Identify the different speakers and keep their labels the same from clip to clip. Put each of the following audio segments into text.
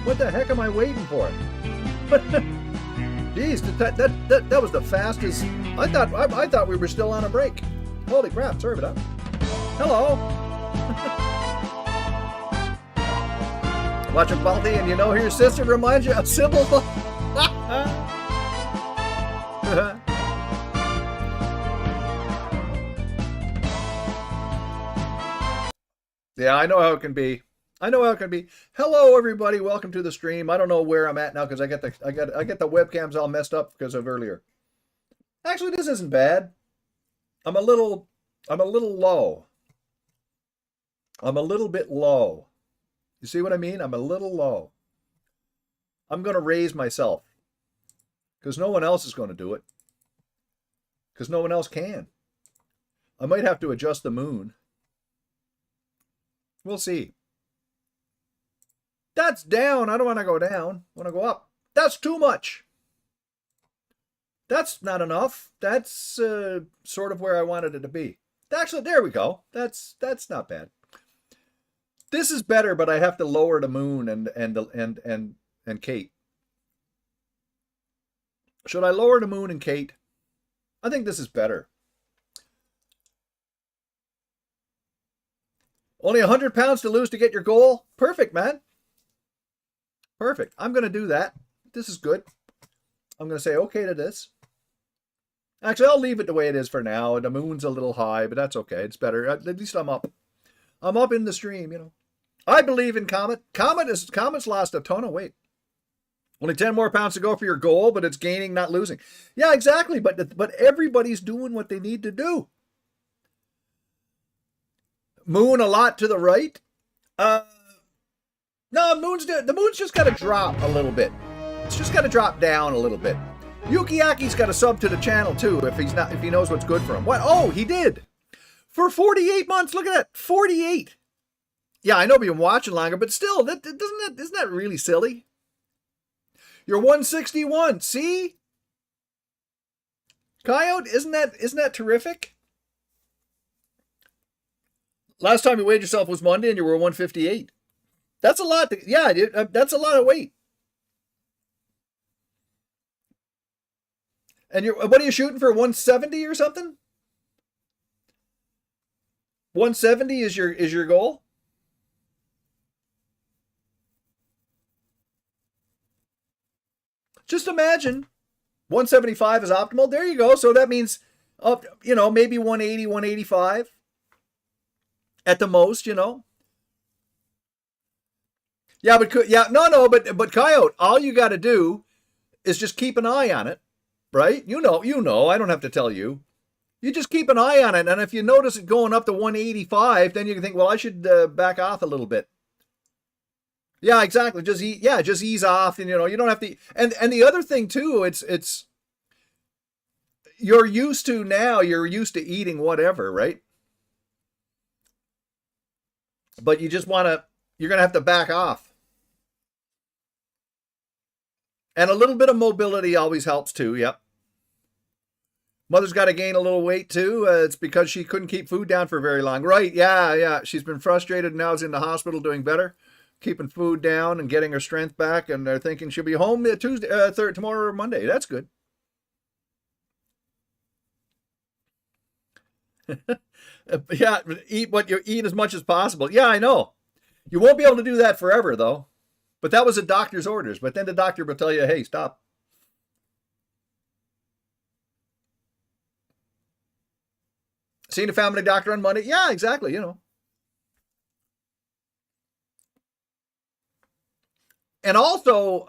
Speaker 1: What the heck am I waiting for? Jeez, that was the fastest. I thought we were still on a break. Holy crap! Sorry about that. Hello. Watching Balti, and you know your sister reminds you of Sybil. Yeah, I know how it can be. I know how it can be. Hello, everybody. Welcome to the stream. I don't know where I'm at now because I get the webcams all messed up because of earlier. Actually, this isn't bad. I'm a little low. I'm a little bit low. You see what I mean? I'm a little low. I'm going to raise myself because no one else is going to do it. Because no one else can. I might have to adjust the moon. We'll see. That's down. I don't want to go down. I want to go up. That's too much. That's not enough. That's sort of where I wanted it to be. Actually, there we go. That's not bad. This is better, but I have to lower the moon and Kate. Should I lower the moon and Kate? I think this is better. Only 100 pounds to lose to get your goal? Perfect, man. Perfect. I'm going to do that. This is good. I'm going to say okay to this. Actually, I'll leave it the way it is for now. The moon's a little high, but that's okay. It's better. At least I'm up. I'm up in the stream, you know. I believe in Comet. Comet's lost a ton of weight. Only 10 more pounds to go for your goal, but it's gaining, not losing. Yeah, exactly. But everybody's doing what they need to do. Moon a lot to the right. No, the moon's just got to drop a little bit. It's just got to drop down a little bit. Yukiaki's got to sub to the channel too if he knows what's good for him. What? Oh, he did. For 48 months. Look at that. 48. Yeah, I know you've been watching longer, but still, isn't that really silly? You're 161. See? Coyote, isn't that terrific? Last time you weighed yourself was Monday and you were 158. That's a lot. That's a lot of weight. And what are you shooting for? 170 or something? 170 is your goal? Just imagine 175 is optimal. There you go. So that means up, maybe 180, 185 at the most, Yeah, but Coyote, all you got to do is just keep an eye on it, right? You know, I don't have to tell you. You just keep an eye on it, and if you notice it going up to 185, then you can think, well, I should back off a little bit. Yeah, exactly. Just ease off, and you don't have to. And the other thing too, it's you're used to eating whatever, right? But you're gonna have to back off. And a little bit of mobility always helps too. Yep. Mother's got to gain a little weight too. It's because she couldn't keep food down for very long. Right. Yeah. She's been frustrated. Now is in the hospital doing better, keeping food down and getting her strength back. And they're thinking she'll be home tomorrow or Monday. That's good. Yeah. Eat as much as possible. Yeah, I know. You won't be able to do that forever though. But that was a doctor's orders. But then the doctor will tell you, hey, stop. Seeing a family doctor on Monday? Yeah, exactly, And also,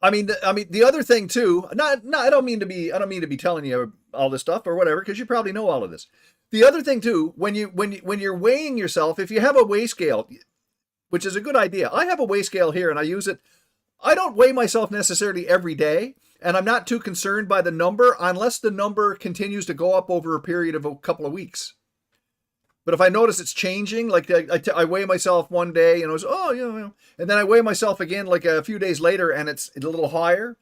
Speaker 1: the other thing too, I don't mean to be telling you all this stuff or whatever, because you probably know all of this. The other thing too, when you're weighing yourself, if you have a weigh scale, which is a good idea. I have a weigh scale here and I use it. I don't weigh myself necessarily every day, and I'm not too concerned by the number unless the number continues to go up over a period of a couple of weeks. But if I notice it's changing, like I weigh myself one day and I was, and then I weigh myself again like a few days later and it's a little higher.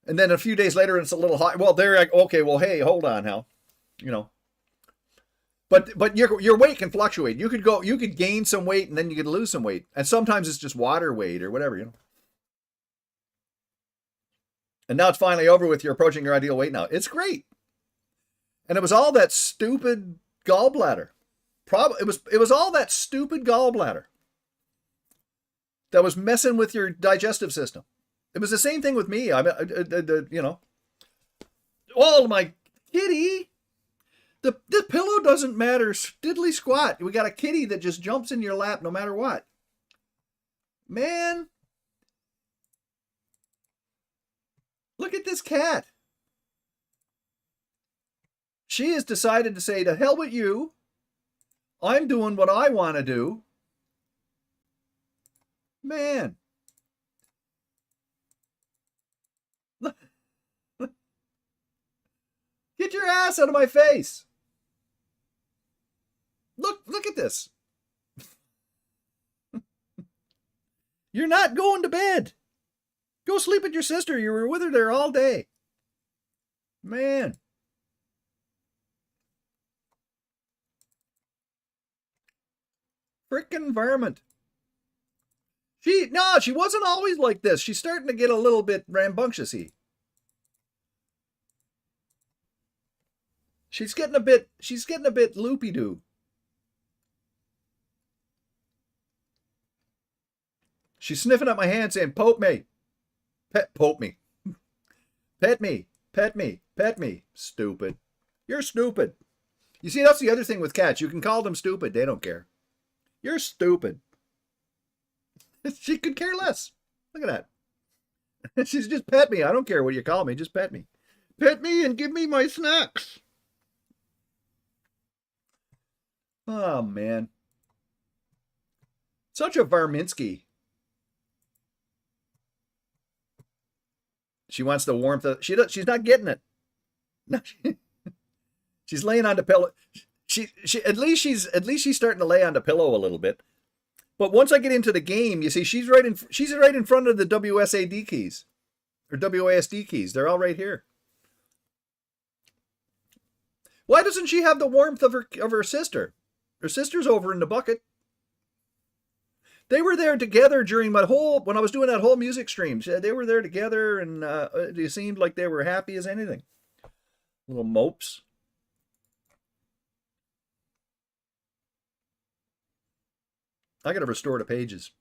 Speaker 1: And then a few days later it's a little higher. Well, okay, well, hey, hold on now, But your weight can fluctuate. You could gain some weight and then you could lose some weight. And sometimes it's just water weight or whatever, you know. And now it's finally over with. You're approaching your ideal weight now. It's great. And it was all that stupid gallbladder. It was all that stupid gallbladder that was messing with your digestive system. It was the same thing with me. I mean, you know, oh my kitty, the pillow doesn't matter diddly squat. We got a kitty that just jumps in your lap no matter what. Man, look at this cat. She has decided to say, to hell with you. I'm doing what I want to do. Man. Get your ass out of my face. Look at this. You're not going to bed. Go sleep with your sister. You were with her there all day. Man. Frickin' varmint. She wasn't always like this. She's starting to get a little bit rambunctious-y. She's getting a bit loopy-doo. She's sniffing at my hand saying, poke me. Poke me. Pet me. Pet me. Pet me. Stupid. You're stupid. You see, that's the other thing with cats. You can call them stupid. They don't care. You're stupid. She could care less. Look at that. She's just pet me. I don't care what you call me. Just pet me. Pet me and give me my snacks. Oh, man. Such a Varminsky. She wants the warmth of... She's not getting it. No, she's laying on the pillow. At least she's starting to lay on the pillow a little bit. But once I get into the game, you see, she's right in front of the WSAD keys or WASD keys. They're all right here. Why doesn't she have the warmth of her sister? Her sister's over in the bucket. They were there together during when I was doing that whole music stream. They were there together, and it seemed like they were happy as anything. Little mopes. I got to restore the pages.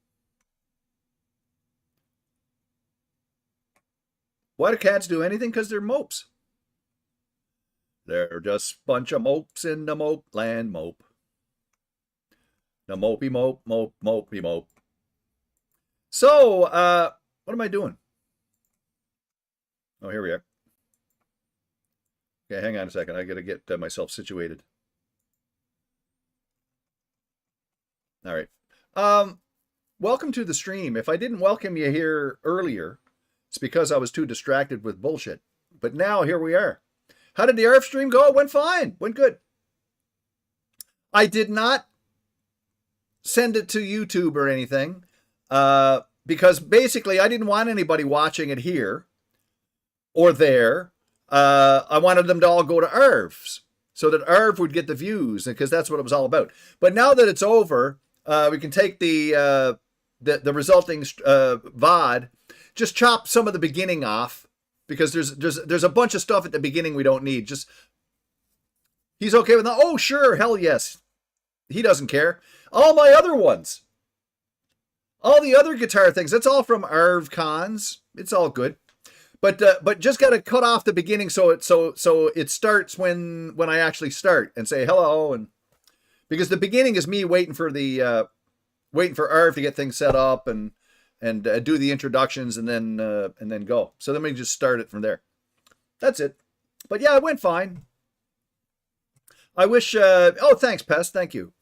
Speaker 1: Why do cats do anything? Because they're mopes. They're just a bunch of mopes in the mope land mope. The mopey mope, mopey mope. So, what am I doing? Oh, here we are. Okay, hang on a second. I got to get myself situated. All right. Welcome to the stream. If I didn't welcome you here earlier, it's because I was too distracted with bullshit. But now here we are. How did the ARF stream go? It went fine. Went good. I did not send it to YouTube or anything because basically I didn't want anybody watching it here or there. I wanted them to all go to ARFs so that ARF would get the views, because that's what it was all about. But now that it's over, we can take the resulting VOD, just chop some of the beginning off, because there's a bunch of stuff at the beginning we don't need. Just he's okay with that. Oh, sure, hell yes. He doesn't care. All my other ones, all the other guitar things, that's all from ARV cons. It's all good. But just got to cut off the beginning so it starts when I actually start and say hello, and because the beginning is me waiting for ARV to get things set up and do the introductions and then go. So then we just start it from there. That's it. But yeah, it went fine. I wish. Oh, thanks, Pest. Thank you.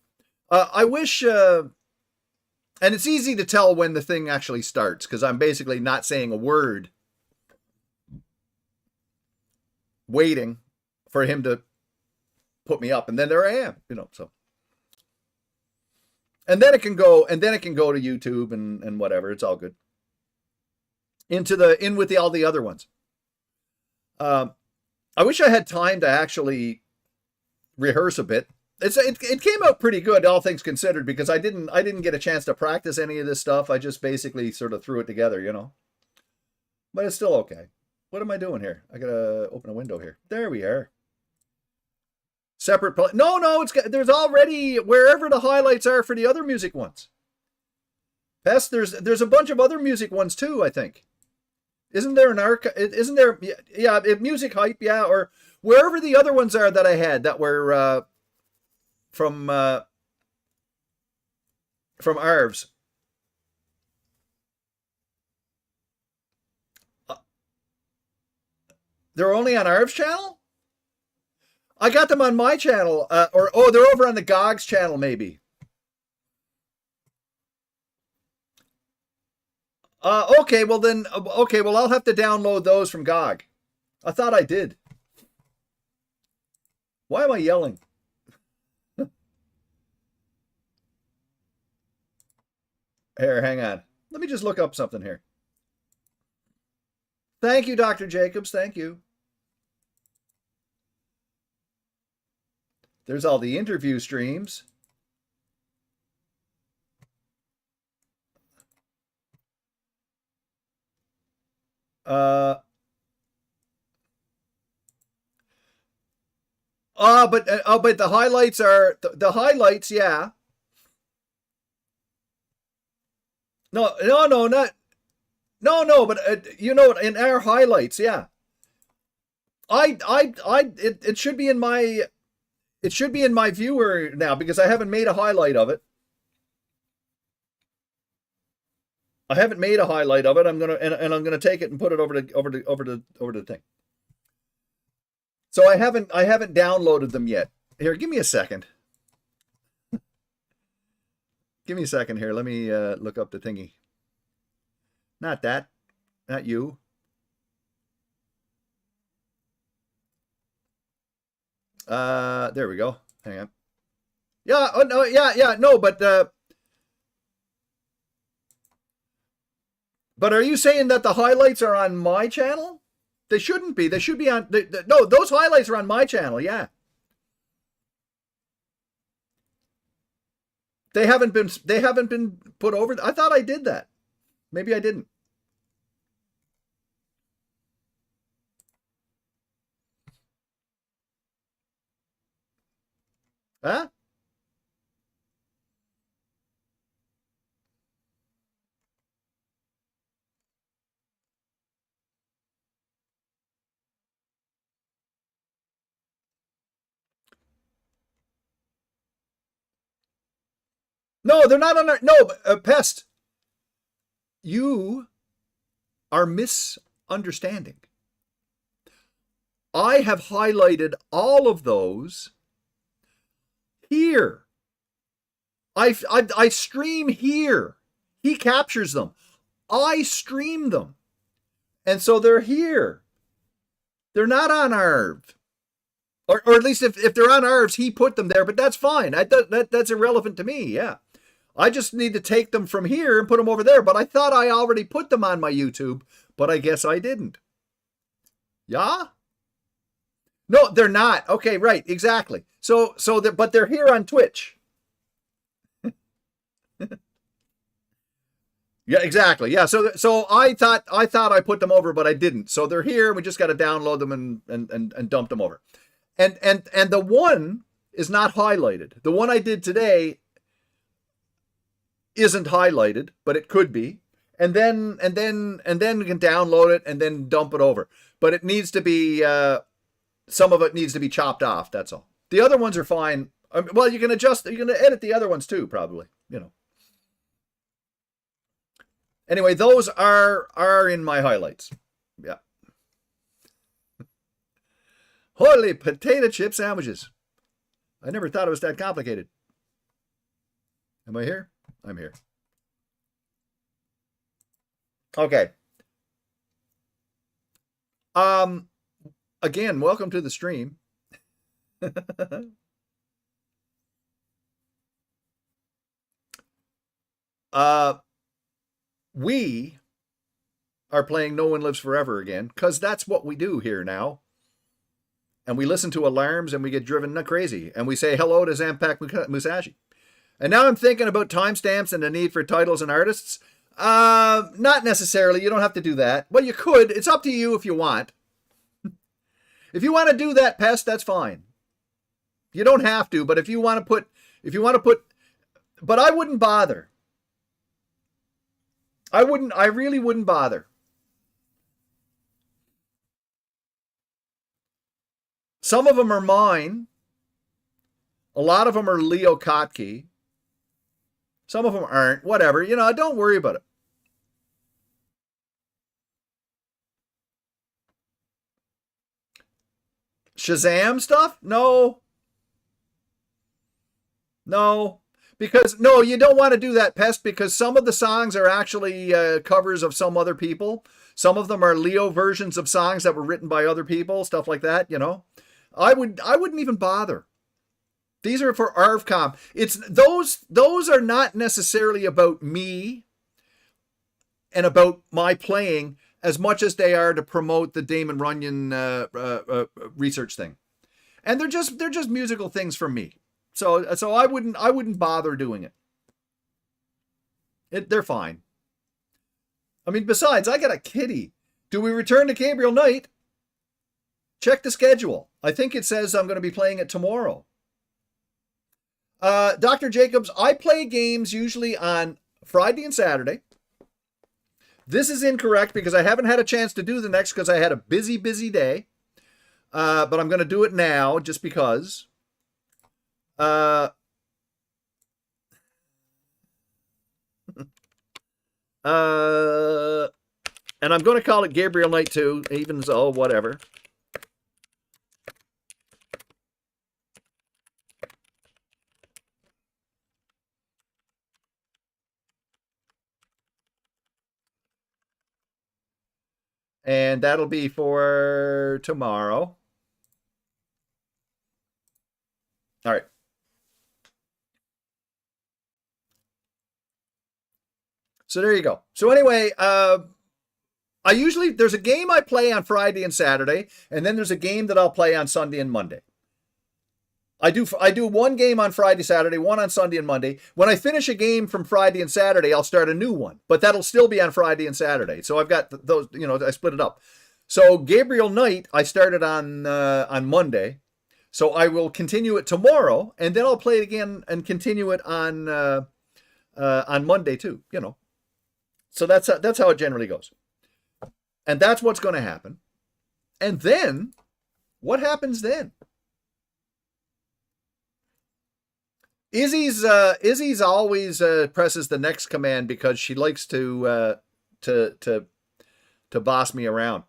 Speaker 1: I wish. And it's easy to tell when the thing actually starts because I'm basically not saying a word, waiting for him to put me up, and then there I am. So. And then it can go to YouTube and whatever. It's all good. In with all the other ones. I wish I had time to actually rehearse a bit it came out pretty good, all things considered, because I didn't get a chance to practice any of this stuff. I just basically sort of threw it together, you know. But it's still okay. What am I doing here? I gotta open a window here. There we are. Separate play. No, no, there's already wherever the highlights are for the other music ones. Pest, there's a bunch of other music ones too, I think. Isn't there an archive? Isn't there? Yeah, music hype, yeah, or wherever the other ones are that I had that were from Arvs. They're only on Arv's channel? I got them on my channel, or oh, they're over on the GOG's channel, maybe. Okay, well then, okay, well I'll have to download those from GOG. I thought I did. Why am I yelling? Here, hang on. Let me just look up something here. Thank you, Dr. Jacobs. Thank you. There's all the interview streams. But the highlights are the highlights, yeah. No, not no, but you know, in our highlights, yeah. It should be in my viewer now because I haven't made a highlight of it. I haven't made a highlight of it. I'm gonna take it and put it over the thing. So I haven't downloaded them yet. Here, give me a second. Give me a second here. Let me look up the thingy. Not that. Not you. There we go. Hang on. Yeah, oh no, yeah, no, but are you saying that the highlights are on my channel? They shouldn't be. They should be on. No, those highlights are on my channel. Yeah. They haven't been put over. I thought I did that. Maybe I didn't. Huh? No, they're not on our. No, Pest. You are misunderstanding. I have highlighted all of those here. I stream here. He captures them. I stream them. And so they're here. They're not on Arv. Or at least if they're on Arv's, he put them there, but that's fine. That's irrelevant to me, yeah. I just need to take them from here and put them over there. But I thought I already put them on my YouTube, but I guess I didn't. Yeah? No, they're not. Okay, right, exactly. But they're here on Twitch. Yeah, exactly. Yeah, so I thought I put them over, but I didn't. So they're here. We just got to download them and dump them over. And the one is not highlighted. The one I did today isn't highlighted, but it could be. And then we can download it and then dump it over. But it needs to be some of it needs to be chopped off. That's all. The other ones are fine. Well, you can adjust. You can edit the other ones too, probably. You know. Anyway, those are in my highlights. Yeah. Holy potato chip sandwiches. I never thought it was that complicated. Am I here? I'm here. Okay. Again, welcome to the stream. We are playing No One Lives Forever again, because that's what we do here now. and we listen to alarms and we get driven crazy and we say hello to Zampak Musashi. And now I'm thinking about timestamps and the need for titles and artists. Not necessarily. You don't have to do that. Well, you could. It's up to you if you want. If you want to do that, Pest, that's fine. You don't have to, but if you want to put, but I wouldn't bother. I really wouldn't bother. Some of them are mine. A lot of them are Leo Kotke. Some of them aren't. Whatever. Don't worry about it. Shazam stuff? No. Because, no, you don't want to do that, Pest, because some of the songs are actually covers of some other people. Some of them are Leo versions of songs that were written by other people, stuff like that, I wouldn't even bother. These are for ARVCOM. It's those are not necessarily about me and about my playing as much as they are to promote the Damon Runyon research thing. And they're just musical things for me. So I wouldn't bother doing it. They're fine. I mean, besides, I got a kitty. Do we return to Gabriel Knight? Check the schedule. I think it says I'm going to be playing it tomorrow. Dr. Jacobs, I play games usually on Friday and Saturday. This is incorrect because I haven't had a chance to do the next because I had a busy day. But I'm going to do it now just because. And I'm going to call it Gabriel Knight 2, even so, whatever. And that'll be for tomorrow. All right. So there you go. So anyway, there's a game I play on Friday and Saturday, and then there's a game that I'll play on Sunday and Monday. I do one game on Friday, Saturday, one on Sunday and Monday. When I finish a game from Friday and Saturday, I'll start a new one, but that'll still be on Friday and Saturday. So I've got those, I split it up. So Gabriel Knight, I started on Monday. So I will continue it tomorrow, and then I'll play it again and continue it on Monday too, So that's how it generally goes. And that's what's going to happen. And then, what happens then? Izzy's always presses the next command because she likes to boss me around.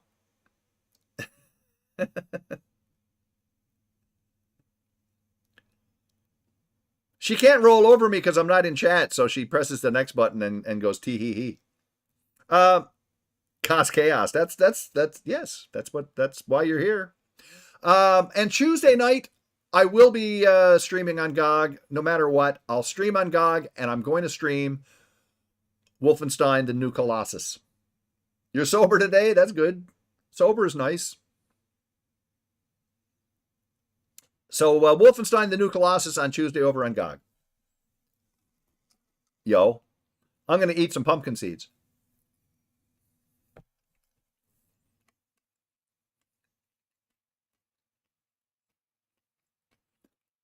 Speaker 1: She can't roll over me because I'm not in chat, so she presses the next button and goes tee hee hee. Cos Chaos. That's why you're here. And Tuesday night, I will be streaming on GOG. No matter what, I'll stream on GOG, and I'm going to stream Wolfenstein: The New Colossus. You're sober today? That's good. Sober is nice. So Wolfenstein: The New Colossus on Tuesday over on GOG. Yo, I'm going to eat some pumpkin seeds.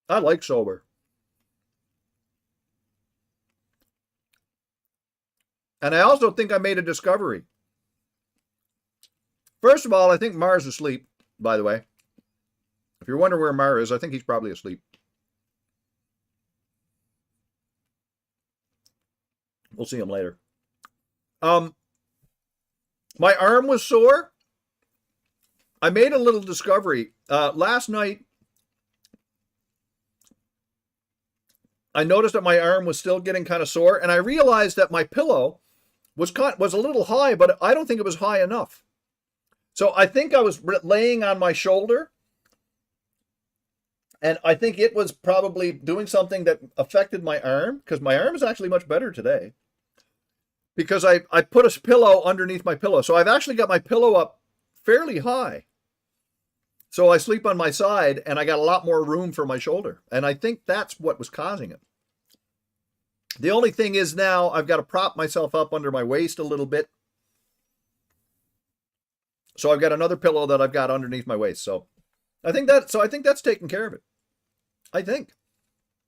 Speaker 1: I like sober. And I also think I made a discovery. First of all, I think Mar's asleep, by the way. If you're wondering where Mar is, I think he's probably asleep. We'll see him later. My arm was sore. I made a little discovery. Last night, I noticed that my arm was still getting kind of sore, and I realized that my pillow was a little high, but I don't think it was high enough. So I think I was laying on my shoulder, and I think it was probably doing something that affected my arm, because my arm is actually much better today, because I put a pillow underneath my pillow. So I've actually got my pillow up fairly high. So I sleep on my side and I got a lot more room for my shoulder. And I think that's what was causing it. The only thing is now I've got to prop myself up under my waist a little bit. So I've got another pillow that I've got underneath my waist. So I think that's taking care of it. I think.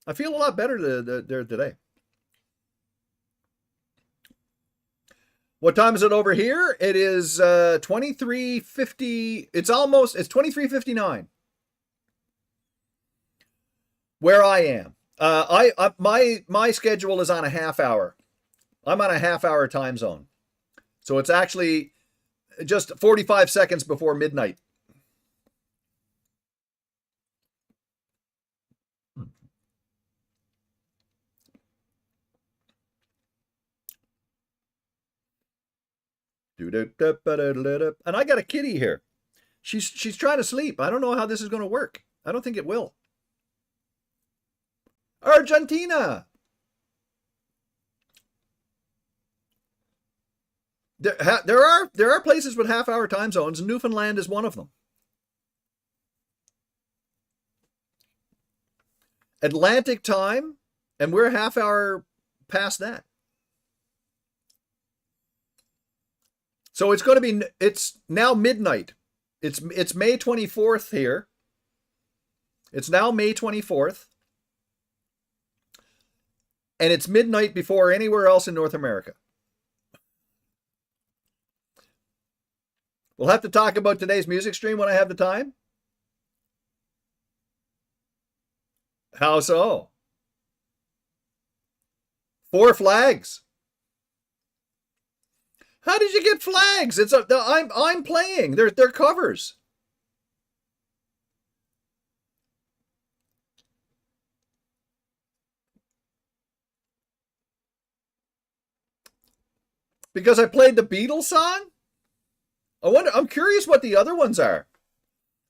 Speaker 1: I feel a lot better there today. What time is it over here? It is 23:50. It's 23:59. Where I am. My schedule is on a half hour. I'm on a half hour time zone. So it's actually just 45 seconds before midnight. And I got a kitty here. She's trying to sleep. I don't know how this is going to work. I don't think it will. Argentina. There are places with half-hour time zones, and Newfoundland is one of them. Atlantic time, and we're a half hour past that. So it's now midnight. It's May 24th here. It's now May 24th. And it's midnight before anywhere else in North America. We'll have to talk about today's music stream when I have the time. How so? 4 flags. How did you get flags? I'm playing. They're covers. Because I played the Beatles song? I'm curious what the other ones are.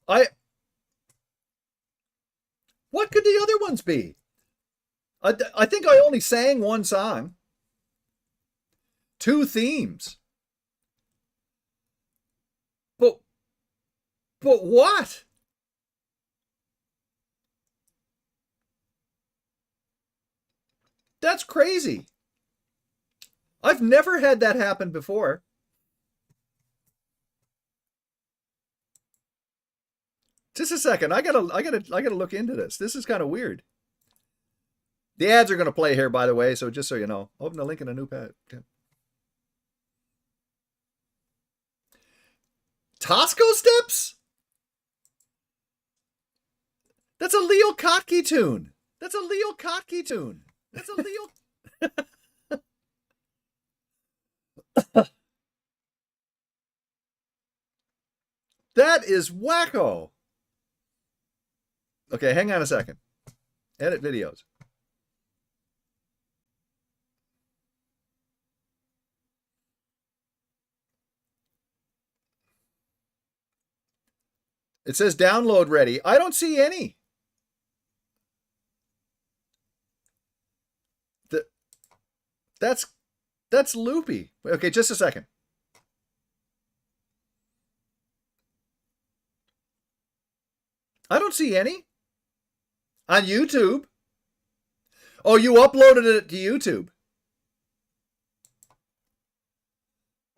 Speaker 1: What could the other ones be? I think I only sang one song. 2 themes. But what? That's crazy. I've never had that happen before. Just a second. I gotta look into this. This is kind of weird. The ads are going to play here, by the way, so just so you know. Open the link in a new pad. Okay. Tosco Steps? That's a Leo Kottke tune. That's a Leo Kottke tune. That's a Leo. That is wacko. Okay, hang on a second. Edit videos. It says download ready. I don't see any. That's loopy. Okay, just a second. I don't see any. On YouTube. Oh, you uploaded it to YouTube.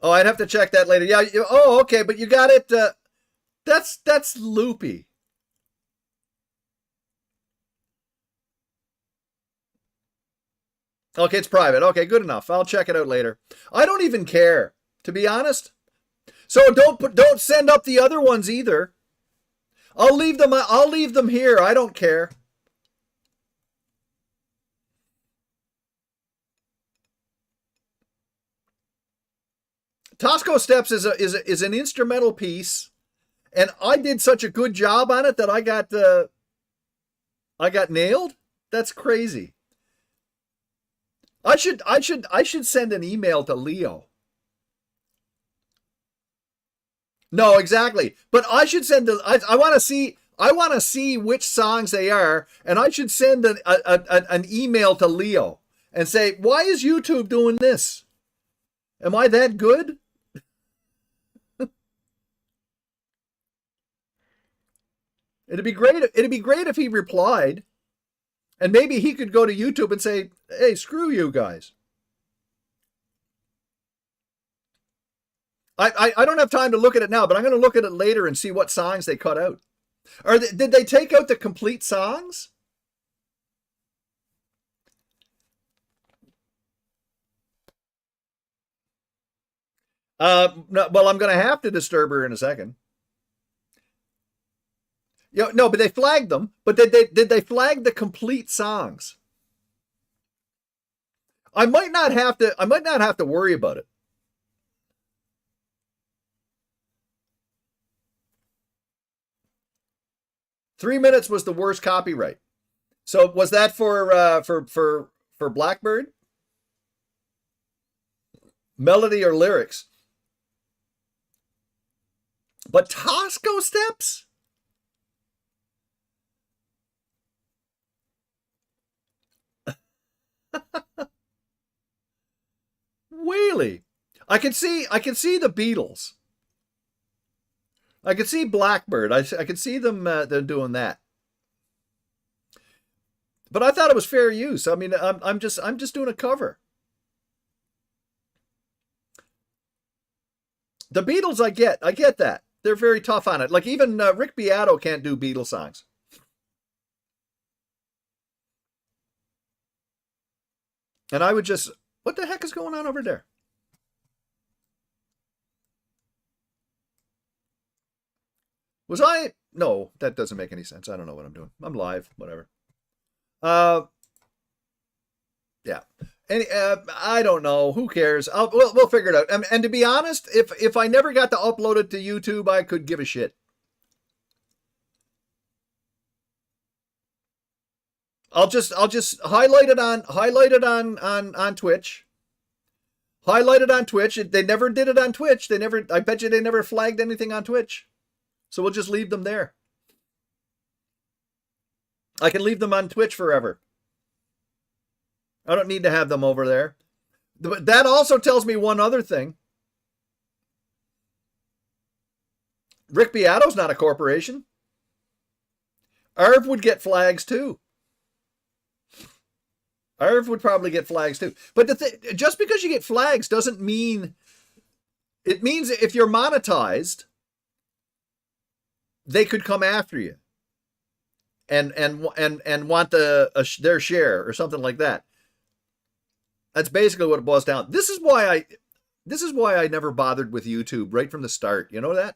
Speaker 1: Oh, I'd have to check that later. Yeah. Oh, okay, but you got it. That's loopy. Okay, it's private. Okay, good enough. I'll check it out later. I don't even care, to be honest. So don't send up the other ones either. I'll leave them here. I don't care. Tosco Steps is an instrumental piece, and I did such a good job on it that I got nailed. That's crazy. I should send an email to Leo. No, exactly. But I should send I want to see which songs they are, and I should send an email to Leo and say, "Why is YouTube doing this? Am I that good?" It'd be great. It'd be great if he replied, and maybe he could go to YouTube and say, "Hey, screw you guys." I don't have time to look at it now, but I'm going to look at it later and see what songs they cut out. Did they take out the complete songs? No, well, I'm going to have to disturb her in a second. No, but they flagged them. But did they flag the complete songs? I might not have to. I might not have to worry about it. "3 minutes was the worst copyright." So was that for Blackbird? Melody or lyrics? But Tosco steps? Really? I can see the Beatles. I could see Blackbird. I could see them doing that. But I thought it was fair use. I mean, I'm just doing a cover. The Beatles, I get that. They're very tough on it. Like even Rick Beato can't do Beatles songs. And I would just, what the heck is going on over there? Was I? No, that doesn't make any sense. I don't know what I'm doing. I'm live. Whatever. Uh, yeah. I don't know. Who cares? We'll figure it out. And to be honest, if I never got to upload it to YouTube, I could give a shit. I'll just highlight it on Twitch. Highlight it on Twitch. They never did it on Twitch. They never. I bet you they never flagged anything on Twitch. So we'll just leave them there. I can leave them on Twitch forever. I don't need to have them over there. But that also tells me one other thing. Rick Beato's not a corporation. Arv would get flags too. Arv would probably get flags too. But just because you get flags doesn't mean, it means if you're monetized, they could come after you and want their share or something like that. That's basically what it boils down. This is why I never bothered with YouTube right from the start. You know that?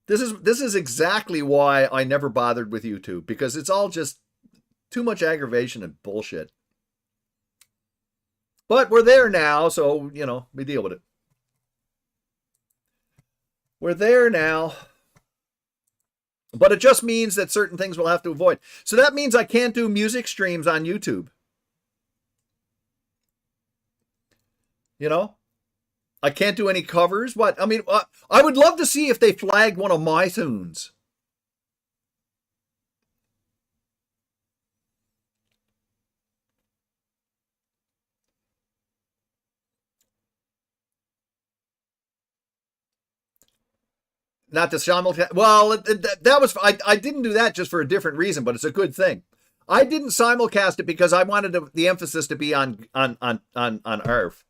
Speaker 1: This is exactly why I never bothered with YouTube, because it's all just too much aggravation and bullshit. But we're there now, so we deal with it. We're there now. But it just means that certain things we'll have to avoid. So that means I can't do music streams on YouTube. I can't do any covers. What? I mean, I would love to see if they flagged one of my tunes. Not to simulcast. Well, that was, I didn't do that just for a different reason, but it's a good thing. I didn't simulcast it because I wanted the emphasis to be on ARF.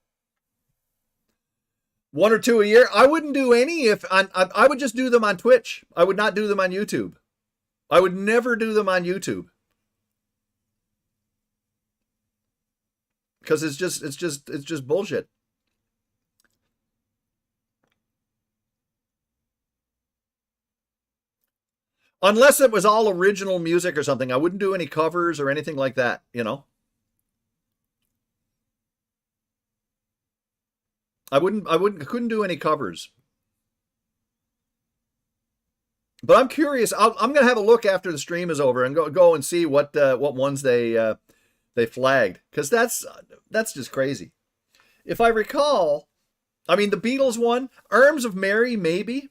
Speaker 1: One or two a year. I wouldn't do any I would just do them on Twitch. I would not do them on YouTube. I would never do them on YouTube. Because it's just bullshit. Unless it was all original music or something, I wouldn't do any covers or anything like that. Couldn't do any covers. But I'm curious. I'm gonna have a look after the stream is over and go and see what ones they flagged, because that's just crazy. If I recall, I mean the Beatles one, Arms of Mary, maybe.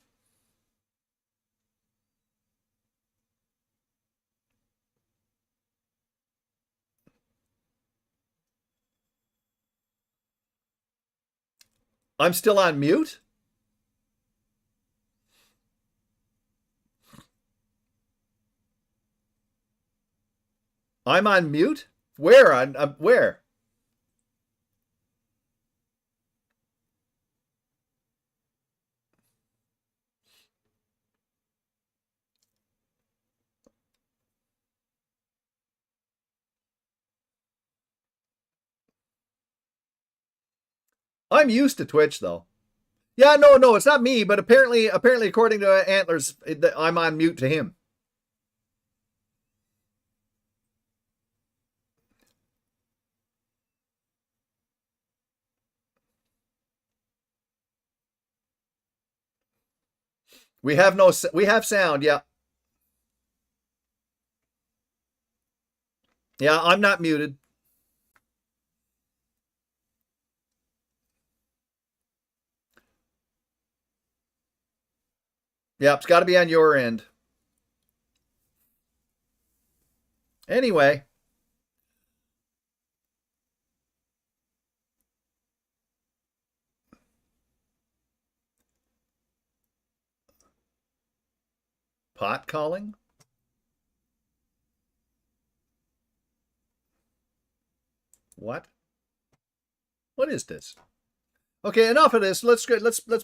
Speaker 1: I'm still on mute. I'm on mute? Where? Where? I'm used to Twitch though. Yeah, no, it's not me, but apparently, according to Antlers, I'm on mute to him. We have sound, yeah. Yeah, I'm not muted. Yeah, it's got to be on your end. Anyway. Pot calling? What? What is this? Okay, enough of this. Let's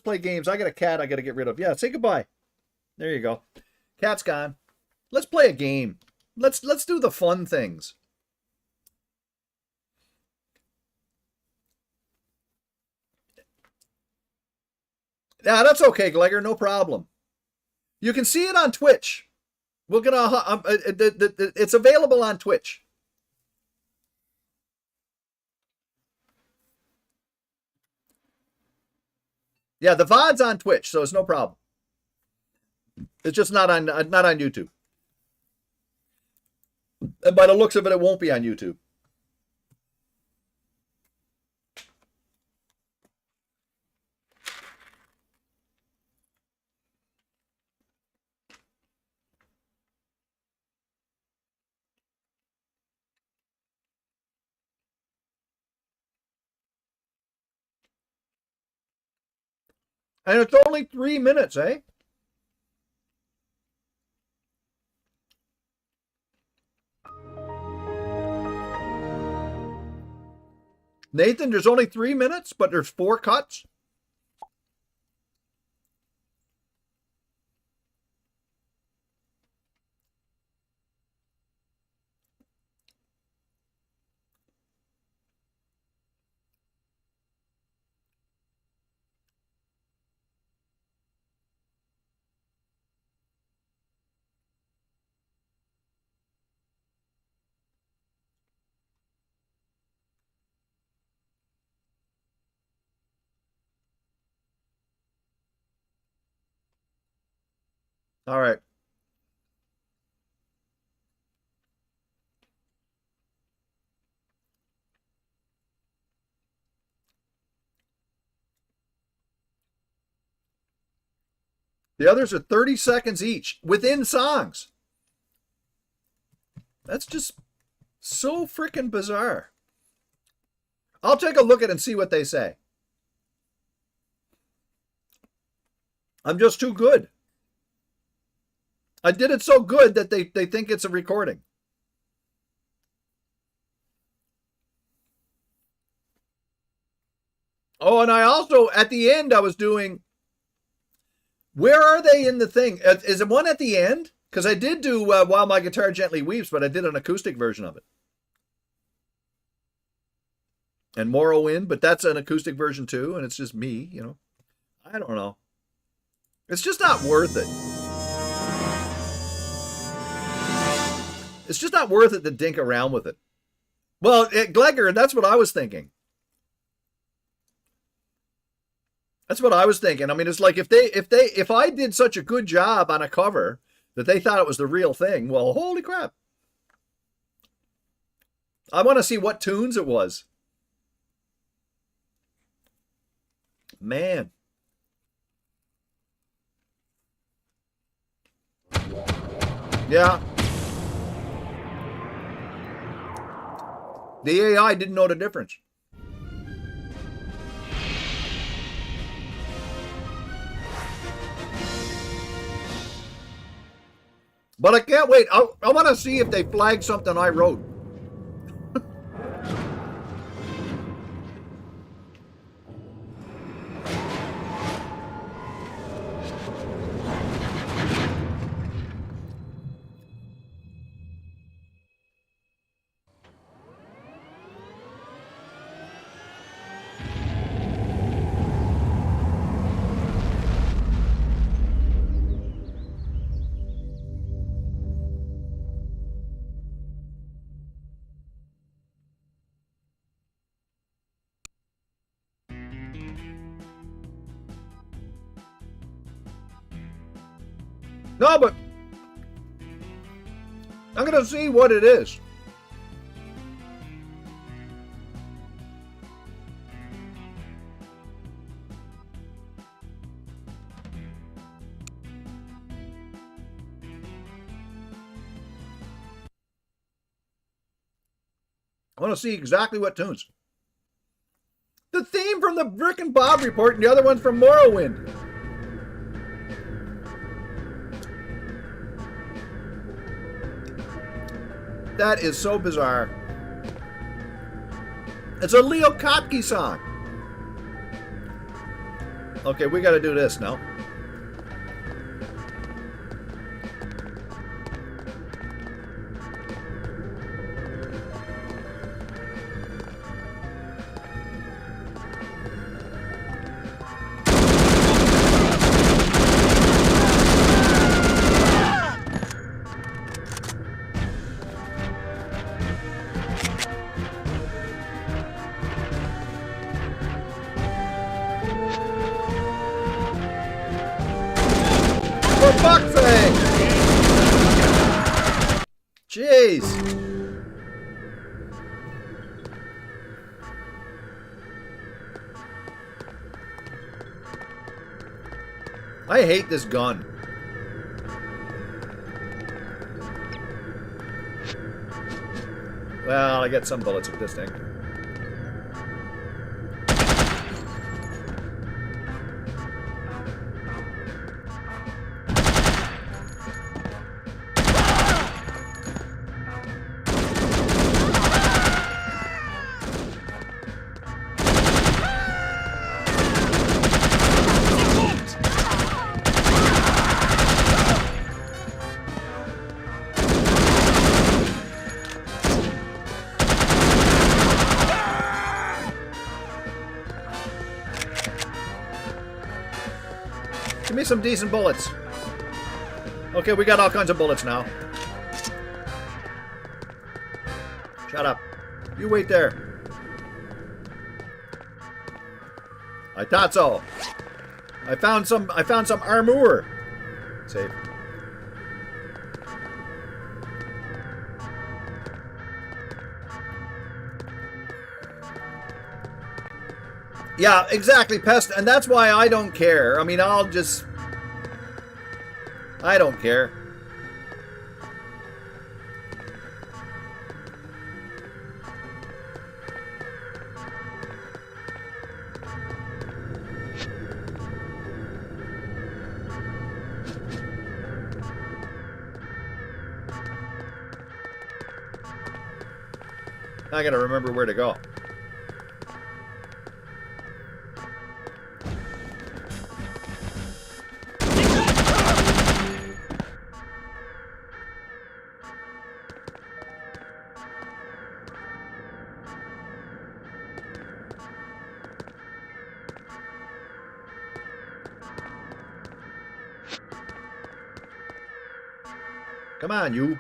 Speaker 1: play games. I got a cat I got to get rid of. Yeah, say goodbye. There you go. Cat's gone. Let's play a game. Let's do the fun things. Yeah, that's okay, Kilg0re. No problem. You can see it on Twitch. We're gonna. It's available on Twitch. Yeah, the VOD's on Twitch, so it's no problem. It's just not on YouTube. And by the looks of it, it won't be on YouTube. And it's only 3 minutes, eh? Nathan, there's only 3 minutes, but there's 4 cuts. All right. The others are 30 seconds each within songs. That's just so freaking bizarre. I'll take a look at it and see what they say. I'm just too good. I did it so good that they think it's a recording. Oh, and I also, at the end, I was doing, where are they in the thing? Is it one at the end? Because I did do While My Guitar Gently Weeps, but I did an acoustic version of it. And Morrowind, but that's an acoustic version too, and it's just me, you know. I don't know. It's just not worth it. It's just not worth it to dink around with it. Well, Kilg0re, that's what I was thinking. That's what I was thinking. I mean, it's like if I did such a good job on a cover that they thought it was the real thing, well, holy crap. I want to see what tunes it was. Man. Yeah. The AI didn't know the difference. But I can't wait. I want to see if they flag something I wrote. No, but I'm going to see what it is. I want to see exactly what tunes. The theme from the Brick and Bob Report and the other one's from Morrowind. That is so bizarre. It's a Leo Kottke song. Okay, we got to do this now. For fuck's sake! Jeez! I hate this gun. Well, I get some bullets with this thing. Give me some decent bullets. Okay, we got all kinds of bullets now. Shut up. You wait there. I thought so. I found some armor. Save. Yeah, exactly, Pest, and that's why I don't care. I mean, I don't care. I gotta remember where to go. Come on, you.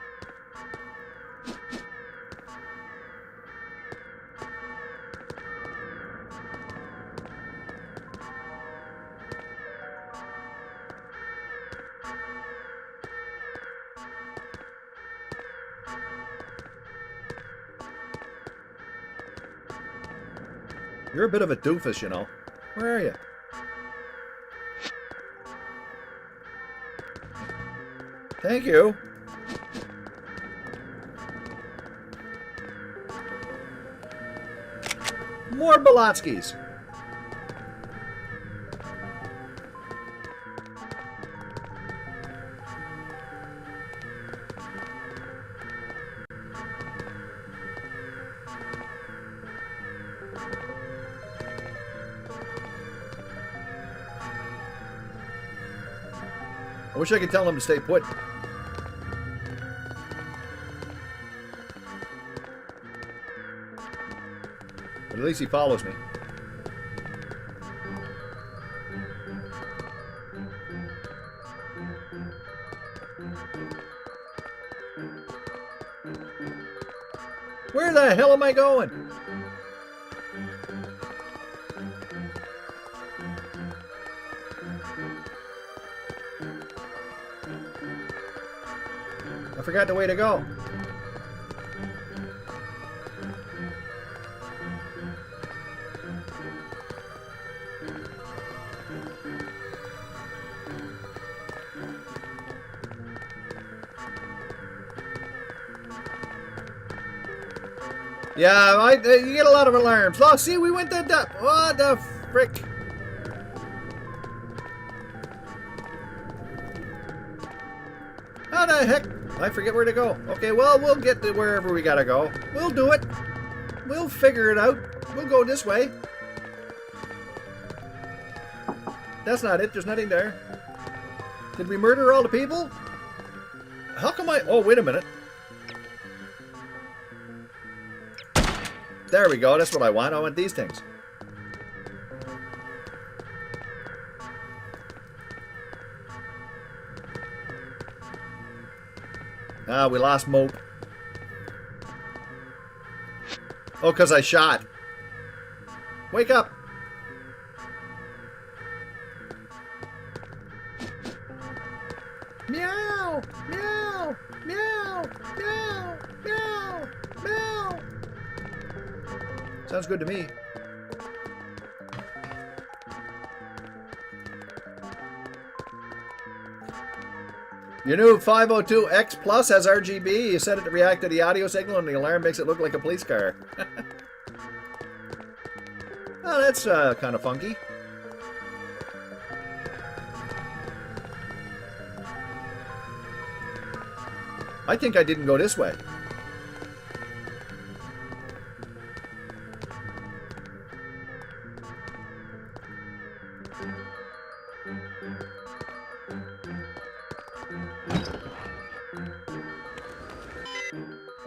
Speaker 1: You're a bit of a doofus, you know. Where are you? Thank you. More Bolotskis. I wish I could tell him to stay put. But at least he follows me. Where the hell am I going? forgot the way to go. Yeah, you get a lot of alarms. Oh, see, we went that up. What the frick? How the heck? I forget where to go. Okay, well, we'll get to wherever we gotta go. We'll do it. We'll figure it out. We'll go this way. That's not it. There's nothing there. Did we murder all the people? How come I... Oh, wait a minute. There we go. That's what I want. I want these things. Ah, we lost Mope. Oh, because I shot. Wake up. Meow, meow, meow, meow, meow, meow. Sounds good to me. Your new 502X Plus has RGB. You set it to react to the audio signal and the alarm makes it look like a police car. Oh, that's kind of funky. I think I didn't go this way.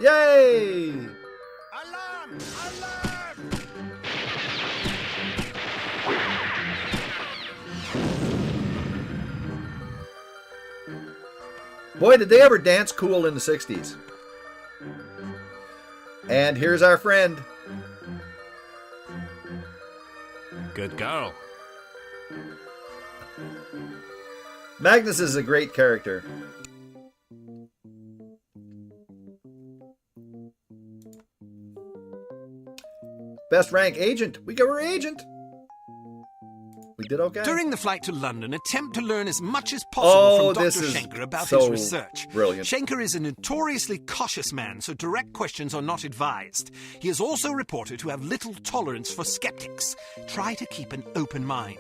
Speaker 1: Yay!
Speaker 2: Alarm! Alarm!
Speaker 1: Boy, did they ever dance cool in the 60s. And here's our friend.
Speaker 2: Good girl.
Speaker 1: Magnus is a great character. Best rank agent. We got our agent. We did okay.
Speaker 3: During the flight to London, attempt to learn as much as possible from Dr. Schenker about his research.
Speaker 1: Brilliant.
Speaker 3: Schenker is a notoriously cautious man, so direct questions are not advised. He is also reported to have little tolerance for skeptics. Try to keep an open mind.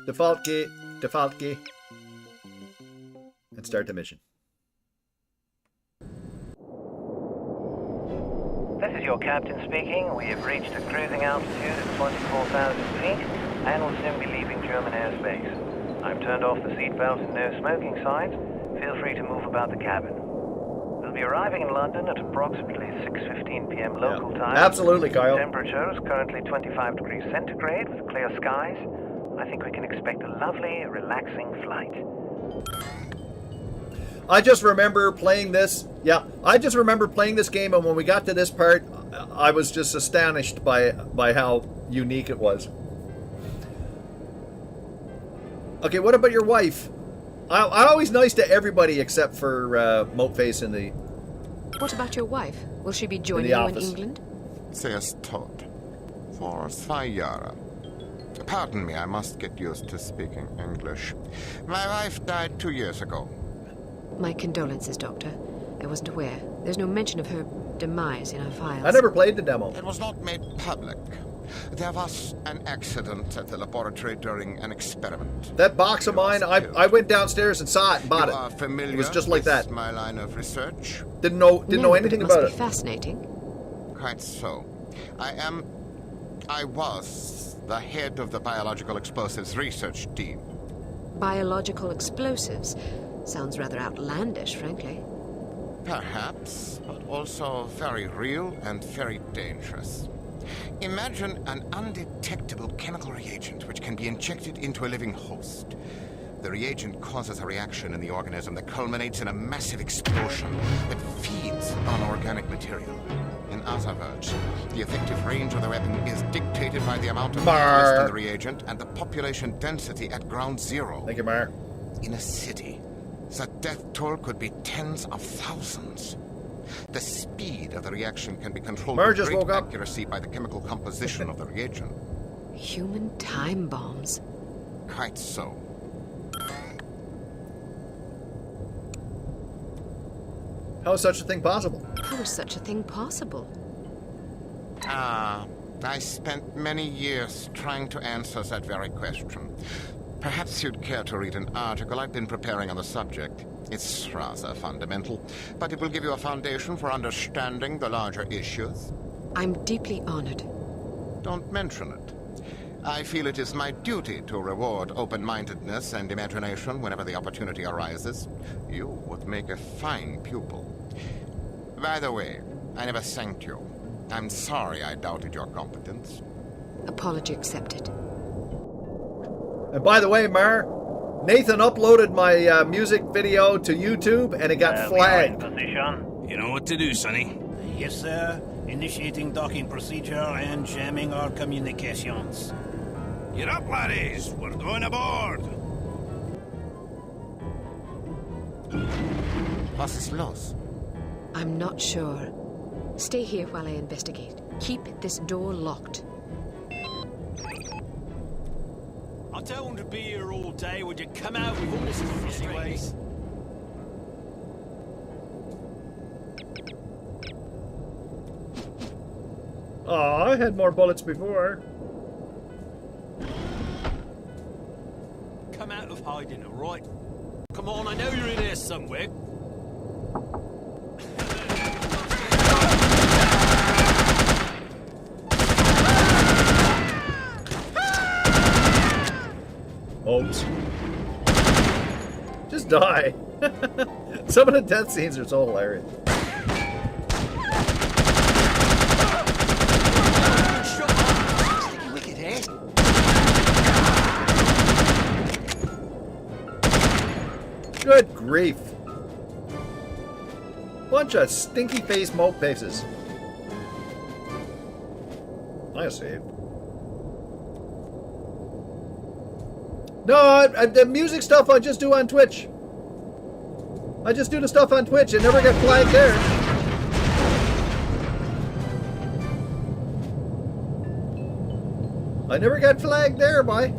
Speaker 1: Default key. Default key. And start the mission.
Speaker 4: This is your captain speaking. We have reached a cruising altitude of 24,000 feet and will soon be leaving German airspace. I've turned off the seatbelt and no smoking signs. Feel free to move about the cabin. We'll be arriving in London at approximately 6:15 p.m. local time.
Speaker 1: Absolutely, Kyle.
Speaker 4: Temperature is currently 25 degrees centigrade with clear skies. I think we can expect a lovely, relaxing flight.
Speaker 1: I just remember playing this. Yeah, I just remember playing this game, and when we got to this part, I was just astonished by how unique it was. Okay, what about your wife? I'm always nice to everybody except for Mopeface in the.
Speaker 5: What about your wife? Will she be joining you in England?
Speaker 6: Says Todd. For 2 years. Pardon me, I must get used to speaking English. My wife died 2 years ago.
Speaker 5: My condolences, Doctor. I wasn't aware. There's no mention of her demise in our files.
Speaker 1: I never played the demo.
Speaker 6: It was not made public. There was an accident at the laboratory during an experiment.
Speaker 1: That box of mine, I went downstairs and saw it and bought
Speaker 6: You are
Speaker 1: it.
Speaker 6: familiar
Speaker 1: It was just like that.
Speaker 6: with my line of research?
Speaker 1: Didn't know anything
Speaker 5: but it
Speaker 1: about
Speaker 5: must
Speaker 1: it.
Speaker 5: be fascinating.
Speaker 6: Quite so. I was the head of the biological explosives research team.
Speaker 5: Biological explosives? Sounds rather outlandish, frankly.
Speaker 6: Perhaps, but also very real and very dangerous. Imagine an undetectable chemical reagent which can be injected into a living host. The reagent causes a reaction in the organism that culminates in a massive explosion that feeds on organic material. In other words, the effective range of the weapon is dictated by the amount of catalyst in the reagent and the population density at ground zero.
Speaker 1: Thank you, Mar.
Speaker 6: In a city, the death toll could be tens of thousands. The speed of the reaction can be controlled
Speaker 1: Mar
Speaker 6: with
Speaker 1: just
Speaker 6: great
Speaker 1: woke up.
Speaker 6: accuracy by the chemical composition of the reagent.
Speaker 5: Human time bombs.
Speaker 6: Quite so.
Speaker 1: How is such a thing possible?
Speaker 5: How is such a thing possible?
Speaker 6: I spent many years trying to answer that very question. Perhaps you'd care to read an article I've been preparing on the subject. It's rather fundamental, but it will give you a foundation for understanding the larger issues.
Speaker 5: I'm deeply honored.
Speaker 6: Don't mention it. I feel it is my duty to reward open-mindedness and imagination whenever the opportunity arises. You would make a fine pupil. By the way, I never thanked you. I'm sorry I doubted your competence.
Speaker 5: Apology accepted.
Speaker 1: And by the way, Mar, Nathan uploaded my music video to YouTube and it got
Speaker 4: We are in
Speaker 1: flagged.
Speaker 4: position.
Speaker 2: You know what to do, Sonny.
Speaker 7: Yes, sir. Initiating docking procedure and jamming our communications.
Speaker 2: You're up, laddies. We're going aboard.
Speaker 6: Was ist los?
Speaker 5: I'm not sure. Stay here while I investigate. Keep this door locked.
Speaker 7: I don't want to be here all day. Would you come out with all this frustrations?
Speaker 1: Oh, I had more bullets before.
Speaker 7: Come out of hiding, all right? Come on, I know you're in here somewhere.
Speaker 1: Oops. Just die. Some of the death scenes are so hilarious.
Speaker 7: Wicked, eh?
Speaker 1: Good grief. Bunch of stinky face mope faces. Nice save. No, the music stuff I just do on Twitch. I just do the stuff on Twitch and never get flagged there. I never got flagged there, boy.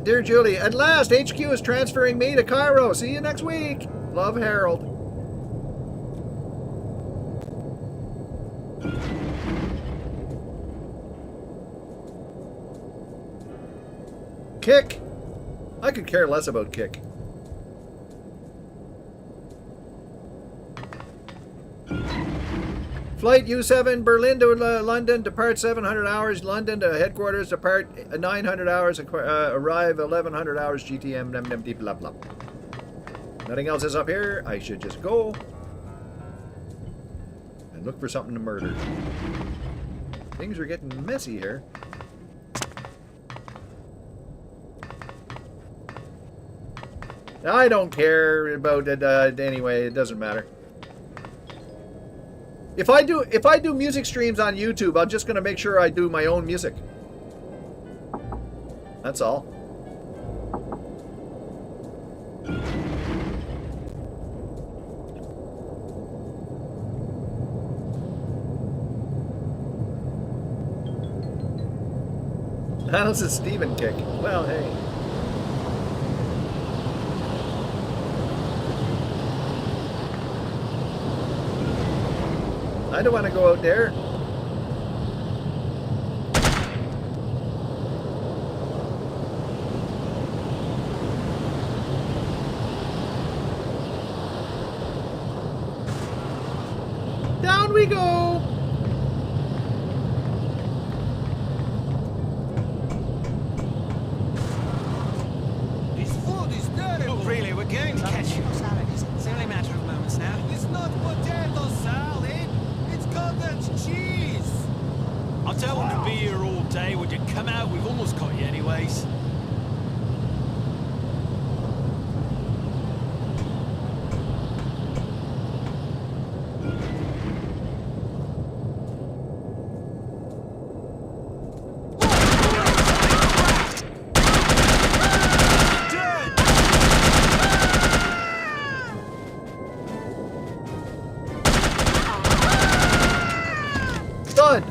Speaker 1: Dear Julie, at last HQ is transferring me to Cairo. See you next week. Love, Harold. Kick. I could care less about Kick. Flight U7 Berlin to London, depart 700 hours. London to headquarters, depart 900 hours. Arrive 1100 hours. GTM. Blah blah. Nothing else is up here. I should just go and look for something to murder. Things are getting messy here. I don't care about it anyway. It doesn't matter. If I do music streams on YouTube, I'm just gonna make sure I do my own music. That's all. How does a Steven kick? Well, hey. I don't want to go out there. Down we go.
Speaker 8: day, would you come out? We've almost caught you anyways.
Speaker 1: Done.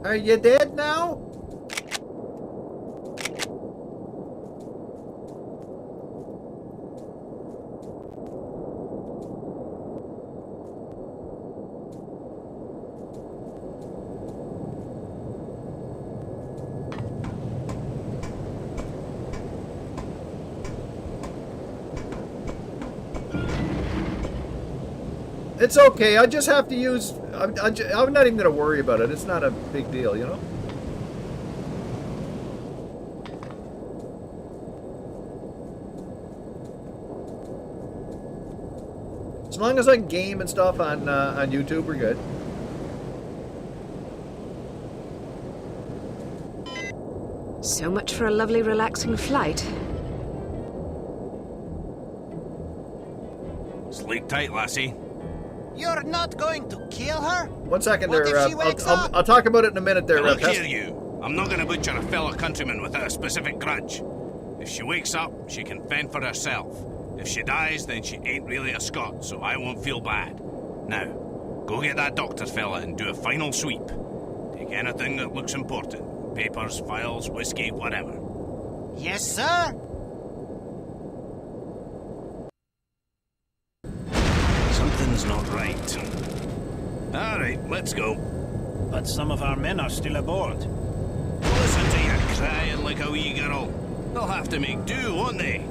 Speaker 1: Are you dead now? It's okay. I just have to use... I'm not even going to worry about it. It's not a big deal, you know? As long as I can game and stuff on YouTube, we're good.
Speaker 5: So much for a lovely, relaxing flight.
Speaker 2: Sleep tight, lassie.
Speaker 3: You're not going to kill her?
Speaker 1: One second
Speaker 3: What
Speaker 1: there.
Speaker 3: if she wakes up?
Speaker 1: I'll talk about it in a minute there,
Speaker 2: Look
Speaker 1: Pest.
Speaker 2: here, you. I'm not going to butcher a fellow countryman without a specific grudge. If she wakes up, she can fend for herself. If she dies, then she ain't really a Scot, so I won't feel bad. Now, go get that doctor fella and do a final sweep. Take anything that looks important. Papers, files, whiskey, whatever.
Speaker 3: Yes, sir.
Speaker 2: Something's not right. All right, let's go.
Speaker 7: But some of our men are still aboard.
Speaker 2: Listen to you crying like a wee girl. They'll have to make do, won't they?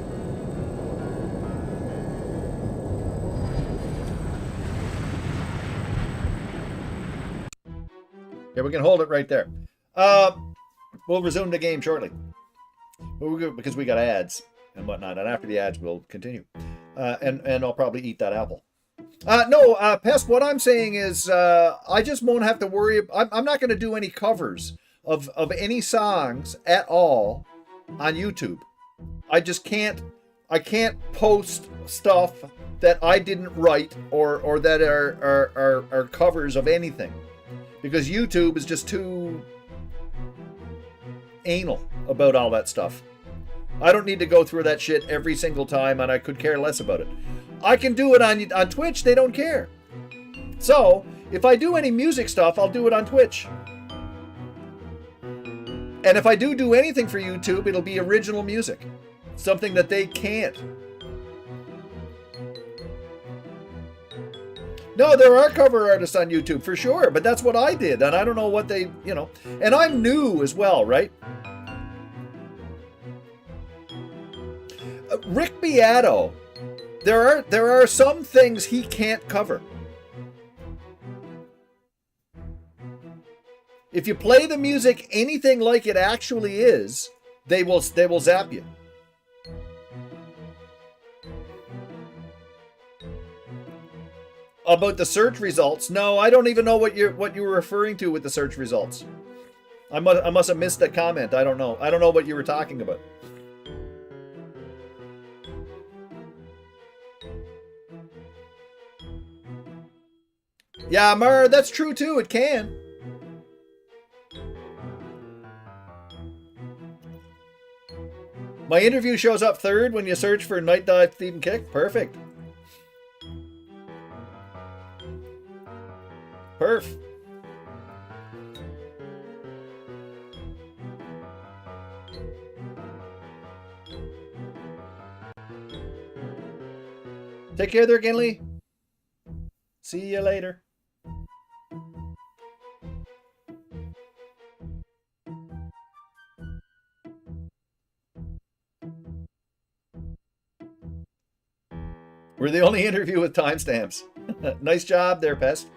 Speaker 1: Yeah, we can hold it right there. We'll resume the game shortly. Because we got ads and whatnot. And after the ads, we'll continue. And I'll probably eat that apple. No, Pest, what I'm saying is I just won't have to worry. I'm not going to do any covers of any songs at all on YouTube. I just can't. I can't post stuff that I didn't write or that are covers of anything. Because YouTube is just too anal about all that stuff. I don't need to go through that shit every single time, and I could care less about it. I can do it on Twitch, they don't care. So, if I do any music stuff, I'll do it on Twitch. And if I do anything for YouTube, it'll be original music. Something that they can't. No, there are cover artists on YouTube, for sure, but that's what I did, and I don't know what they, you know. And I'm new as well, right? Rick Beato, there are some things he can't cover. If you play the music anything like it actually is, they will zap you. About the search results, no, I don't even know what you were referring to with the search results. I must have missed that comment. I don't know. I don't know what you were talking about. Yeah, Mar, that's true too. It can. My interview shows up third when you search for Night Dive Thief and Kick. Perfect. Perf. Take care there, Ginley. See you later. We're the only interview with timestamps. Nice job there, Pest.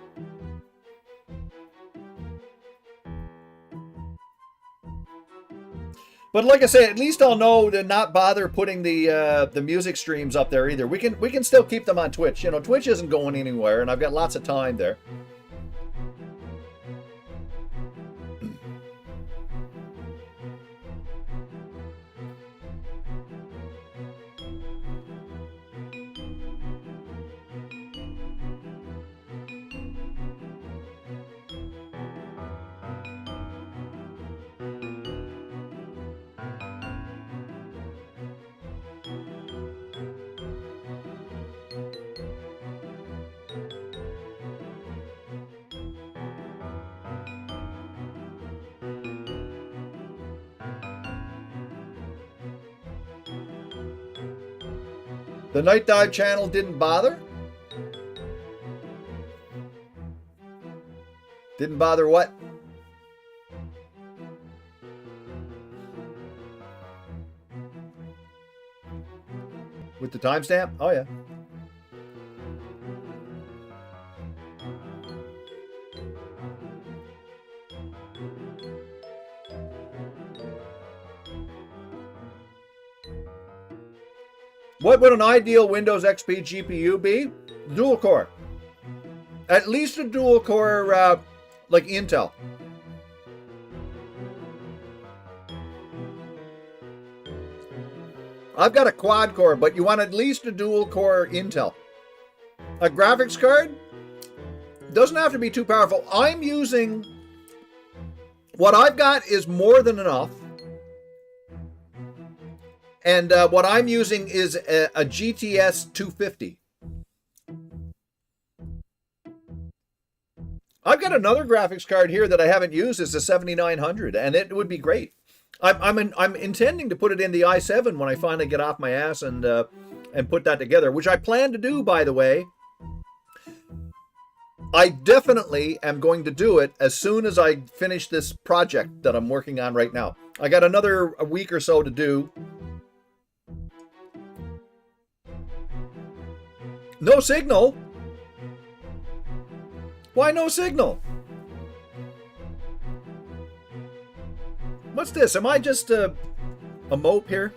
Speaker 1: But like I say, at least I'll know to not bother putting the music streams up there either. We can still keep them on Twitch. You know, Twitch isn't going anywhere, and I've got lots of time there. The Night Dive channel didn't bother? Didn't bother what? With the timestamp? Oh, yeah. What would an ideal Windows XP GPU be? Dual core. At least a dual core like Intel. I've got a quad core, but you want at least a dual core Intel. A graphics card doesn't have to be too powerful. I'm using, what I've got is more than enough. And what I'm using is a GTS 250. I've got another graphics card here that I haven't used. It's a 7900, and it would be great. I'm intending to put it in the i7 when I finally get off my ass and put that together, which I plan to do, by the way. I definitely am going to do it as soon as I finish this project that I'm working on right now. I got another week or so to do. No signal? Why no signal? What's this? Am I just a mope here?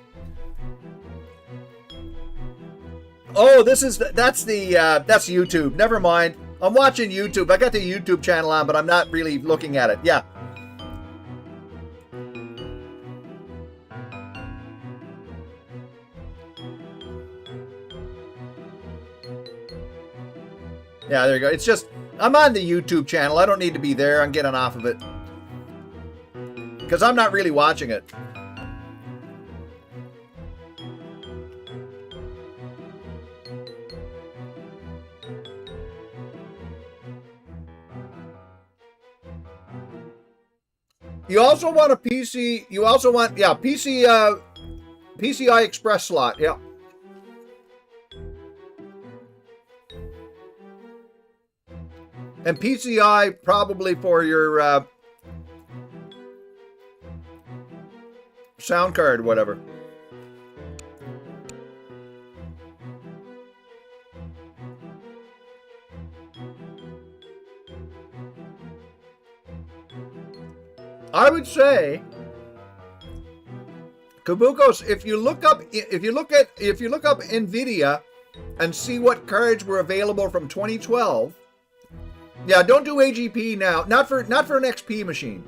Speaker 1: Oh, that's YouTube. Never mind. I'm watching YouTube. I got the YouTube channel on, but I'm not really looking at it. Yeah. Yeah, there you go. It's just, I'm on the YouTube channel. I don't need to be there. I'm getting off of it. Because I'm not really watching it. You also want a PC, you also want, yeah, PCI Express slot, yeah. And PCI probably for your sound card, whatever. I would say, Kabukos, if you look up Nvidia and see what cards were available from 2012. Yeah, don't do AGP now. Not for an XP machine.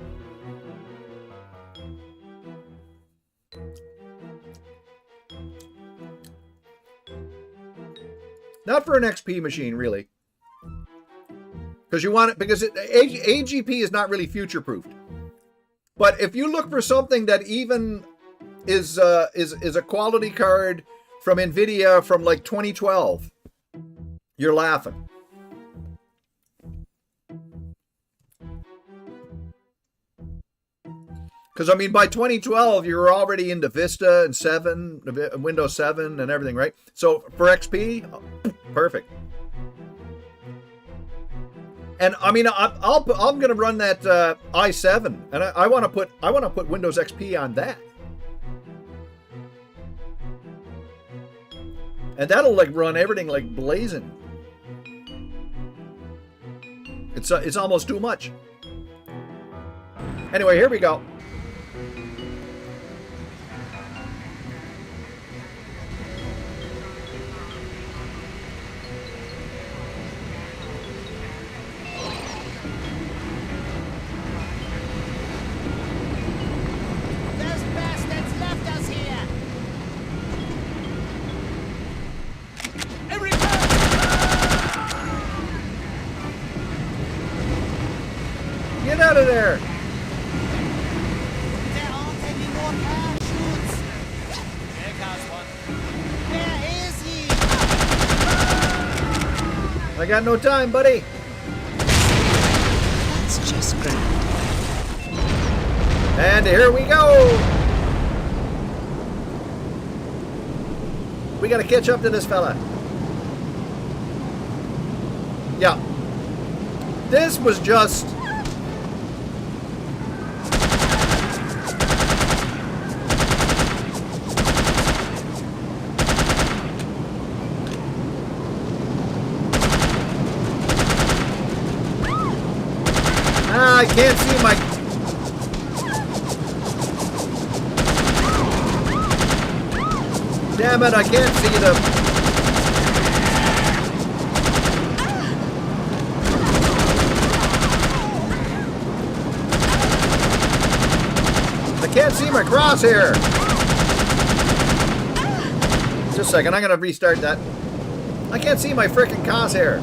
Speaker 1: Not for an XP machine, really. Because you want it, because AGP is not really future-proofed. But if you look for something that even is a quality card from Nvidia from like 2012, you're laughing. Because, I mean, by 2012, you were already into Vista and 7, Windows 7 and everything, right? So, for XP, perfect. And, I mean, I'm going to run that i7, and I want to put Windows XP on that. And that'll, like, run everything like blazing. It's almost too much. Anyway, here we go. there.
Speaker 8: There aren't any more parachutes. Here comes one. Where is he?
Speaker 1: I got no time, buddy.
Speaker 5: That's just grand.
Speaker 1: And here we go. We gotta catch up to this fella. Yeah. This was just... I can't see my... Damn it, I can't see them. I can't see my crosshair. Just a second, I'm gonna restart that. I can't see my frickin' crosshair.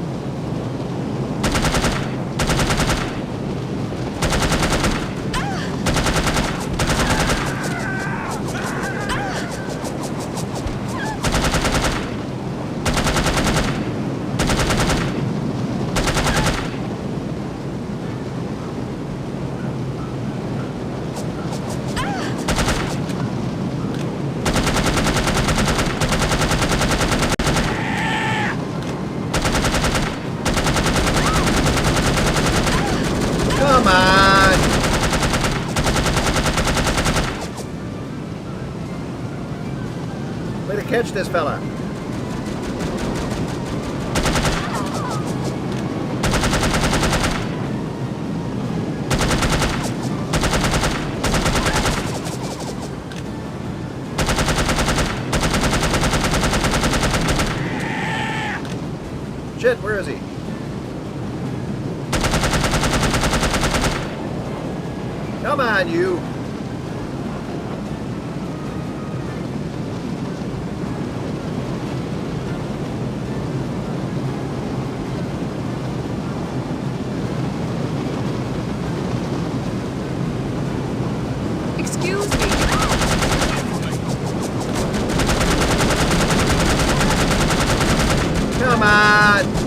Speaker 1: Come on! Way to catch this fella. Shit, where is he? Come on, you!
Speaker 5: Excuse me.
Speaker 1: Come on!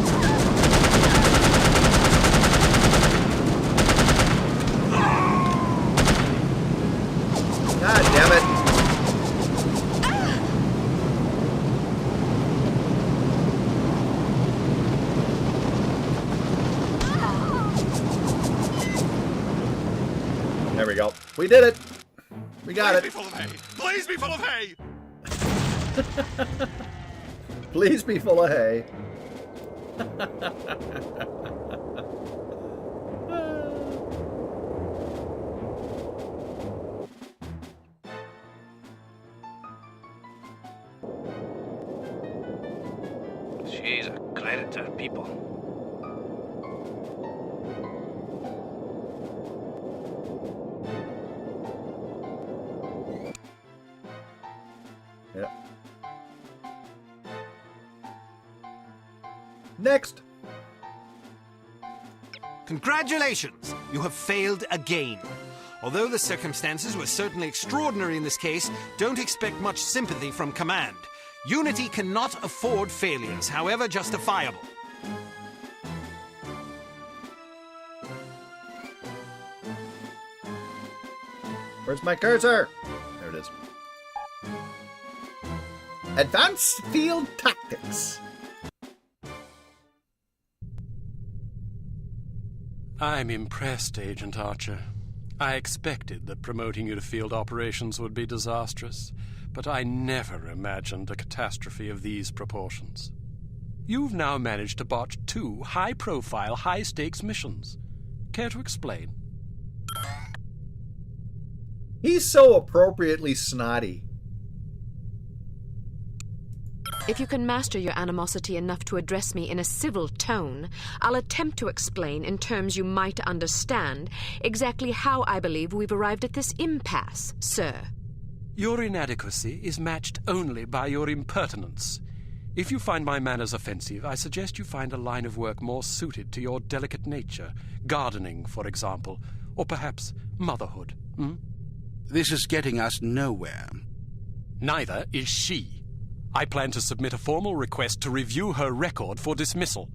Speaker 1: God damn it. There we go. We did it. We got it.
Speaker 3: Please be full of hay. Please be full of hay.
Speaker 1: Please be full of hay.
Speaker 2: She's a credit to her people.
Speaker 1: Yeah. Next.
Speaker 3: Congratulations! You have failed again. Although the circumstances were certainly extraordinary in this case, don't expect much sympathy from command. Unity cannot afford failures, however justifiable.
Speaker 1: Where's my cursor? There it is. Advanced Field Tactics.
Speaker 9: I'm impressed, Agent Archer. I expected that promoting you to field operations would be disastrous, but I never imagined a catastrophe of these proportions. You've now managed to botch 2 high-profile, high-stakes missions. Care to explain?
Speaker 1: He's so appropriately snotty.
Speaker 5: If you can master your animosity enough to address me in a civil tone, I'll attempt to explain in terms you might understand exactly how I believe we've arrived at this impasse, sir.
Speaker 9: Your inadequacy is matched only by your impertinence. If you find my manners offensive, I suggest you find a line of work more suited to your delicate nature. Gardening, for example, Or perhaps motherhood, hmm?
Speaker 10: This is getting us nowhere.
Speaker 9: Neither is she. I plan to submit a formal request to review her record for dismissal.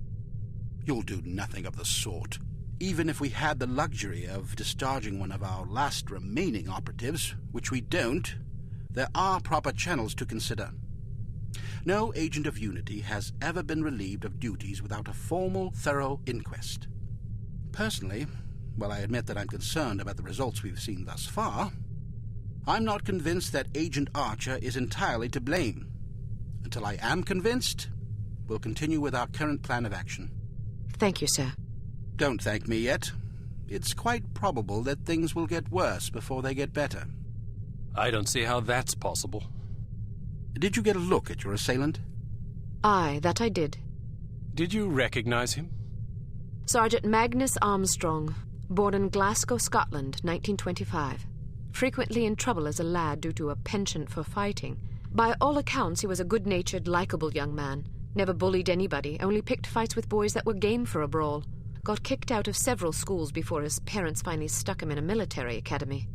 Speaker 10: You'll do nothing of the sort. Even if we had the luxury of discharging one of our last remaining operatives, which we don't, there are proper channels to consider. No agent of Unity has ever been relieved of duties without a formal, thorough inquest. Personally, while I admit that I'm concerned about the results we've seen thus far, I'm not convinced that Agent Archer is entirely to blame. Until I am convinced, we'll continue with our current plan of action.
Speaker 5: Thank you, sir.
Speaker 10: Don't thank me yet. It's quite probable that things will get worse before they get better.
Speaker 9: I don't see how that's possible.
Speaker 10: Did you get a look at your assailant?
Speaker 5: Aye, that I did.
Speaker 9: Did you recognize him?
Speaker 5: Sergeant Magnus Armstrong, born in Glasgow, Scotland, 1925. Frequently in trouble as a lad due to a penchant for fighting. By all accounts, he was a good-natured, likable young man. Never bullied anybody, only picked fights with boys that were game for a brawl. Got kicked out of several schools before his parents finally stuck him in a military academy.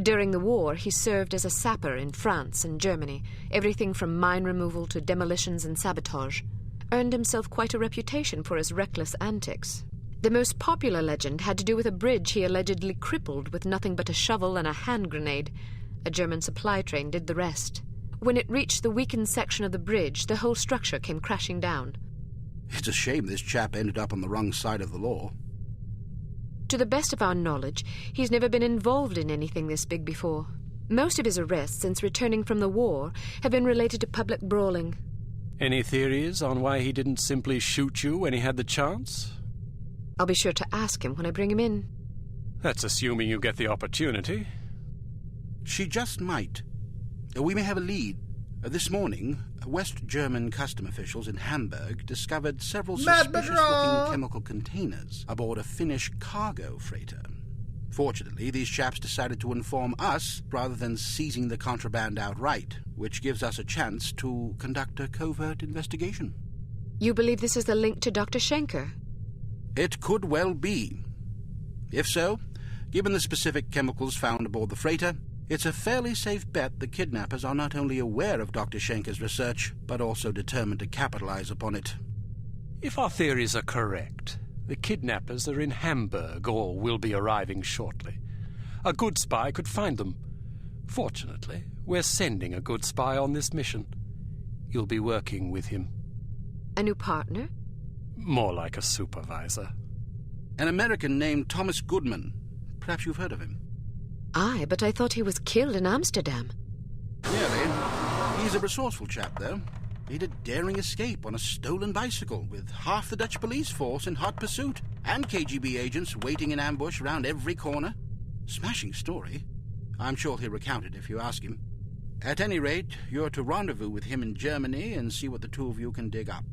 Speaker 5: During the war, he served as a sapper in France and Germany, everything from mine removal to demolitions and sabotage. Earned himself quite a reputation for his reckless antics. The most popular legend had to do with a bridge he allegedly crippled with nothing but a shovel and a hand grenade. A German supply train did the rest. When it reached the weakened section of the bridge, the whole structure came crashing down.
Speaker 10: It's a shame this chap ended up on the wrong side of the law.
Speaker 5: To the best of our knowledge, he's never been involved in anything this big before. Most of his arrests since returning from the war have been related to public brawling.
Speaker 9: Any theories on why he didn't simply shoot you when he had the chance?
Speaker 5: I'll be sure to ask him when I bring him in.
Speaker 9: That's assuming you get the opportunity.
Speaker 10: She just might. We may have a lead. This morning, West German custom officials in Hamburg discovered several suspicious-looking chemical containers aboard a Finnish cargo freighter. Fortunately, these chaps decided to inform us rather than seizing the contraband outright, which gives us a chance to conduct a covert investigation.
Speaker 5: You believe this is the link to Dr. Schenker?
Speaker 10: It could well be. If so, given the specific chemicals found aboard the freighter, it's a fairly safe bet the kidnappers are not only aware of Dr. Schenker's research, but also determined to capitalize upon it.
Speaker 9: If our theories are correct, the kidnappers are in Hamburg or will be arriving shortly. A good spy could find them. Fortunately, we're sending a good spy on this mission. You'll be working with him.
Speaker 5: A new partner?
Speaker 9: More like a supervisor.
Speaker 10: An American named Thomas Goodman. Perhaps you've heard of him.
Speaker 5: Aye, but I thought he was killed in Amsterdam.
Speaker 10: Nearly. He's a resourceful chap, though. He did a daring escape on a stolen bicycle with half the Dutch police force in hot pursuit and KGB agents waiting in ambush round every corner. Smashing story. I'm sure he'll recount it if you ask him. At any rate, you're to rendezvous with him in Germany and see what the two of you can dig up.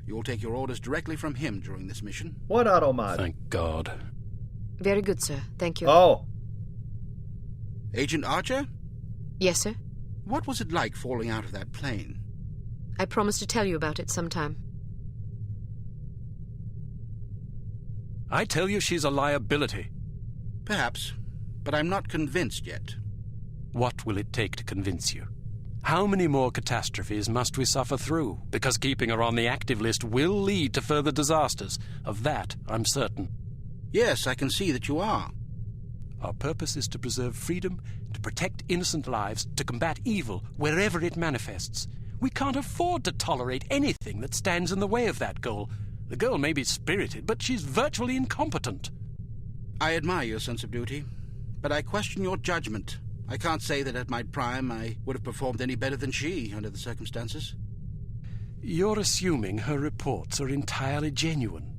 Speaker 10: You'll take your orders directly from him during this mission.
Speaker 1: What automod?
Speaker 9: Thank God.
Speaker 5: Very good, sir. Thank you.
Speaker 1: Oh.
Speaker 10: Agent Archer?
Speaker 5: Yes, sir.
Speaker 10: What was it like falling out of that plane?
Speaker 5: I promise to tell you about it sometime.
Speaker 9: I tell you she's a liability.
Speaker 10: Perhaps, but I'm not convinced yet.
Speaker 9: What will it take to convince you? How many more catastrophes must we suffer through? Because keeping her on the active list will lead to further disasters. Of that, I'm certain.
Speaker 10: Yes, I can see that you are.
Speaker 9: Our purpose is to preserve freedom, to protect innocent lives, to combat evil wherever it manifests. We can't afford to tolerate anything that stands in the way of that goal. The girl may be spirited, but she's virtually incompetent.
Speaker 10: I admire your sense of duty, but I question your judgment. I can't say that at my prime I would have performed any better than she under the circumstances.
Speaker 9: You're assuming her reports are entirely genuine.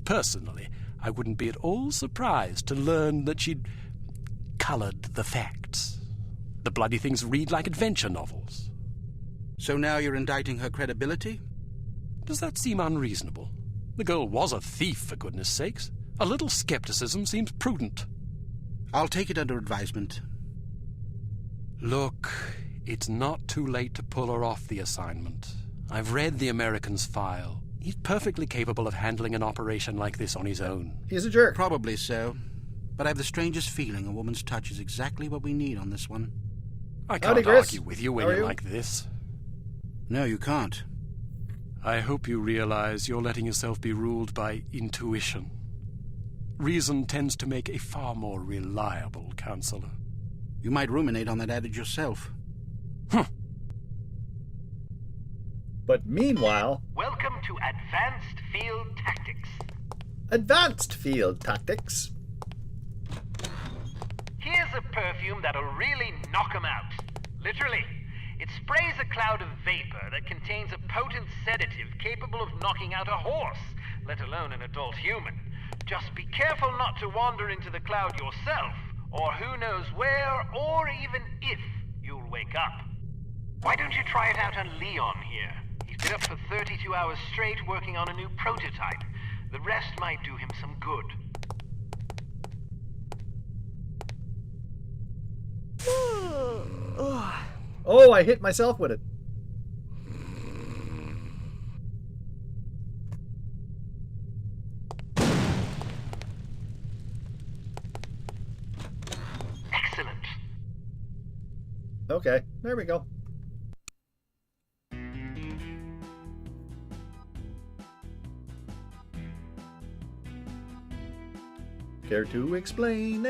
Speaker 9: Personally, I wouldn't be at all surprised to learn that she'd colored the facts. The bloody things read like adventure novels.
Speaker 10: So now you're indicting her credibility?
Speaker 9: Does that seem unreasonable? The girl was a thief, for goodness sakes. A little skepticism seems prudent.
Speaker 10: I'll take it under advisement.
Speaker 9: Look, it's not too late to pull her off the assignment. I've read the American's file. He's perfectly capable of handling an operation like this on his own.
Speaker 1: He's a jerk.
Speaker 10: Probably so. But I have the strangest feeling a woman's touch is exactly what we need on this one.
Speaker 9: I
Speaker 1: Howdy,
Speaker 9: can't
Speaker 1: Chris.
Speaker 9: argue with you when
Speaker 1: How are
Speaker 9: you're
Speaker 1: you?
Speaker 9: like this.
Speaker 10: No, you can't.
Speaker 9: I hope you realize you're letting yourself be ruled by intuition. Reason tends to make a far more reliable counselor.
Speaker 10: You might ruminate on that adage yourself.
Speaker 1: But meanwhile,
Speaker 11: Welcome to Advanced Field Tactics.
Speaker 1: advanced field tactics.
Speaker 11: Here's a perfume that'll really knock 'em out. Literally. It sprays a cloud of vapor that contains a potent sedative capable of knocking out a horse, let alone an adult human. Just be careful not to wander into the cloud yourself, or who knows where, or even if you'll wake up. Why don't you try it out on Leon here? He's been up for 32 hours straight working on a new prototype. The rest might do him some good.
Speaker 1: Oh, I hit myself with it.
Speaker 11: Excellent.
Speaker 1: Okay, there we go. Care to explain?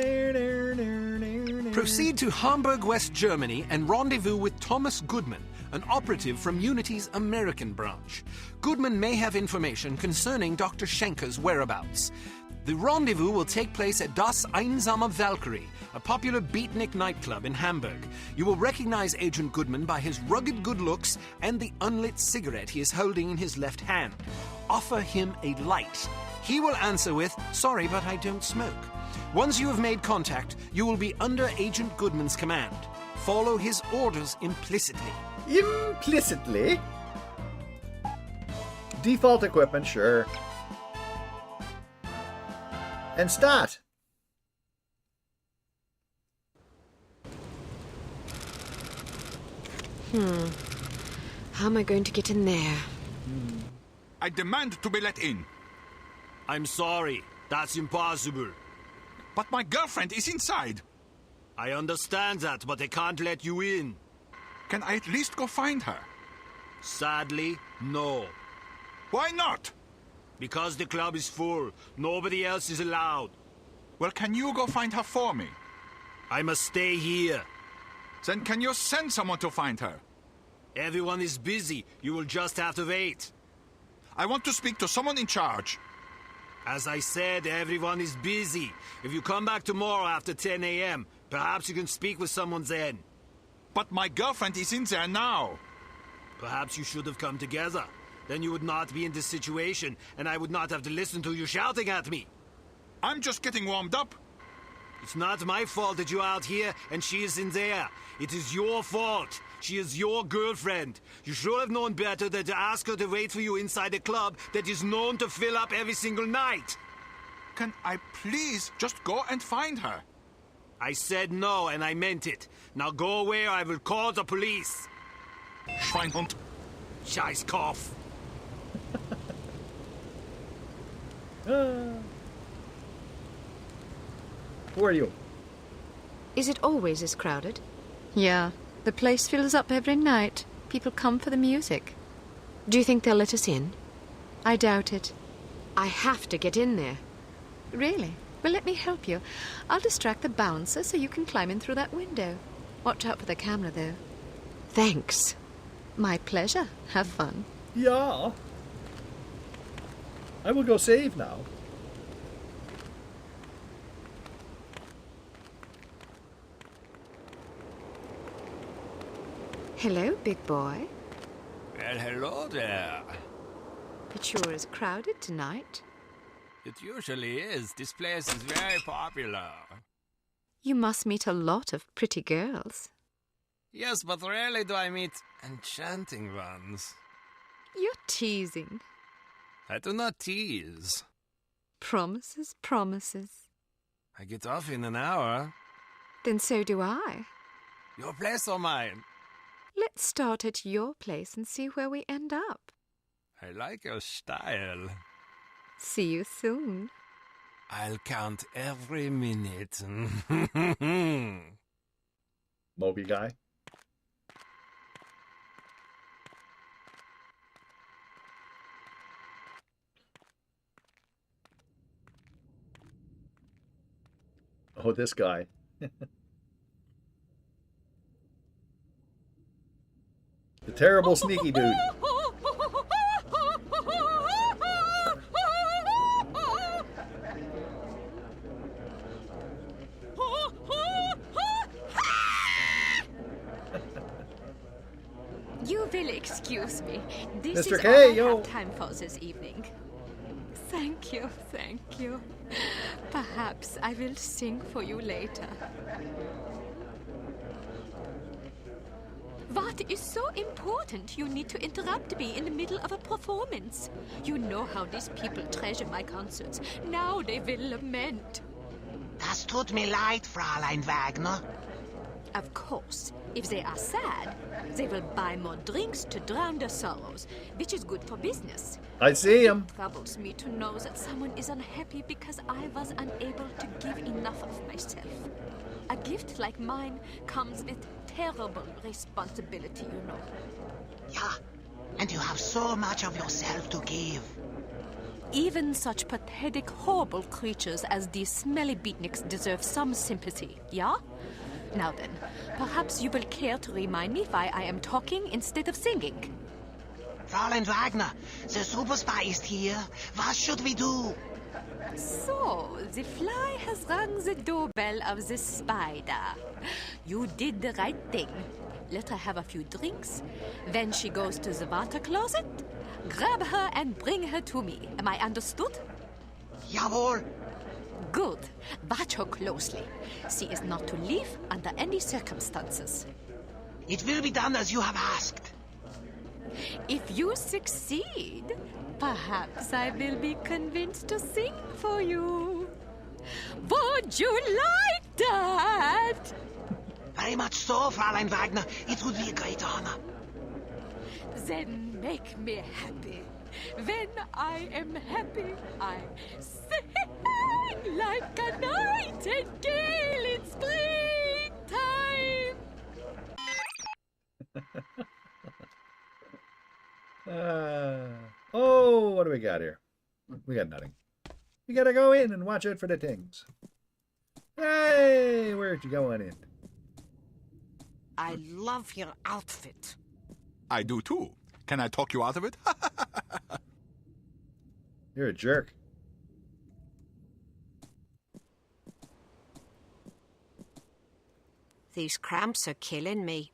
Speaker 3: Proceed to Hamburg, West Germany, and rendezvous with Thomas Goodman, an operative from Unity's American branch. Goodman may have information concerning Dr. Schenker's whereabouts. The rendezvous will take place at Das Einsame Valkyrie, a popular beatnik nightclub in Hamburg. You will recognize Agent Goodman by his rugged good looks and the unlit cigarette he is holding in his left hand. Offer him a light. He will answer with, "Sorry, but I don't smoke." Once you have made contact, you will be under Agent Goodman's command. Follow his orders implicitly.
Speaker 1: Implicitly? Default equipment, sure. And start.
Speaker 5: How am I going to get in there?
Speaker 12: I demand to be let in.
Speaker 3: I'm sorry, that's impossible.
Speaker 12: But my girlfriend is inside.
Speaker 3: I understand that, but I can't let you in.
Speaker 12: Can I at least go find her?
Speaker 3: Sadly, no.
Speaker 12: Why not?
Speaker 3: Because the club is full. Nobody else is allowed.
Speaker 12: Well, can you go find her for me?
Speaker 3: I must stay here.
Speaker 12: Then can you send someone to find her?
Speaker 3: Everyone is busy. You will just have to wait.
Speaker 12: I want to speak to someone in charge.
Speaker 3: As I said, everyone is busy. If you come back tomorrow after 10 a.m., perhaps you can speak with someone then.
Speaker 12: But my girlfriend is in there now.
Speaker 3: Perhaps you should have come together. Then you would not be in this situation, and I would not have to listen to you shouting at me.
Speaker 12: I'm just getting warmed up.
Speaker 3: It's not my fault that you're out here and she is in there. It is your fault. She is your girlfriend. You should have known better than to ask her to wait for you inside a club that is known to fill up every single night.
Speaker 12: Can I please just go and find her?
Speaker 3: I said no, and I meant it. Now go away or I will call the police.
Speaker 12: Schweinhund.
Speaker 3: Scheißkopf.
Speaker 1: Who are you?
Speaker 5: Is it always as crowded?
Speaker 13: Yeah, the place fills up every night. People come for the music.
Speaker 5: Do you think they'll let us in?
Speaker 13: I doubt it.
Speaker 5: I have to get in there.
Speaker 13: Really? Well, let me help you. I'll distract the bouncer so you can climb in through that window. Watch out for the camera, though.
Speaker 5: Thanks.
Speaker 13: My pleasure. Have fun.
Speaker 1: Yeah. I will go save now.
Speaker 5: Hello, big boy.
Speaker 14: Well, hello there.
Speaker 5: It sure is crowded tonight.
Speaker 14: It usually is. This place is very popular.
Speaker 13: You must meet a lot of pretty girls.
Speaker 14: Yes, but rarely do I meet enchanting ones.
Speaker 13: You're teasing.
Speaker 14: I do not tease.
Speaker 13: Promises, promises.
Speaker 14: I get off in an hour.
Speaker 13: Then so do I.
Speaker 14: Your place or mine?
Speaker 13: Let's start at your place and see where we end up.
Speaker 14: I like your style.
Speaker 13: See you soon.
Speaker 14: I'll count every minute.
Speaker 1: Moby guy. Oh, this guy. The terrible sneaky dude.
Speaker 13: You will excuse me. This
Speaker 1: Mr.
Speaker 13: is
Speaker 1: K,
Speaker 13: all I
Speaker 1: yo.
Speaker 13: have time for this evening. Thank you, thank you. Perhaps I will sing for you later. What is so important you need to interrupt me in the middle of a performance? You know how these people treasure my concerts. Now they will lament.
Speaker 8: Das tut mir leid, Fräulein Wagner.
Speaker 13: Of course, if they are sad, they will buy more drinks to drown their sorrows, which is good for business.
Speaker 1: I see him.
Speaker 13: It troubles me to know that someone is unhappy because I was unable to give enough of myself. A gift like mine comes with terrible responsibility, you know.
Speaker 8: Yeah, and you have so much of yourself to give.
Speaker 13: Even such pathetic, horrible creatures as these smelly beatniks deserve some sympathy, yeah? Now then, perhaps you will care to remind me why I am talking instead of singing.
Speaker 8: Fräulein Wagner, the super spy is here. What should we do?
Speaker 13: So, the fly has rung the doorbell of the spider. You did the right thing. Let her have a few drinks. When she goes to the water closet, grab her and bring her to me. Am I understood?
Speaker 8: Jawohl.
Speaker 13: Good. Watch her closely. She is not to leave under any circumstances.
Speaker 8: It will be done as you have asked.
Speaker 13: If you succeed, perhaps I will be convinced to sing for you. Would you like that?
Speaker 8: Very much so, Fräulein Wagner. It would be a great honor.
Speaker 13: Then make me happy. When I am happy, I sing like a nightingale in springtime.
Speaker 1: Oh, what do we got here? We got nothing. You gotta go in and watch out for the things. Hey, where'd you go on in?
Speaker 15: I love your outfit.
Speaker 12: I do too. Can I talk you out of it?
Speaker 1: You're a jerk.
Speaker 15: These cramps are killing me.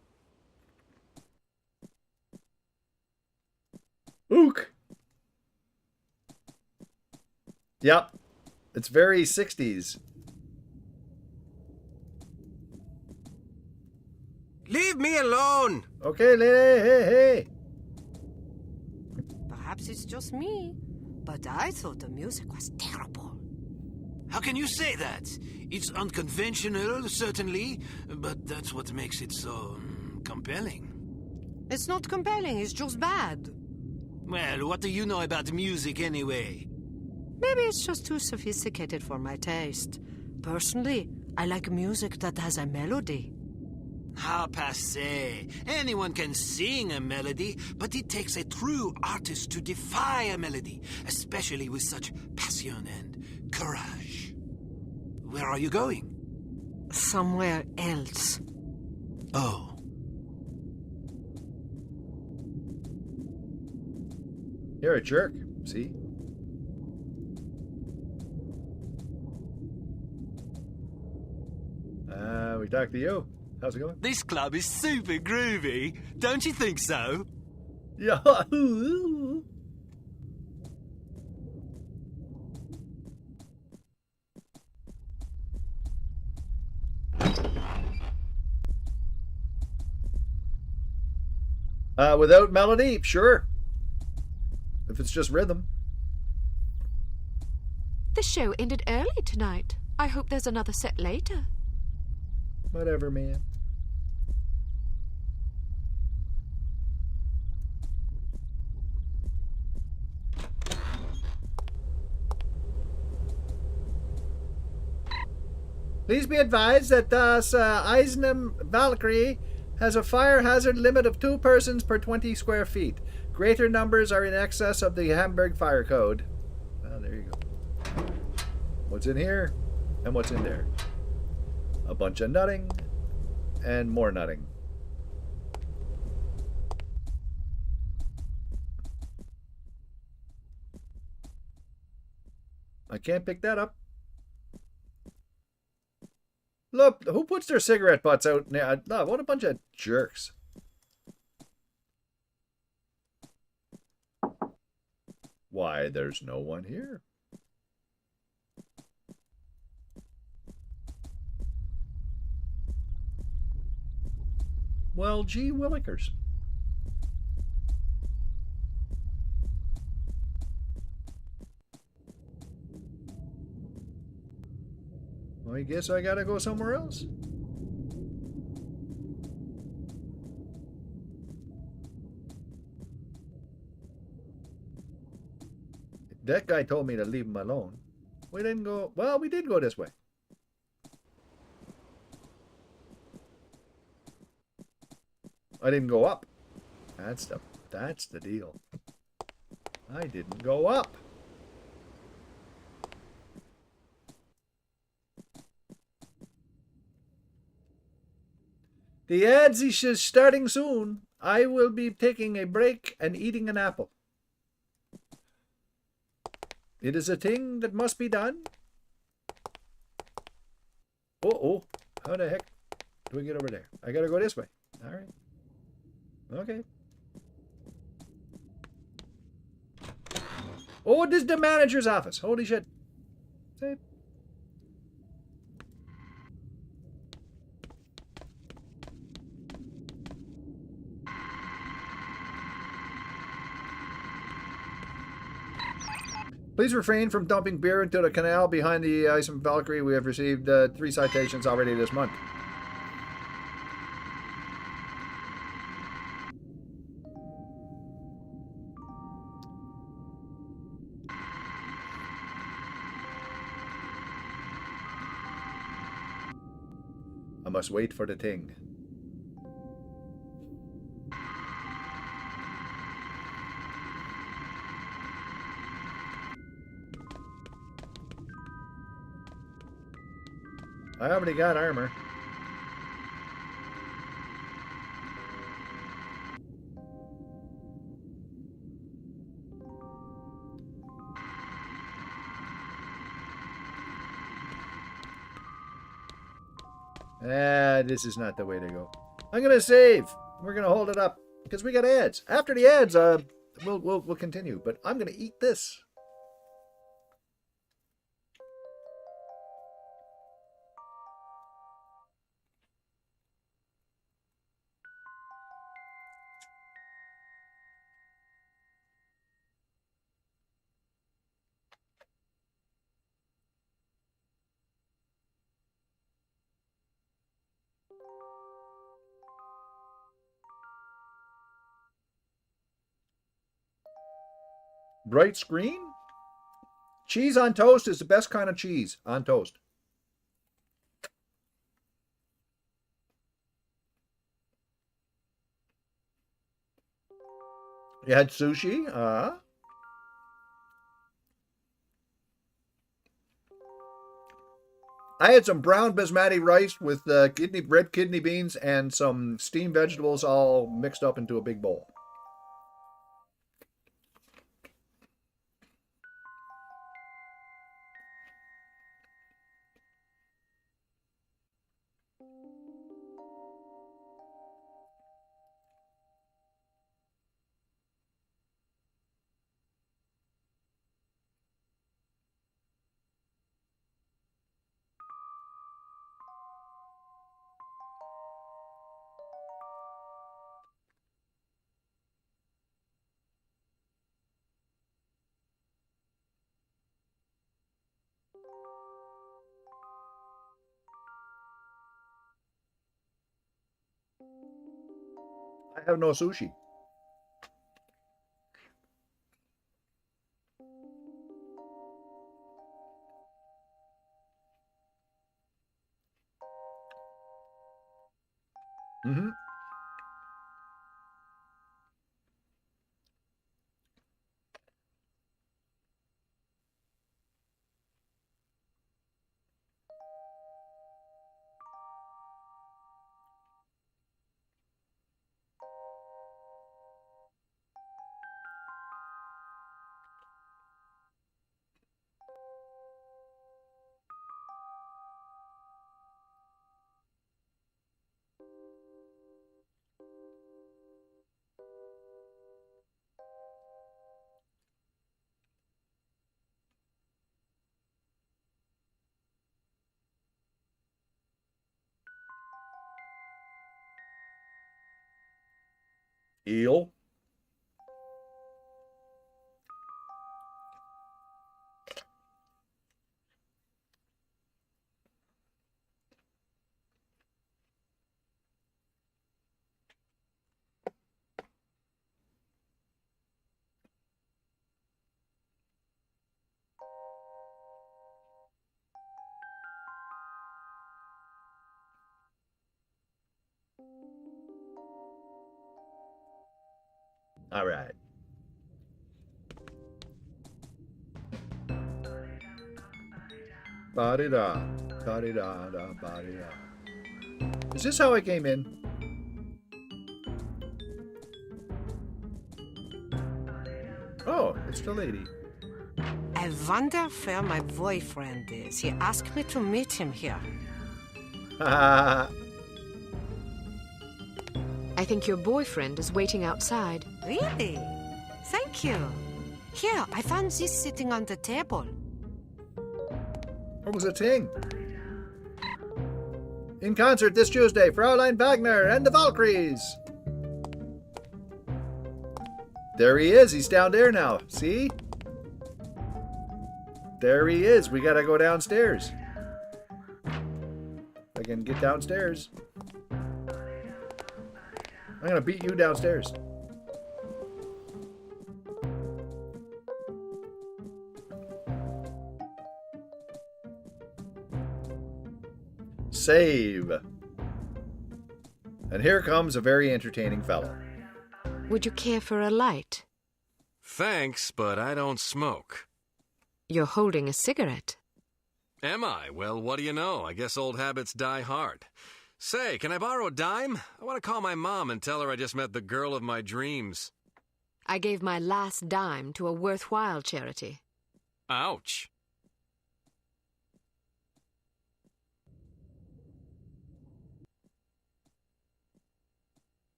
Speaker 1: Ook. Yep. It's very 60s.
Speaker 14: Leave me alone!
Speaker 1: Okay, lady, hey.
Speaker 15: Perhaps it's just me, but I thought the music was terrible.
Speaker 3: How can you say that? It's unconventional, certainly, but that's what makes it so compelling.
Speaker 15: It's not compelling, it's just bad.
Speaker 3: Well, what do you know about music anyway?
Speaker 15: Maybe it's just too sophisticated for my taste. Personally, I like music that has a melody.
Speaker 3: How passé. Anyone can sing a melody, but it takes a true artist to defy a melody, especially with such passion and courage. Where are you going?
Speaker 15: Somewhere else.
Speaker 3: Oh.
Speaker 1: You're a jerk, see? We talked to you. How's it going?
Speaker 3: This club is super groovy. Don't you think so?
Speaker 1: Yeah. Without melody, sure. If it's just rhythm.
Speaker 5: The show ended early tonight. I hope there's another set later.
Speaker 1: Whatever, man. Please be advised that das Eisenham Valkyrie has a fire hazard limit of 2 persons per 20 square feet. Greater numbers are in excess of the Hamburg Fire Code. Well, there you go. What's in here? And what's in there? A bunch of nutting and more nutting. I can't pick that up. Look, who puts their cigarette butts out now? No, what a bunch of jerks. Why, there's no one here. Well, gee willikers. Well, I guess I gotta go somewhere else. That guy told me to leave him alone. We didn't go... Well, we did go this way. I didn't go up. That's the deal. I didn't go up. The ads is starting soon. I will be taking a break and eating an apple. It is a thing that must be done. Oh, how the heck do we get over there? I gotta go this way. All right. Okay. Oh, this is the manager's office. Holy shit. See? Please refrain from dumping beer into the canal behind the Ice and Valkyrie. We have received 3 citations already this month. I must wait for the thing. I already got armor. This is not the way to go. I'm gonna save. We're gonna hold it up because we got ads. After the ads, we'll continue. But I'm gonna eat this. Bright screen? Cheese on toast is the best kind of cheese on toast. You had sushi? I had some brown basmati rice with red kidney beans and some steamed vegetables all mixed up into a big bowl. I have no sushi. Eel. All right. Ba-di-da, ba-di-da-da, ba-di-da. Is this how I came in? Oh, it's the lady.
Speaker 15: I wonder where my boyfriend is. He asked me to meet him here.
Speaker 5: I think your boyfriend is waiting outside.
Speaker 15: Really? Thank you. Here, I found this sitting on the table.
Speaker 1: What was it saying? In concert this Tuesday, Fraulein Wagner and the Valkyries. There he is. He's down there now. See? There he is. We gotta go downstairs. If I can get downstairs. I'm gonna beat you downstairs. Save. And here comes a very entertaining fellow.
Speaker 5: Would you care for a light?
Speaker 9: Thanks, but I don't smoke.
Speaker 5: You're holding a cigarette.
Speaker 9: Am I? Well, what do you know? I guess old habits die hard. Say, can I borrow a dime? I want to call my mom and tell her I just met the girl of my dreams.
Speaker 5: I gave my last dime to a worthwhile charity.
Speaker 9: Ouch.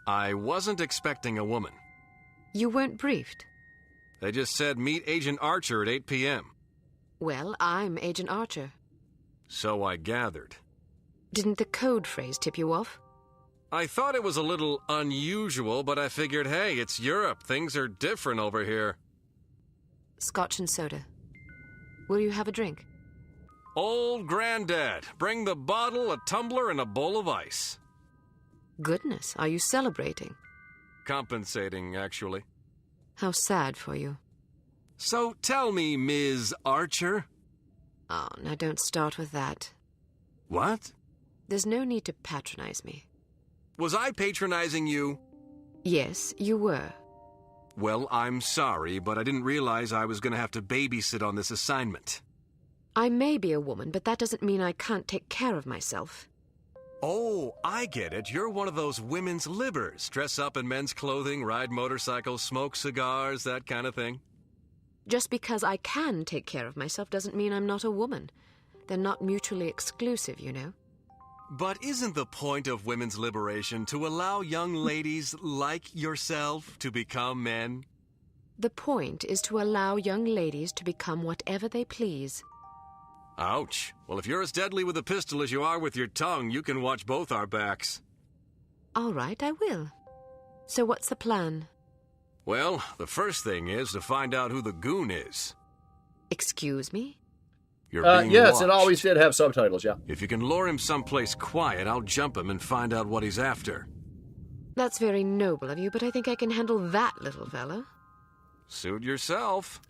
Speaker 9: I wasn't expecting a woman.
Speaker 5: You weren't briefed.
Speaker 9: They just said meet Agent Archer at 8 p.m.
Speaker 5: Well, I'm Agent Archer.
Speaker 9: So I gathered.
Speaker 5: Didn't the code phrase tip you off?
Speaker 9: I thought it was a little unusual, but I figured, hey, it's Europe. Things are different over here.
Speaker 5: Scotch and soda. Will you have a drink?
Speaker 9: Old Granddad. Bring the bottle, a tumbler, and a bowl of ice.
Speaker 5: Goodness, are you celebrating?
Speaker 9: Compensating, actually.
Speaker 5: How sad for you.
Speaker 9: So tell me, Ms. Archer.
Speaker 5: Oh, now don't start with that.
Speaker 9: What?
Speaker 5: There's no need to patronize me.
Speaker 9: Was I patronizing you?
Speaker 5: Yes, you were.
Speaker 9: Well, I'm sorry, but I didn't realize I was going to have to babysit on this assignment.
Speaker 5: I may be a woman, but that doesn't mean I can't take care of myself.
Speaker 9: Oh, I get it. You're one of those women's libbers. Dress up in men's clothing, ride motorcycles, smoke cigars, that kind of thing.
Speaker 5: Just because I can take care of myself doesn't mean I'm not a woman. They're not mutually exclusive, you know.
Speaker 9: But isn't the point of women's liberation to allow young ladies like yourself to become men?
Speaker 5: The point is to allow young ladies to become whatever they please.
Speaker 9: Ouch. Well, if you're as deadly with a pistol as you are with your tongue, you can watch both our backs.
Speaker 5: All right, I will. So what's the plan?
Speaker 9: Well, the first thing is to find out who the goon is.
Speaker 5: Excuse me?
Speaker 9: You're being
Speaker 1: yes,
Speaker 9: watched.
Speaker 1: it always did have subtitles, yeah.
Speaker 9: If you can lure him someplace quiet, I'll jump him and find out what he's after.
Speaker 5: That's very noble of you, but I think I can handle that little fella.
Speaker 9: Suit yourself.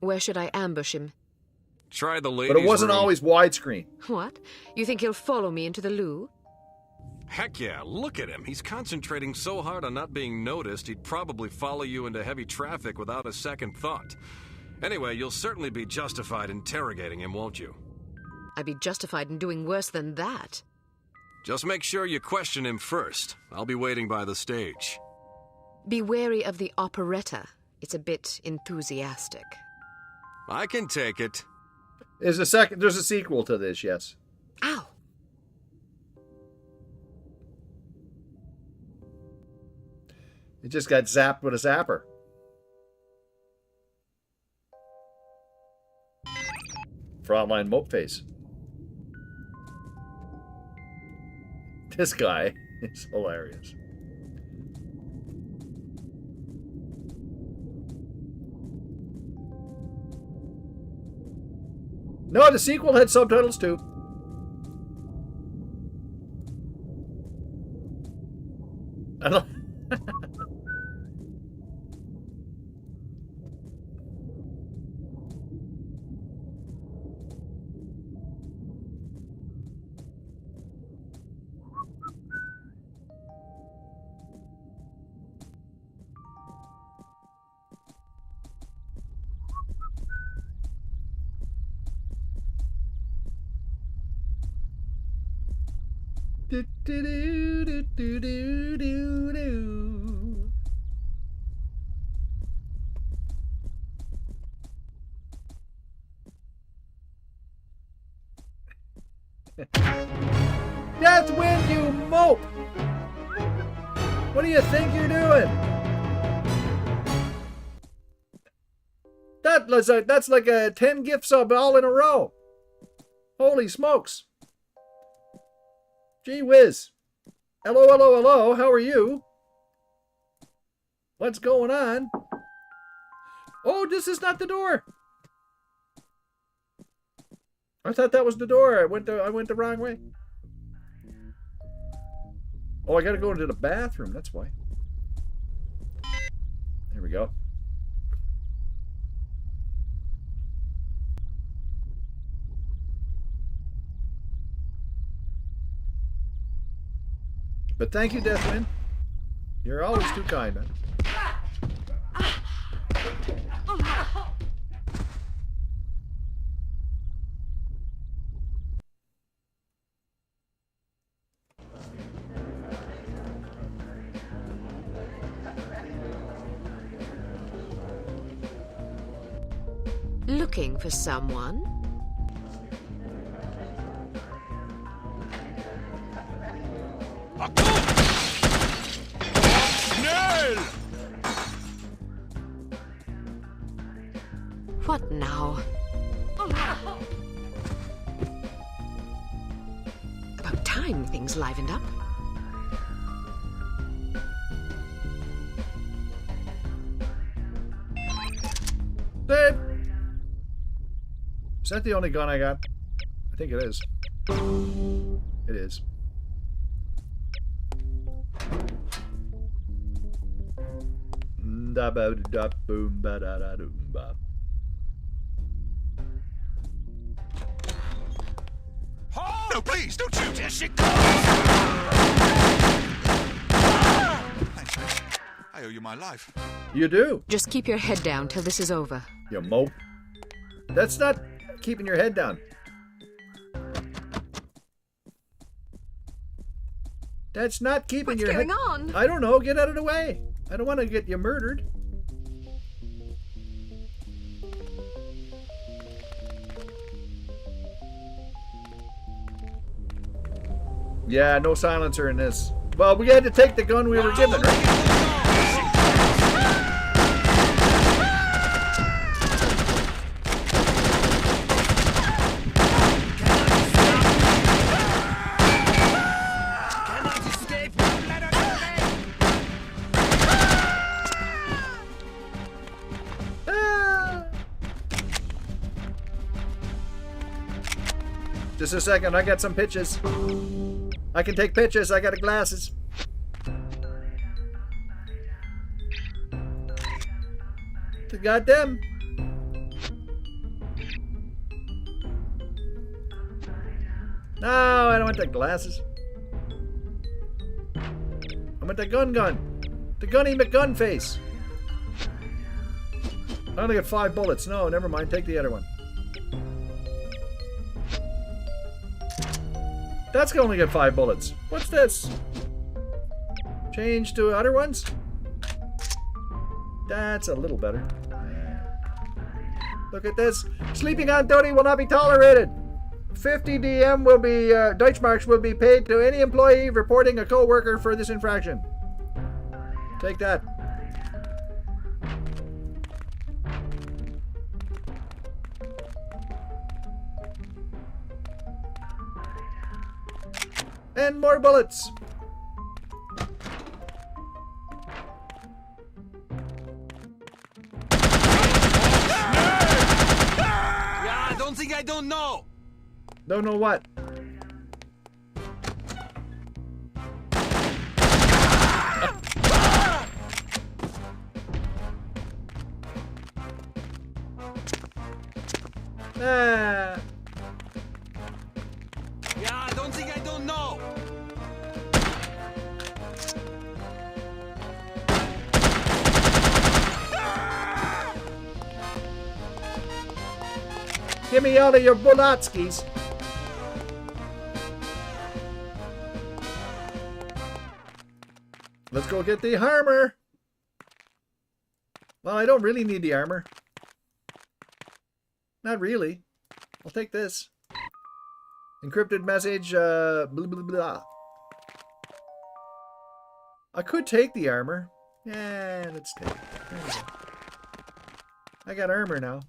Speaker 5: Where should I ambush him?
Speaker 9: Try the ladies'
Speaker 1: But it wasn't
Speaker 9: room.
Speaker 1: always widescreen.
Speaker 5: What? You think he'll follow me into the loo?
Speaker 9: Heck yeah, look at him. He's concentrating so hard on not being noticed, he'd probably follow you into heavy traffic without a second thought. Anyway, you'll certainly be justified interrogating him, won't you?
Speaker 5: I'd be justified in doing worse than that.
Speaker 9: Just make sure you question him first. I'll be waiting by the stage.
Speaker 5: Be wary of the operetta. It's a bit enthusiastic.
Speaker 9: I can take it.
Speaker 1: There's a sequel to this, yes.
Speaker 5: Ow!
Speaker 1: It just got zapped with a zapper. Frontline Mopeface. This guy is hilarious. No, the sequel had subtitles too. I don't... do, do, do, do, do, do, do. Deathwind, you mope! What do you think you're doing? That's like a 10 gift sub all in a row. Holy smokes. Gee whiz. Hello, hello, hello. How are you? What's going on? Oh, this is not the door. I thought that was the door. I went the wrong way. Oh, I gotta go into the bathroom. That's why. There we go. But thank you, Deathwind. You're always too kind, man.
Speaker 5: Looking for someone? What now? About time things livened up.
Speaker 1: Dead. Is that the only gun I got? I think it is. It is. Da ba da boom ba da da doom ba.
Speaker 12: No, please, don't shoot!
Speaker 3: There she goes!
Speaker 12: Thanks, mate. I owe you my life.
Speaker 1: You do.
Speaker 5: Just keep your head down till this is over.
Speaker 1: You mope. That's not keeping your head down. That's not keeping your head...
Speaker 5: What's going on?
Speaker 1: I don't know. Get out of the way. I don't want to get you murdered. Yeah, no silencer in this. Well, we had to take the gun we were given, right? Just a second, I got some pitches. I can take pictures, I got the glasses. Got them. No, I don't want the glasses. I want the gun. The Gunny McGun face. I only got 5 bullets. No, never mind. Take the other one. That's only got 5 bullets. What's this? Change to other ones? That's a little better. Look at this. Sleeping on duty will not be tolerated. 50 DM will be, Deutschmarks will be paid to any employee reporting a co-worker for this infraction. Take that. And more bullets.
Speaker 3: Yeah, I don't think I I don't know.
Speaker 1: Don't know what. Ah.
Speaker 3: Yeah, I don't think I don't know.
Speaker 1: Give me all of your Bulatskis. Let's go get the armor. Well, I don't really need the armor. Not really. I'll take this. Encrypted message, blah, blah, blah. I could take the armor. Yeah, let's take it. There we go. I got armor now.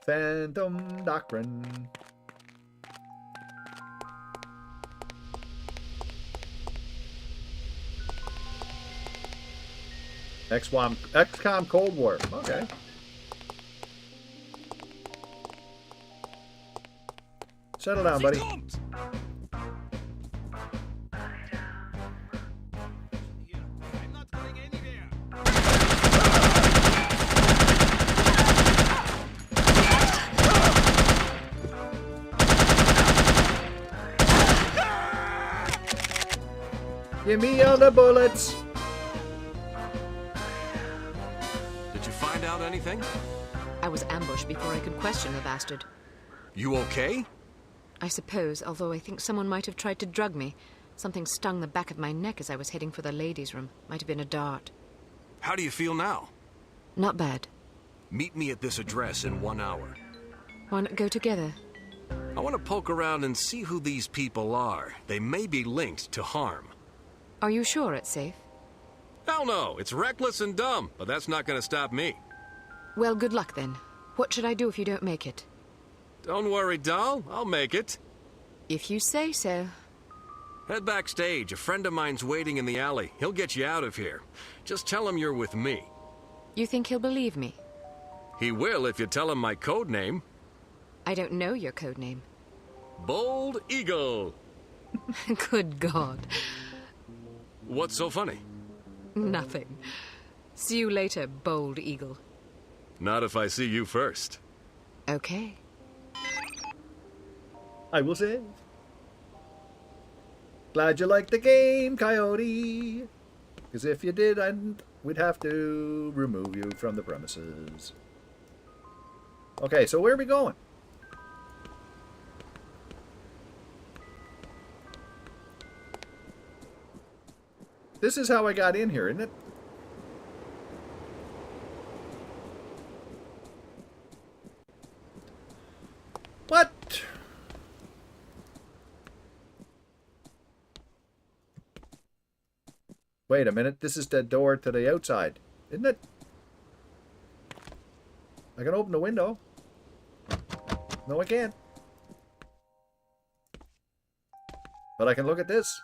Speaker 1: Phantom Doctrine. XCOM Cold War. Okay. Settle down, buddy. Give me all the bullets.
Speaker 16: Did you find out anything?
Speaker 5: I was ambushed before I could question the bastard.
Speaker 16: You okay?
Speaker 5: I suppose, although I think someone might have tried to drug me. Something stung the back of my neck as I was heading for the ladies' room. Might have been a dart.
Speaker 16: How do you feel now?
Speaker 5: Not bad.
Speaker 16: Meet me at this address in 1 hour.
Speaker 5: Why not go together?
Speaker 16: I want to poke around and see who these people are. They may be linked to harm.
Speaker 5: Are you sure it's safe?
Speaker 16: Hell no, it's reckless and dumb, but that's not going to stop me.
Speaker 5: Well, good luck then. What should I do if you don't make it?
Speaker 16: Don't worry, doll. I'll make it.
Speaker 5: If you say so.
Speaker 16: Head backstage. A friend of mine's waiting in the alley. He'll get you out of here. Just tell him you're with me.
Speaker 5: You think he'll believe me?
Speaker 16: He will if you tell him my code name.
Speaker 5: I don't know your code name.
Speaker 16: Bold Eagle.
Speaker 5: Good God.
Speaker 16: What's so funny?
Speaker 5: Nothing. See you later, Bold Eagle.
Speaker 16: Not if I see you first.
Speaker 5: Okay.
Speaker 1: I will say. Glad you liked the game, Coyote. Because if you didn't, we'd have to remove you from the premises. Okay, so where are we going? This is how I got in here, isn't it? What? Wait a minute. This is the door to the outside, isn't it? I can open the window. No, I can't. But I can look at this.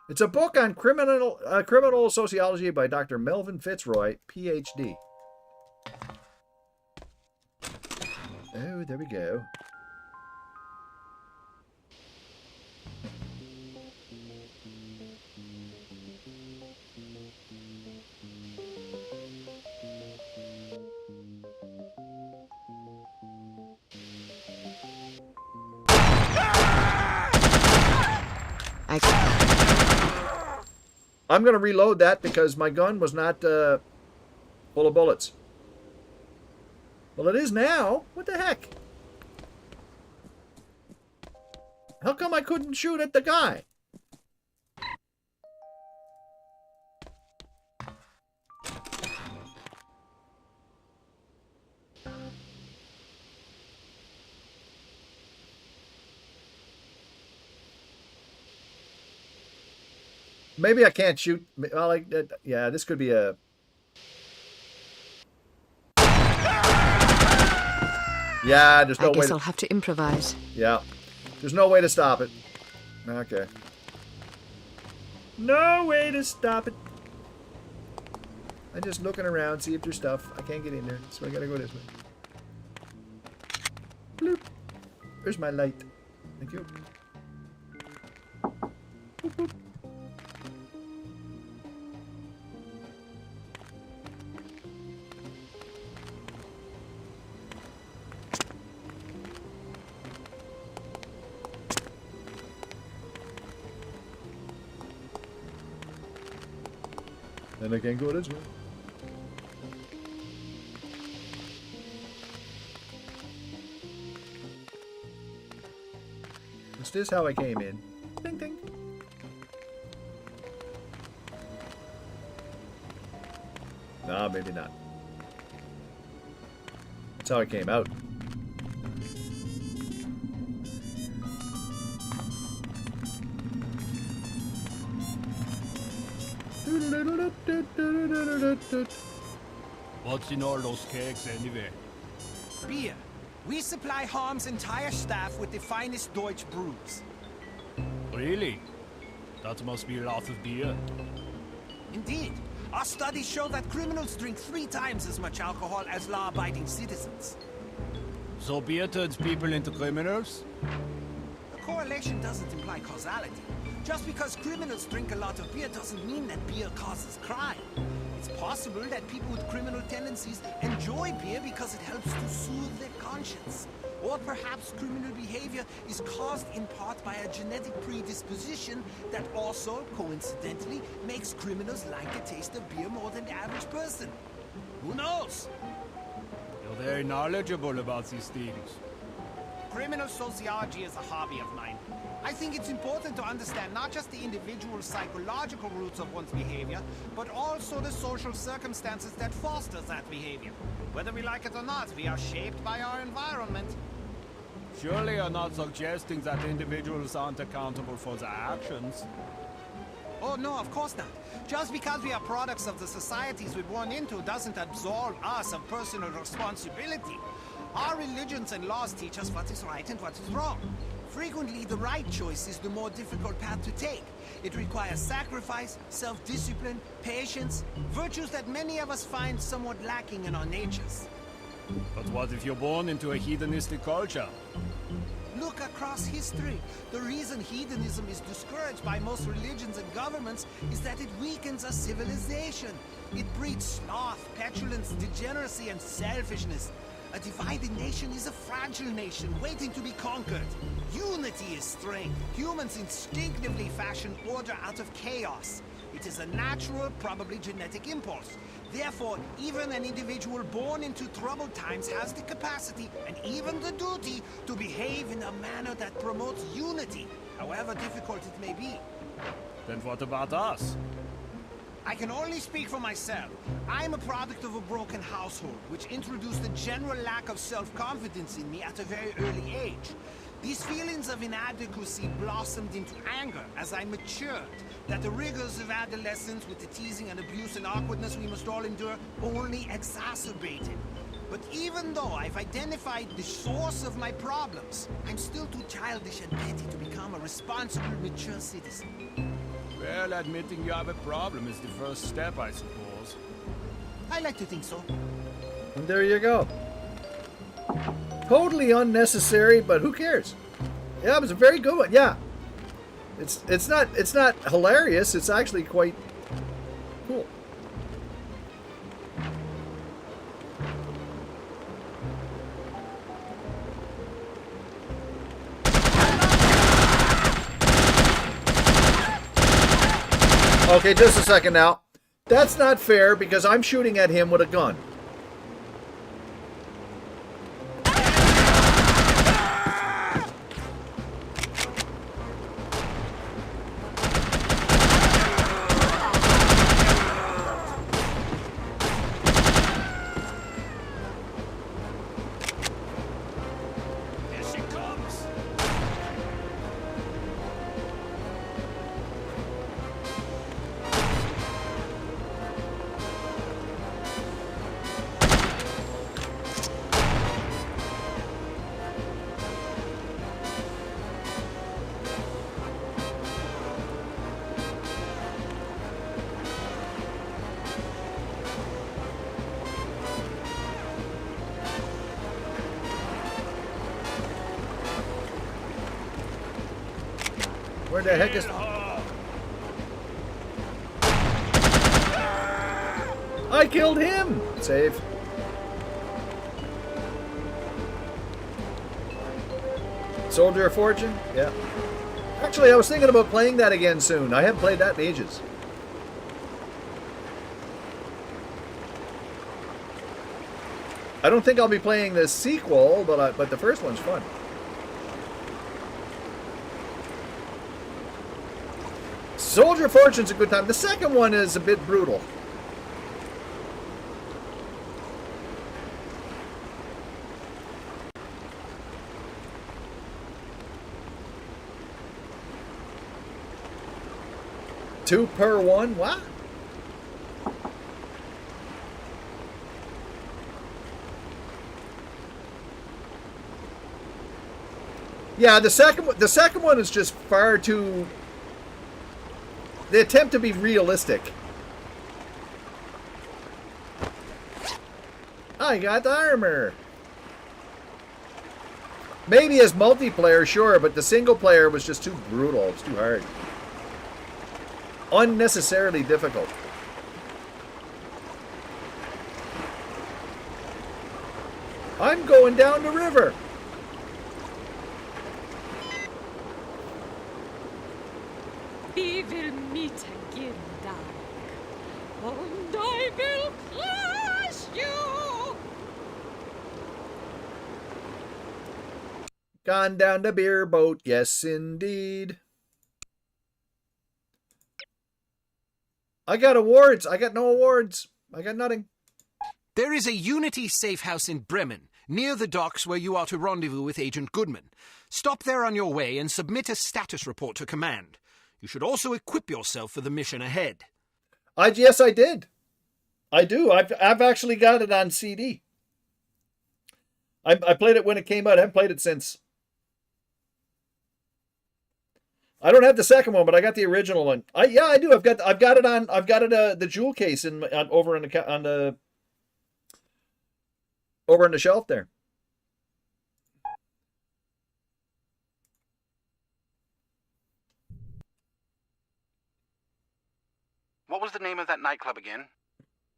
Speaker 1: It's a book on criminal sociology by Dr. Melvin Fitzroy, Ph.D. Oh, there we go. I'm going to reload that because my gun was not full of bullets. Well, it is now. What the heck? How come I couldn't shoot at the guy? Maybe I can't shoot. Well, like, yeah, this could be a. Yeah, there's no way.
Speaker 5: I guess I'll have to improvise.
Speaker 1: Yeah, there's no way to stop it. Okay. No way to stop it. I'm just looking around, see if there's stuff. I can't get in there, so I gotta go this way. Bloop. Where's my light? Thank you. Boop, boop. And I can't go this way. Is this how I came in? Ding ding. Nah, maybe not. That's how I came out.
Speaker 7: What's in all those cakes anyway?
Speaker 8: Beer. We supply Harm's entire staff with the finest Deutsch brews.
Speaker 7: Really? That must be a lot of beer.
Speaker 8: Indeed. Our studies show that criminals drink 3 times as much alcohol as law-abiding citizens.
Speaker 7: So beer turns people into criminals?
Speaker 8: A correlation doesn't imply causality. Just because criminals drink a lot of beer doesn't mean that beer causes crime. It's possible that people with criminal tendencies enjoy beer because it helps to soothe their conscience. Or perhaps criminal behavior is caused in part by a genetic predisposition that also, coincidentally, makes criminals like the taste of beer more than the average person. Who knows?
Speaker 7: You're very knowledgeable about these things.
Speaker 8: Criminal sociology is a hobby of mine. I think it's important to understand not just the individual psychological roots of one's behavior, but also the social circumstances that foster that behavior. Whether we like it or not, we are shaped by our environment.
Speaker 7: Surely you're not suggesting that individuals aren't accountable for their actions.
Speaker 8: Oh no, of course not. Just because we are products of the societies we're born into doesn't absolve us of personal responsibility. Our religions and laws teach us what is right and what is wrong. Frequently, the right choice is the more difficult path to take. It requires sacrifice, self-discipline, patience, virtues that many of us find somewhat lacking in our natures.
Speaker 7: But what if you're born into a hedonistic culture?
Speaker 8: Look across history. The reason hedonism is discouraged by most religions and governments is that it weakens a civilization. It breeds sloth, petulance, degeneracy, and selfishness. A divided nation is a fragile nation waiting to be conquered. Unity is strength. Humans instinctively fashion order out of chaos. It is a natural, probably genetic impulse. Therefore, even an individual born into troubled times has the capacity, and even the duty, to behave in a manner that promotes unity, however difficult it may be.
Speaker 7: Then what about us?
Speaker 8: I can only speak for myself. I am a product of a broken household, which introduced a general lack of self-confidence in me at a very early age. These feelings of inadequacy blossomed into anger as I matured, that the rigors of adolescence with the teasing and abuse and awkwardness we must all endure only exacerbated. But even though I've identified the source of my problems, I'm still too childish and petty to become a responsible, mature citizen.
Speaker 7: Well, admitting you have a problem is the first step, I suppose.
Speaker 8: I like to think so.
Speaker 1: And there you go. Totally unnecessary, but who cares? Yeah, it was a very good one. Yeah. It's not hilarious, it's actually quite cool. Okay, just a second now. That's not fair because I'm shooting at him with a gun. Where the heck is... I killed him! Save. Soldier of Fortune? Yeah. Actually, I was thinking about playing that again soon. I haven't played that in ages. I don't think I'll be playing the sequel, but the first one's fun. Soldier of Fortune's a good time. The second one is a bit brutal. Two per one? What? Yeah, the second one is just far too... They attempt to be realistic. I got the armor. Maybe as multiplayer, sure, but the single player was just too brutal. It was too hard. Unnecessarily difficult. I'm going down the river.
Speaker 13: We will meet again, darling. And I will crush you!
Speaker 1: Gone down the beer boat, yes indeed. I got awards. I got no awards. I got nothing.
Speaker 3: There is a Unity safe house in Bremen, near the docks where you are to rendezvous with Agent Goodman. Stop there on your way and submit a status report to command. You should also equip yourself for the mission ahead.
Speaker 1: Yes, I did. I do. I've actually got it on CD. I played it when it came out. I haven't played it since. I don't have the second one, but I got the original one. Yeah, I do. I've got it on. I've got it the jewel case over on the shelf there.
Speaker 10: What was the name of that nightclub again?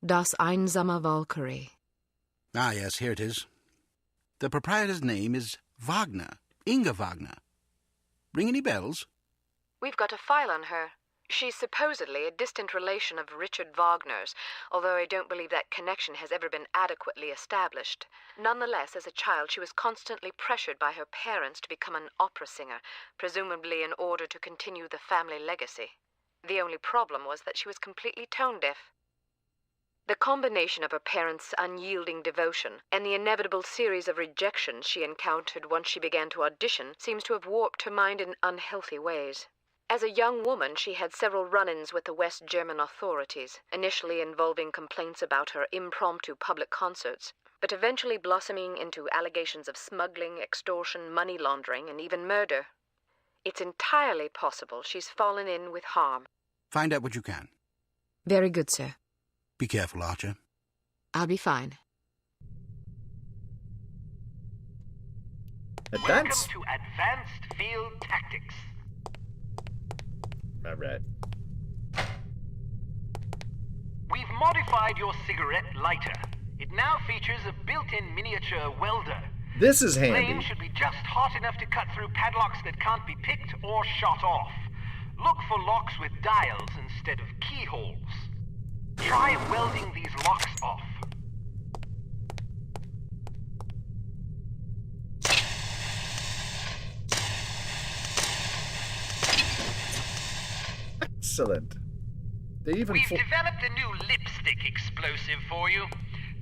Speaker 5: Das Einsame Valkyrie.
Speaker 10: Ah, yes, here it is. The proprietor's name is Wagner. Inga Wagner. Ring any bells?
Speaker 5: We've got a file on her. She's supposedly a distant relation of Richard Wagner's, although I don't believe that connection has ever been adequately established. Nonetheless, as a child, she was constantly pressured by her parents to become an opera singer, presumably in order to continue the family legacy. The only problem was that she was completely tone-deaf. The combination of her parents' unyielding devotion and the inevitable series of rejections she encountered once she began to audition seems to have warped her mind in unhealthy ways. As a young woman, she had several run-ins with the West German authorities, initially involving complaints about her impromptu public concerts, but eventually blossoming into allegations of smuggling, extortion, money laundering, and even murder. It's entirely possible she's fallen in with harm.
Speaker 10: Find out what you can.
Speaker 5: Very good, sir.
Speaker 10: Be careful, Archer.
Speaker 5: I'll be fine.
Speaker 11: Welcome to Advanced Field Tactics.
Speaker 1: All right.
Speaker 11: We've modified your cigarette lighter. It now features a built-in miniature welder.
Speaker 1: This is handy.
Speaker 11: Flame should be just hot enough to cut through padlocks that can't be picked or shot off. Look for locks with dials instead of keyholes. Try welding these locks off.
Speaker 1: Excellent. We've
Speaker 11: developed a new lipstick explosive for you.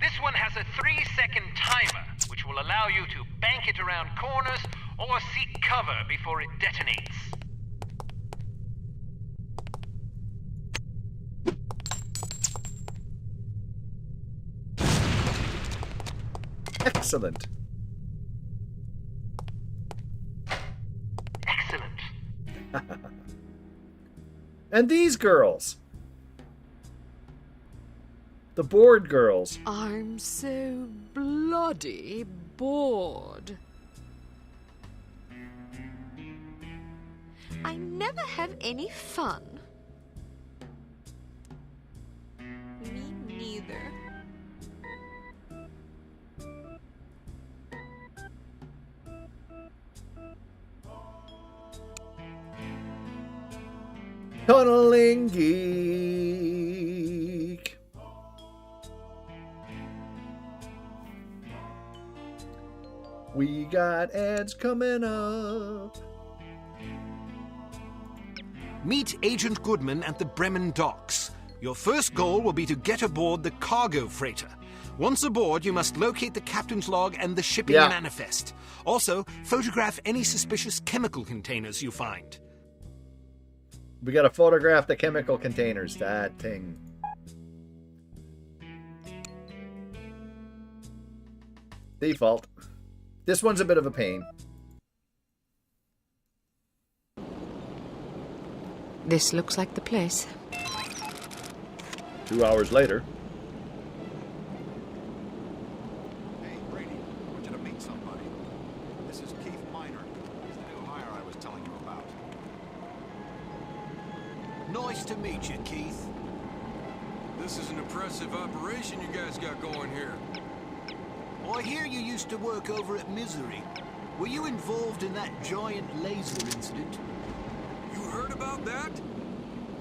Speaker 11: This one has a 3-second timer, which will allow you to bank it around corners or seek cover before it detonates.
Speaker 1: Excellent.
Speaker 11: Excellent.
Speaker 1: And these girls. The bored girls.
Speaker 5: I'm so bloody bored. I never have any fun. Me neither.
Speaker 1: Tunneling Geek. We got ads coming up.
Speaker 3: Meet Agent Goodman at the Bremen docks. Your first goal will be to get aboard the cargo freighter. Once aboard, you must locate the captain's log and the shipping manifest. Also, photograph any suspicious chemical containers you find.
Speaker 1: We gotta photograph the chemical containers. That thing. Default. This one's a bit of a pain.
Speaker 5: This looks like the place.
Speaker 1: 2 hours later.
Speaker 17: Hey, Brady, I want you to meet somebody. This is Keith Miner. He's the new hire I was telling you about.
Speaker 3: Nice to meet you, Keith.
Speaker 16: This is an impressive operation you guys got going here.
Speaker 3: I hear you used to work over at Misery. Were you involved in that giant laser incident?
Speaker 16: You heard about that?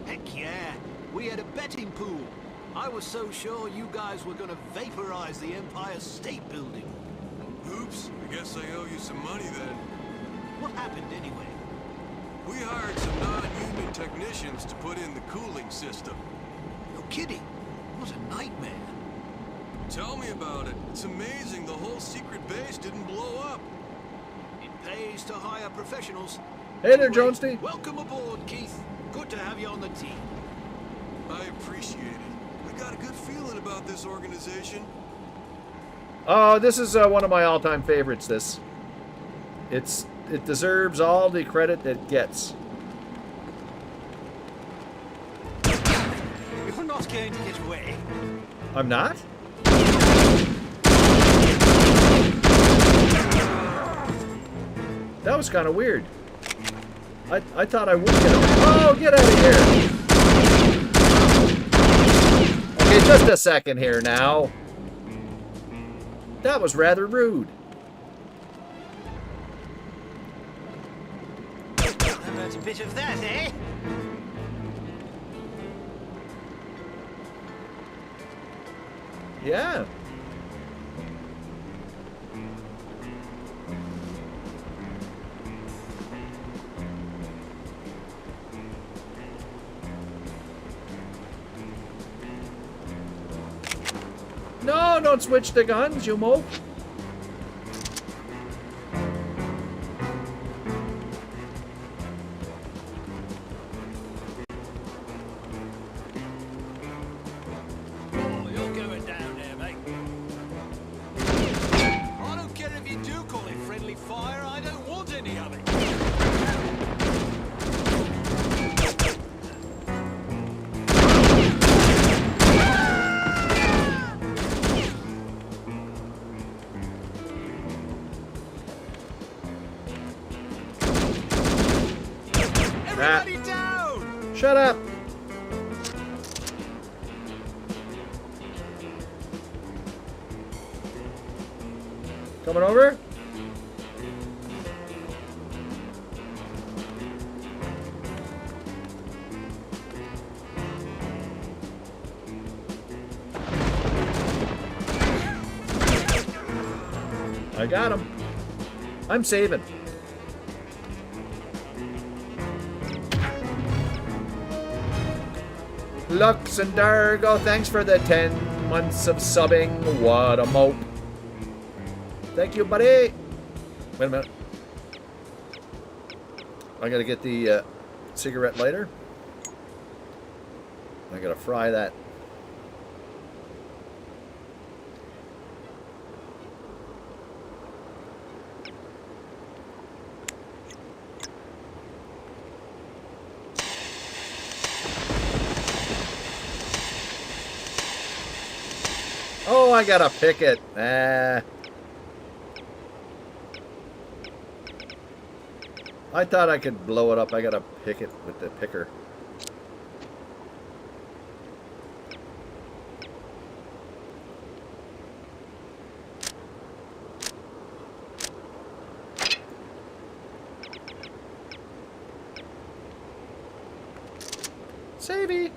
Speaker 3: Heck yeah. We had a betting pool. I was so sure you guys were gonna vaporize the Empire State Building.
Speaker 16: Oops, I guess I owe you some money then.
Speaker 3: What happened anyway?
Speaker 16: We hired some non-union technicians to put in the cooling system.
Speaker 3: No kidding. What a nightmare.
Speaker 16: Tell me about it. It's amazing the whole secret base didn't blow up.
Speaker 3: It pays to hire professionals.
Speaker 1: Hey there, Jonesty.
Speaker 3: Welcome aboard, Keith. Good to have you on the team.
Speaker 16: I appreciate it. I got a good feeling about this organization.
Speaker 1: Oh, this is one of my all-time favorites. This. It deserves all the credit it gets.
Speaker 3: You're not going to get away.
Speaker 1: I'm not? That was kind of weird. I thought I would get away. Oh, get out of here! Okay, just a second here now. That was rather rude.
Speaker 3: How about a bit of that, eh?
Speaker 1: Yeah. No, don't switch the guns, you mope.
Speaker 3: Oh, you're going down there, mate. I don't care if you do call it friendly fire. I don't want any of it. Everybody down!
Speaker 1: Shut up. Coming over? I got him. I'm saving. Luxembourgo, thanks for the 10 months of subbing. What a mope. Thank you, buddy. Wait a minute. I gotta get the cigarette lighter. I gotta fry that. Oh, I gotta pick it. I thought I could blow it up. I gotta pick it with the picker. Savey!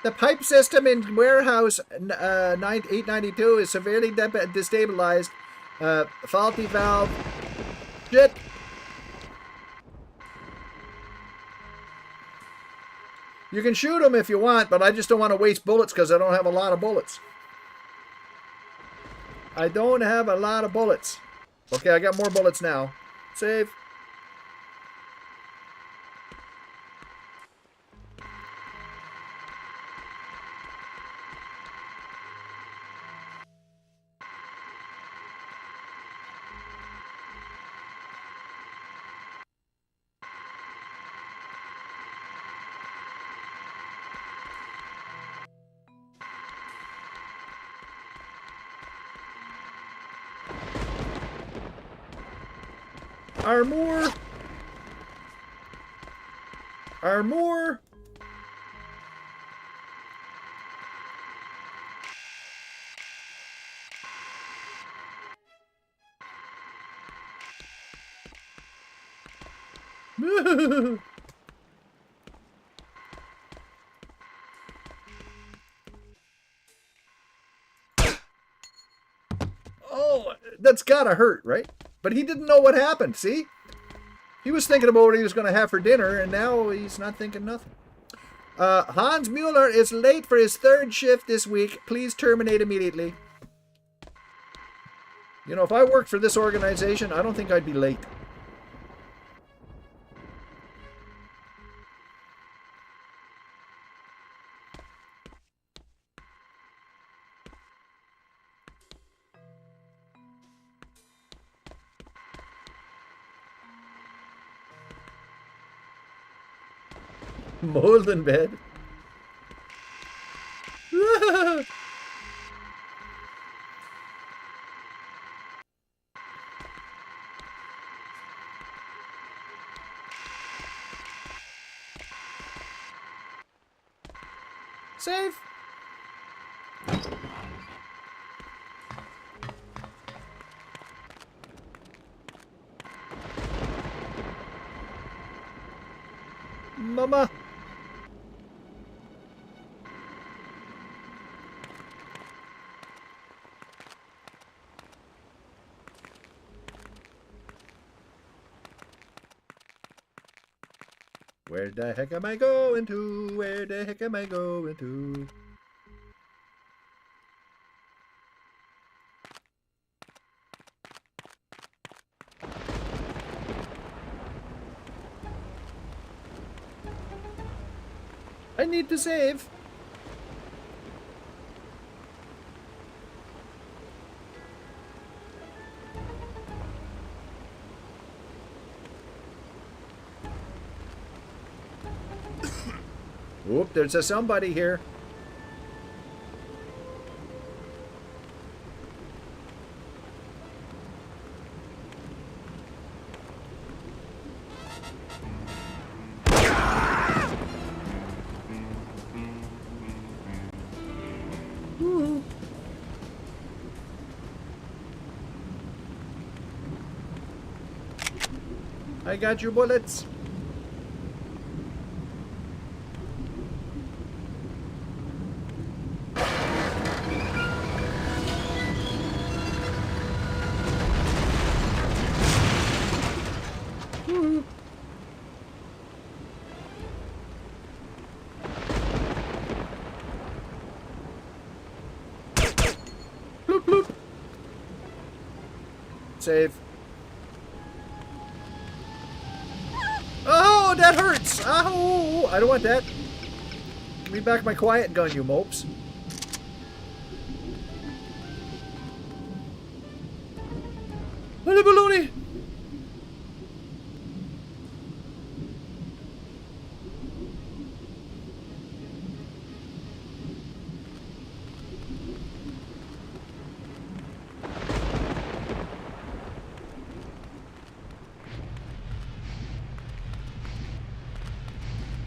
Speaker 1: The pipe system in warehouse 892 is severely destabilized. Faulty valve. Shit. You can shoot them if you want, but I just don't want to waste bullets because I don't have a lot of bullets. I don't have a lot of bullets. Okay, I got more bullets now. Save. Armor! Armor! Oh, that's gotta hurt, right? But he didn't know what happened, see? He was thinking about what he was going to have for dinner, and now he's not thinking nothing. Hans Mueller is late for his 3rd shift this week. Please terminate immediately. You know, if I worked for this organization, I don't think I'd be late. Mold in bed. Save. Mama. Where the heck am I going to? Where the heck am I going to? I need to save. Oop, there's a somebody here. Ooh. I got your bullets. Bloop, bloop. Save. Oh, that hurts! Oh, I don't want that. Give me back my quiet gun, you mopes. What a baloney!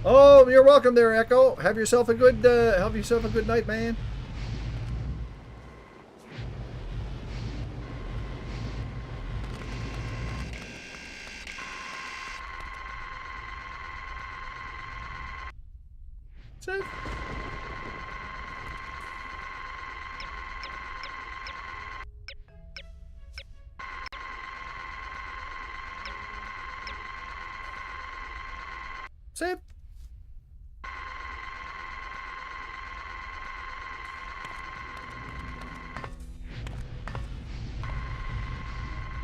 Speaker 1: Oh, you're welcome there, Echo. Have yourself a good night, man. Save. Save.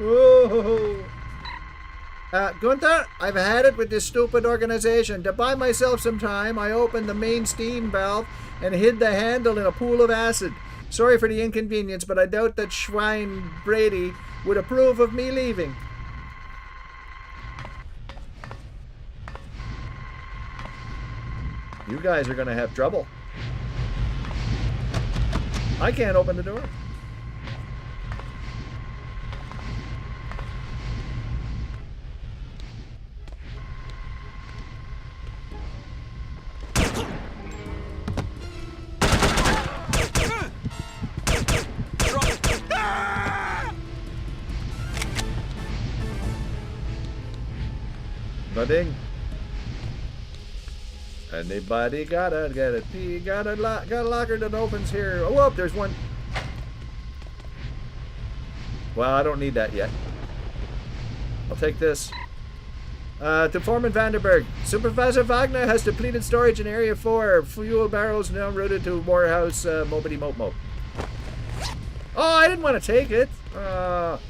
Speaker 1: Whoa. Gunther, I've had it with this stupid organization. To buy myself some time, I opened the main steam valve and hid the handle in a pool of acid. Sorry for the inconvenience, but I doubt that Schwein Brady would approve of me leaving. You guys are going to have trouble. I can't open the door. Nothing. Anybody gotta get a key? Got a locker that opens here. Oh, whoop, there's one. Well, I don't need that yet. I'll take this. To Foreman Vanderberg. Supervisor Wagner has depleted storage in Area 4. Fuel barrels now routed to warehouse Mopedy Mope Mope. Oh, I didn't want to take it. Well.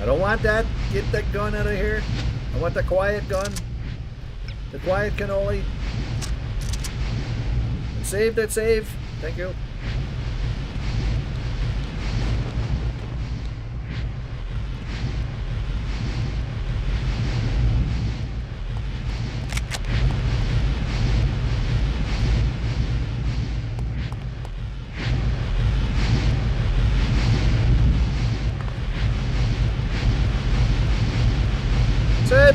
Speaker 1: I don't want that. Get that gun out of here. I want the quiet gun. The quiet cannoli. And save that save. Thank you. Save.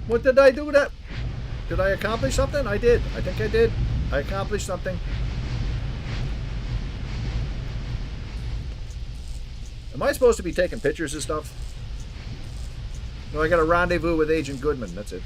Speaker 1: What did I do that? Did I accomplish something? I did. I think I did. I accomplished something. Am I supposed to be taking pictures of stuff? No, I got a rendezvous with Agent Goodman. That's it.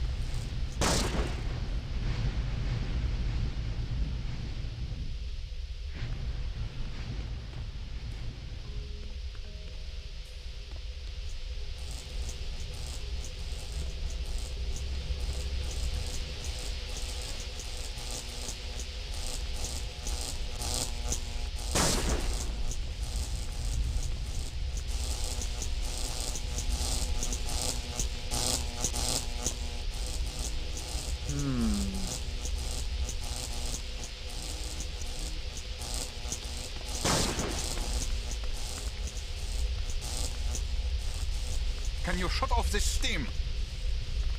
Speaker 12: Can you shut off this steam?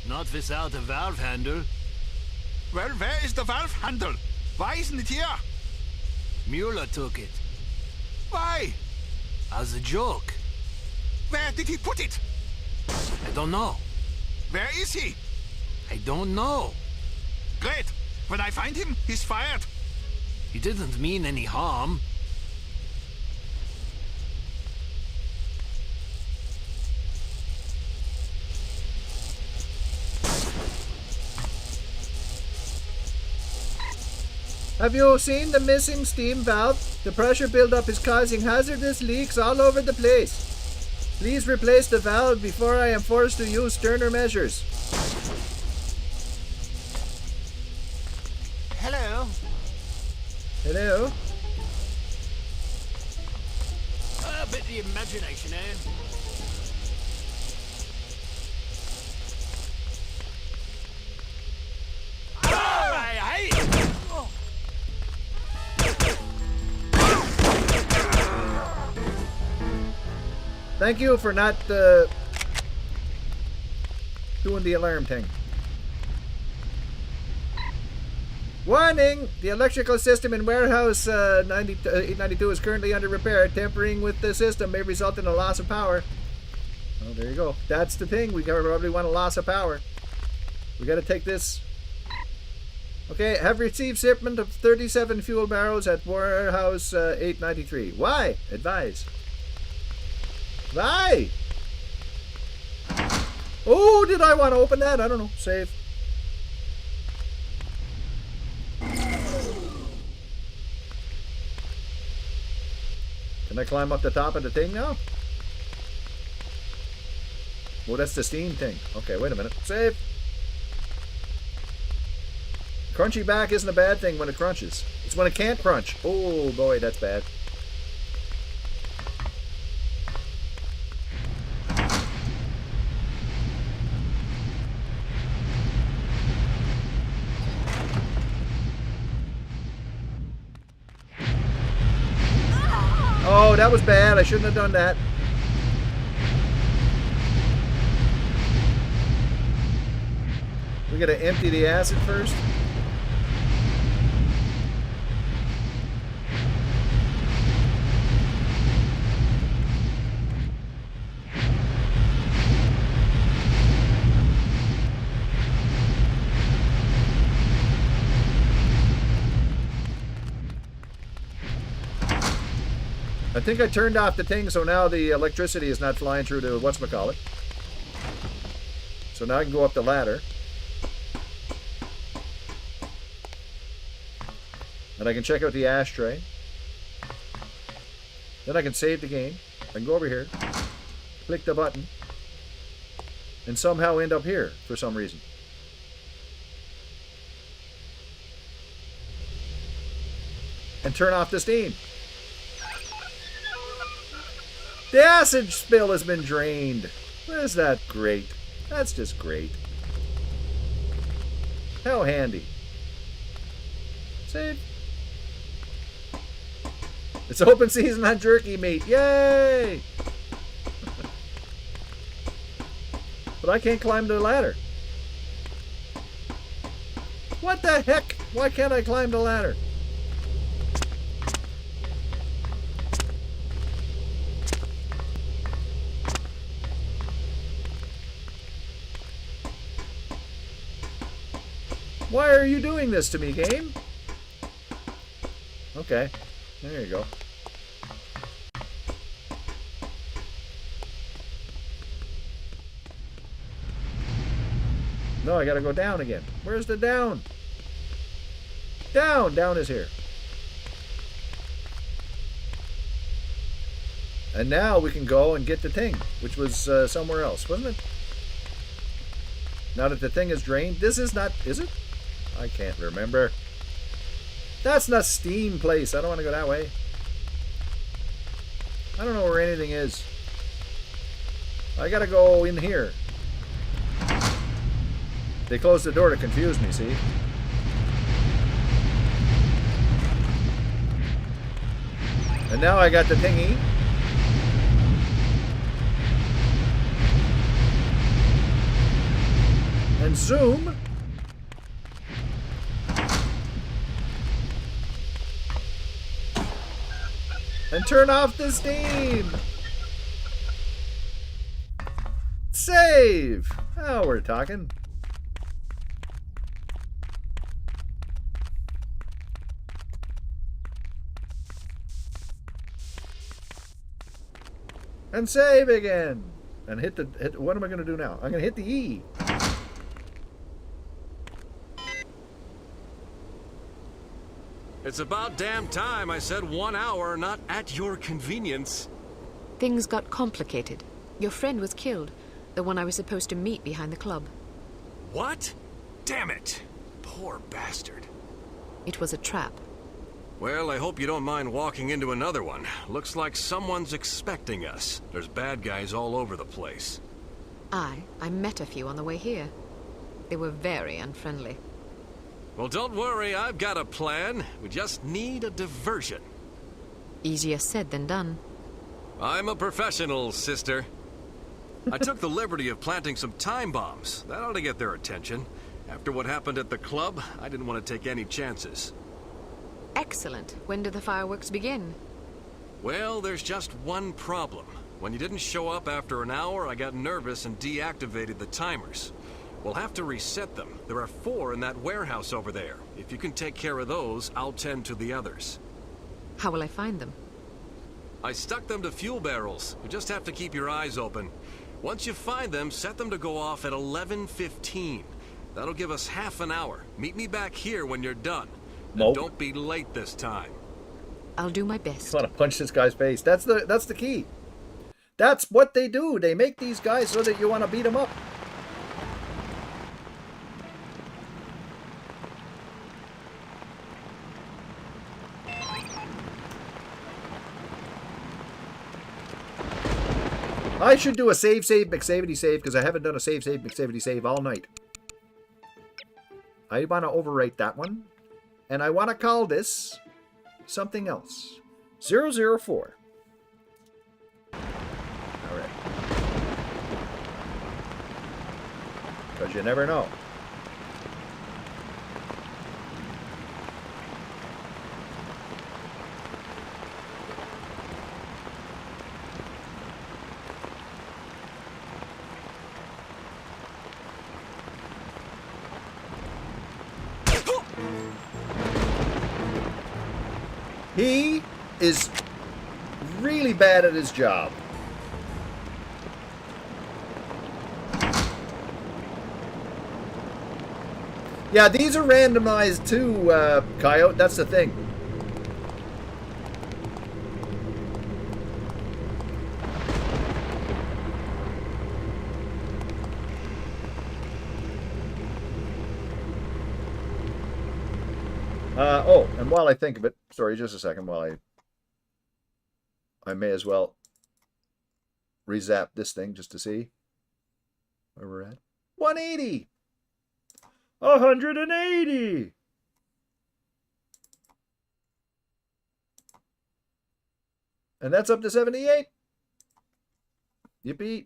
Speaker 7: Not without a valve handle.
Speaker 12: Well, where is the valve handle? Why isn't it here?
Speaker 7: Mueller took it.
Speaker 12: Why?
Speaker 7: As a joke.
Speaker 12: Where did he put it?
Speaker 7: I don't know.
Speaker 12: Where is he?
Speaker 7: I don't know.
Speaker 12: Great. When I find him, he's fired.
Speaker 7: He didn't mean any harm.
Speaker 1: Have you seen the missing steam valve? The pressure buildup is causing hazardous leaks all over the place. Please replace the valve before I am forced to use sterner measures.
Speaker 8: Hello.
Speaker 1: Hello?
Speaker 7: the imagination, eh?
Speaker 1: Thank you for not doing the alarm thing. Warning! The electrical system in warehouse 892 is currently under repair. Tampering with the system may result in a loss of power. Oh, there you go. That's the thing. We probably want a loss of power. We got to take this. Okay, have received shipment of 37 fuel barrels at warehouse 893. Why? Advise. Why? Oh, did I want to open that? I don't know. Save. Can I climb up the top of the thing now? Oh, that's the steam thing. Okay, wait a minute. Save. Crunchy back isn't a bad thing when it crunches. It's when it can't crunch. Oh, boy, that's bad. Oh, that was bad. I shouldn't have done that. We gotta empty the acid first. I think I turned off the thing, so now the electricity is not flying through to whatchamacallit. So now I can go up the ladder. And I can check out the ashtray. Then I can save the game. I can go over here, click the button, and somehow end up here for some reason. And turn off the steam. The acid spill has been drained. Is that great? That's just great. How handy. Save. It's open season on jerky meat. Yay! But I can't climb the ladder. What the heck? Why can't I climb the ladder? Why are you doing this to me, game? Okay, there you go. No, I gotta go down again. Where's the down? Down! Down is here. And now we can go and get the thing, which was somewhere else, wasn't it? Now that the thing is drained, this is not, is it? I can't remember. That's not Steam Place. I don't want to go that way. I don't know where anything is. I gotta go in here. They closed the door to confuse me, see? And now I got the thingy. And zoom. And turn off the steam. Save. Oh, we're talking. And save again. And hit the, what am I going to do now? I'm going to hit the E.
Speaker 16: It's about damn time I said 1 hour, not at your convenience.
Speaker 5: Things got complicated. Your friend was killed, the one I was supposed to meet behind the club.
Speaker 16: What? Damn it. Poor bastard.
Speaker 5: It was a trap.
Speaker 16: Well, I hope you don't mind walking into another one. Looks like someone's expecting us. There's bad guys all over the place.
Speaker 5: I met a few on the way here. They were very unfriendly.
Speaker 16: Well, don't worry, I've got a plan. We just need a diversion.
Speaker 5: Easier said than done.
Speaker 16: I'm a professional, sister. I took the liberty of planting some time bombs. That ought to get their attention. After what happened at the club, I didn't want to take any chances.
Speaker 5: Excellent. When do the fireworks begin?
Speaker 16: Well, there's just one problem. When you didn't show up after an hour, I got nervous and deactivated the timers. We'll have to reset them. There are 4 in that warehouse over there. If you can take care of those, I'll tend to the others.
Speaker 5: How will I find them?
Speaker 16: I stuck them to fuel barrels. You just have to keep your eyes open. Once you find them, set them to go off at 11:15. That'll give us half an hour. Meet me back here when you're done. And don't be late this time.
Speaker 5: I'll do my best.
Speaker 1: I want to punch this guy's face. That's the key. That's what they do. They make these guys so that you want to beat them up. I should do a save, McSavity save, because I haven't done a save, McSavity save all night. I want to overwrite that one. And I want to call this something else. 004. All right. Because you never know. He is really bad at his job. Yeah, these are randomized too, Coyote. That's the thing. Oh, and while I think of it, sorry, just a second, while I may as well rezap this thing just to see where we're at. 180! 180! And that's up to 78. Yippee.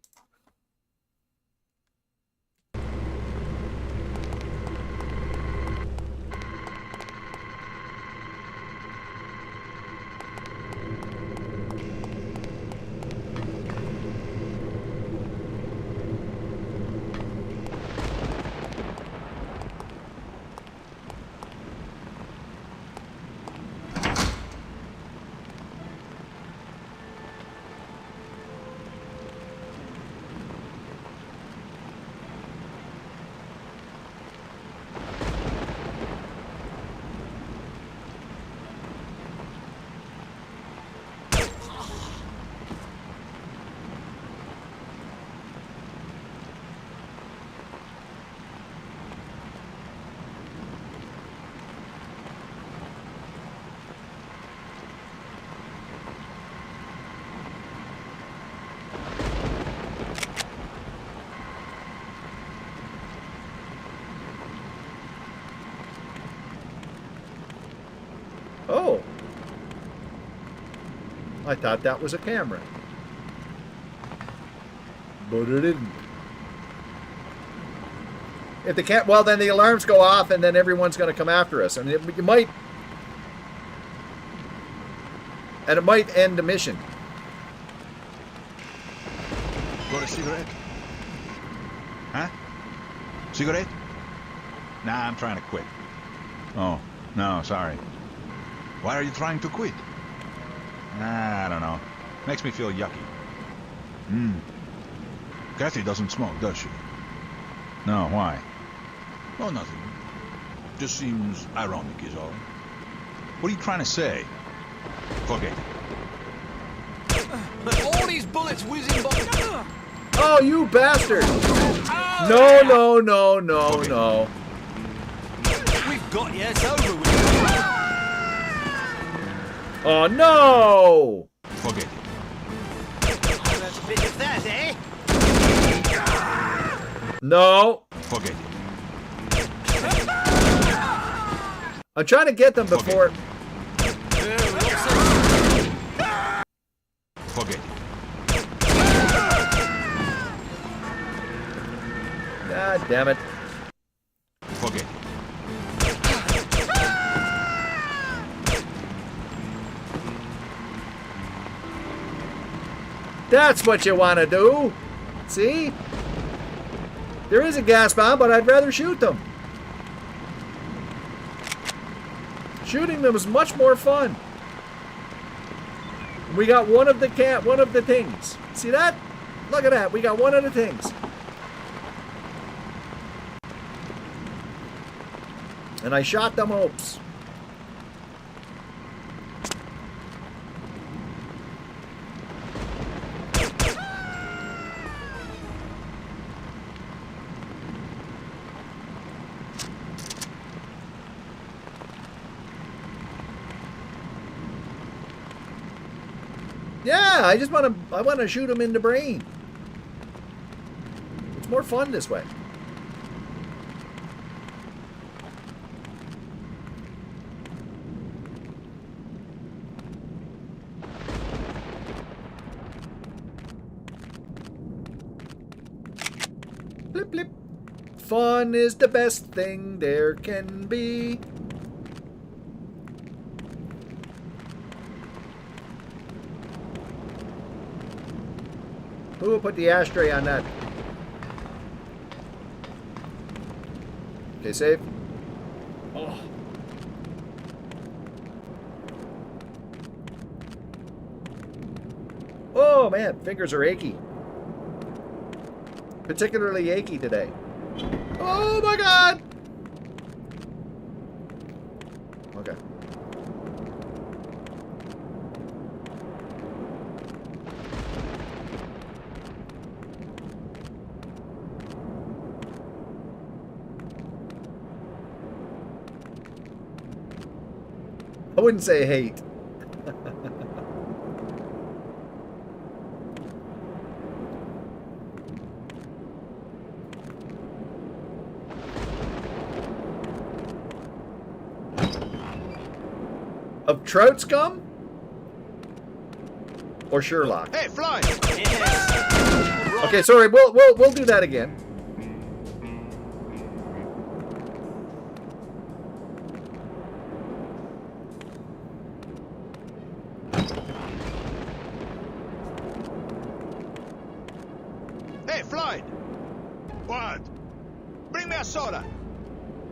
Speaker 1: Oh. I thought that was a camera. But it isn't. If the cat, well, then the alarms go off and then everyone's going to come after us. And it might end the mission.
Speaker 17: Got a cigarette? Huh? Cigarette? Nah, I'm trying to quit. Oh, no, sorry. Why are you trying to quit? Nah, I don't know. Makes me feel yucky. Kathy doesn't smoke, does she? No, why? Oh, nothing. Just seems ironic is all. What are you trying to say? Forget it.
Speaker 14: All these bullets whizzing by.
Speaker 1: Oh, you bastard! No, no, no, no, no.
Speaker 14: We've got you. It's over with.
Speaker 1: Oh, no!
Speaker 17: Forget it.
Speaker 3: That's a bit of that, eh?
Speaker 1: No.
Speaker 17: Forget it.
Speaker 1: I'm trying to get them before...
Speaker 17: Forget it.
Speaker 1: God damn it.
Speaker 17: Forget it.
Speaker 1: That's what you want to do. See? There is a gas bomb, but I'd rather shoot them. Shooting them is much more fun. We got one of the things. See that? Look at that. We got one of the things. And I shot them hopes. Yeah, I want to shoot him in the brain. It's more fun this way. Blip blip. Fun is the best thing there can be. Who will put the ashtray on that? Okay, save. Oh. Oh man, fingers are achy. Particularly achy today. Oh my god! Okay. I wouldn't say hate. Of trout scum? Or Sherlock?
Speaker 3: Hey, fly!
Speaker 1: Okay, sorry, we'll do that again.
Speaker 17: Hey, Floyd! What? Bring me a soda.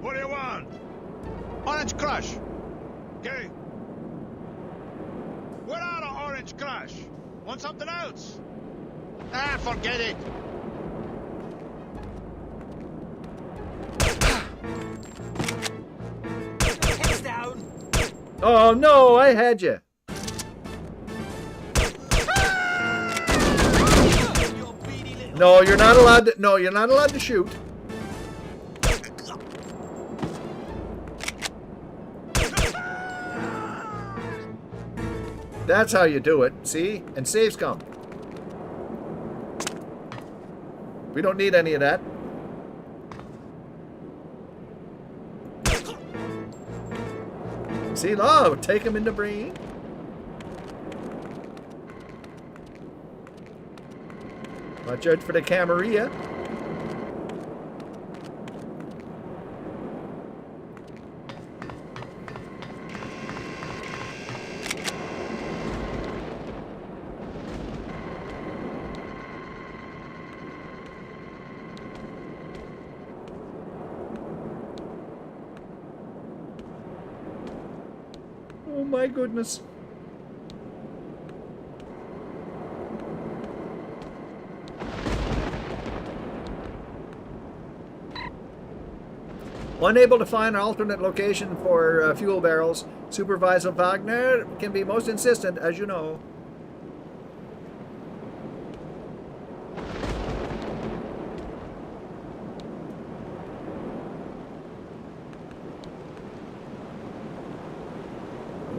Speaker 17: What do you want? Orange Crush. Okay. We're out of Orange Crush. Want something else? Ah, forget it.
Speaker 3: Heads down!
Speaker 1: Oh no, I had you. No, you're not allowed to. No, you're not allowed to shoot. That's how you do it. See? And saves come. We don't need any of that. See? Oh, take him in the brain. Watch out for the Kilg0re. Oh my goodness. Unable to find an alternate location for fuel barrels, Supervisor Wagner can be most insistent, as you know.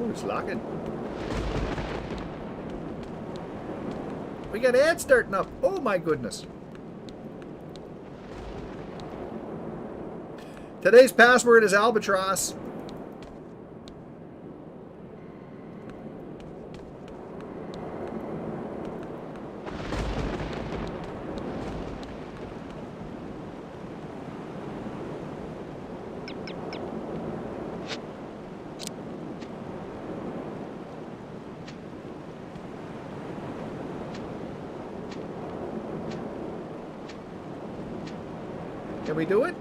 Speaker 1: Oh, it's locking. We got ads starting up. Oh my goodness. Today's password is Albatross. Can we do it?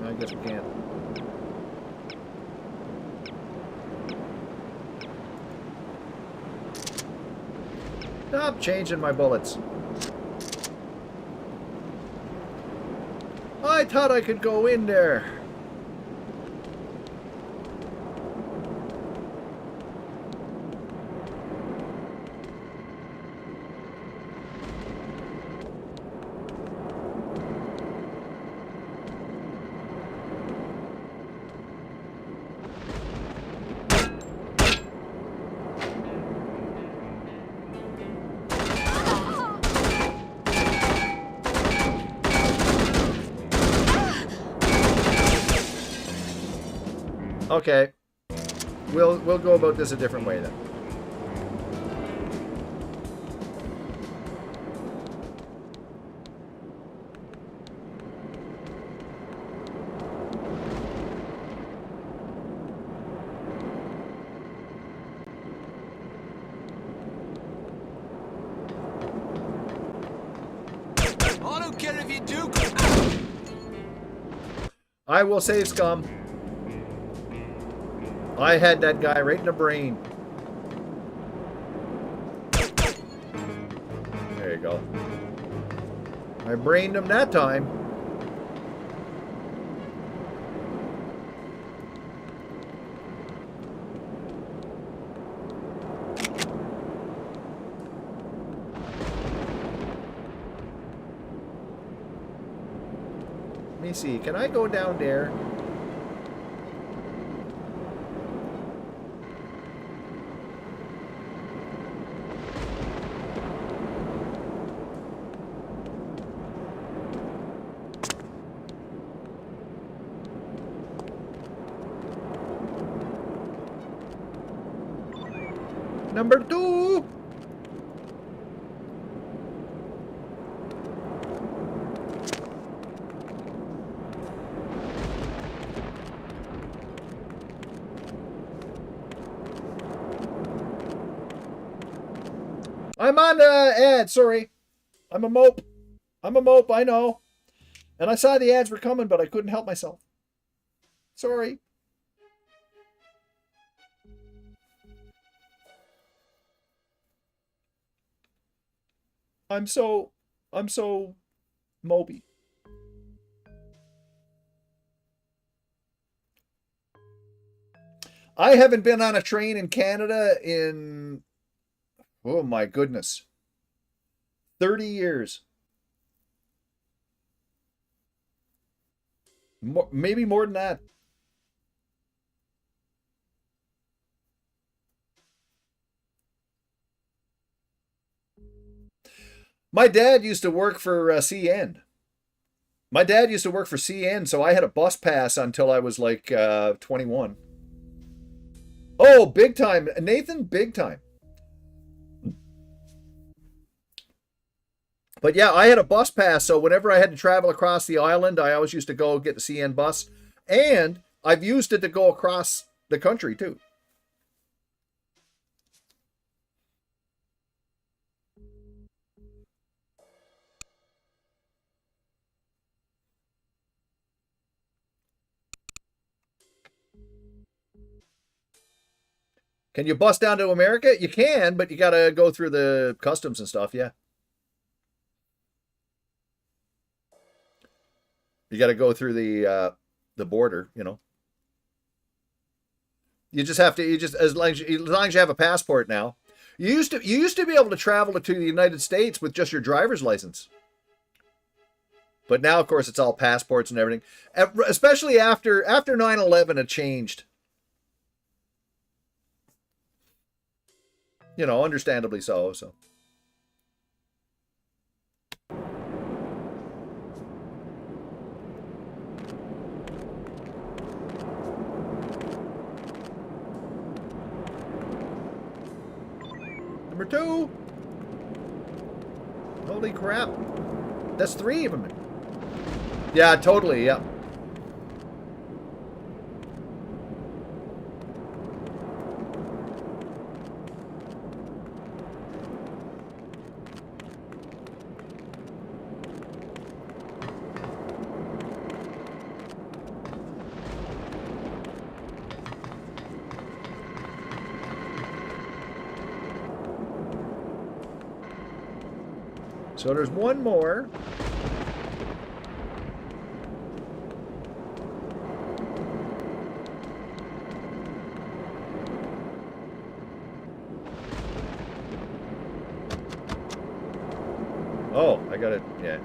Speaker 1: I guess we can't. Stop changing my bullets. I thought I could go in there. Okay. We'll go about this a different way then.
Speaker 3: I don't care if you do.
Speaker 1: I will save scum. I had that guy right in the brain. There you go. I brained him that time. Let me see. Can I go down there? Number 2. I'm on ad, sorry. I'm a mope. I know. And I saw the ads were coming, but I couldn't help myself. Sorry. I'm so mopey. I haven't been on a train in Canada in, oh my goodness, 30 years. Maybe more than that. My dad used to work for CN. My dad used to work for CN, so I had a bus pass until I was like 21. Oh, big time. Nathan, big time. But yeah, I had a bus pass, so whenever I had to travel across the island, I always used to go get the CN bus. And I've used it to go across the country, too. Can you bus down to America? You can, but you got to go through the customs and stuff, yeah. You got to go through the border, you know. You just have to, as long as you have a passport now. You used to be able to travel to the United States with just your driver's license. But now, of course, it's all passports and everything. Especially after 9/11, it changed. You know, understandably so. So. Number 2. Holy crap. That's 3 of them. Yeah, totally, yeah. So there's one more. Oh, I got it. Yeah.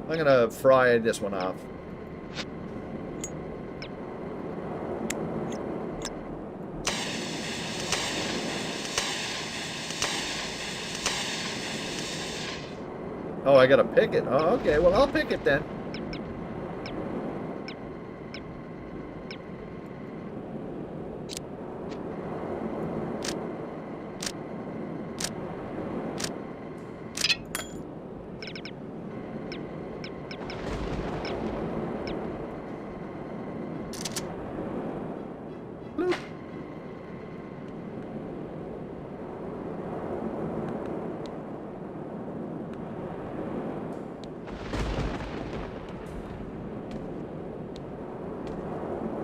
Speaker 1: I'm gonna fry this one off. Oh, I gotta pick it. Oh, okay. Well, I'll pick it then.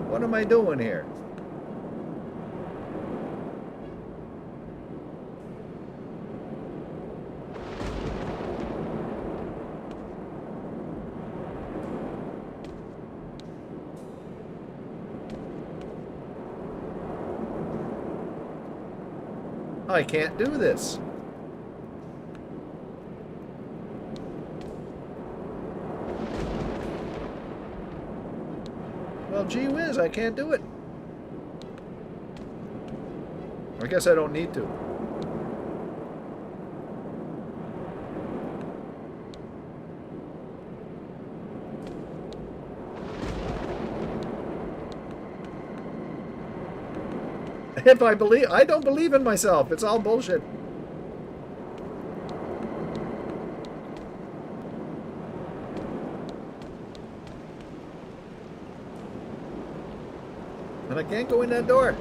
Speaker 1: What am I doing here? I can't do this. Well, gee whiz, I can't do it. I guess I don't need to. I don't believe in myself. It's all bullshit. And I can't go in that door.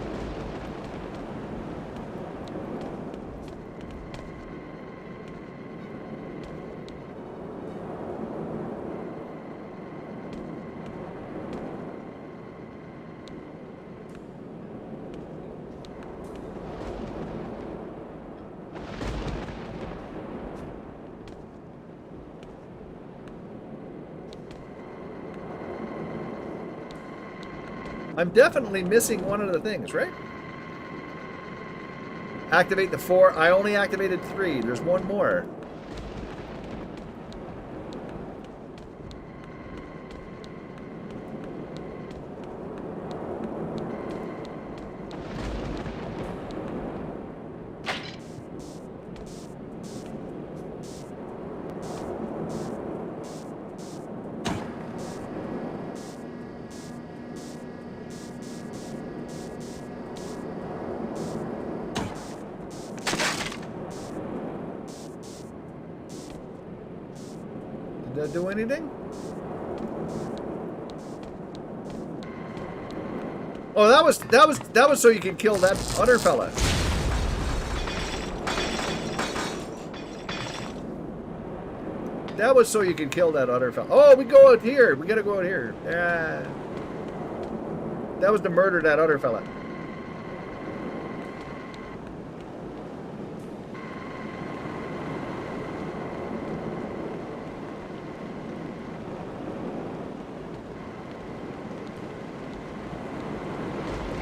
Speaker 1: I'm definitely missing one of the things, right? Activate the 4. I only activated 3. There's one more. Did that do anything? Oh, that was so you could kill that other fella. That was so you could kill that other fella. Oh, we go out here. We gotta go out here. Yeah. That was to murder that other fella.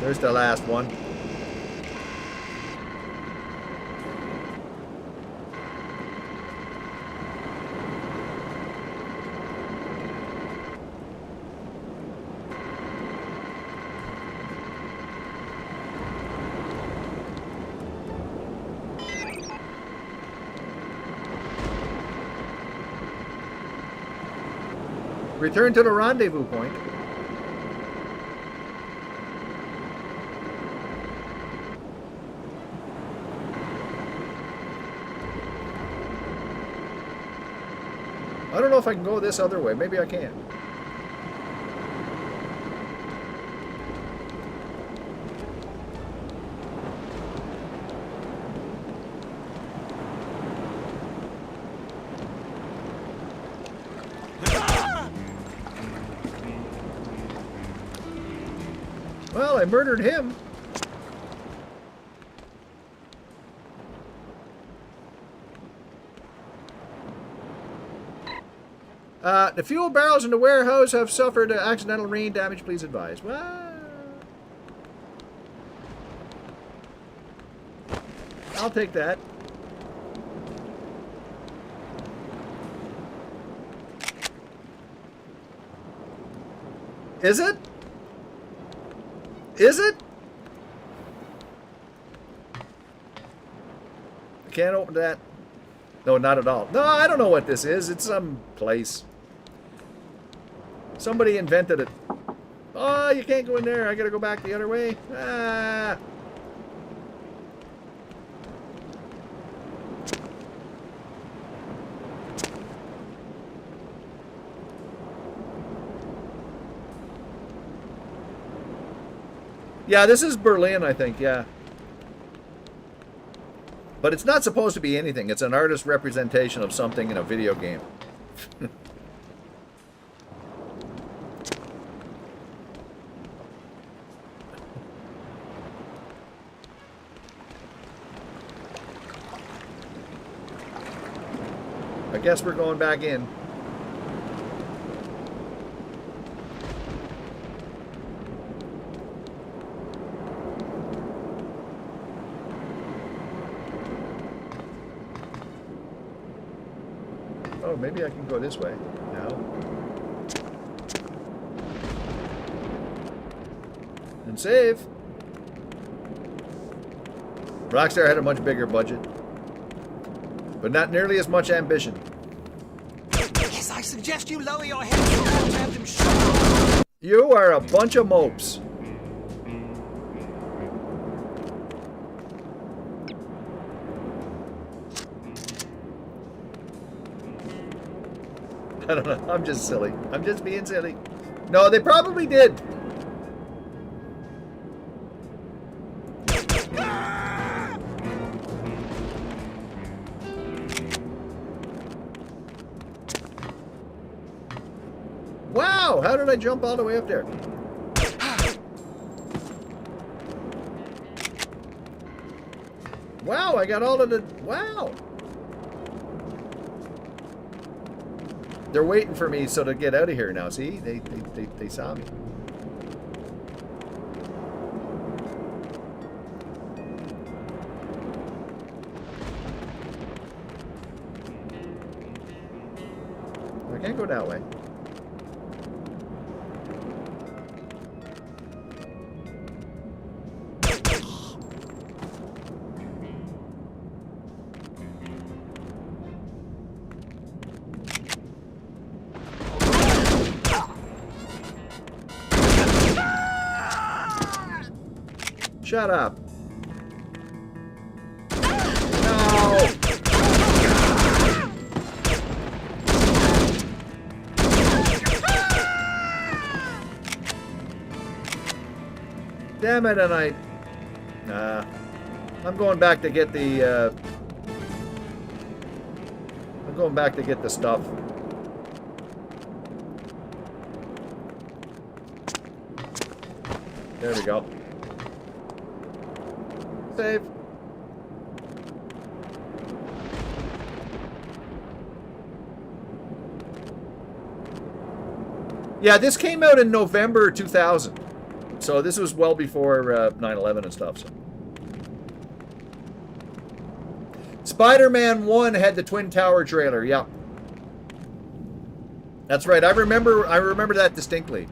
Speaker 1: There's the last one. Return to the rendezvous point. I don't know if I can go this other way. Maybe I can. Well, I murdered him. The fuel barrels in the warehouse have suffered accidental rain damage. Please advise. Well, I'll take that. Is it? Is it? I can't open that. No, not at all. No, I don't know what this is. It's some place. Somebody invented it. Oh, you can't go in there. I gotta go back the other way. Ah. Yeah, this is Berlin, I think, yeah. But it's not supposed to be anything. It's an artist representation of something in a video game. I guess we're going back in. Oh, maybe I can go this way now. And save. Rockstar had a much bigger budget, but not nearly as much ambition.
Speaker 8: Yes, I suggest you lower your head and have them shot.
Speaker 1: You are a bunch of mopes. I don't know. I'm just silly. I'm just being silly. No, they probably did. Wow, how did I jump all the way up there? Wow, I got all of the... Wow. They're waiting for me so to get out of here now. See? They saw me. I can't go that way. Shut up. No. Damn it, and I... Nah. I'm going back to get the, I'm going back to get the stuff. There we go. Save. Yeah, this came out in November 2000. So this was well before 9/11 and stuff. So. Spider-Man 1 had the Twin Tower trailer. Yeah. That's right. I remember that distinctly.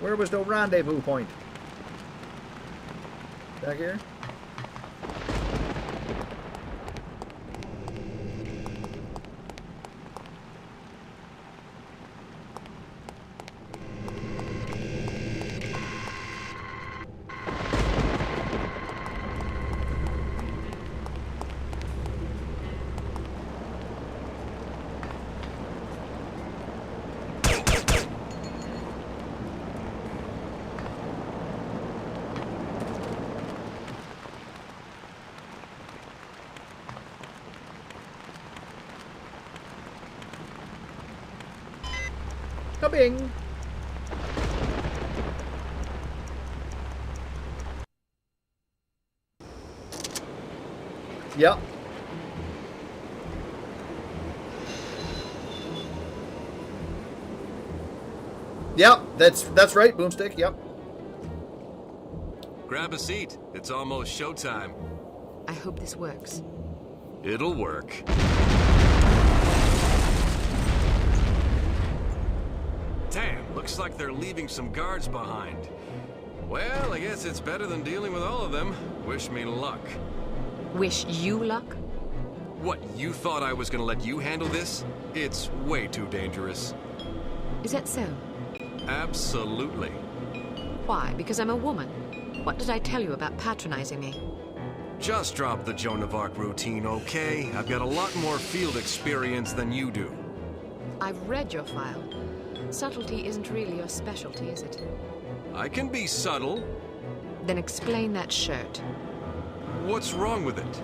Speaker 1: Where was the rendezvous point? Back here? Bing. Yep. Yep, that's right, Boomstick. Yep.
Speaker 16: Grab a seat. It's almost showtime.
Speaker 5: I hope this works.
Speaker 16: It'll work. Damn, looks like they're leaving some guards behind. Well, I guess it's better than dealing with all of them. Wish me luck.
Speaker 5: Wish you luck?
Speaker 16: What, you thought I was gonna let you handle this? It's way too dangerous.
Speaker 5: Is that so?
Speaker 16: Absolutely.
Speaker 5: Why? Because I'm a woman? What did I tell you about patronizing me?
Speaker 16: Just drop the Joan of Arc routine, okay? I've got a lot more field experience than you do.
Speaker 5: I've read your file. Subtlety isn't really your specialty, is it?
Speaker 16: I can be subtle.
Speaker 5: Then explain that shirt.
Speaker 16: What's wrong with it?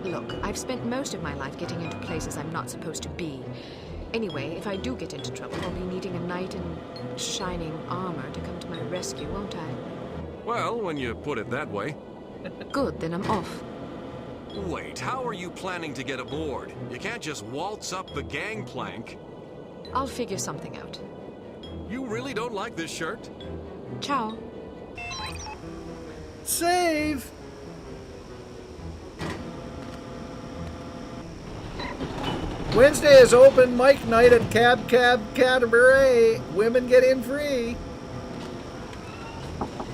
Speaker 5: Look, I've spent most of my life getting into places I'm not supposed to be. Anyway, if I do get into trouble, I'll be needing a knight in shining armor to come to my rescue, won't I?
Speaker 16: Well, when you put it that way.
Speaker 5: Good, then I'm off.
Speaker 16: Wait, how are you planning to get aboard? You can't just waltz up the gangplank.
Speaker 5: I'll figure something out.
Speaker 16: You really don't like this shirt?
Speaker 5: Ciao.
Speaker 1: Save! Wednesday is open mic night at Kilg0re. Women get in free.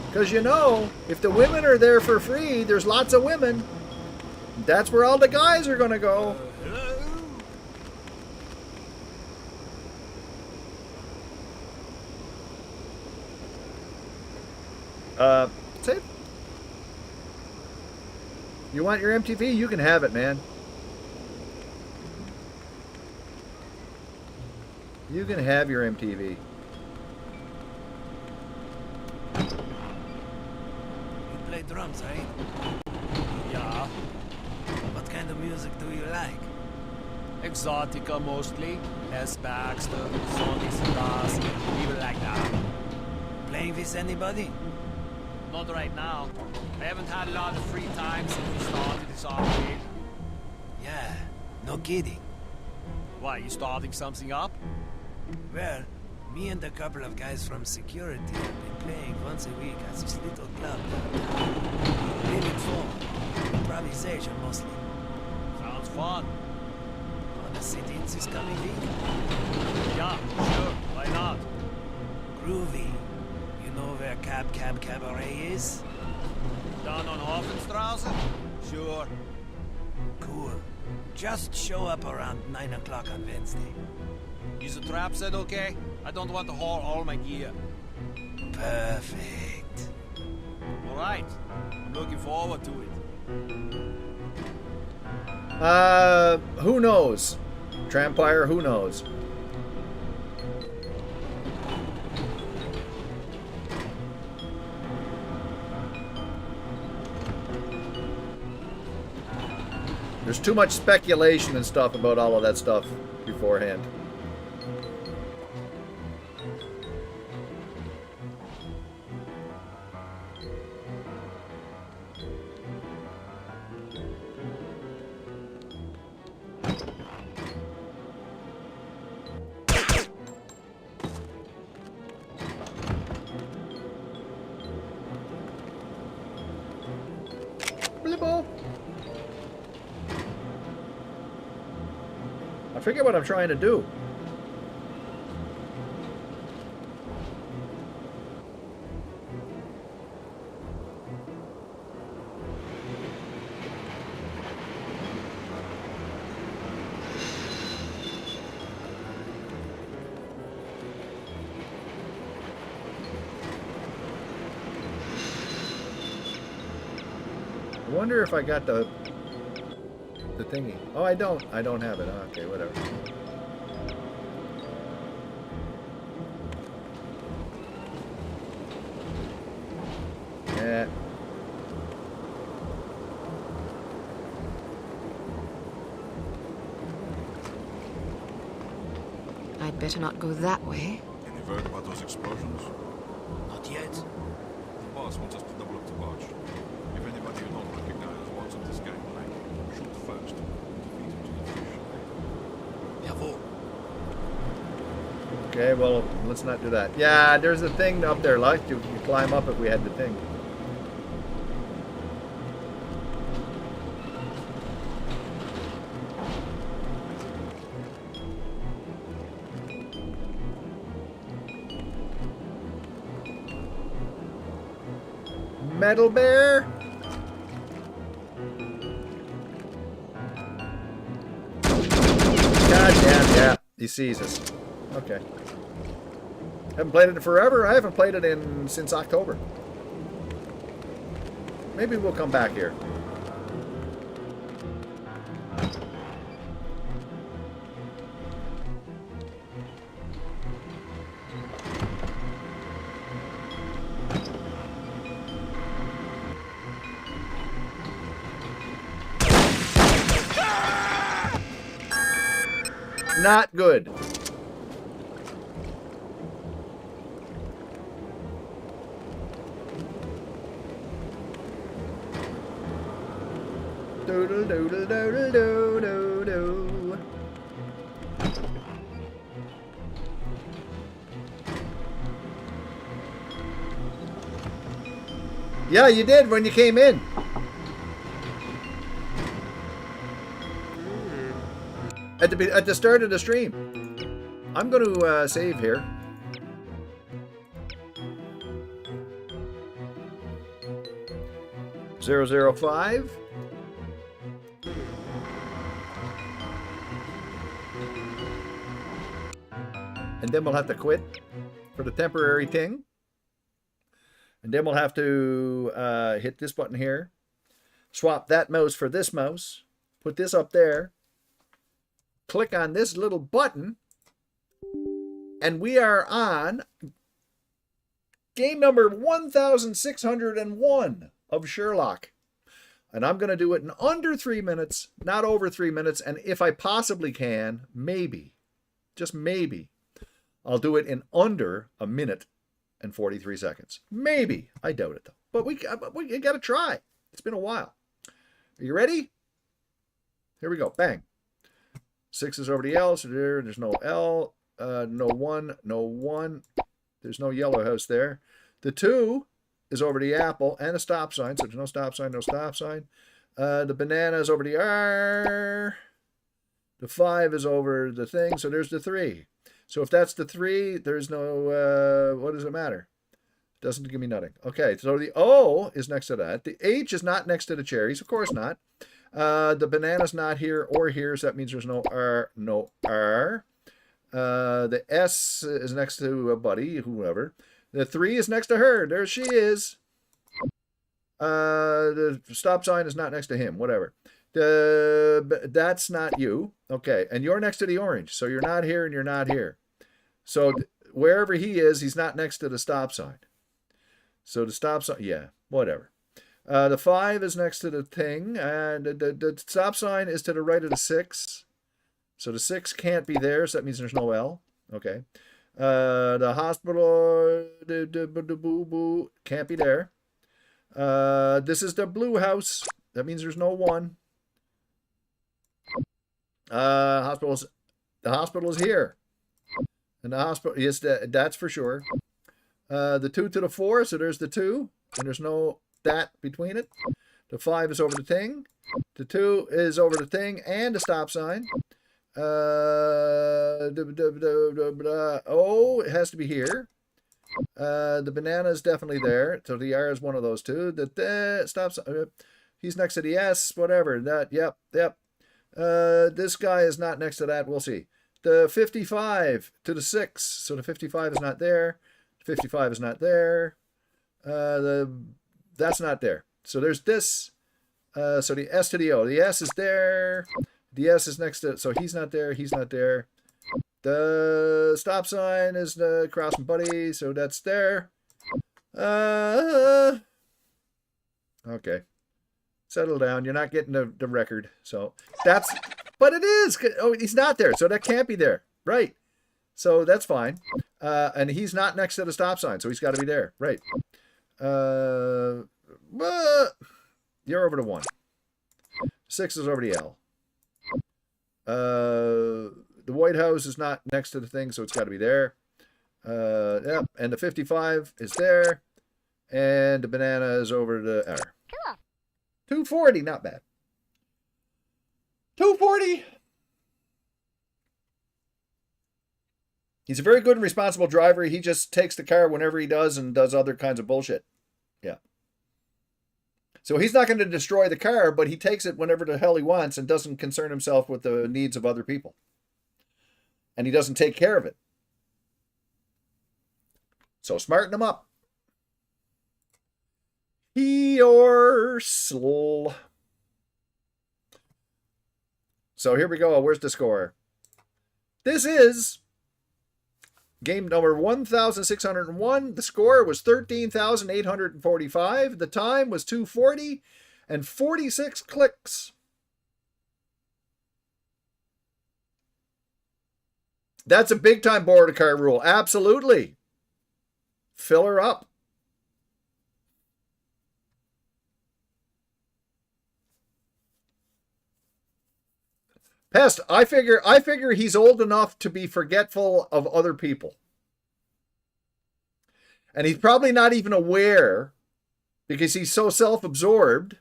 Speaker 1: Because you know, if the women are there for free, there's lots of women. That's where all the guys are going to go. Save. You want your MTV? You can have it, man. You can have your MTV.
Speaker 7: You play drums, right?
Speaker 18: Yeah.
Speaker 7: What kind of music do you like?
Speaker 18: Exotica mostly. Les Baxter, Sonny Stars, people like that.
Speaker 7: Playing with anybody?
Speaker 18: Not right now. I haven't had a lot of free time since we started this arcade.
Speaker 7: Yeah, no kidding.
Speaker 18: Why, you starting something up?
Speaker 7: Well, me and a couple of guys from security have been playing once a week at this little club downtown. Really fun. Improvisation mostly.
Speaker 18: Sounds fun.
Speaker 7: Wanna sit in this coming week?
Speaker 18: Yeah, sure. Why not?
Speaker 7: Groovy. You know where Kilg0re is?
Speaker 18: Down on Hofenstrasse? Sure.
Speaker 7: Cool. Just show up around 9 o'clock on Wednesday.
Speaker 18: Is the trap set okay? I don't want to haul all my gear.
Speaker 7: Perfect.
Speaker 18: All right. I'm looking forward to it.
Speaker 1: Who knows? Trampire, who knows? There's too much speculation and stuff about all of that stuff beforehand. I forget what I'm trying to do. I wonder if I got the thingy. Oh, I don't. I don't have it. Okay, whatever. Yeah.
Speaker 5: I'd better not go that way.
Speaker 12: Any word about those explosions?
Speaker 7: Not yet.
Speaker 12: The boss wants us to double up the watch. If anybody you don't recognize walks up this gangplank, shoot first. Defeat him to the finish line.
Speaker 7: Jawohl.
Speaker 1: Okay, well, let's not do that. Yeah, there's a thing up there, like you climb up if we had the thing. Metal Bear? God damn, yeah. He sees us. Okay. Haven't played it in forever. I haven't played it since October. Maybe we'll come back here. Not good. Doodle doodle doodle doo doo doo. Yeah, you did when you came in. At the start of the stream. I'm going to save here. .005. And then we'll have to quit for the temporary thing. And then we'll have to hit this button here. Swap that mouse for this mouse. Put this up there. Click on this little button, and we are on game number 1601 of Sherlock. And I'm going to do it in under 3 minutes, not over 3 minutes. And if I possibly can, maybe, just maybe, I'll do it in under a minute and 43 seconds. Maybe. I doubt it, though. But we got to try. It's been a while. Are you ready? Here we go. Bang. 6 is over the L, so there's no L, no 1, no 1. There's no yellow house there. The 2 is over the apple and a stop sign, so there's no stop sign, no stop sign. The banana is over the R. The 5 is over the thing, so there's the 3. So if that's the 3, there's no, what does it matter? Doesn't give me nothing. Okay, so the O is next to that. The H is not next to the cherries, of course not. The banana's not here or here, so that means there's no R, no R. The S is next to a buddy, whoever. The 3 is next to her. There she is. The stop sign is not next to him, whatever. That's not you. Okay, and you're next to the orange, so you're not here and you're not here. So wherever he is, he's not next to the stop sign. So the stop sign, yeah, whatever. The 5 is next to the thing, and the stop sign is to the right of the 6. So the 6 can't be there, so that means there's no L. Okay. The hospital, the boo-boo, can't be there. This is the blue house. That means there's no 1. The hospital is here. And the hospital, yes, that's for sure. The 2 to the 4, so there's the 2, and there's no that between it. The 5 is over the thing. The 2 is over the thing and the stop sign. O, it has to be here. The banana is definitely there. So the R is one of those two. The stop sign. He's next to the S, whatever. That, yep. This guy is not next to that. We'll see. The 55 to the 6. So the 55 is not there. 55 is not there. That's not there. So there's this, So the S to the O. The S is there. The S is next to, so he's not there. He's not there. The stop sign is the crossing buddy, so that's there. Okay. Settle down. You're not getting the record. So that's, but it is. Oh, he's not there. So that can't be there. Right. So that's fine. And he's not next to the stop sign. So he's got to be there. Right. You're over to 1. 6 is over to L. The White House is not next to the thing, so it's got to be there. Yep. And the 55 is there. And the banana is over to R.
Speaker 19: Cool.
Speaker 1: 240, not bad. 240. He's a very good and responsible driver. He just takes the car whenever he does and does other kinds of bullshit. Yeah. So he's not going to destroy the car, but he takes it whenever the hell he wants and doesn't concern himself with the needs of other people. And he doesn't take care of it. So smarten him up. Yorsl. So here we go. Where's the score? This is game number 1601. The score was 13,845. The time was 2:40 and 46 clicks. That's a big time border car rule. Absolutely. Fill her up. Pest, I figure he's old enough to be forgetful of other people. And he's probably not even aware, because he's so self-absorbed,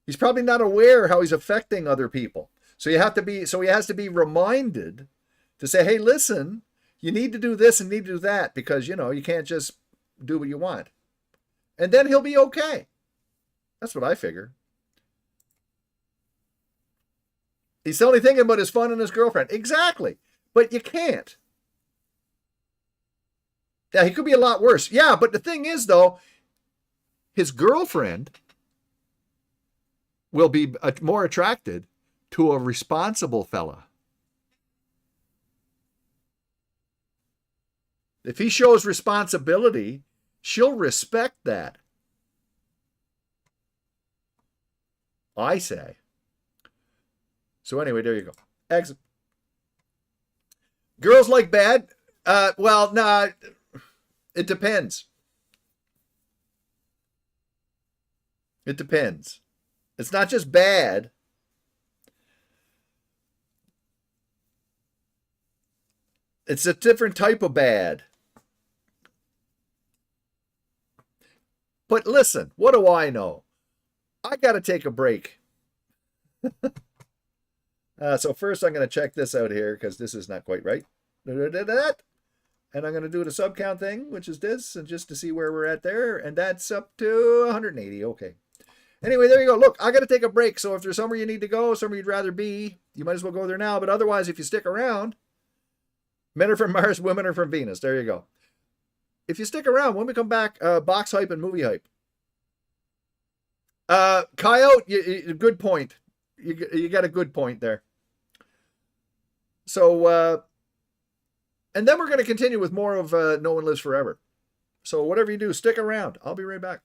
Speaker 1: he's probably not aware how he's affecting other people. So he has to be reminded to say, hey, listen, you need to do this and need to do that, because, you know, you can't just do what you want. And then he'll be okay. That's what I figure. He's only thinking about his fun and his girlfriend. Exactly. But you can't. Yeah, he could be a lot worse. Yeah, but the thing is, though, his girlfriend will be more attracted to a responsible fella. If he shows responsibility, she'll respect that. I say. So anyway, there you go. Exit. Girls like bad? Well, nah, it depends. It depends. It's not just bad. It's a different type of bad. But listen, what do I know? I got to take a break. So first I'm going to check this out here because this is not quite right. And I'm going to do the sub count thing, which is this, and just to see where we're at there. And that's up to 180. Okay. Anyway, there you go. Look, I got to take a break. So if there's somewhere you need to go, somewhere you'd rather be, you might as well go there now. But otherwise, if you stick around, men are from Mars, women are from Venus. There you go. If you stick around, when we come back, box hype and movie hype. Coyote, good point. You got a good point there. So, and then we're going to continue with more of No One Lives Forever. So whatever you do, stick around. I'll be right back.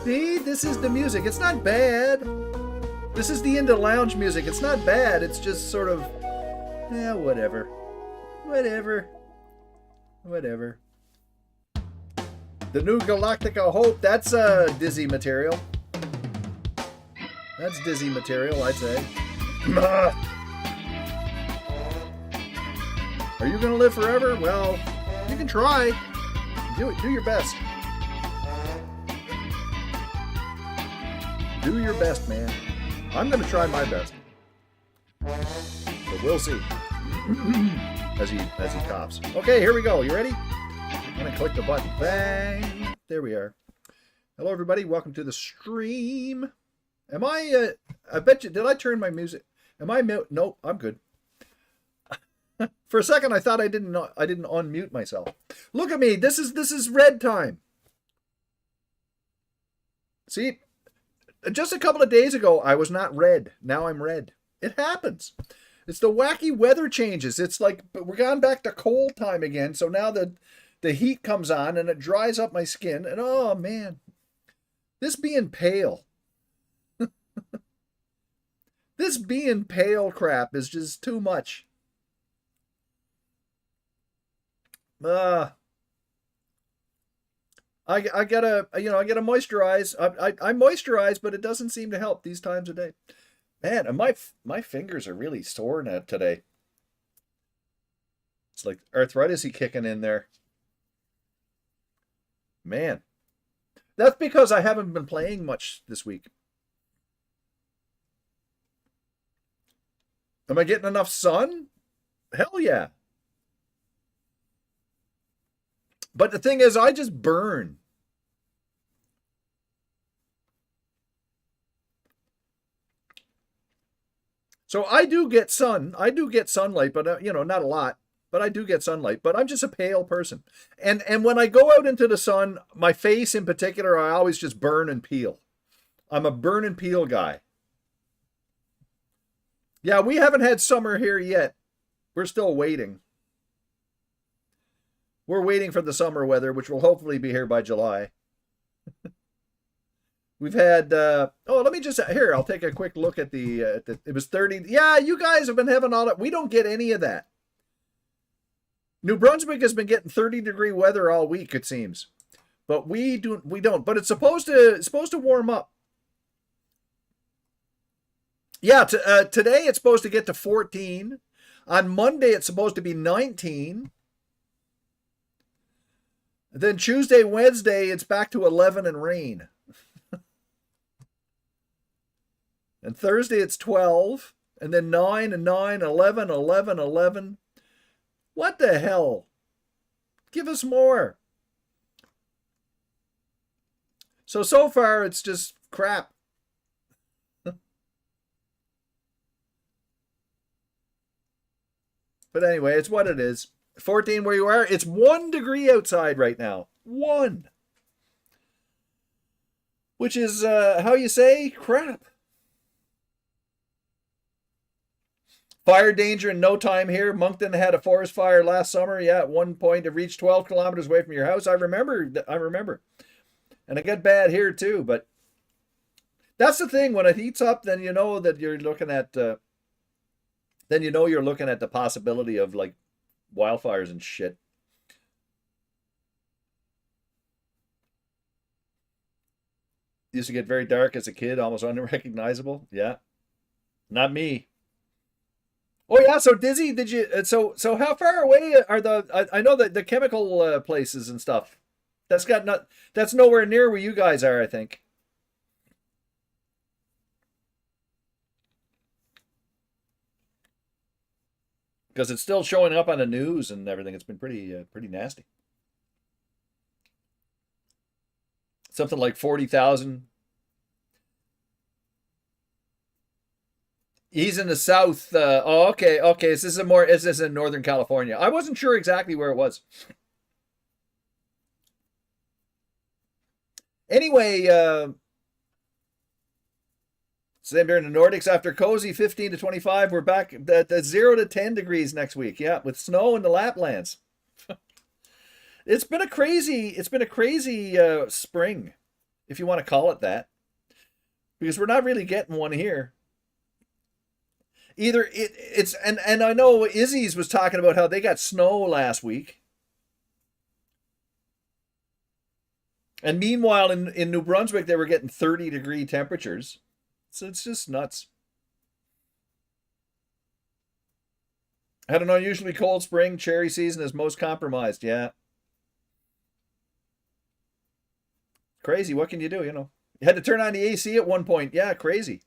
Speaker 1: See, this is the music. It's not bad. This is the indie lounge music. It's not bad. It's just sort of, whatever. Whatever. The new Galactica Hope, that's Dizzy material. That's Dizzy material, I'd say. Are you gonna live forever? Well, you can try. Do it. Do your best. Do your best, man. I'm gonna try my best. But we'll see. as he coughs. Okay, here we go. You ready? I'm gonna click the button. Bang! There we are. Hello, everybody. Welcome to the stream. Am I? I bet you. Did I turn my music? Am I? Nope. I'm good. For a second, I thought I didn't unmute myself. Look at me. This is red time. See, just a couple of days ago, I was not red. Now I'm red. It happens. It's the wacky weather changes. It's like we're gone back to cold time again. So now the heat comes on and it dries up my skin. And oh man, this being pale. This being pale crap is just too much. I gotta moisturize. I moisturize, but it doesn't seem to help these times of day. Man, and my fingers are really sore now today. It's like arthritis-y kicking in there. Man, that's because I haven't been playing much this week. Am I getting enough sun? Hell yeah. But the thing is, I just burn. So I do get sun. I do get sunlight, but not a lot. But I do get sunlight. But I'm just a pale person. And when I go out into the sun, my face in particular, I always just burn and peel. I'm a burn and peel guy. Yeah, we haven't had summer here yet. We're still waiting. We're waiting for the summer weather, which will hopefully be here by July. We've had, let me just, here, I'll take a quick look at it was 30. Yeah, you guys have been having all that. We don't get any of that. New Brunswick has been getting 30-degree weather all week, it seems. But we don't. But it's supposed to warm up. Yeah, today it's supposed to get to 14. On Monday, it's supposed to be 19. Then Tuesday, Wednesday, it's back to 11 and rain. And Thursday, it's 12. And then 9 and 9, 11, 11, 11. What the hell? Give us more. So far, it's just crap. But anyway, it's what it is. 14 where you are. It's 1 degree outside right now. 1. Which is, how you say, crap. Fire danger in no time here. Moncton had a forest fire last summer. Yeah, at one point it reached 12 kilometers away from your house. I remember. And it got bad here too. But that's the thing. When it heats up, then you know that you're looking at... you're looking at the possibility of like wildfires and shit. Used to get very dark as a kid, almost unrecognizable. Yeah. Not me. Oh yeah, so Dizzy, did you so how far away are I know that the chemical places and stuff. That's nowhere near where you guys are, I think. Because it's still showing up on the news and everything. It's been pretty nasty. Something like 40,000. He's in the south. Okay. So this is in Northern California. I wasn't sure exactly where it was. Anyway, same here in the Nordics. After cozy 15 to 25, we're back at 0 to 10 degrees next week. Yeah, with snow in the Laplands. It's been a crazy spring. if you want to call it that, because we're not really getting one here. Either it's and I know Izzy's was talking about how they got snow last week. And meanwhile, in New Brunswick, they were getting 30-degree temperatures. So it's just nuts. Had an unusually cold spring. Cherry season is most compromised. Yeah. Crazy. What can you do? You had to turn on the AC at one point. Yeah, crazy.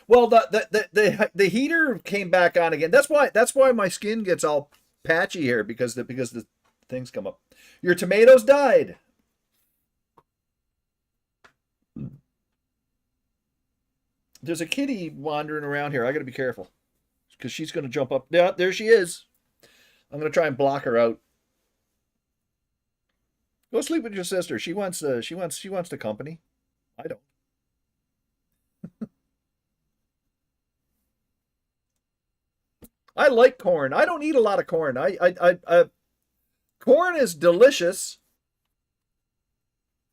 Speaker 1: Well, the heater came back on again. That's why my skin gets all patchy here because the things come up. Your tomatoes died. There's a kitty wandering around here. I got to be careful because she's going to jump up. Yeah, there she is. I'm going to try and block her out. Go sleep with your sister. She wants the company. I don't. I like corn. I don't eat a lot of corn. Corn is delicious.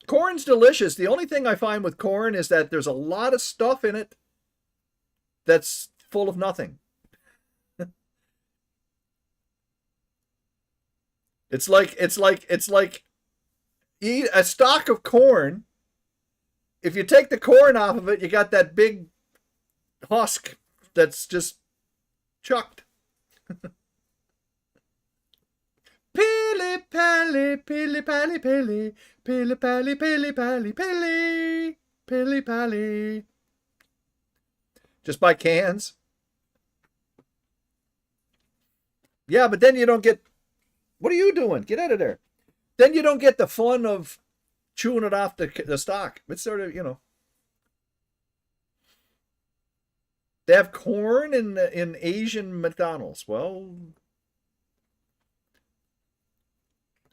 Speaker 1: Corn's delicious. The only thing I find with corn is that there's a lot of stuff in it that's full of nothing. It's like eat a stalk of corn. If you take the corn off of it, you got that big husk that's just chucked. Pili pali, pili pali pili, pili pali pili pali pili, pili pali. Just buy cans. Yeah, but then you don't get. What are you doing? Get out of there. Then you don't get the fun of chewing it off the stalk. It's sort of, They have corn in Asian McDonald's. Well,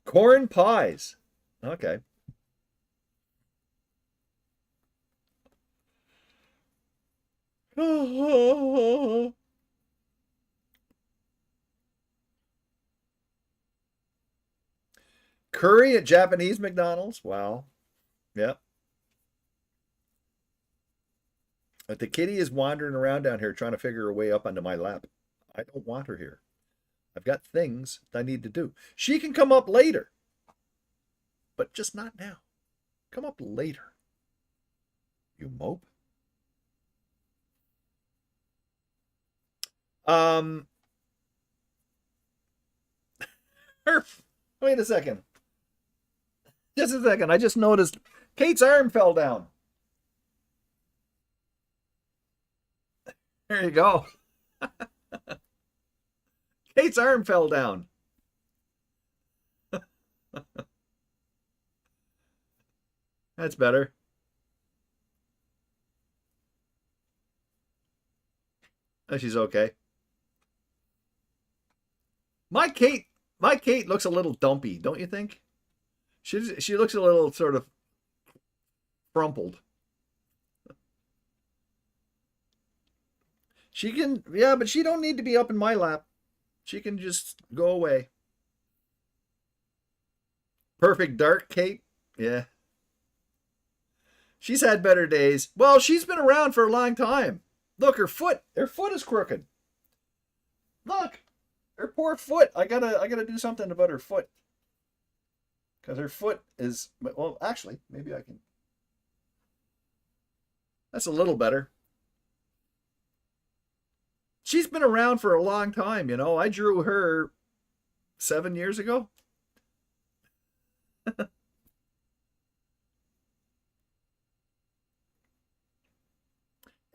Speaker 1: corn pies. Okay. Curry at Japanese McDonald's. Wow. Yeah. But the kitty is wandering around down here trying to figure her way up onto my lap. I don't want her here. I've got things I need to do. She can come up later, but just not now. Come up later. You mope. Wait a second. Just a second. I just noticed Kate's arm fell down. There you go. Kate's arm fell down. That's better. Oh, she's okay. My Kate looks a little dumpy, don't you think? She looks a little sort of crumpled. She can, yeah, but she don't need to be up in my lap. She can just go away. Perfect dark Kate. Yeah. She's had better days. Well, she's been around for a long time. Look, her foot is crooked. Look, her poor foot. I gotta do something about her foot. Because her foot is, well, actually, maybe I can. That's a little better. She's been around for a long time, I drew her 7 years ago.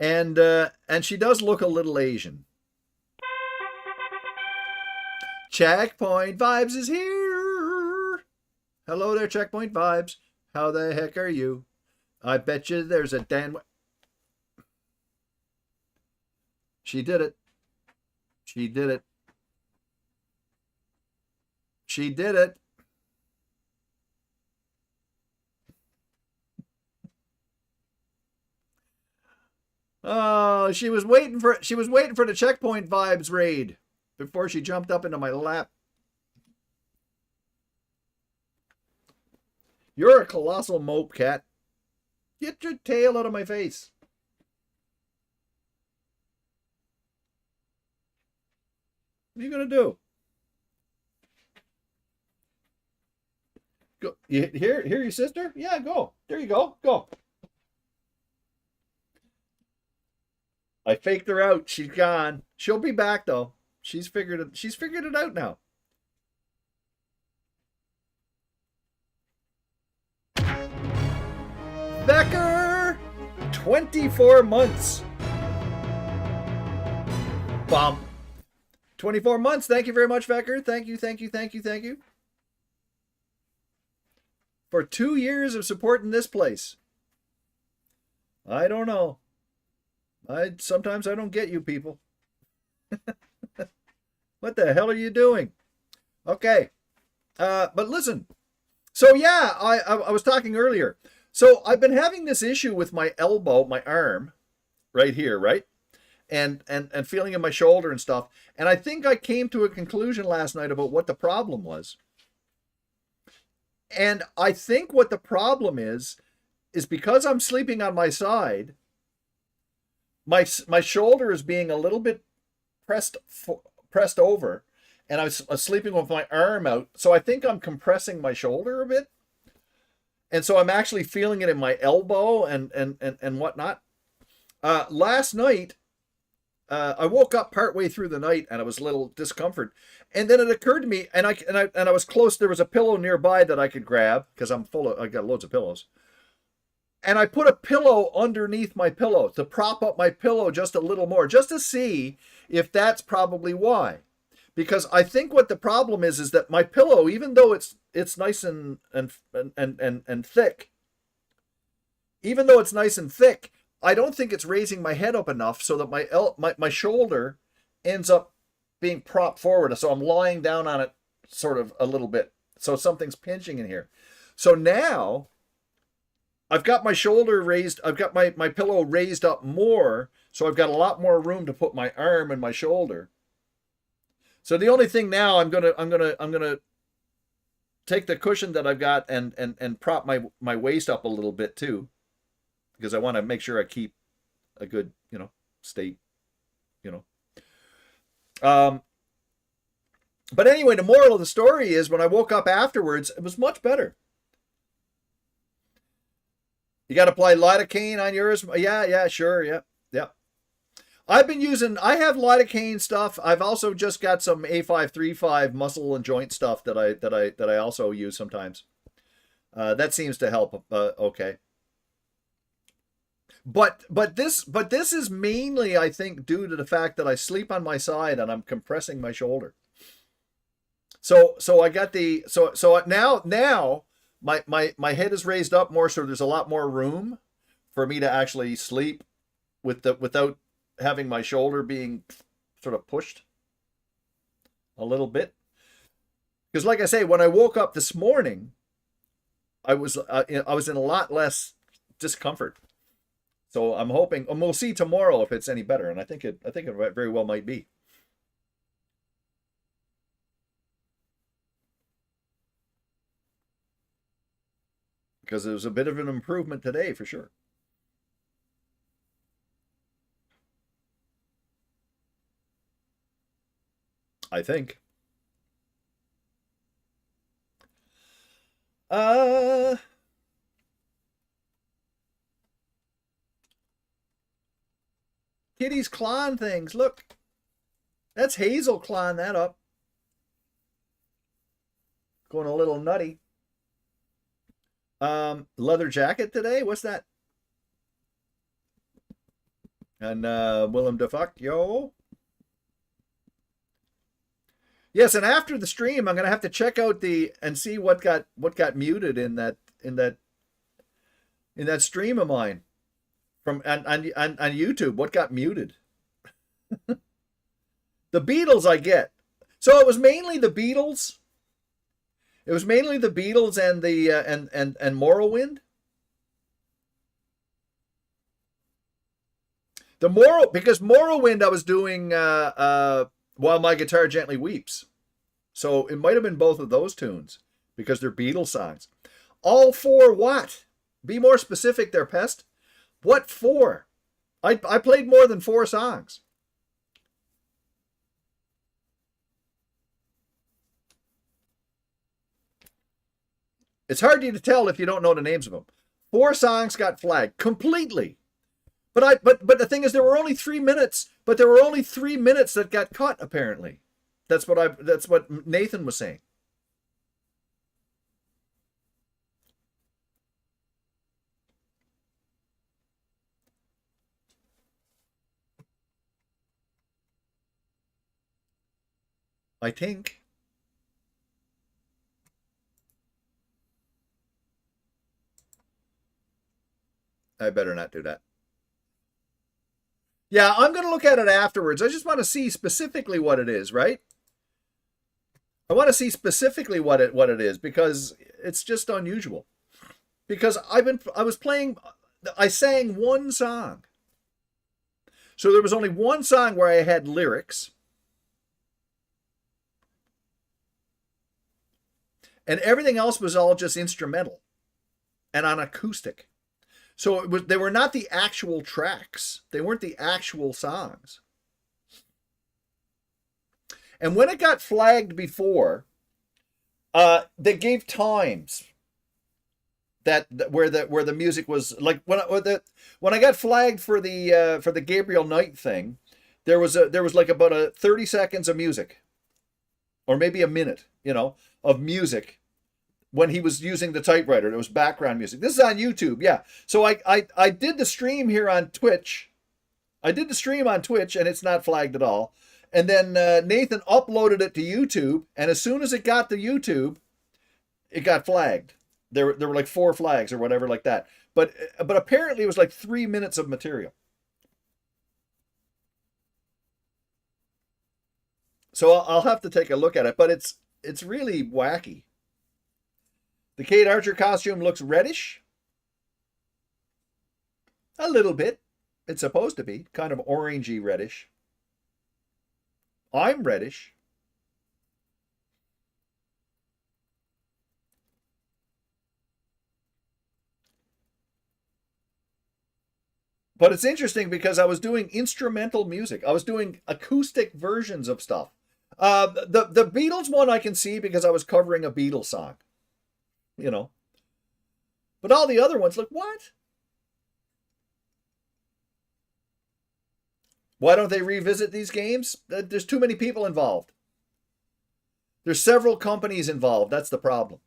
Speaker 1: And she does look a little Asian. Checkpoint Vibes is here. Hello there, Checkpoint Vibes. How the heck are you? I bet you there's a Dan. She did it. She did it. She did it. Oh, she was waiting for the Checkpoint Vibes raid before she jumped up into my lap. You're a colossal mope, cat. Get your tail out of my face. What are you going to do? Go. You hear your sister? Yeah, go. There you go. Go. I faked her out. She's gone. She'll be back though. She's figured it out now. Becker, 24 months. Bum. 24 months. Thank you very much, Becker. Thank you. For 2 years of supporting this place. I don't know. Sometimes I don't get you people. What the hell are you doing? Okay. But listen. So yeah, I was talking earlier. So I've been having this issue with my elbow, my arm, right here, right? And feeling in my shoulder and stuff. And I think I came to a conclusion last night about what the problem was. And I think what the problem is because I'm sleeping on my side, my shoulder is being a little bit pressed over, and I was sleeping with my arm out. So I think I'm compressing my shoulder a bit. And so I'm actually feeling it in my elbow and whatnot. Last night, I woke up partway through the night and I was a little discomfort. And then it occurred to me, and I was close. There was a pillow nearby that I could grab because I got loads of pillows. And I put a pillow underneath my pillow to prop up my pillow just a little more, just to see if that's probably why. Because I think what the problem is that my pillow, even though it's nice and thick, even though it's nice and thick, I don't think it's raising my head up enough so that my shoulder ends up being propped forward. So I'm lying down on it sort of a little bit. So something's pinching in here. So now I've got my shoulder raised. I've got my pillow raised up more. So I've got a lot more room to put my arm and my shoulder. So the only thing now, I'm gonna take the cushion that I've got and prop my waist up a little bit too, because I want to make sure I keep a good state, But anyway, the moral of the story is when I woke up afterwards, it was much better. You got to apply lidocaine on yours? Yeah, sure, yeah. I have lidocaine stuff. I've also just got some A535 muscle and joint stuff that I also use sometimes. That seems to help. Okay. But this is mainly, I think, due to the fact that I sleep on my side and I'm compressing my shoulder. So I got now my head is raised up more, so there's a lot more room for me to actually sleep without having my shoulder being sort of pushed a little bit. Because like I say, when I woke up this morning, I was in a lot less discomfort. So I'm hoping, and we'll see tomorrow if it's any better. And I think it very well might be. Because there was a bit of an improvement today for sure. I think. Kitty's clawing things. Look. That's Hazel clawing that up. Going a little nutty. Leather jacket today? What's that? And Willem de Fuck, yo. Yes, and after the stream, I'm gonna have to check out and see what got muted in that stream of mine from on YouTube. What got muted? The Beatles, I get. So it was mainly the Beatles. It was mainly the Beatles and the and Morrowind. Because Morrowind I was doing While My Guitar Gently Weeps. So it might have been both of those tunes because they're Beatles songs. All for what? Be more specific there, Pest. What for? I played more than 4 songs. It's hard to tell if you don't know the names of them. 4 songs got flagged completely. But the thing is, there were only 3 minutes. But there were only 3 minutes that got cut. Apparently, that's what Nathan was saying. I think. I better not do that. Yeah, I'm going to look at it afterwards. I just want to see specifically what it is, right? I want to see specifically what it is, because it's just unusual. Because I sang 1 song. So there was only 1 song where I had lyrics. And everything else was all just instrumental and on acoustic. So they were not the actual tracks. They weren't the actual songs. And when it got flagged before, they gave times where the music was like when I got flagged for the Gabriel Knight thing, there was like about 30 seconds of music, or maybe a minute, of music. When he was using the typewriter, there was background music. This is on YouTube, yeah. So I did the stream here on Twitch. I did the stream on Twitch, and it's not flagged at all. And then Nathan uploaded it to YouTube, and as soon as it got to YouTube, it got flagged. There were like 4 flags or whatever like that. But apparently it was like 3 minutes of material. So I'll have to take a look at it, but it's really wacky. The Kate Archer costume looks reddish. A little bit. It's supposed to be. Kind of orangey reddish. I'm reddish. But it's interesting because I was doing instrumental music. I was doing acoustic versions of stuff. The Beatles one I can see because I was covering a Beatles song. But all the other ones, look, what? Why don't they revisit these games? There's too many people involved. There's several companies involved. That's the problem.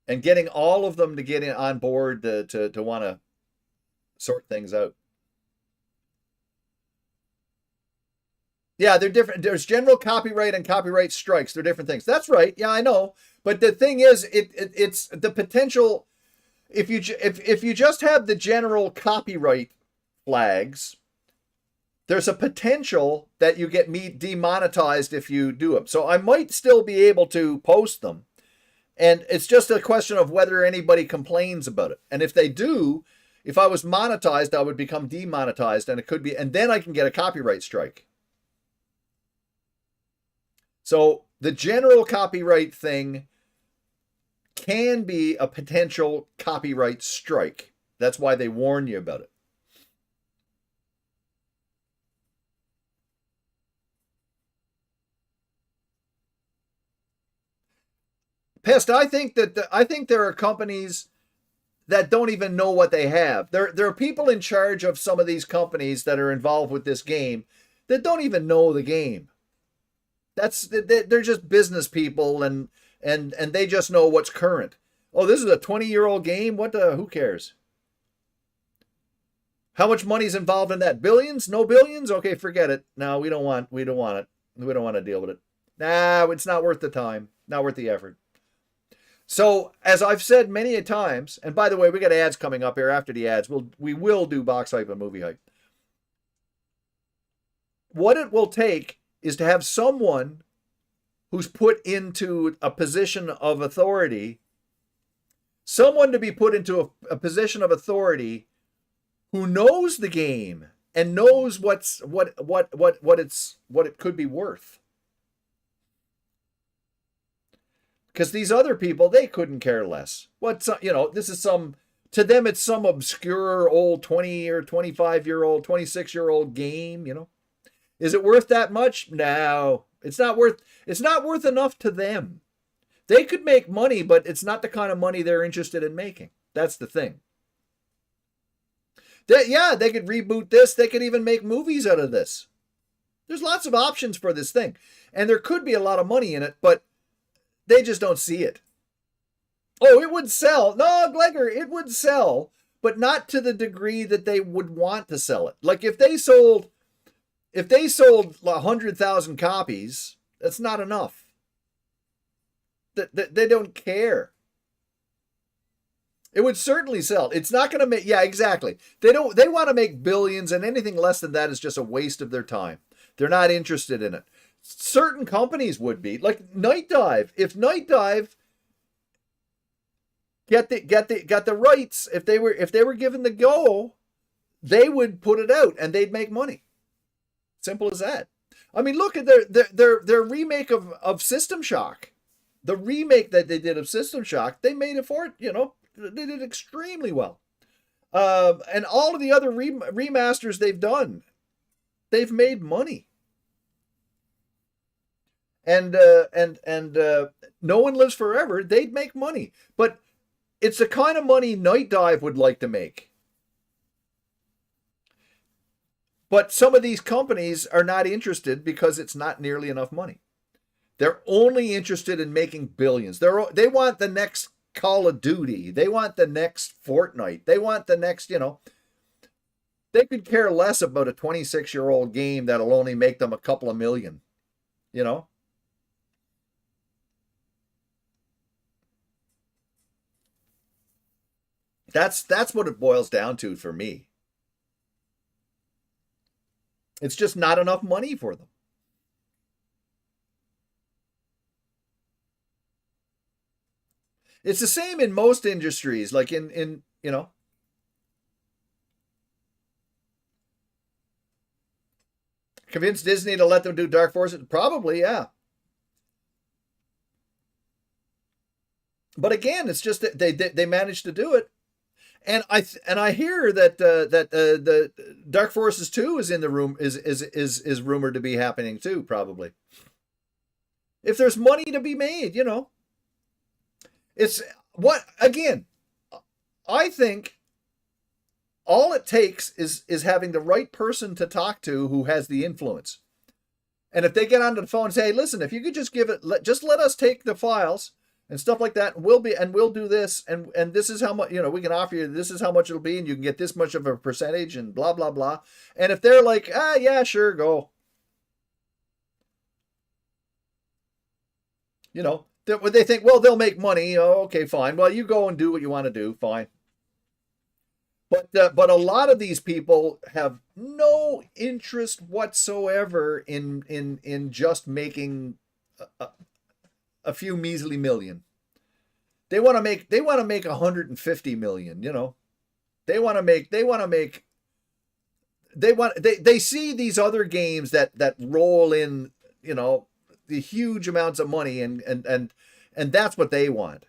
Speaker 1: And getting all of them to get on board to want to sort things out. Yeah, they're different. There's general copyright and copyright strikes. They're different things. That's right. Yeah, I know. But the thing is, it's the potential. If you just have the general copyright flags, there's a potential that you get demonetized if you do them. So I might still be able to post them, and it's just a question of whether anybody complains about it. And if they do, if I was monetized, I would become demonetized, and it could be, and then I can get a copyright strike. So the general copyright thing can be a potential copyright strike. That's why they warn you about it. Pest, I think there are companies that don't even know what they have. There are people in charge of some of these companies that are involved with this game that don't even know the game. They're just business people, and they just know what's current. Oh, this is a 20-year-old game? Who cares? How much money's involved in that? Billions? No billions? Okay, forget it. No, we don't want it. We don't want to deal with it. Nah, it's not worth the time. Not worth the effort. So, as I've said many a times, and by the way, we got ads coming up here. After the ads, we will do box hype and movie hype. What it will take is to have someone who's put into a position of authority, someone to be put into a position of authority who knows the game and knows what it could be worth. what it could be worth. And getting all of them to get on board to want to sort things out. So the thing is, if you just have the general copyright flags, there's a potential that you get demonetized if you do them. So I might still be able to post them, and if they do, if I was monetized, I would become demonetized, and it could be, and then I can get a copyright strike. So Because these other people, they couldn't care less. This is to them, it's some obscure old 20 or 25-year-old, 26-year-old game, Is it worth that much? No, it's not worth enough to them. They could make money, but it's not the kind of money they're interested in making. That's the thing. They could reboot this. They could even make movies out of this. There's lots of options for this thing. And there could be a lot of money in it, but they just don't see it. Oh, it would sell. No, Glegor, it would sell, but not to the degree that they would want to sell it. Like if they sold 100,000 copies, that's not enough. They don't care. It would certainly sell. It's not going to make, yeah, exactly. They want to make billions, and anything less than that is just a waste of their time. They're not interested in it. Certain companies would be, like Night Dive. If Night Dive got the rights, if they were given the go, they would put it out and they'd make money. Simple as that. I mean, look at their remake of System Shock. The remake that they did of System Shock, they made it for it, they did extremely well. And all of the other remasters they've done, they've made money. And No One Lives Forever, they'd make money. But it's the kind of money Night Dive would like to make. But some of these companies are not interested because it's not nearly enough money. They're only interested in making billions. They want the next Call of Duty. They want the next Fortnite. They want the next, they could care less about a 26-year-old game that'll only make them a couple of million, That's what it boils down to for me. It's just not enough money for them. It's the same in most industries, like in convince Disney to let them do Dark Forces? Probably, yeah. But again, it's just that they managed to do it. And I hear that the Dark Forces 2 is in the room is rumored to be happening too, probably. If there's money to be made, It's what, again, I think all it takes is having the right person to talk to who has the influence. And if they get onto the phone and say, hey, listen, if you could just just let us take the files and stuff like that, we'll do this, and this is how much, we can offer you, this is how much it'll be, and you can get this much of a percentage, and blah, blah, blah. And if they're like, yeah, sure, go. They think, well, they'll make money. Oh, okay, fine. Well, you go and do what you want to do. Fine. But a lot of these people have no interest whatsoever in just making a few measly million. They want to make 150 million. They see these other games that roll in, the huge amounts of money, and that's what they want.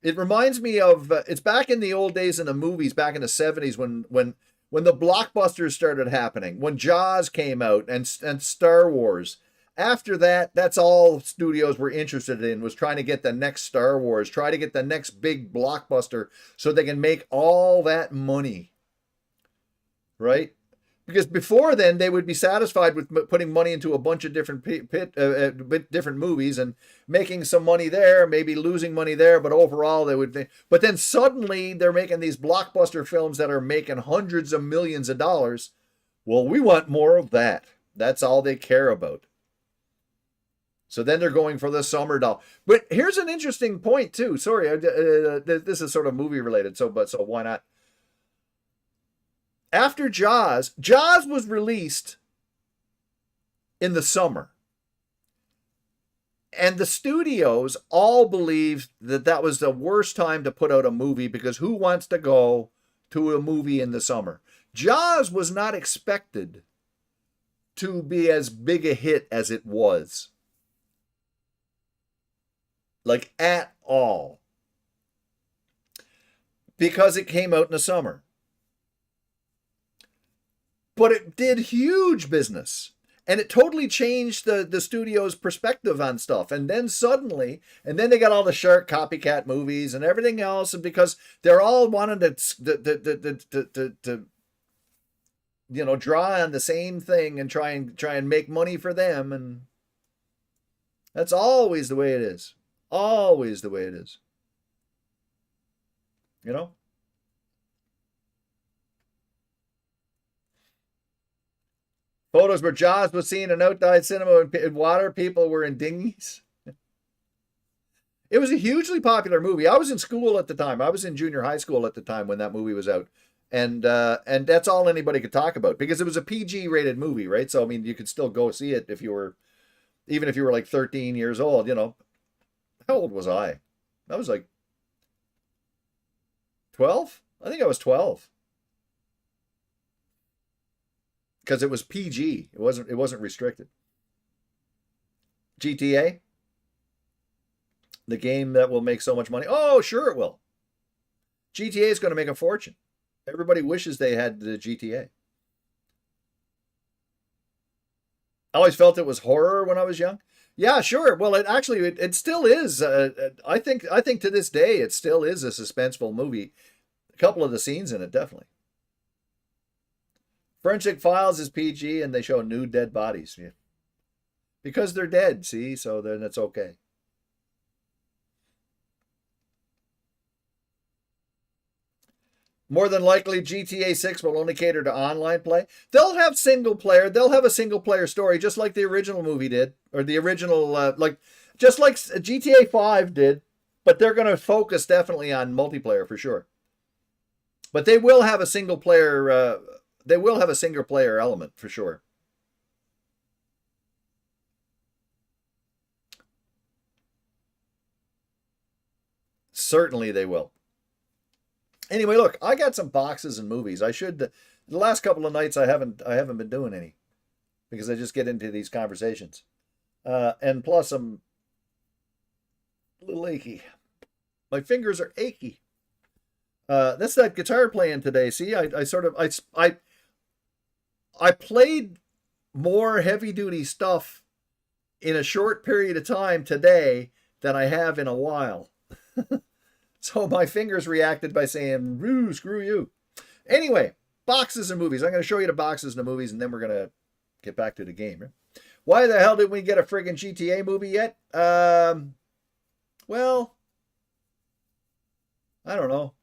Speaker 1: It reminds me of it's back in the old days in the movies, back in the 70s when the blockbusters started happening, when Jaws came out and Star Wars. After that, that's all studios were interested in, was trying to get the next Star Wars, try to get the next big blockbuster so they can make all that money. Right? Because before then, they would be satisfied with putting money into a bunch of different different movies and making some money there, maybe losing money there, but overall they would. But then suddenly they're making these blockbuster films that are making hundreds of millions of dollars. Well, we want more of that. That's all they care about. So then they're going for the summer doll. But here's an interesting point too. Sorry, this is sort of movie related, so why not? After Jaws was released in the summer. And the studios all believed that was the worst time to put out a movie, because who wants to go to a movie in the summer? Jaws was not expected to be as big a hit as it was. like at all, because it came out in the summer. But it did huge business. And it totally changed the studio's perspective on stuff. And then suddenly, and then they got all the Shark copycat movies and everything else. And because they're all wanting to draw on the same thing and try and make money for them. And that's always the way it is. Always the way it is. You know? Photos where Jaws was seen in outdoor cinema in water. People were in dinghies. It was a hugely popular movie. I was in school at the time. I was in junior high school at the time when that movie was out. And that's all anybody could talk about because it was a PG rated movie, right? So, I mean, you could still go see it even if you were like 13 years old, you know. How old was I? I was like 12? I think I was 12. Because it was PG. It wasn't restricted. GTA? The game that will make so much money. Oh, sure it will. GTA is going to make a fortune. Everybody wishes they had the GTA. I always felt it was horror when I was young. Yeah, sure. Well, it still is. I think to this day it still is a suspenseful movie. A couple of the scenes in it, definitely. Forensic Files is PG and they show nude dead bodies. Yeah. Because they're dead, see? So then it's okay. More than likely, GTA 6 will only cater to online play. They'll have single player. They'll have a single player story, just like the original movie did, or the original, just like GTA 5 did. But they're going to focus definitely on multiplayer for sure. But they will have a single player. They will have a single player element for sure. Certainly, they will. Anyway, look, I got some boxes and movies. The last couple of nights I haven't been doing any because I just get into these conversations. And plus I'm a little achy. My fingers are achy. That's that guitar playing today. See, I played more heavy duty stuff in a short period of time today than I have in a while. So my fingers reacted by saying, "Woo, screw you." Anyway, boxes and movies. I'm going to show you the boxes and the movies, and then we're going to get back to the game. Right? Why the hell didn't we get a friggin' GTA movie yet? Well, I don't know.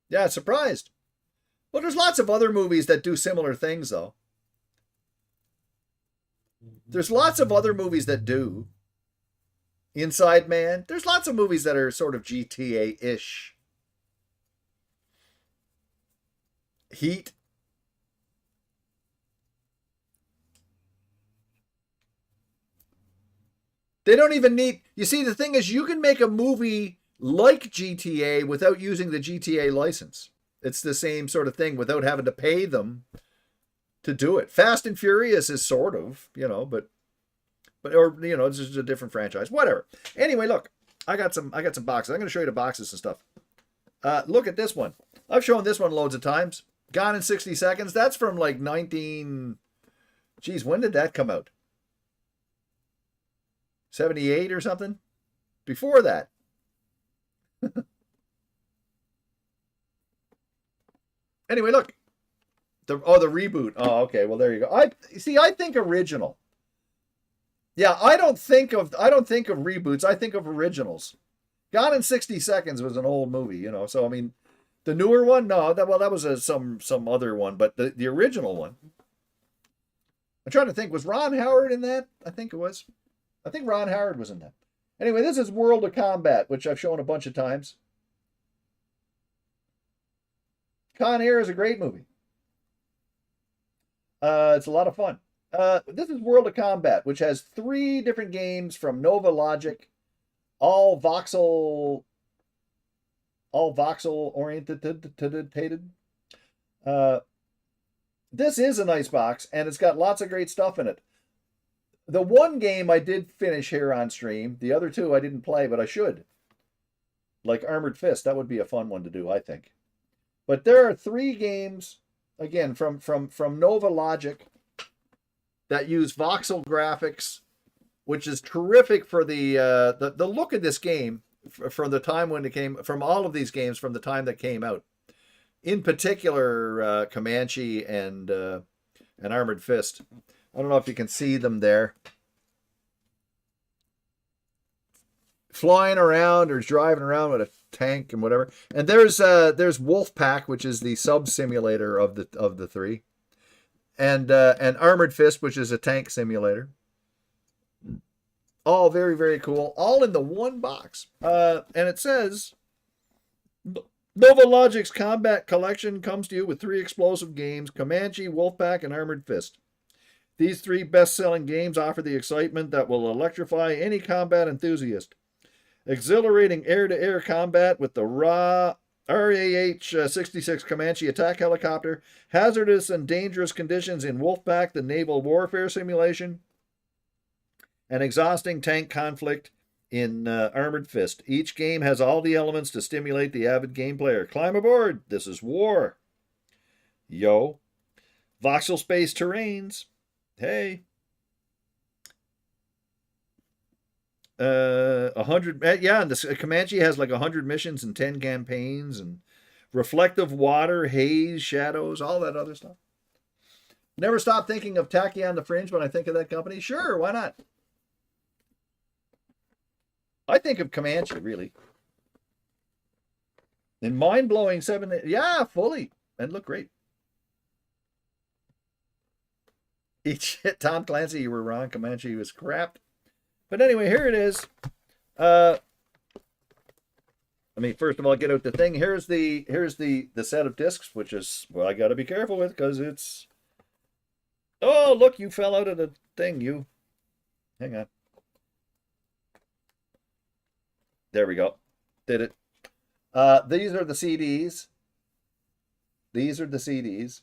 Speaker 1: Yeah, surprised. Well, there's lots of other movies that do similar things, though. There's lots of other movies that do. Inside Man. There's lots of movies that are sort of GTA-ish. Heat. They don't even need... You see, the thing is, you can make a movie like GTA without using the GTA license. It's the same sort of thing without having to pay them to do it. Fast and Furious is sort of, but it's just a different franchise. Whatever. Anyway, look, I got some boxes. I'm going to show you the boxes and stuff. Look at this one. I've shown this one loads of times. Gone in 60 Seconds. That's from like 19... Geez, when did that come out? 78 or something? Before that. Anyway, look. The reboot. Oh, okay. Well, there you go. I think original. Yeah, I don't think of reboots. I think of originals. Gone in 60 Seconds was an old movie, So I mean, the newer one, no, that was some other one, but the original one. I'm trying to think. Was Ron Howard in that? I think it was. I think Ron Howard was in that. Anyway, this is World of Combat, which I've shown a bunch of times. Con Air is a great movie. It's a lot of fun. This is World of Combat, which has 3 different games from Nova Logic, all voxel oriented. This is a nice box, and it's got lots of great stuff in it. the one game I did finish here on stream. The other two I didn't play, but I should. Like Armored Fist, that would be a fun one to do, I think. But there are 3 games, again, from Nova Logic that use voxel graphics, which is terrific for the look of this game from the time when it came, from all of these games from the time that came out. In particular, Comanche and Armored Fist. I don't know if you can see them there. Flying around or driving around with a tank and whatever. And there's Wolfpack, which is the sub simulator of the 3. And Armored Fist, which is a tank simulator. All very, very cool. All in the one box. And it says, Nova Logic's Combat Collection comes to you with 3 explosive games, Comanche, Wolfpack, and Armored Fist. These 3 best-selling games offer the excitement that will electrify any combat enthusiast. Exhilarating air-to-air combat with the raw RAH-66 Comanche attack helicopter, hazardous and dangerous conditions in Wolfpack, the naval warfare simulation, and exhausting tank conflict in Armored Fist. Each game has all the elements to stimulate the avid game player. Climb aboard. This is war. Yo. Voxel space terrains. Hey. 100, yeah, and the Comanche has like 100 missions and 10 campaigns and reflective water, haze, shadows, all that other stuff. Never stop thinking of Tachyon the Fringe when I think of that company. Sure, why not? I think of Comanche, really. And mind-blowing 7, yeah, fully, and look great. Each hit, Tom Clancy, you were wrong. Comanche was crap. But anyway, here it is. Let me first of all get out the thing. Here's the set of discs, which is, well, I got to be careful with because it's. Oh, look, you fell out of the thing. You, hang on. There we go. Did it. These are the CDs. These are the CDs.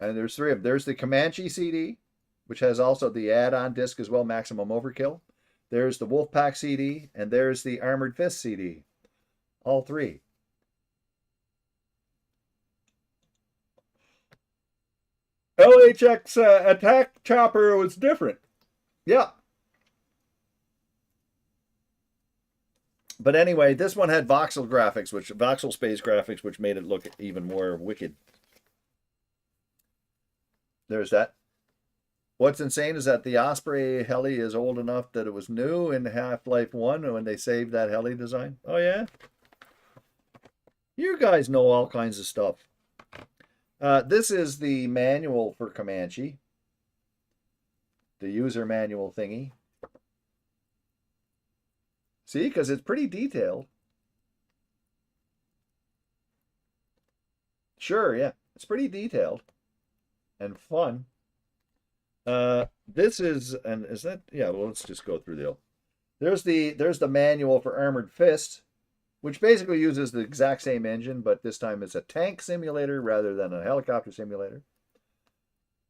Speaker 1: And there's 3 of them. There's the Comanche CD, which has also the add-on disc as well, Maximum Overkill. There's the Wolfpack CD, and there's the Armored Fist CD. All 3. LHX attack chopper was different. Yeah. But anyway, this one had voxel graphics, voxel space graphics, which made it look even more wicked. There's that. What's insane is that the Osprey heli is old enough that it was new in Half-Life 1 when they saved that heli design. Oh, yeah? You guys know all kinds of stuff. This is the manual for Comanche. The user manual thingy. See, because it's pretty detailed. Sure, yeah. It's pretty detailed. And fun. This is, and is that, yeah, well, let's just go through there's the manual for Armored Fist, which basically uses the exact same engine, but this time it's a tank simulator rather than a helicopter simulator.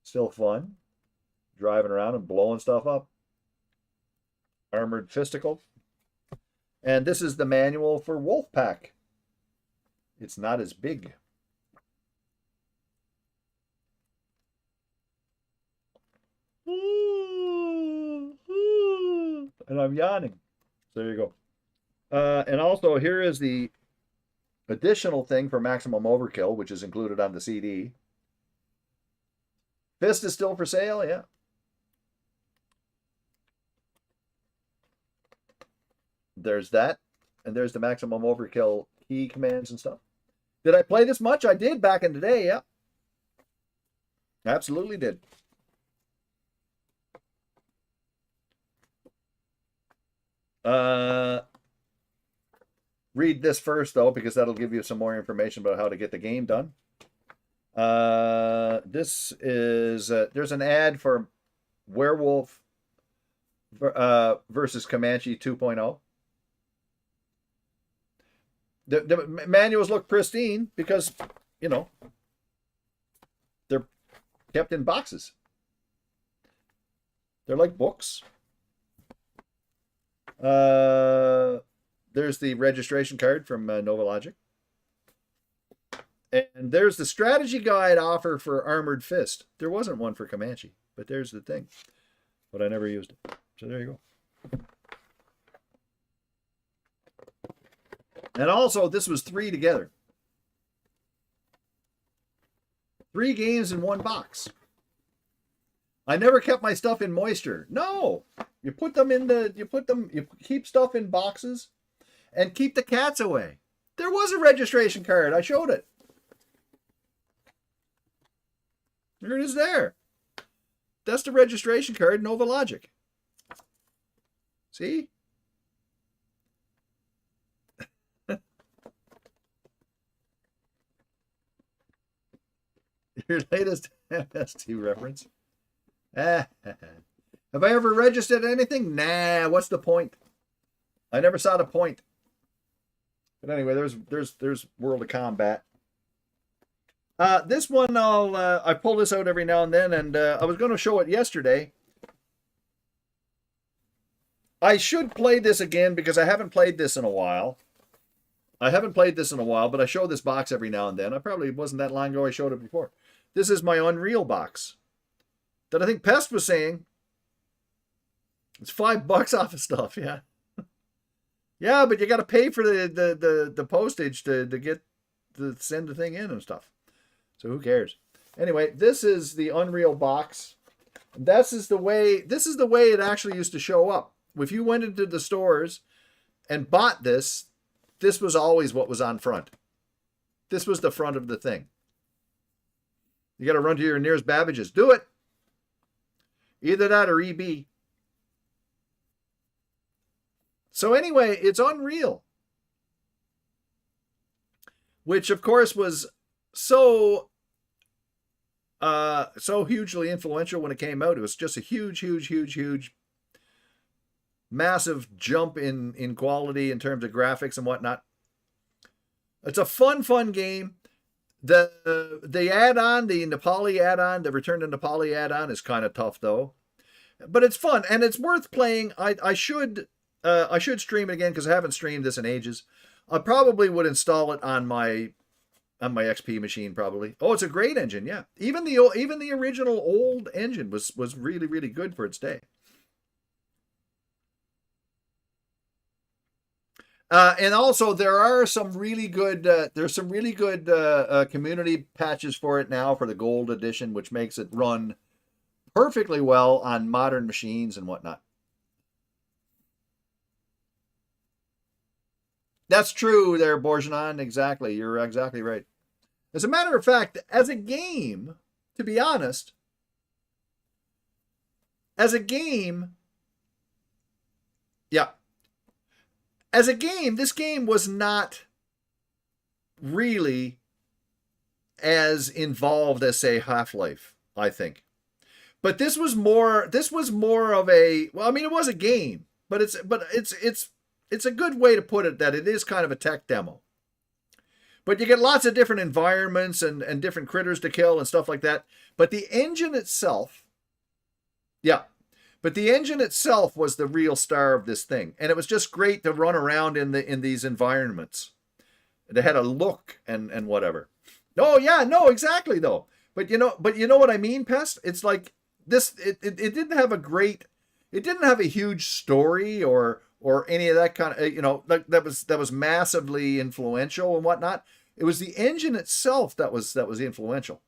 Speaker 1: Still fun. Driving around and blowing stuff up. Armored Fisticle. And this is the manual for Wolfpack. It's not as big. And I'm yawning. So there you go. And also here is the additional thing for Maximum Overkill, which is included on the CD. Fist is still for sale, yeah. There's that. And there's the Maximum Overkill key commands and stuff. Did I play this much? I did back in the day, yeah. Absolutely did. Read this first, though, because that'll give you some more information about how to get the game done. This is, there's an ad for Werewolf versus Comanche 2.0. The manuals look pristine because, you know, they're kept in boxes. They're like books. There's the registration card from Novalogic. And there's the strategy guide offer for Armored Fist. There wasn't one for Comanche, but there's the thing. But I never used it. So there you go. And also, this was 3 together. 3 games in 1 box. I never kept my stuff in moisture. No, you put them in you keep stuff in boxes and keep the cats away. There was a registration card. I showed it. There it is there. That's the registration card, Novalogic. See? Your latest MST reference. Have I ever registered anything? Nah, what's the point? I never saw the point. But anyway, there's World of Combat. This one I pull this out every now and then, and I was going to show it yesterday. I should play this again because I haven't played this in a while. But I show this box every now and then. I probably wasn't that long ago I showed it before. This is my Unreal box that I think Pest was saying. It's $5 off of stuff, yeah. Yeah, but you got to pay for the postage to get to send the thing in and stuff. So who cares? Anyway, this is the Unreal box. This is the way it actually used to show up. If you went into the stores and bought this, this was always what was on front. This was the front of the thing. You got to run to your nearest Babbage's. Do it. Either that or EB. So anyway, it's Unreal. Which, of course, was so hugely influential when it came out. It was just a huge, massive jump in quality in terms of graphics and whatnot. It's a fun game. The add-on, the Nepali add-on, the Return to Nepali add-on is kind of tough though, but it's fun and it's worth playing. I should stream it again because I haven't streamed this in ages. I probably would install it on my XP machine probably. Oh, it's a great engine, yeah. Even the original old engine was really good for its day. And also there are some really good community patches for it now for the gold edition, which makes it run perfectly well on modern machines and whatnot. That's true there, Borjanon. Exactly. You're exactly right. As a matter of fact, as a game, to be honest, yeah. As a game, this game was not really as involved as, say, Half-Life, I think. But this was more of a, well, I mean, it was a game, but it's a good way to put it that it is kind of a tech demo. But you get lots of different environments and different critters to kill and stuff like that. But the engine itself, yeah. But the engine itself was the real star of this thing. And it was just great to run around in these environments. They had a look and whatever. Oh yeah, no, exactly though. But you know what I mean, Pest? It's like this, it didn't have a huge story or any of that kind of, that was massively influential and whatnot. It was the engine itself that was influential.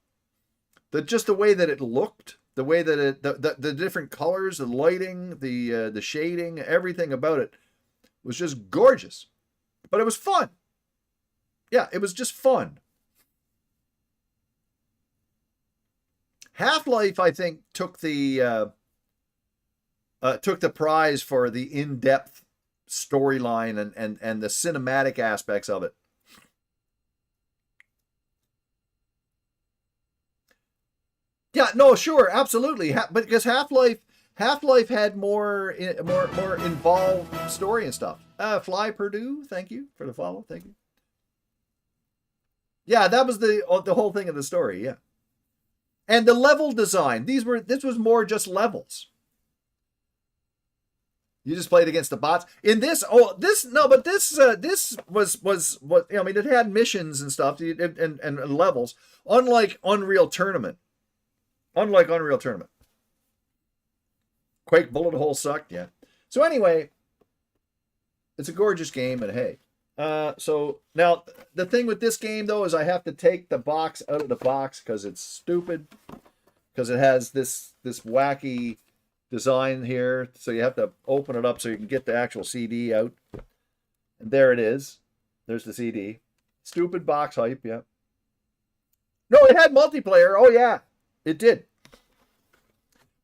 Speaker 1: Just the way that it looked. The way that the different colors, the lighting, the shading, everything about it was just gorgeous. But it was fun. Yeah, it was just fun. Half-Life, I think, took the prize for the in-depth storyline and the cinematic aspects of it. Yeah, no, sure, absolutely. But because Half-Life had more involved story and stuff. Fly Purdue, thank you for the follow. Thank you. Yeah, that was the whole thing of the story. Yeah, and the level design. This was more just levels. You just played against the bots. In this, this was what I mean. It had missions and stuff and levels, unlike Unreal Tournament. Quake bullet hole sucked, yeah. So anyway, it's a gorgeous game, and hey. So now the thing with this game though is I have to take the box out of the box because it's stupid. Because it has this wacky design here, so you have to open it up so you can get the actual CD out. And there it is. There's the CD. Stupid box hype, yeah. No, it had multiplayer. Oh yeah, it did.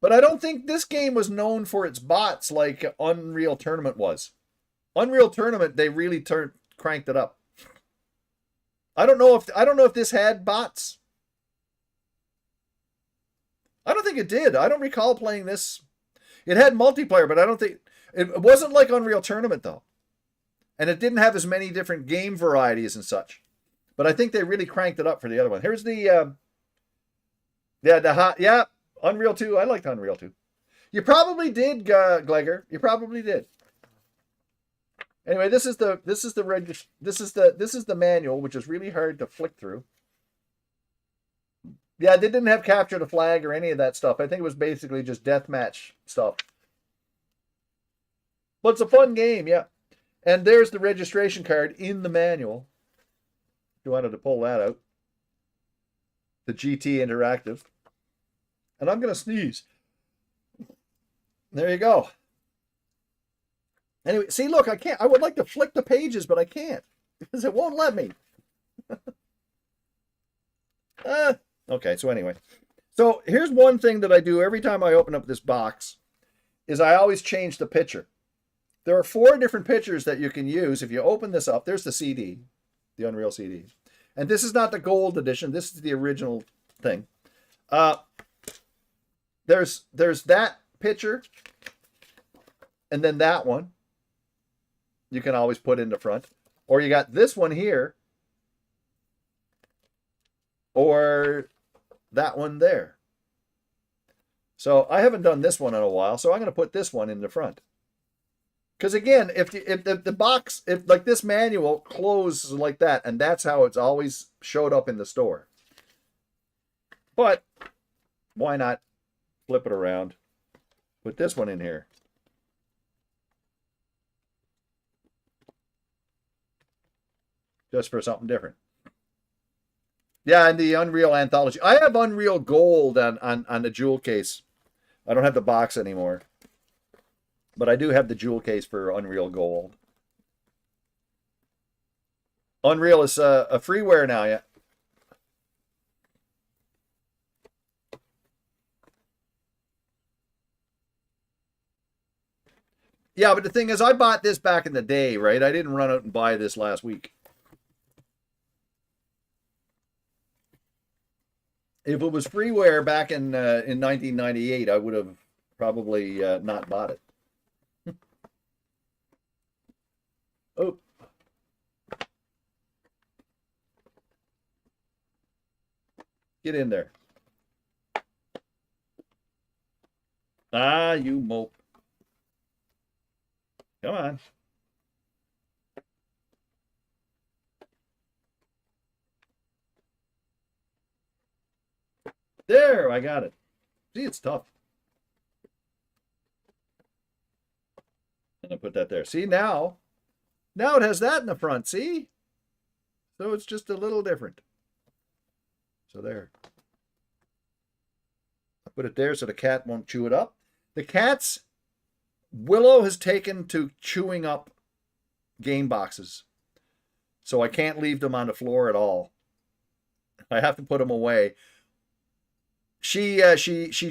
Speaker 1: But I don't think this game was known for its bots like Unreal Tournament was. Unreal Tournament, they really cranked it up. I don't know if this had bots. I don't think it did. I don't recall playing this. It had multiplayer, but I don't think it wasn't like Unreal Tournament though. And it didn't have as many different game varieties and such. But I think they really cranked it up for the other one. Here's the Unreal 2. I liked Unreal 2. You probably did, Kilg0re. You probably did. Anyway, this is the manual, which is really hard to flick through. Yeah, they didn't have capture the flag or any of that stuff. I think it was basically just deathmatch stuff. But it's a fun game, yeah. And there's the registration card in the manual. If you wanted to pull that out. The GT Interactive. And I'm going to sneeze. There you go. Anyway, see, look, I can't. I would like to flick the pages, but I can't. Because it won't let me. Okay, so anyway. So here's one thing that I do every time I open up this box. Is I always change the picture. There are 4 different pictures that you can use. If you open this up, there's the CD. The Unreal CD. And this is not the gold edition. This is the original thing. There's that picture. And then that one. You can always put in the front. Or you got this one here. Or that one there. So I haven't done this one in a while. So I'm going to put this one in the front. Because again, if the box, if like this manual closes like that, and that's how it's always showed up in the store. But why not flip it around? Put this one in here. Just for something different. Yeah, and the Unreal Anthology. I have Unreal Gold on the jewel case. I don't have the box anymore. But I do have the jewel case for Unreal Gold. Unreal is a freeware now, yeah. Yeah, but the thing is, I bought this back in the day, right? I didn't run out and buy this last week. If it was freeware back in 1998, I would have probably not bought it. Oh. Get in there. Ah, you mope. Come on. There, I got it. See, it's tough. And I put that there. See, now it has that in the front, see? So it's just a little different. So there. I put it there so the cat won't chew it up. The cat's Willow has taken to chewing up game boxes. So I can't leave them on the floor at all. I have to put them away. She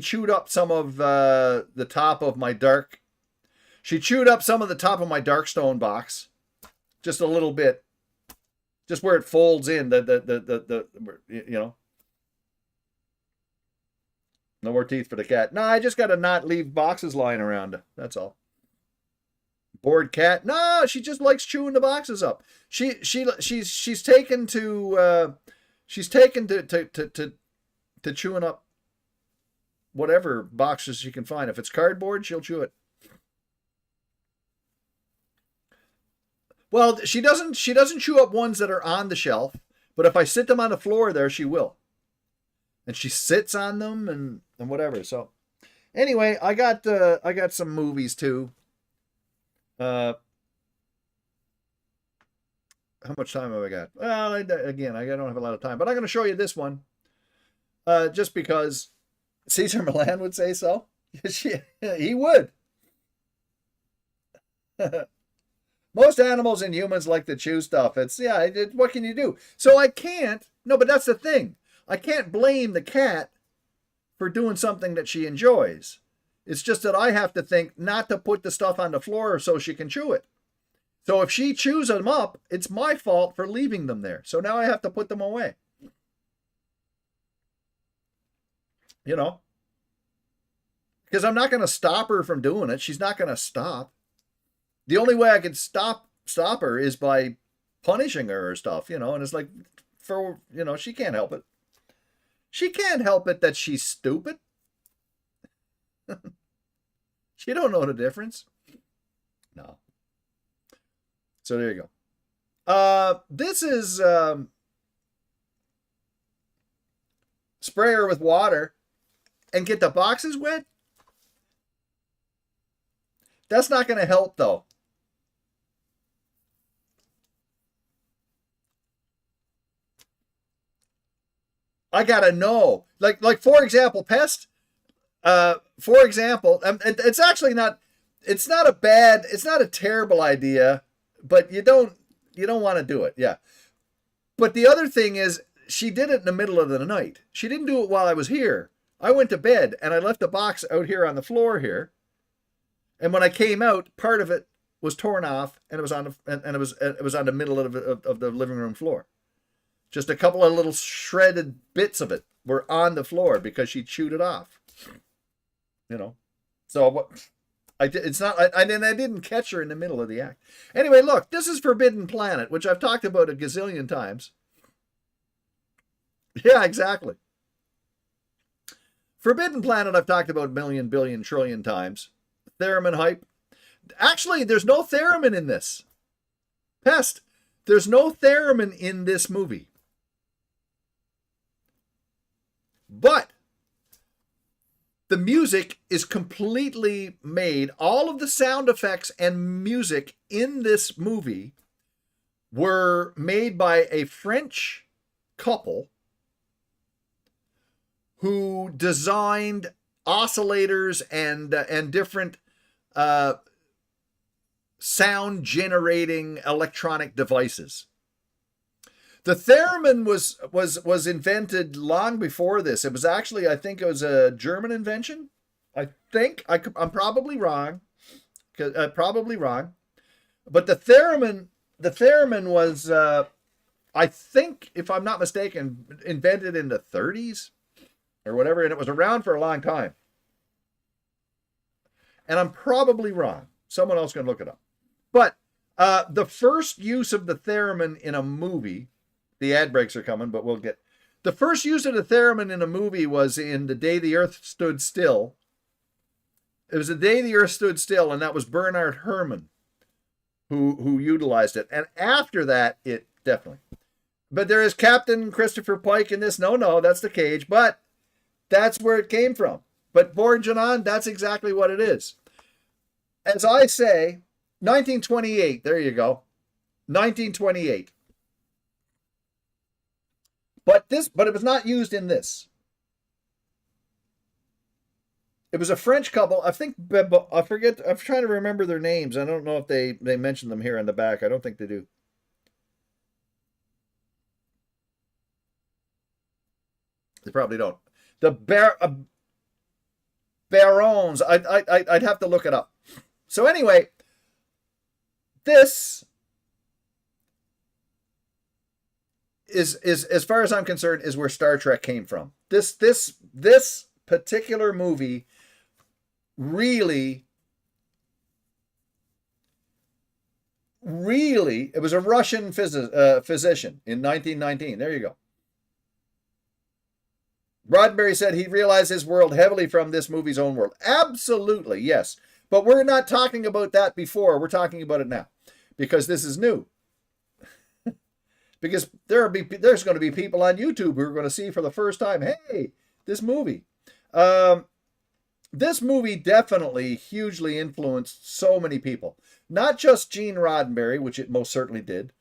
Speaker 1: chewed up some of the top of my dark. She chewed up some of the top of my Darkstone box, just a little bit, just where it folds in. You know, no more teeth for the cat. No, I just got to not leave boxes lying around. That's all. Bored cat. No, she just likes chewing the boxes up. She's taken to chewing up whatever boxes she can find. If it's cardboard, she'll chew it. Well, she doesn't chew up ones that are on the shelf, but if I sit them on the floor there, she will. And she sits on them and whatever. So anyway, I got some movies too. How much time have I got? Well, again, I don't have a lot of time, but I'm going to show you this one. Just because Caesar Milan would say so. He would. Most animals and humans like to chew stuff. What can you do? So I can't. No, but that's the thing. I can't blame the cat for doing something that she enjoys. It's just that I have to think not to put the stuff on the floor so she can chew it. So if she chews them up, it's my fault for leaving them there. So now I have to put them away. You know? Because I'm not going to stop her from doing it. She's not going to stop. The only way I can stop her is by punishing her or stuff, you know, and it's like, she can't help it. She can't help it that she's stupid. She don't know the difference. No. So there you go. This is spray her with water and get the boxes wet. That's not going to help though. I gotta know, like for example, pest. For example, it's actually not. It's not a terrible idea, but you don't want to do it. Yeah. But the other thing is, she did it in the middle of the night. She didn't do it while I was here. I went to bed and I left the box out here on the floor here. And when I came out, part of it was torn off, and it was on the middle of the living room floor. Just a couple of little shredded bits of it were on the floor because she chewed it off. You know, so what? I didn't catch her in the middle of the act. Anyway, look, this is Forbidden Planet, which I've talked about a gazillion times. Yeah, exactly. Forbidden Planet I've talked about a million, billion, trillion times. Theremin hype. Actually, there's no theremin in this. Pest. There's no theremin in this movie. But the music is completely made. All of the sound effects and music in this movie were made by a French couple who designed oscillators and different sound generating electronic devices. The theremin was invented long before this. It was actually, I think it was a German invention. I think I'm probably wrong. Probably wrong. But the theremin was, I think, if I'm not mistaken, invented in the 30s or whatever, and it was around for a long time. And I'm probably wrong. Someone else can look it up. But the first use of the theremin in a movie, the ad breaks are coming, but we'll get... The first use of the theremin in a movie was in The Day the Earth Stood Still. It was The Day the Earth Stood Still, and that was Bernard Herrmann who utilized it. And after that, it definitely... But there is Captain Christopher Pike in this. No, that's the cage, but that's where it came from. But Borjanon, that's exactly what it is. As I say, 1928, there you go. 1928. But it was not used in this. It was a French couple. I think, I forget, I'm trying to remember their names. I don't know if they mention them here in the back. I don't think they do. They probably don't. The Barons. I'd have to look it up. So anyway, this is as far as I'm concerned, is where Star Trek came from. This particular movie really, it was a Russian physician in 1919. There you go. Roddenberry said he realized his world heavily from this movie's own world. Absolutely, yes. But we're not talking about that before. We're talking about it now. because this is new. Because there's going to be people on YouTube who are going to see for the first time, hey, this movie. This movie definitely hugely influenced so many people. Not just Gene Roddenberry, which it most certainly did,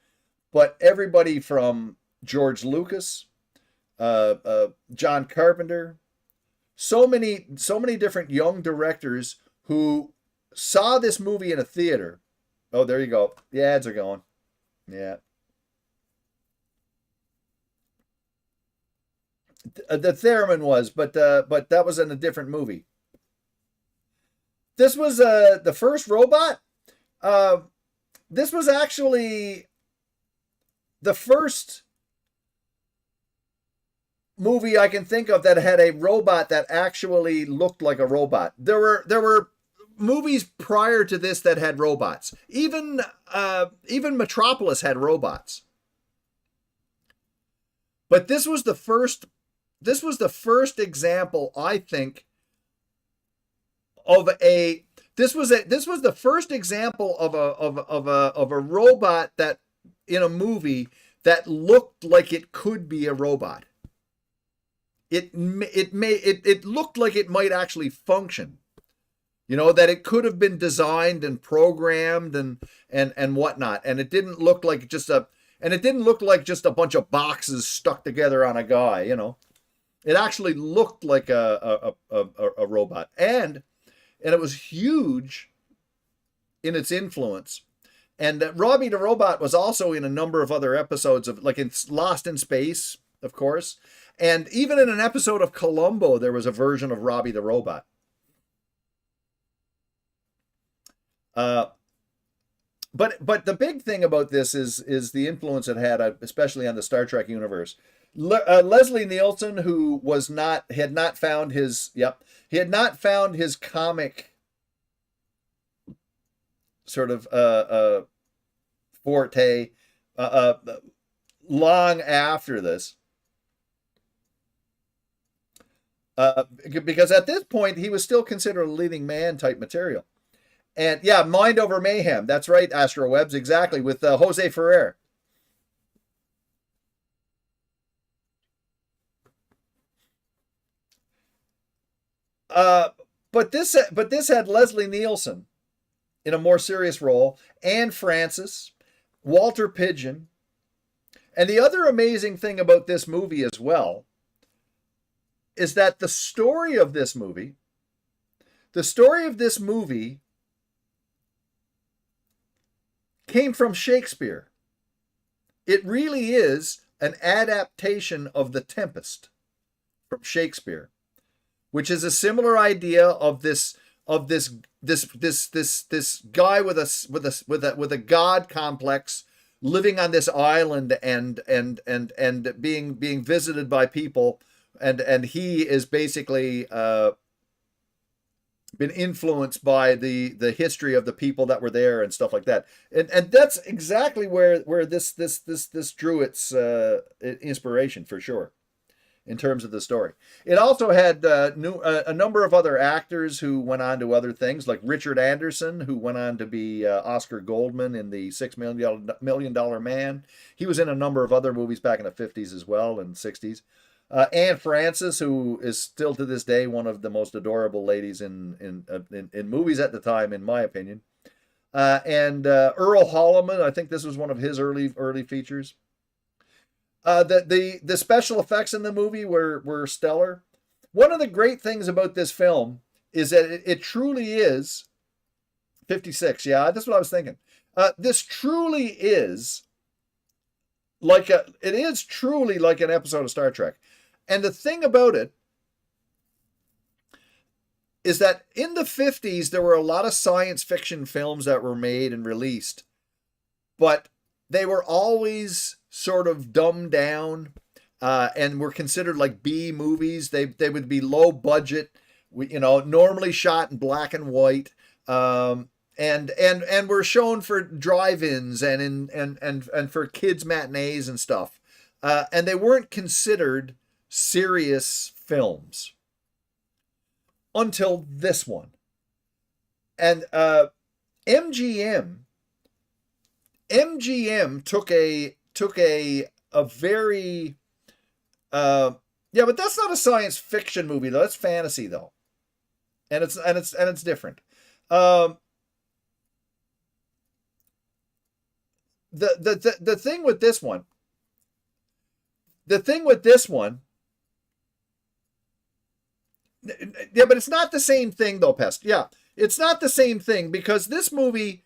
Speaker 1: but everybody from George Lucas, John Carpenter, so many different young directors who saw this movie in a theater. Oh, there you go. The ads are going. Yeah. The theremin was, but that was in a different movie. This was the first robot. This was actually the first movie I can think of that had a robot that actually looked like a robot. There were movies prior to this that had robots. Even Metropolis had robots. But this was the first example, I think, of a this was the first example of a robot that in a movie that looked like it could be a robot. It looked like it might actually function. You know, that it could have been designed and programmed and whatnot. And it didn't look like just a bunch of boxes stuck together on a guy, you know. It actually looked like a robot. And it was huge in its influence. And Robbie the Robot was also in a number of other episodes of, like, in Lost in Space, of course. And even in an episode of Columbo, there was a version of Robbie the Robot. But the big thing about this is the influence it had, especially on the Star Trek universe. Leslie Nielsen, who had not found his comic sort of forte long after this, because at this point he was still considered a leading man type material. And yeah, Mind Over Mayhem, that's right, Astro Webs, exactly, with Jose Ferrer. But this had Leslie Nielsen in a more serious role, Anne Francis, Walter Pidgeon. And the other amazing thing about this movie as well is that the story of this movie came from Shakespeare. It really is an adaptation of The Tempest from Shakespeare, which is a similar idea of this guy with a god complex living on this island and being visited by people, and he is basically been influenced by the history of the people that were there and stuff like that, and that's exactly where this drew its inspiration, for sure, in terms of the story. It also had a number of other actors who went on to other things, like Richard Anderson, who went on to be Oscar Goldman in the $6 Million Man. He was in a number of other movies back in the 50s as well, and 60s. Anne Francis, who is still to this day one of the most adorable ladies in movies at the time, in my opinion. And Earl Holliman, I think this was one of his early features. The special effects in the movie were stellar. One of the great things about this film is that it truly is 56. Yeah, that's what I was thinking. This truly is truly like an episode of Star Trek. And the thing about it is that in the 50s, there were a lot of science fiction films that were made and released, but they were always sort of dumbed down and were considered like B movies. They would be low budget, normally shot in black and white, and were shown for drive-ins and for kids matinees and stuff. And they weren't considered serious films until this one. And MGM MGM took a very yeah, but that's not a science fiction movie though. That's fantasy though, and it's different. The thing with this one, yeah, but it's not the same thing though, Pest. Yeah, it's not the same thing because this movie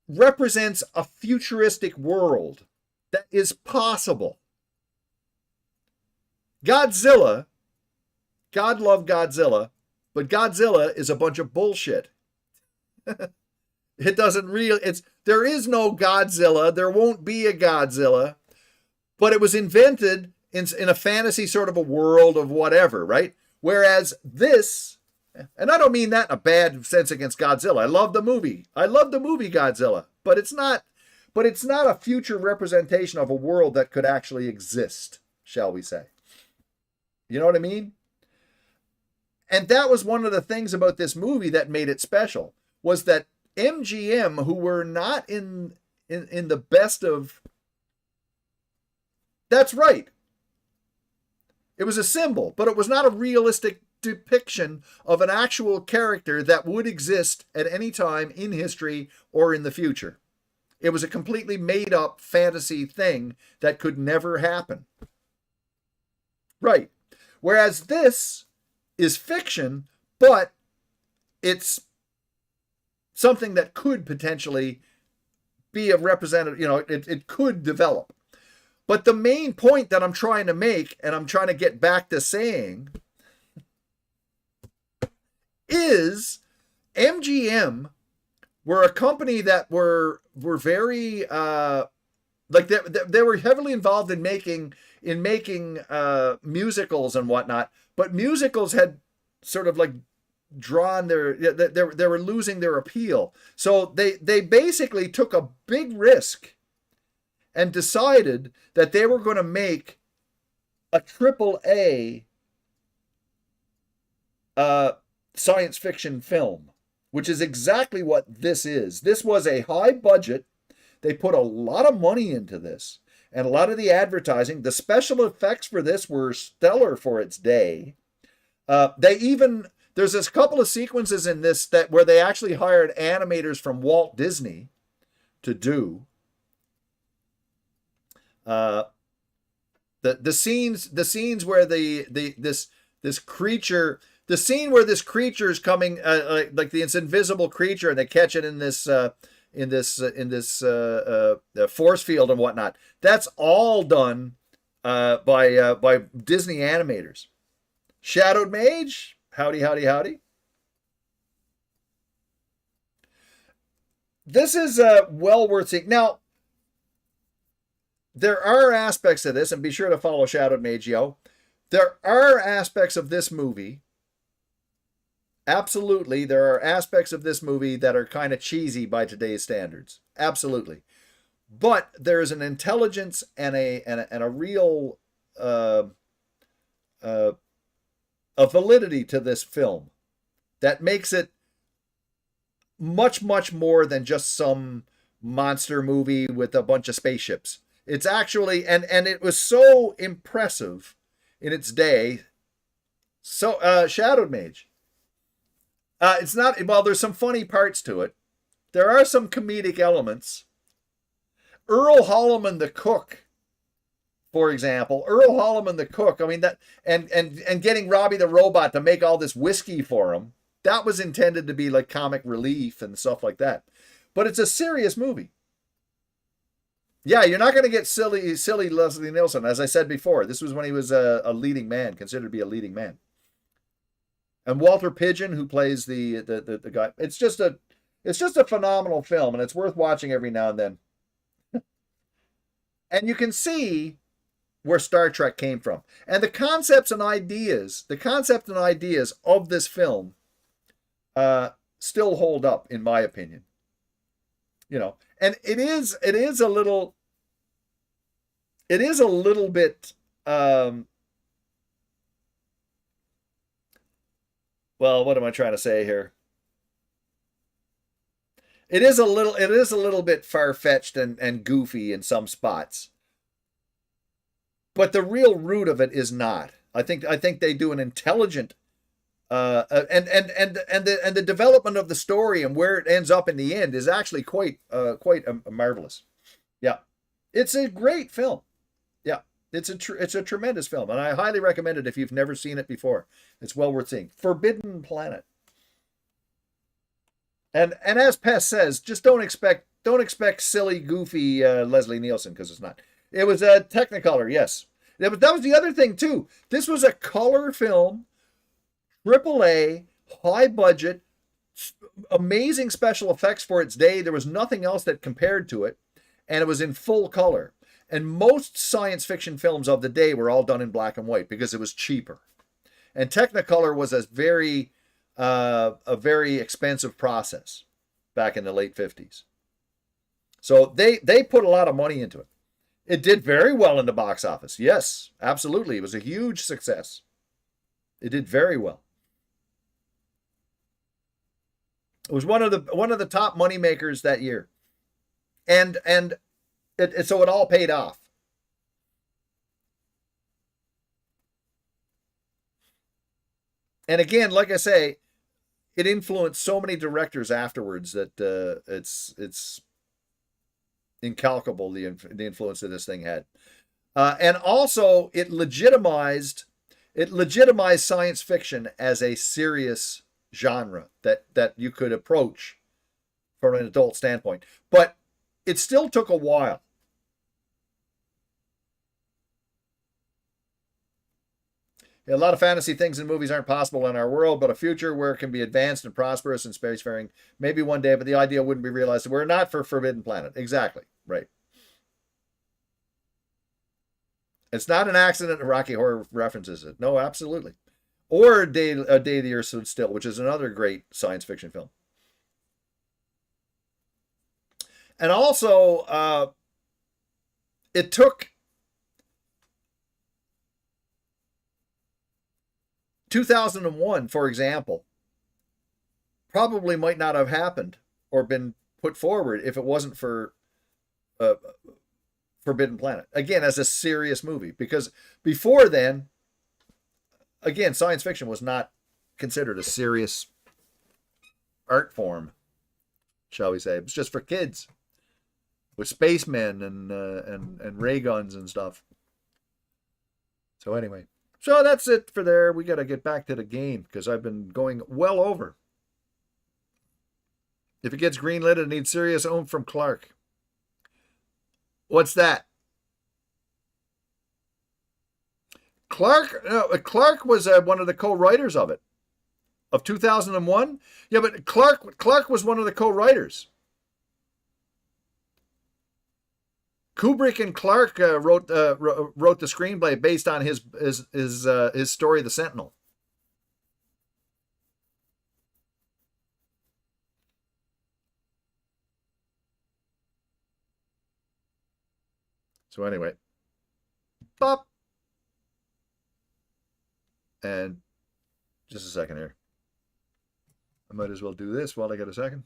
Speaker 1: represents a futuristic world that is possible. Godzilla, God love Godzilla, but Godzilla is a bunch of bullshit. It doesn't really, there is no Godzilla, there won't be a Godzilla, but it was invented in a fantasy sort of a world of whatever, right? Whereas this, and I don't mean that in a bad sense against Godzilla. I love the movie Godzilla, but it's not a future representation of a world that could actually exist, shall we say. You know what I mean? And that was one of the things about this movie that made it special, was that MGM, who were not in the best of... That's right. It was a symbol, but it was not a realistic depiction of an actual character that would exist at any time in history or in the future. It was a completely made-up fantasy thing that could never happen. Right. Whereas this is fiction, but it's something that could potentially be a representative, it could develop. But the main point that I'm trying to make, and I'm trying to get back to saying, is MGM were a company that were very they were heavily involved in making musicals and whatnot, but musicals had sort of like drawn they were losing their appeal. So they basically took a big risk and decided that they were going to make a AAA science fiction film, which is exactly what this is. This was a high budget. They put a lot of money into this, and a lot of the advertising. The special effects for this were stellar for its day. There's a couple of sequences in this where they actually hired animators from Walt Disney to do. The scenes where this creature, the scene where this creature is coming, like this invisible creature, and they catch it in this force field and whatnot. That's all done by Disney animators. Shadowed Mage, howdy, howdy, howdy. This is well worth seeing. Now, there are aspects of this, and be sure to follow Shadowed Mage, yo. There are aspects of this movie. Absolutely, there are aspects of this movie that are kind of cheesy by today's standards. Absolutely. But there is an intelligence and a real a validity to this film that makes it much, much more than just some monster movie with a bunch of spaceships. It's actually, and it was so impressive in its day. So, Shadowed Mage. It's not, well, there's some funny parts to it. There are some comedic elements. Earl Holliman the cook, for example. Earl Holliman the cook, I mean, that, and getting Robbie the robot to make all this whiskey for him, that was intended to be like comic relief and stuff like that. But it's a serious movie. Yeah, you're not going to get silly Leslie Nielsen. As I said before, this was when he was a leading man, considered to be a leading man. And Walter Pidgeon, who plays the guy. It's just a phenomenal film, and it's worth watching every now and then. And you can see where Star Trek came from. And the concept and ideas of this film still hold up, in my opinion. And it is a little bit well, what am I trying to say here? It is a little bit far-fetched and goofy in some spots. But the real root of it is not. I think they do an intelligent and the development of the story and where it ends up in the end is actually quite marvelous. Yeah. It's a great film. Yeah. It's a tremendous film, and I highly recommend it if you've never seen it before. It's well worth seeing. Forbidden Planet. And as Pest says, just don't expect silly, goofy Leslie Nielsen, because it's not. It was a Technicolor, yes. That was the other thing too. This was a color film, AAA, high budget, amazing special effects for its day. There was nothing else that compared to it, and it was in full color. And most science fiction films of the day were all done in black and white because it was cheaper. And Technicolor was a very expensive process back in the late 50s. So they put a lot of money into it. It did very well in the box office. Yes, absolutely. It was a huge success. It did very well. It was one of the top money makers that year. And so it all paid off. And again, like I say, it influenced so many directors afterwards that it's incalculable the influence that this thing had. And also it legitimized science fiction as a serious genre that you could approach from an adult standpoint. But it still took a while. A lot of fantasy things in movies aren't possible in our world, but a future where it can be advanced and prosperous and spacefaring, maybe one day, but the idea wouldn't be realized. We're not for Forbidden Planet. Exactly. Right. It's not an accident that Rocky Horror references it. No, absolutely. Or A Day the Earth Stood Still, which is another great science fiction film. And also, it took 2001, for example, probably might not have happened or been put forward if it wasn't for Forbidden Planet. Again, as a serious movie. Because before then, again, science fiction was not considered a serious art form, shall we say. It was just for kids with spacemen and ray guns and stuff. So anyway. So that's it for there. We got to get back to the game because I've been going well over. If it gets greenlit, it needs serious oomph from Clark. What's that? Clark was one of the co-writers of it. Of 2001? Yeah, but Clark was one of the co-writers. Kubrick and Clark wrote the screenplay based on his story, The Sentinel. So anyway, bop, and just a second here. I might as well do this while I get a second.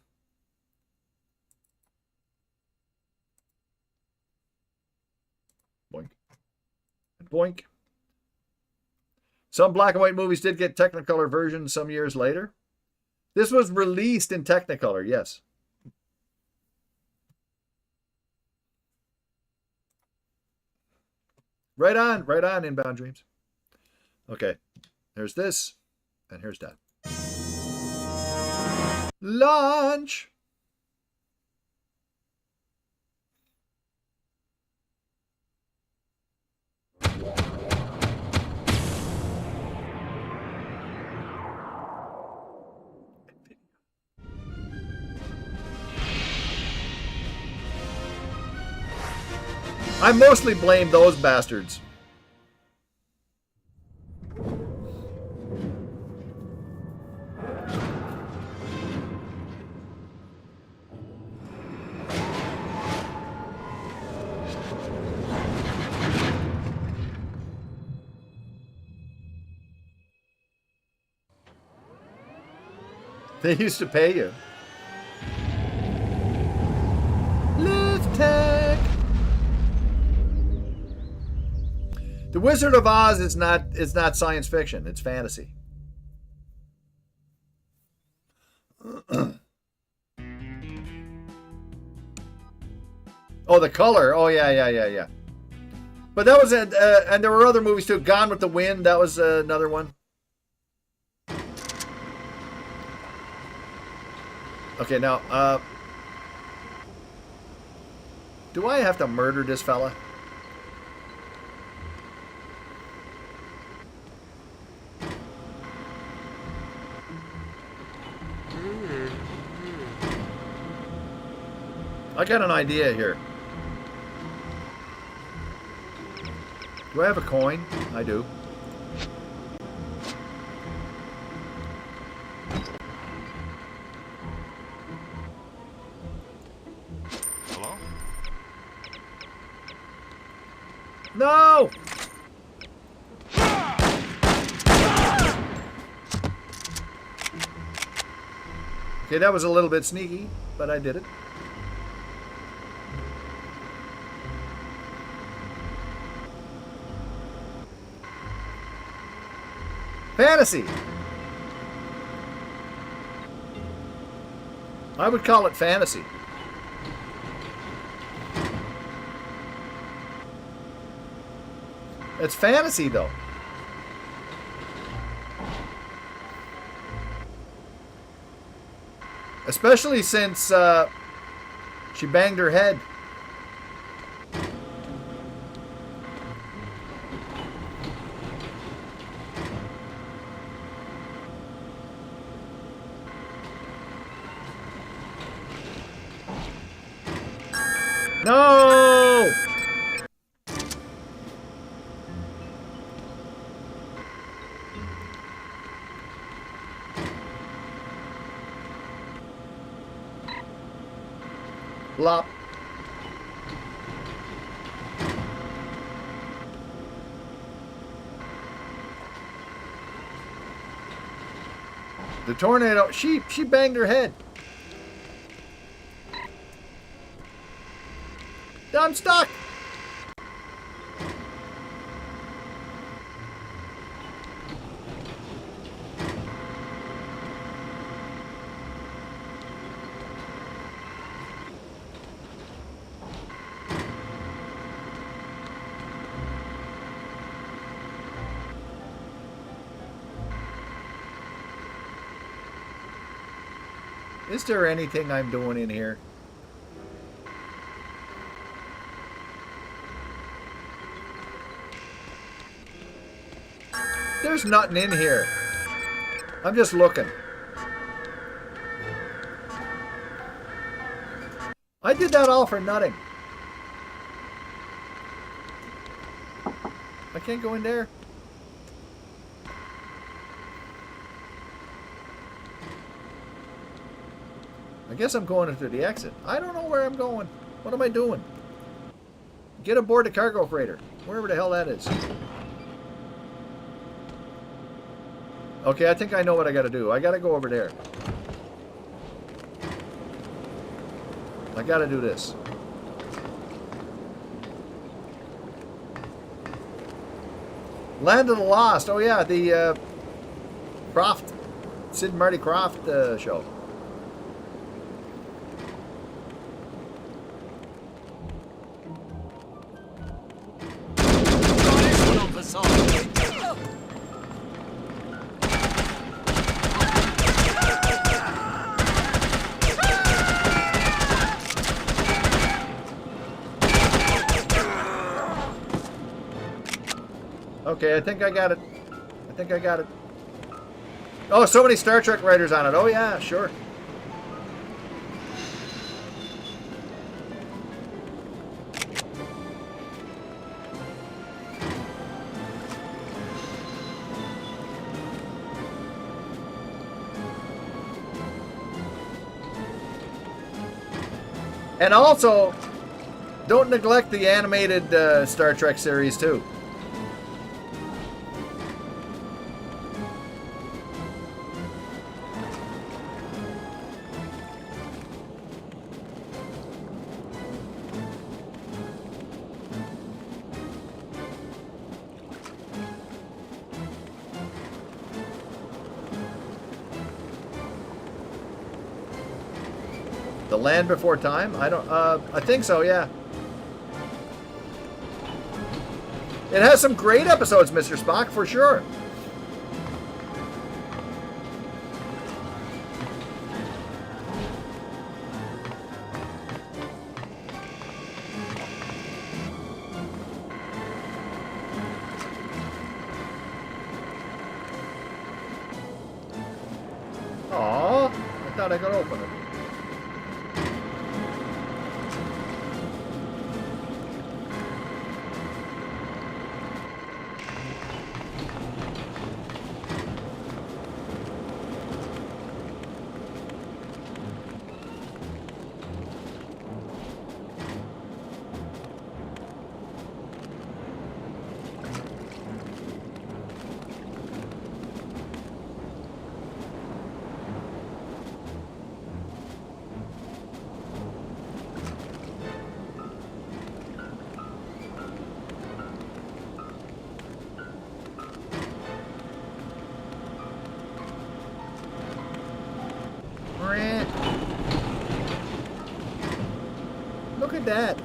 Speaker 1: Boink. And boink. Some black and white movies did get Technicolor versions some years later. This was released in Technicolor, yes. Right on, Inbound Dreams. Okay, here's this, and here's that. Launch! I mostly blame those bastards. They used to pay you. The Wizard of Oz is not science fiction. It's fantasy. Oh, The Color. Oh, yeah. But that was and there were other movies too. Gone with the Wind. That was another one. Okay, now, do I have to murder this fella? I got an idea here. Do I have a coin? I do.
Speaker 12: Hello?
Speaker 1: No! Okay, that was a little bit sneaky, but I did it. Fantasy! I would call it fantasy. It's fantasy, though. Especially since she banged her head. No! Lop. The tornado, she banged her head. I'm stuck. Is there anything I'm doing in here? There's nothing in here. I'm just looking. I did that all for nothing. I can't go in there. I guess I'm going into the exit. I don't know where I'm going. What am I doing? Get aboard the cargo freighter. Wherever the hell that is. Okay, I think I know what I gotta do. I gotta go over there. I gotta do this. Land of the Lost. Oh yeah, the Croft, Sid and Marty Croft show. Okay, I think I got it. I think I got it. Oh, so many Star Trek writers on it. Oh yeah, sure. And also, don't neglect the animated Star Trek series too. The Land Before Time? I think so, yeah. It has some great episodes, Mr. Spock, for sure. Aw, I thought I could open it. Look at that.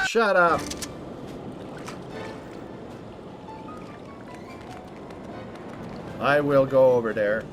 Speaker 1: Shut up. I will go over there.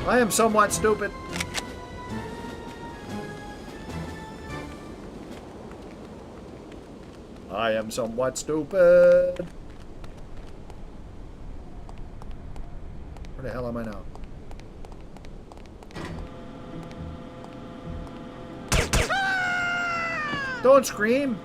Speaker 1: I am somewhat stupid. I am somewhat stupid. Where the hell am I now? Don't scream.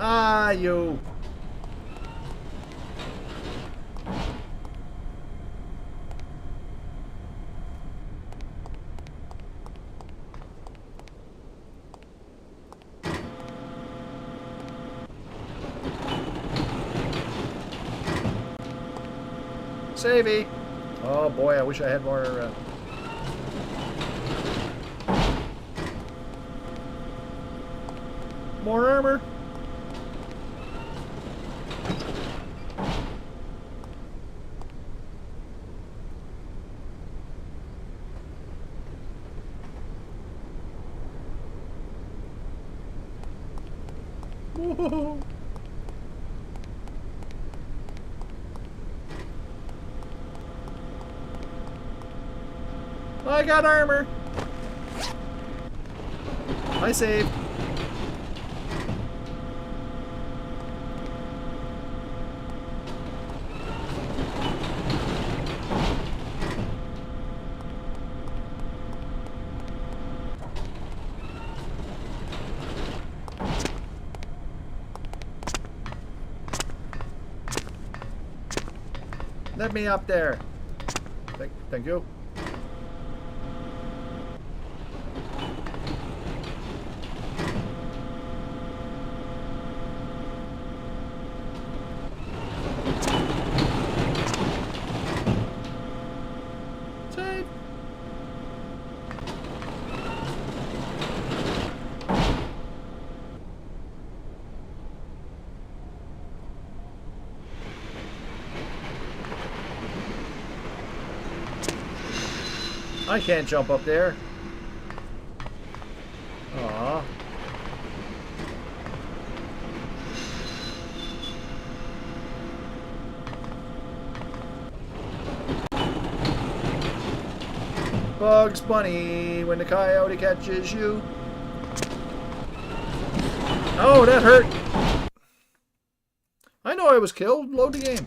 Speaker 1: Ah, you. Savey. Oh boy, I wish I had more. More armor. Woohoo. I got armor. I saved. Let me up there. Thank you. Save. I can't jump up there. Aww. Bugs Bunny, when the coyote catches you. Oh, that hurt. I know I was killed. Load the game.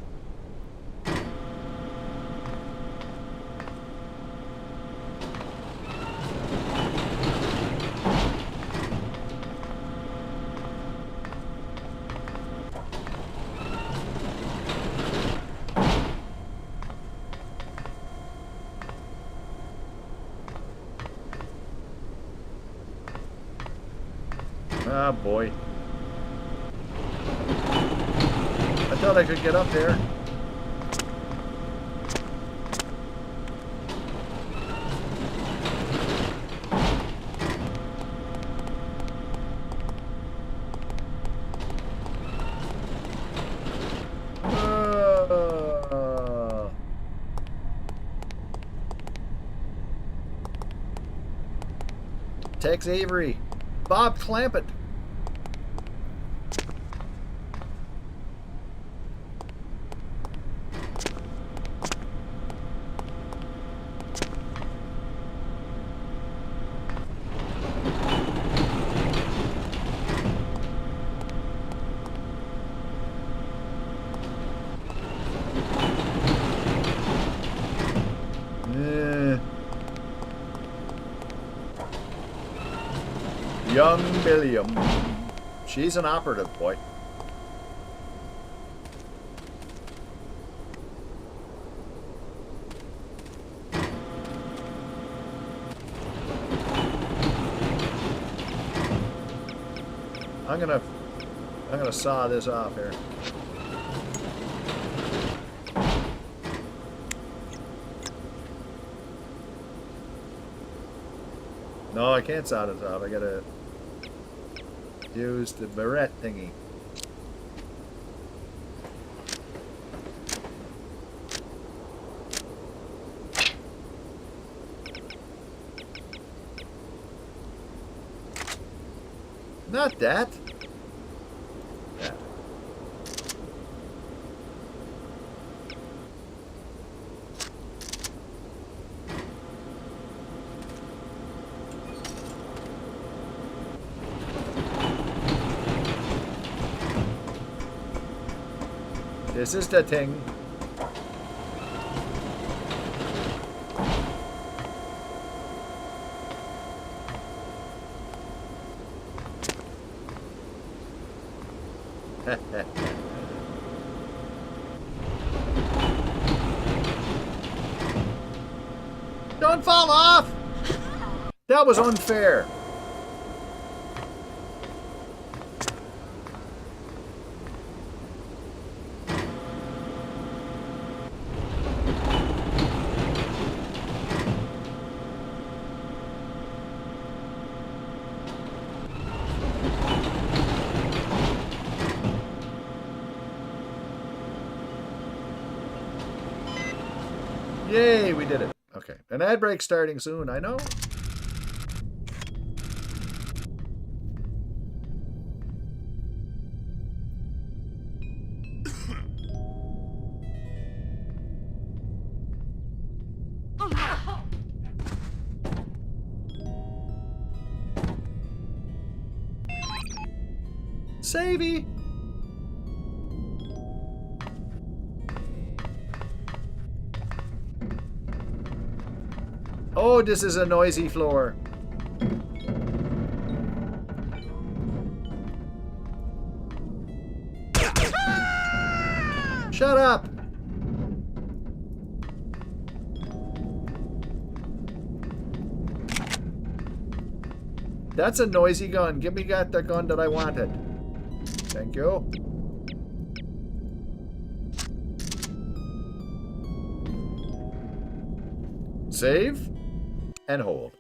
Speaker 1: Ah, boy. I thought I could get up there. Tex Avery. Bob Clampett. Young Billiam. She's an operative, boy. I'm gonna saw this off here. No, I can't saw this off. I gotta use the barrette thingy. Not that. That. This is the thing. Don't fall off! That was unfair. Yay, we did it. Okay. An ad break starting soon, I know. Savvy. Oh, this is a noisy floor. Shut up. That's a noisy gun. Give me the gun that I wanted. Thank you. Save and hold.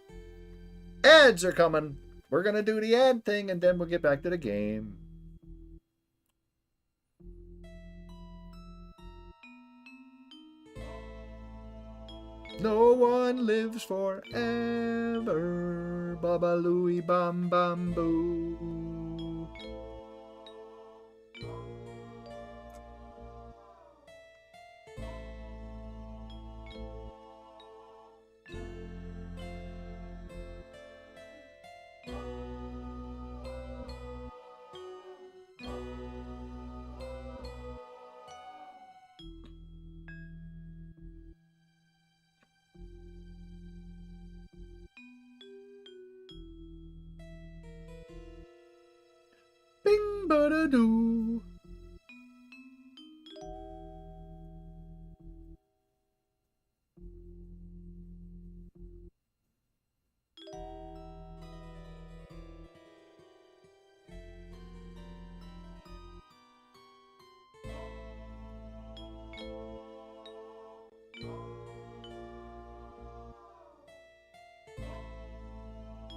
Speaker 1: Ads are coming. We're going to do the ad thing and then we'll get back to the game. No one lives forever. Baba Louie Bam Bam Boo. Dum-ba-da-doo.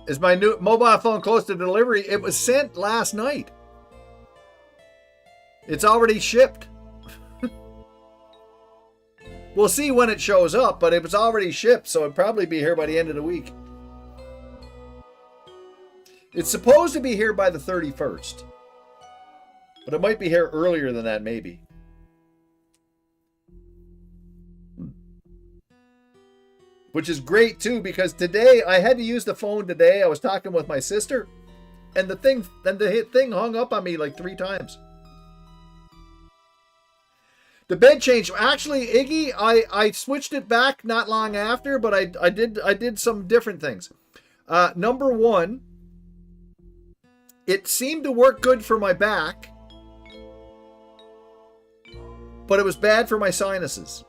Speaker 1: Is my new mobile phone close to delivery? It was sent last night. It's already shipped. We'll see when it shows up, but it was already shipped, so it'll probably be here by the end of the week. It's supposed to be here by the 31st. But it might be here earlier than that, maybe. Which is great too, because today I had to use the phone today. I was talking with my sister, and the thing hung up on me like 3 times. The bed change, actually, Iggy, I switched it back not long after, but I did some different things. Number 1, it seemed to work good for my back, but it was bad for my sinuses.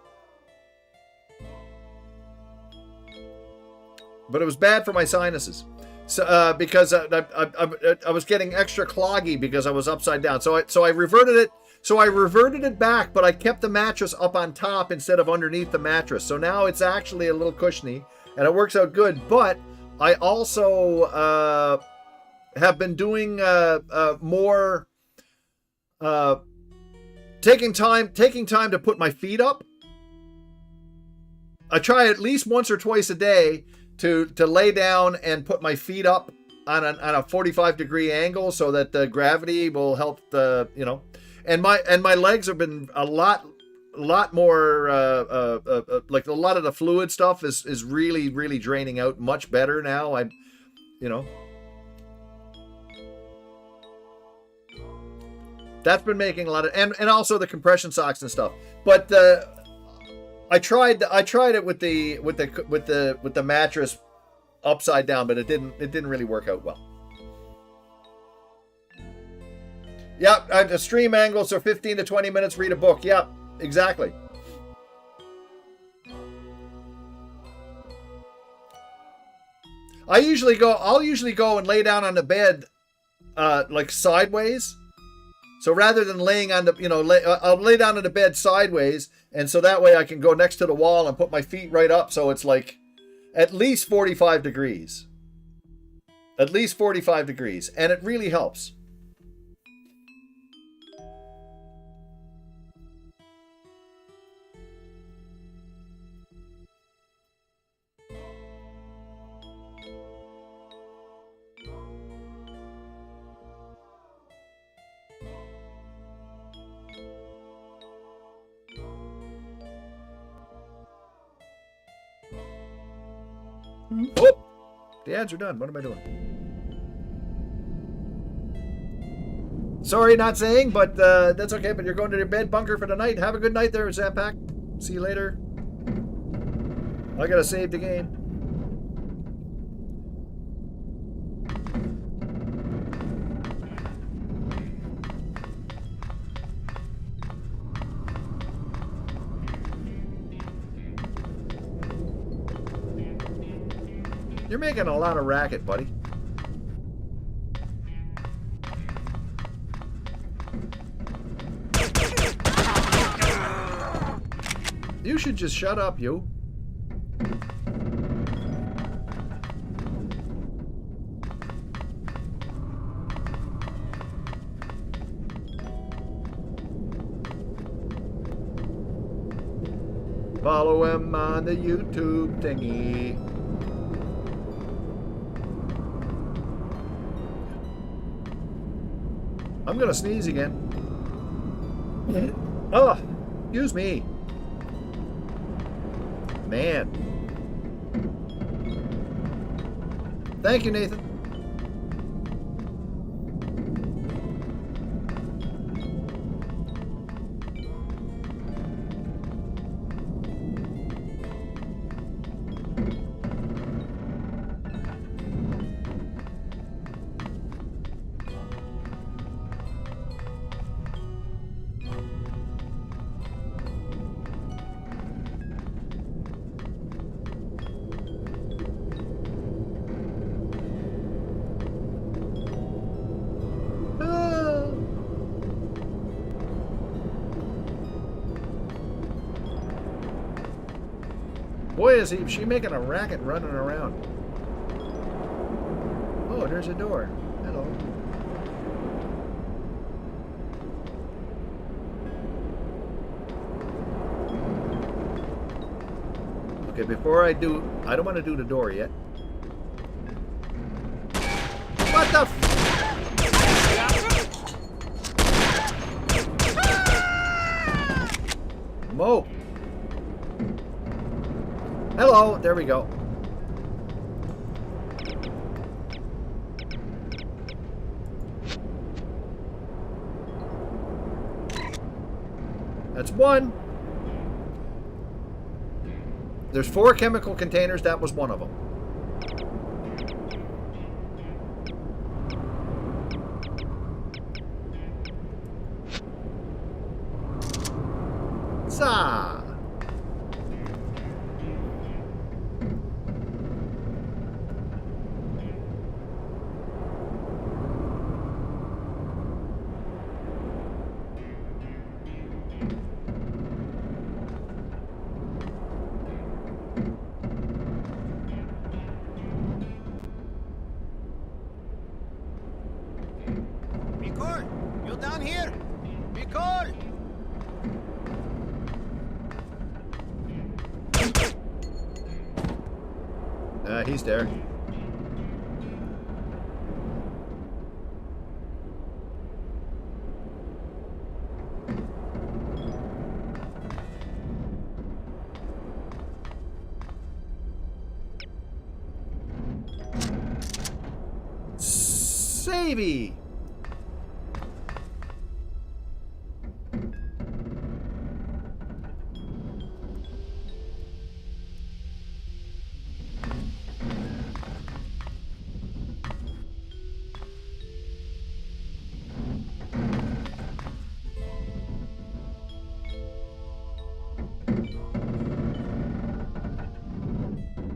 Speaker 1: So because I was getting extra cloggy because I was upside down. So I reverted it. So I reverted it back, but I kept the mattress up on top instead of underneath the mattress. So now it's actually a little cushiony, and it works out good. But I also have been doing more taking time to put my feet up. I try at least once or twice a day to lay down and put my feet up on a 45-degree angle so that the gravity will help the, and my legs have been a lot more like a lot of the fluid stuff is really draining out much better now. That's been making a lot of, and also the compression socks and stuff. But I tried it with the mattress upside down, but it didn't really work out well. Yep, the stream angles are 15 to 20 minutes. Read a book. Yep, exactly. I'll usually go and lay down on the bed, like sideways. So rather than laying on the, I'll lay down on the bed sideways, and so that way I can go next to the wall and put my feet right up, so it's like at least 45 degrees. At least 45 degrees, and it really helps. Oh, the ads are done. What am I doing? Sorry, not saying, but that's okay. But you're going to your bed, bunker for the night. Have a good night there, Zapak. See you later. I gotta save the game. You're making a lot of racket, buddy. You should just shut up, you. Follow him on the YouTube thingy. I'm gonna sneeze again. Oh, excuse me. Man. Thank you, Nathan. Boy, is she making a racket running around. Oh, there's a door. Hello. Okay, before I don't want to do the door yet. What the f... Mo. Hello, there we go. That's one. There's 4 chemical containers. That was one of them. Sa.
Speaker 8: You down here? Nicole!
Speaker 1: He's there. Savey!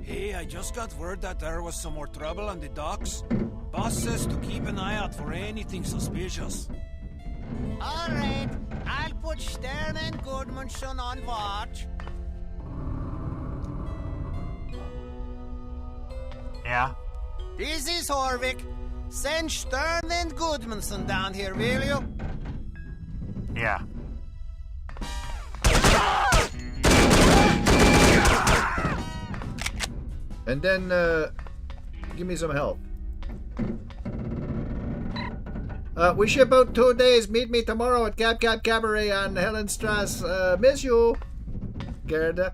Speaker 8: Hey, I just got word that there was some more trouble on the docks. Boss says to keep an eye out for anything suspicious.
Speaker 19: All right, I'll put Stern and Goodmanson on watch.
Speaker 3: Yeah?
Speaker 19: This is Horvik. Send Stern and Goodmanson down here, will you?
Speaker 3: Yeah.
Speaker 1: And then, give me some help. We ship out 2 days. Meet me tomorrow at Cabaret on Helenstrasse. Miss you, Gerda.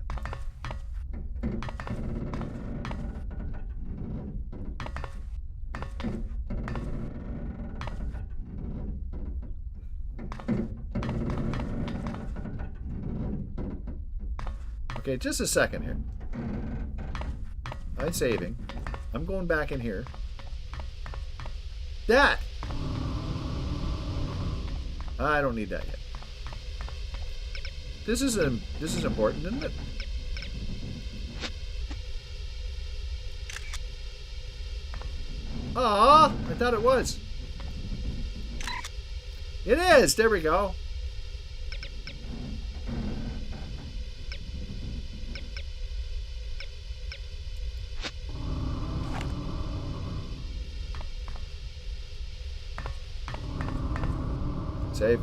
Speaker 1: Okay, just a second here. I'm saving. I'm going back in here. That! I don't need that yet. This is important, isn't it? Aw, I thought it was. It is! There we go. Save.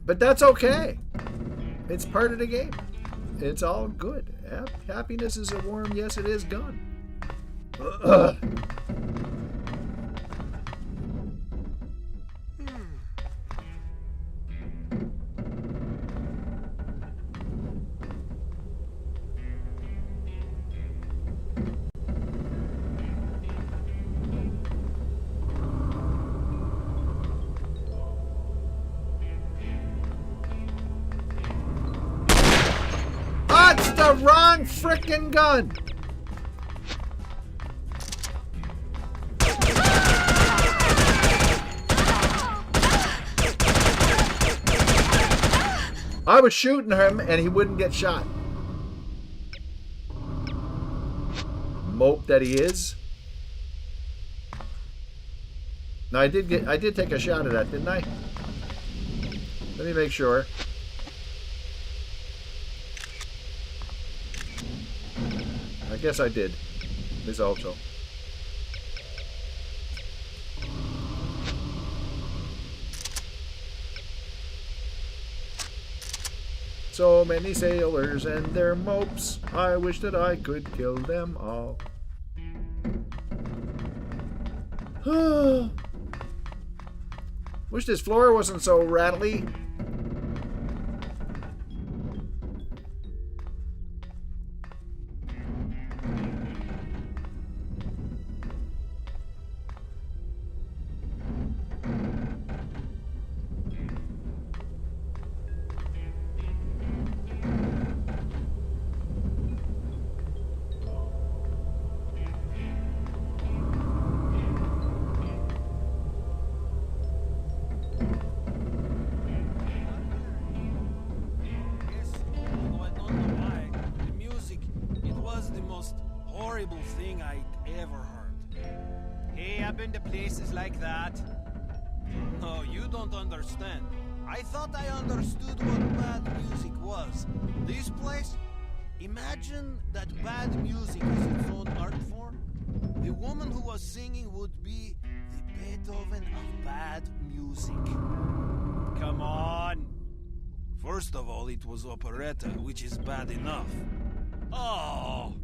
Speaker 1: But that's okay. It's part of the game. It's all good. Happiness is a worm. Yes, it is gone. That's the wrong frickin' gun. I was shooting him and he wouldn't get shot. Mope that he is. Now I did take a shot at that, didn't I? Let me make sure. guess I did. At least I hope so. So many sailors and their mopes. I wish that I could kill them all. Wish this floor wasn't so rattly.
Speaker 8: Thing I'd ever heard. Hey, I've been to places like that. No, you don't understand. I thought I understood what bad music was. This place? Imagine that bad music is its own art form. The woman who was singing would be the Beethoven of bad music. Come on! First of all, it was operetta, which is bad enough. Oh!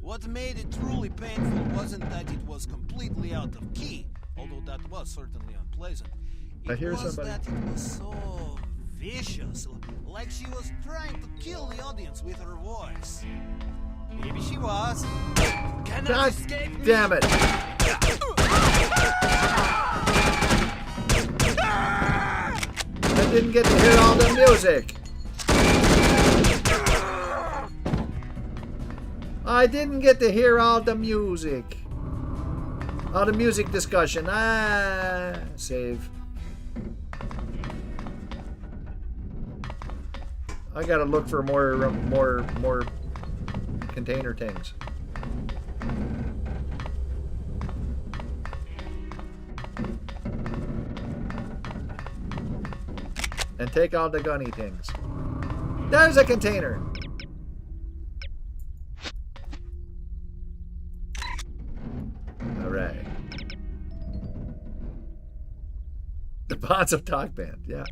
Speaker 8: What made it truly painful wasn't that it was completely out of key, although that was certainly unpleasant. It was that it was so vicious, like she was trying to kill the audience with her voice. Maybe she was.
Speaker 1: God damn it! I didn't get to hear all the music. I didn't get to hear all the music. All the music discussion. Save. I gotta look for more container things. And take all the gunny things. There's a container. Alright. The Bonds of Talk Band, yeah.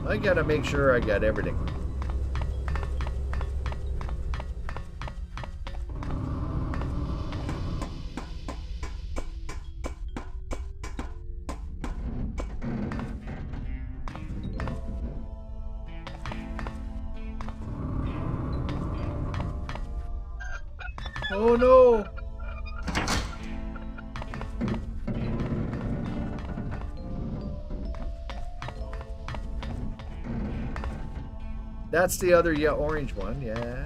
Speaker 1: I gotta make sure I got everything. Oh no! That's the other orange one, yeah.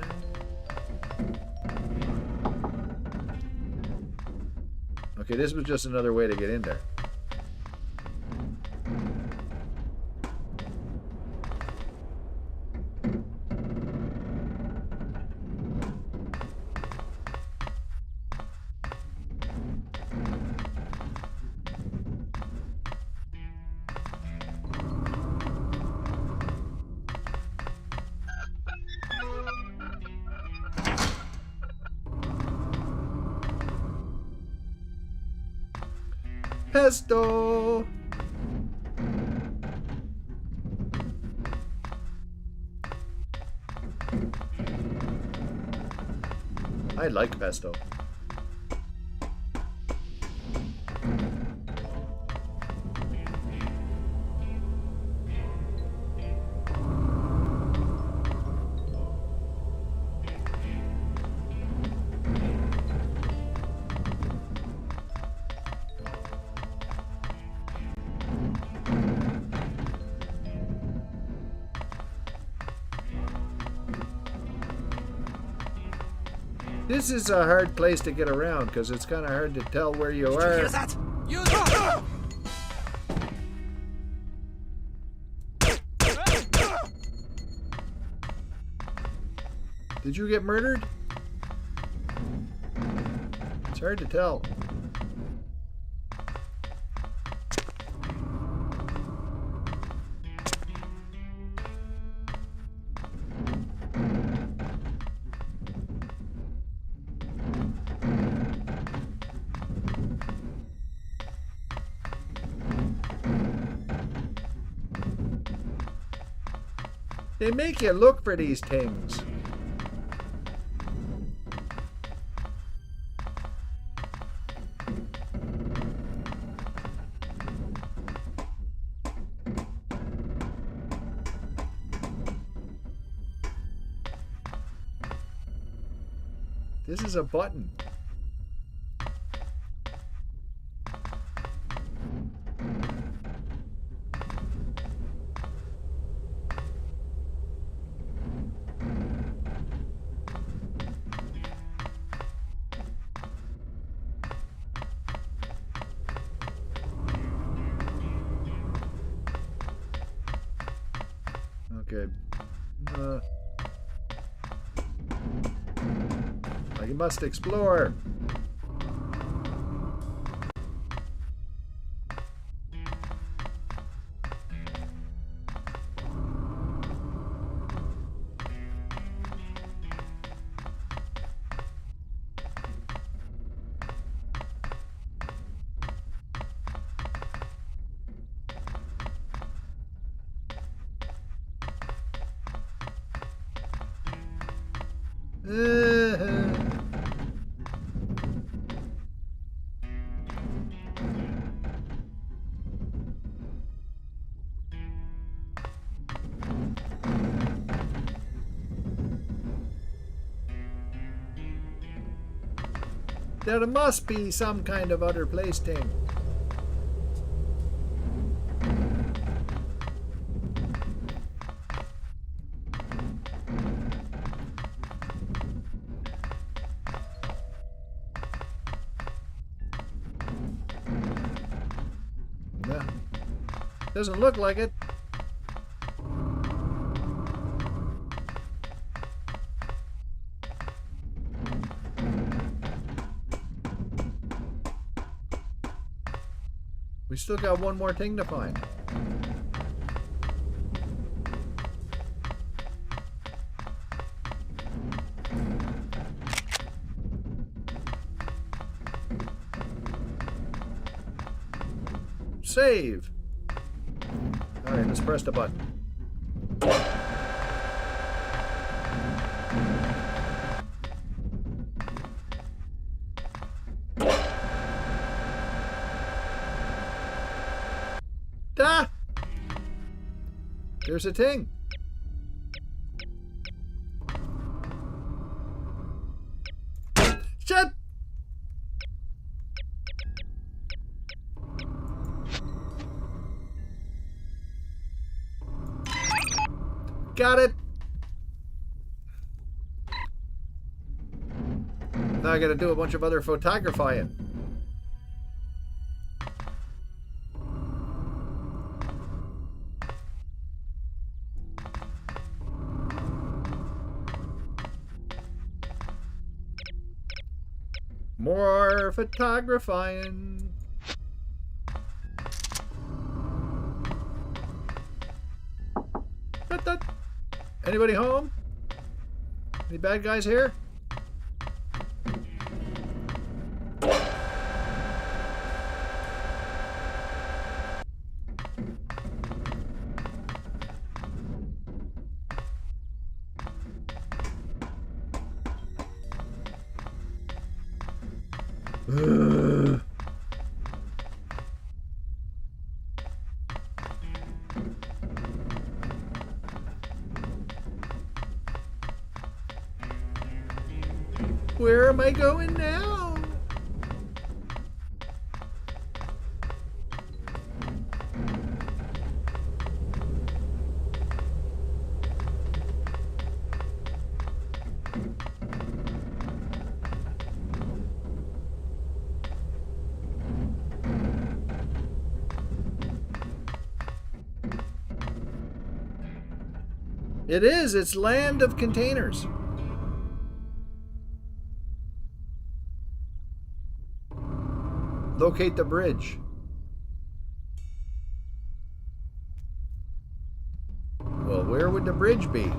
Speaker 1: Okay, this was just another way to get in there. Pesto! I like pesto. This is a hard place to get around because it's kind of hard to tell where you are.
Speaker 7: Did you hear that? Use it!
Speaker 1: Did you get murdered? It's hard to tell. They make you look for these things. This is a button. Okay. I must explore. There must be some kind of other place thing. No. Doesn't look like it. We still got one more thing to find. Save. All right, let's press the button. Ah! There's a thing. Shut! Got it. Now I gotta do a bunch of other photographing. More photographing. Anybody home? Any bad guys here? Where am I going now? It is. It's land of containers. Locate the bridge. Well, where would the bridge be?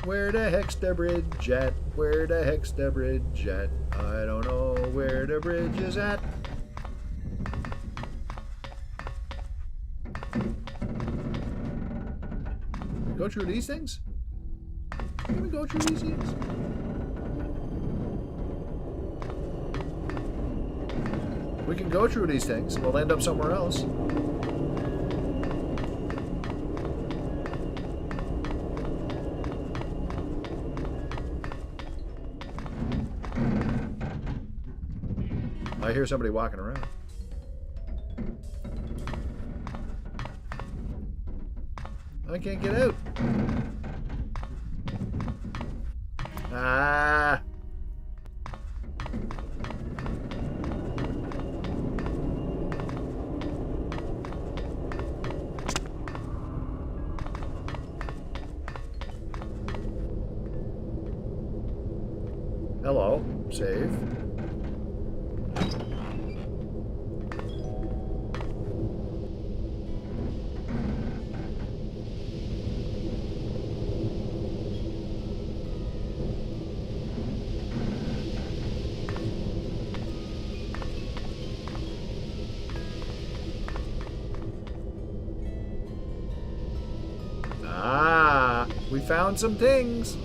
Speaker 1: Where the heck's the bridge at? Where the heck's the bridge at? I don't know where the bridge is at. We go through these things? Can we go through these things? We can go through these things. We'll end up somewhere else. I hear somebody walking around. I can't get out. Ah. Hello. Save. We found some things.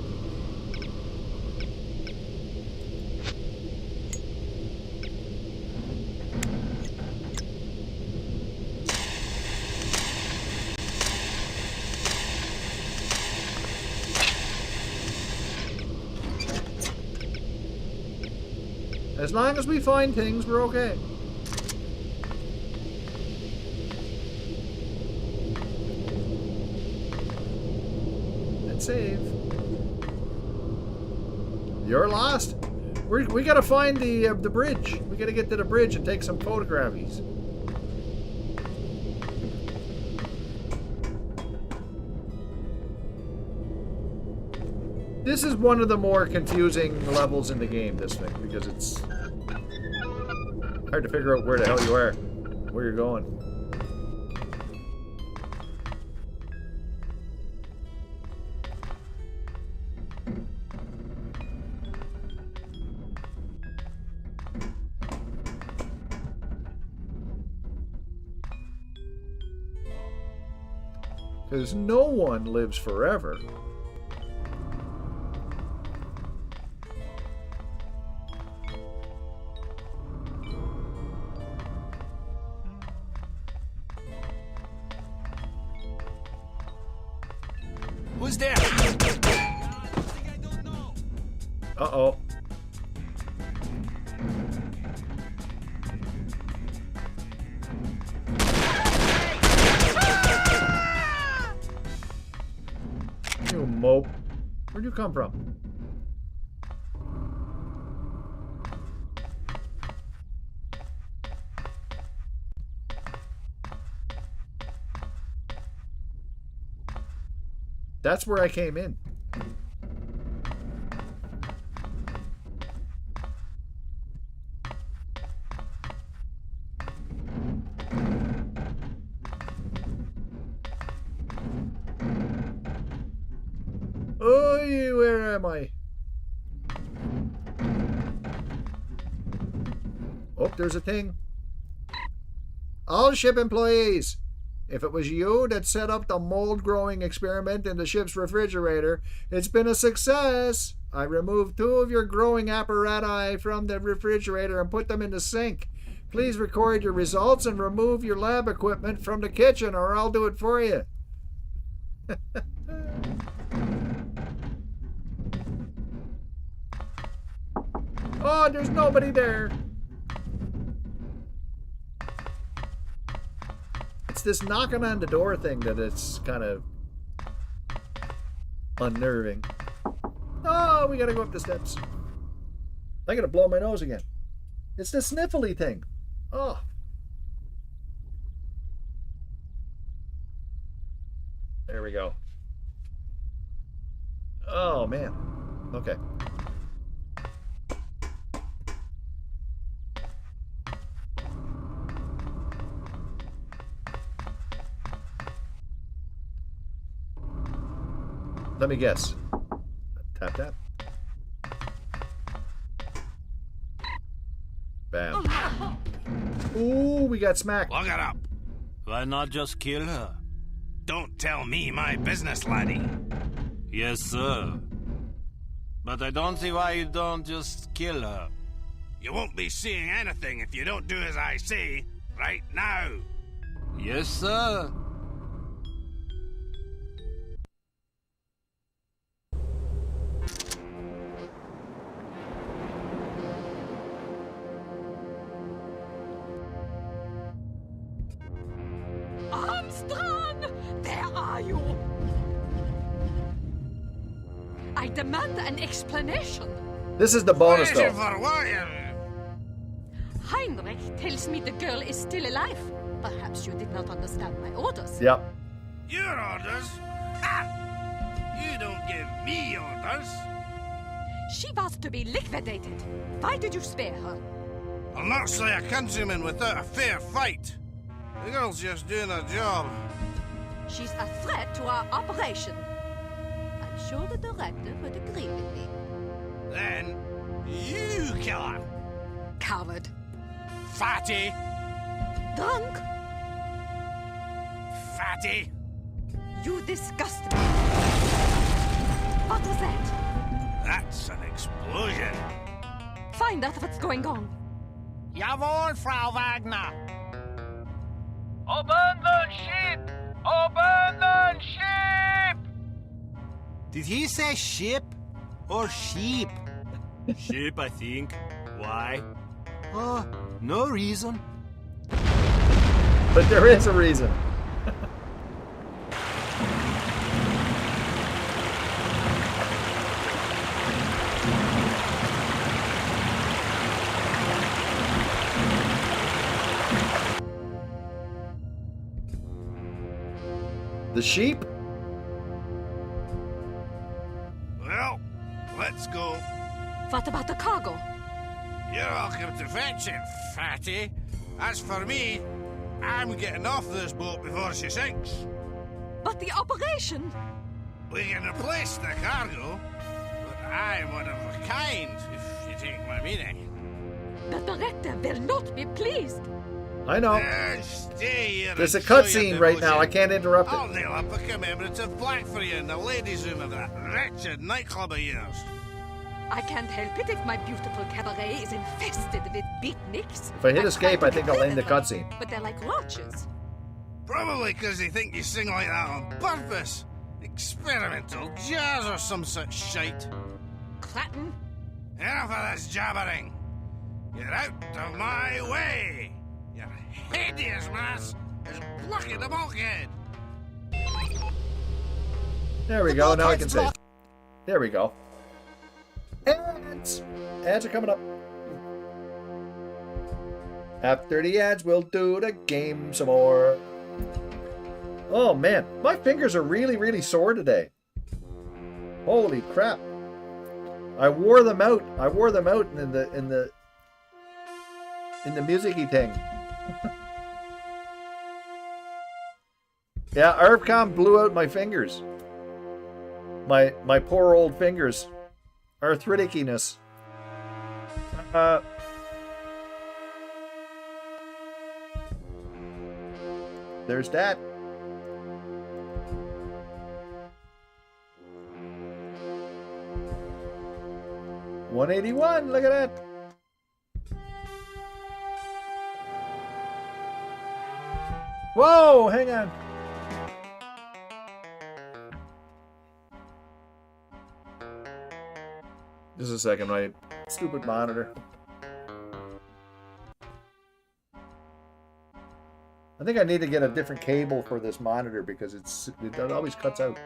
Speaker 1: As long as we find things, we're okay. Save. You're lost. We gotta find the bridge. We gotta get to the bridge and take some photographies. This is one of the more confusing levels in the game, this thing, because it's hard to figure out where the hell you are, where you're going. Because no one lives forever.
Speaker 7: Who's there?
Speaker 1: Uh-oh. You mope. Where'd you come from? That's where I came in. Oh, where am I? Oh, there's a thing. All ship employees. If it was you that set up the mold growing experiment in the ship's refrigerator, it's been a success. I removed 2 of your growing apparatus from the refrigerator and put them in the sink. Please record your results and remove your lab equipment from the kitchen, or I'll do it for you. Oh, there's nobody there. this knocking on the door thing that it's kind of unnerving. Oh, we gotta go up the steps. I gotta blow my nose again. It's the sniffly thing. Oh. There we go. Oh, man. Okay. Let me guess. Tap, tap. Bam. Ooh, we got smacked.
Speaker 2: Look it up.
Speaker 18: Why not just kill her?
Speaker 2: Don't tell me my business, laddie.
Speaker 18: Yes, sir. But I don't see why you don't just kill her.
Speaker 2: You won't be seeing anything if you don't do as I say right now.
Speaker 18: Yes, sir.
Speaker 13: Armstrong! Where are you? I demand an explanation.
Speaker 1: This is the bonus, though.
Speaker 13: Heinrich tells me the girl is still alive. Perhaps you did not understand my orders.
Speaker 1: Yep.
Speaker 2: Your orders? Ha! You don't give me orders.
Speaker 13: She was to be liquidated. Why did you spare her?
Speaker 2: I'll not slay a countryman without a fair fight. The girl's just doing her job.
Speaker 13: She's a threat to our operation. I'm sure the director would agree with me.
Speaker 2: Then you kill her.
Speaker 13: Coward.
Speaker 2: Fatty.
Speaker 13: Drunk.
Speaker 2: Fatty.
Speaker 13: You disgust me. What was that?
Speaker 2: That's an explosion.
Speaker 13: Find out what's going on.
Speaker 19: Jawohl, Frau Wagner.
Speaker 11: Abandon ship! Abandon ship!
Speaker 3: Did he say ship or sheep?
Speaker 18: Ship, I think. Why?
Speaker 3: No reason.
Speaker 1: But there is a reason. The sheep?
Speaker 2: Well, let's go.
Speaker 13: What about the cargo?
Speaker 2: You're welcome to fetch it, fatty. As for me, I'm getting off this boat before she sinks.
Speaker 13: But the operation?
Speaker 2: We can replace the cargo, but I'm one of a kind, if you take my meaning.
Speaker 13: The director will not be pleased.
Speaker 1: I know.
Speaker 2: Stay here.
Speaker 1: There's a
Speaker 2: and show your
Speaker 1: cutscene right now. I
Speaker 2: devotion.
Speaker 1: can't interrupt
Speaker 2: I'll
Speaker 1: it.
Speaker 2: nail up a commemorative plaque for you in the ladies' room of that wretched nightclub of yours.
Speaker 13: I can't help it if my beautiful cabaret is infested with beatniks.
Speaker 1: If I hit escape, I think I'll end the cutscene.
Speaker 13: But they're like roaches.
Speaker 2: Probably because they think you sing like that on purpose. Experimental jazz or some such shite.
Speaker 13: Clatton.
Speaker 2: Enough of this jabbering. Get out of my way. Your hideous mass is blocking the bulkhead.
Speaker 1: There we go. Now I can save. There we go. Ads! Ads are coming up. After the ads, we'll do the game some more. Oh man, my fingers are really, really sore today. Holy crap! I wore them out. I wore them out in the music-y thing. Yeah, ARVCOM blew out my fingers. My poor old fingers. Arthritic-iness. There's that. $181, look at that. Whoa, hang on. Just a second, my stupid monitor. I think I need to get a different cable for this monitor because it always cuts out.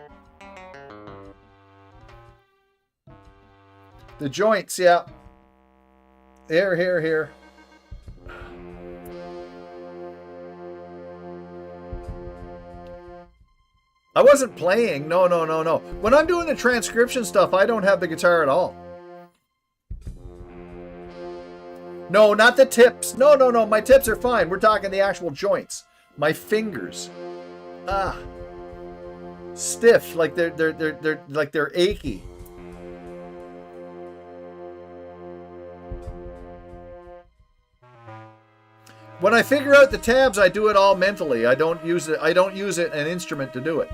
Speaker 1: The joints, yeah. Here. I wasn't playing. No. When I'm doing the transcription stuff, I don't have the guitar at all. No, not the tips. No. My tips are fine. We're talking the actual joints. My fingers. Stiff, like they're achy. When I figure out the tabs, I do it all mentally. I don't use an instrument to do it.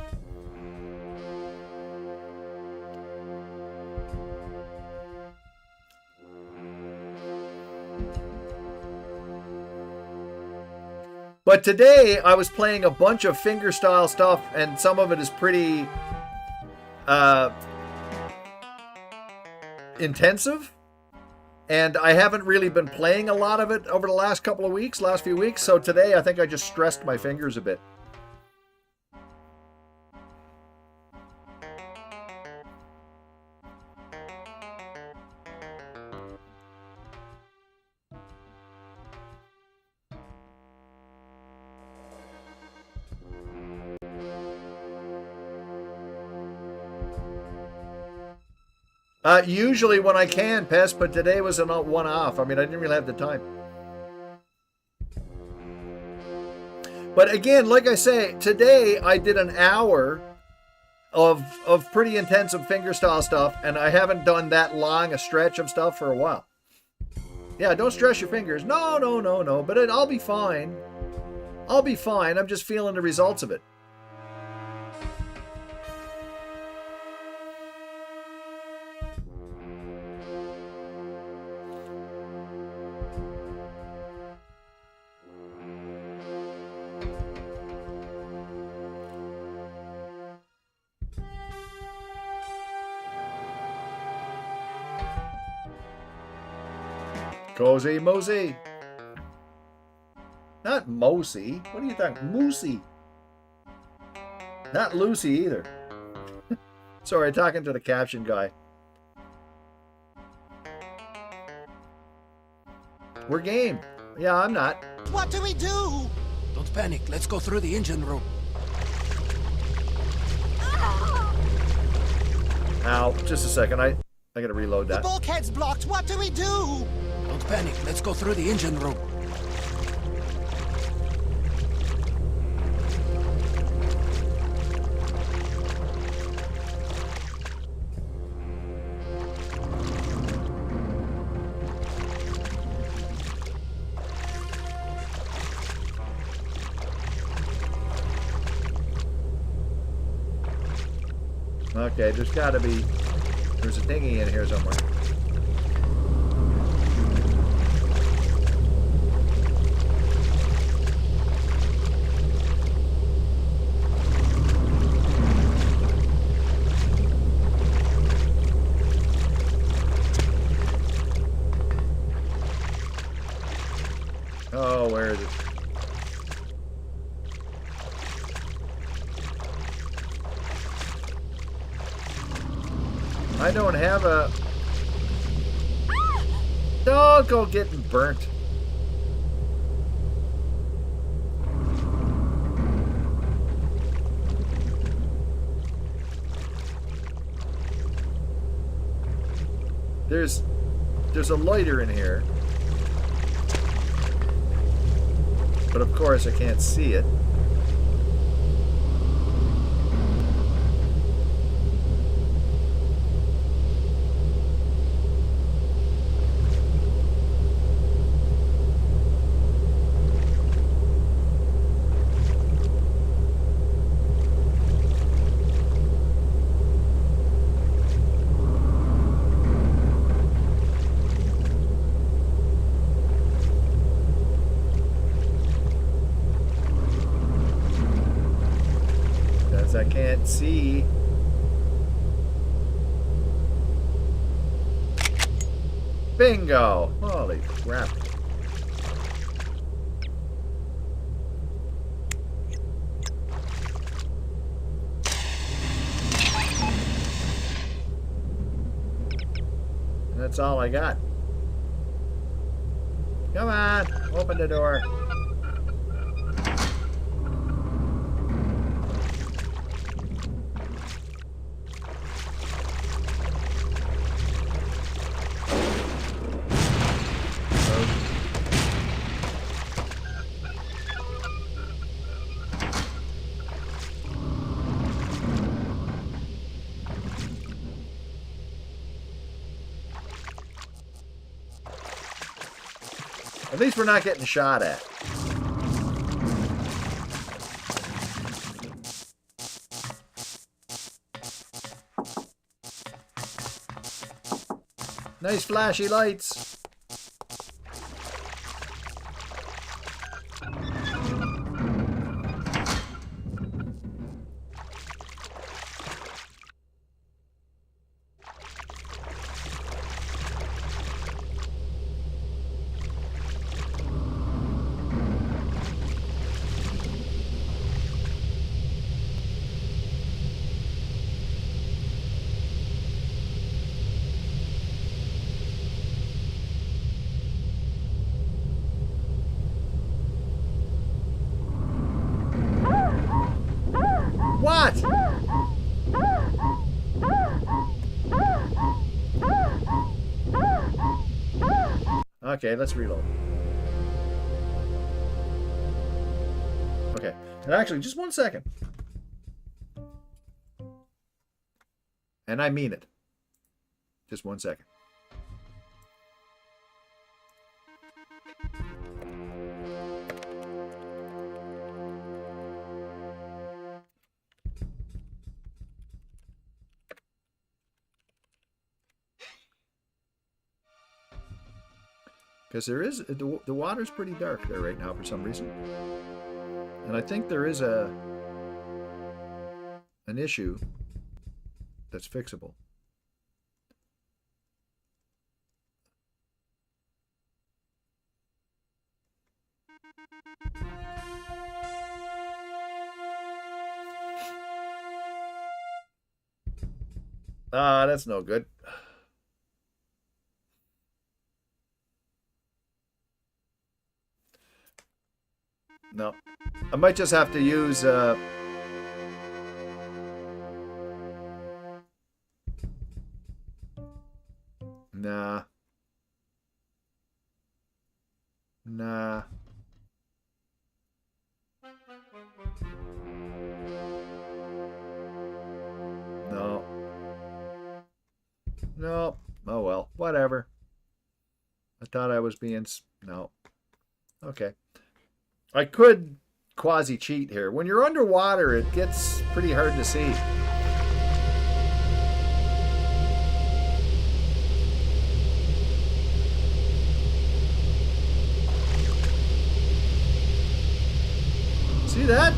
Speaker 1: But today I was playing a bunch of fingerstyle stuff, and some of it is pretty intensive. And I haven't really been playing a lot of it over the last few weeks. So today I think I just stressed my fingers a bit. Usually when I can, Pest, but today was a one-off. I mean, I didn't really have the time. But again, like I say, today I did an hour of pretty intensive fingerstyle stuff, and I haven't done that long a stretch of stuff for a while. Yeah, don't stress your fingers. No. But I'll be fine. I'll be fine. I'm just feeling the results of it. Cozy Mosey. Not Mosey. What are you talking? Moosey. Not Lucy either. Sorry, talking to the caption guy. We're game. Yeah, I'm not.
Speaker 8: What do we do?
Speaker 7: Don't panic. Let's go through the engine room.
Speaker 1: Ow. Just a second. I gotta reload that.
Speaker 8: The bulkhead's blocked. What do we do?
Speaker 7: Don't panic. Let's go through the engine room.
Speaker 1: Okay, there's a dinghy in here somewhere. Oh, where is it? I don't have a... Don't go getting burnt. There's a lighter in here. But of course I can't see it. I can't see. Bingo! Holy crap. That's all I got. Come on, open the door. At least we're not getting shot at. Nice flashy lights. What? Okay, let's reload. Okay, and actually, just 1 second. And I mean it. Just 1 second. Because there is, the water's pretty dark there right now for some reason. And I think there is an issue that's fixable. Ah, that's no good. No. I might just have to use Nah. Nah. No. No. Oh well. Whatever. I thought I was being... No. Okay. I could quasi-cheat here. When you're underwater, it gets pretty hard to see. See that?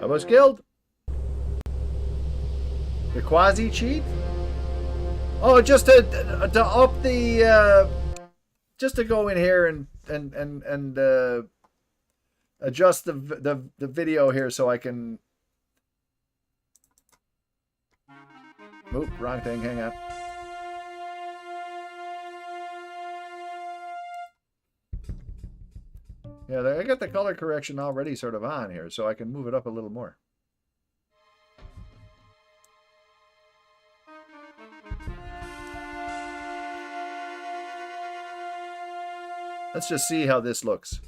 Speaker 1: I was killed. The quasi cheat? Oh, just to up the just to go in here and adjust the video here so I can. Oop, wrong thing. Hang on. Yeah, I got the color correction already sort of on here, so I can move it up a little more. Let's just see how this looks.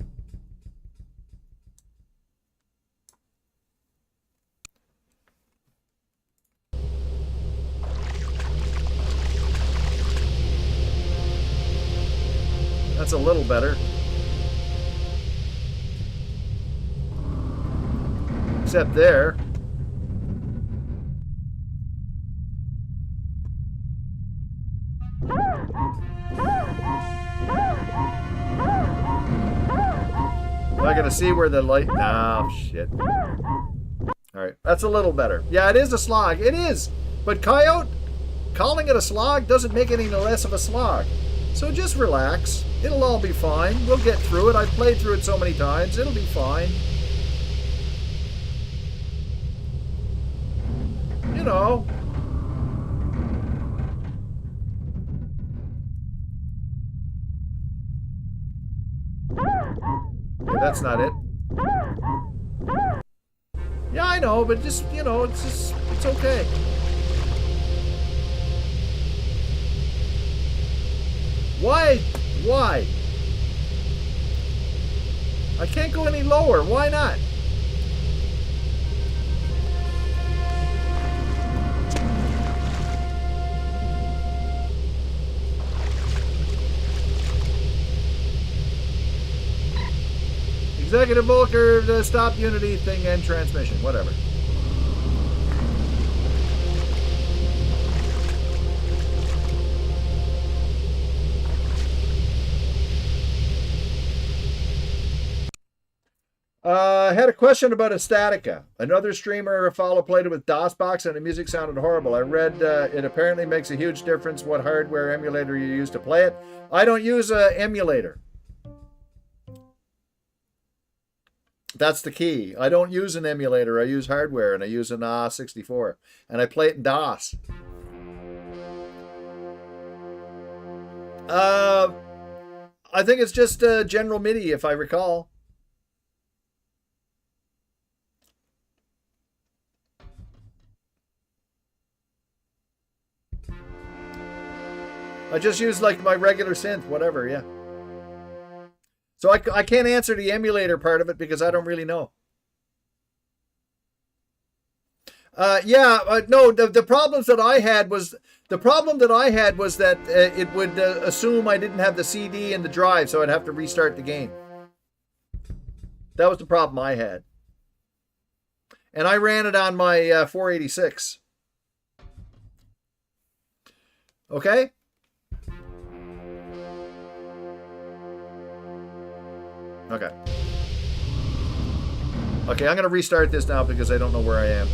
Speaker 1: That's a little better. Except there. Am I going to see where the light... Oh, shit. Alright, that's a little better. Yeah, it is a slog. It is! But Coyote, calling it a slog doesn't make it any less of a slog. So just relax. It'll all be fine. We'll get through it. I've played through it so many times. It'll be fine. You know. Okay, that's not it. Yeah, I know, but just, you know, it's okay. Why? Why? I can't go any lower. Why not? Executive Volker, the stop Unity thing and transmission, whatever. I had a question about a Statica. Another streamer played it with DOSBox and the music sounded horrible. I read it apparently makes a huge difference what hardware emulator you use to play it. I don't use an emulator. That's the key. I don't use an emulator. I use hardware, and I use an A64. And I play it in DOS. I think it's just general MIDI, if I recall. I just use like my regular synth, whatever, yeah. So I can't answer the emulator part of it because I don't really know. No, the problems that I had was that it would assume I didn't have the CD and the drive, so I'd have to restart the game. That was the problem I had. And I ran it on my 486. Okay? Okay. Okay, I'm going to restart this now because I don't know where I am.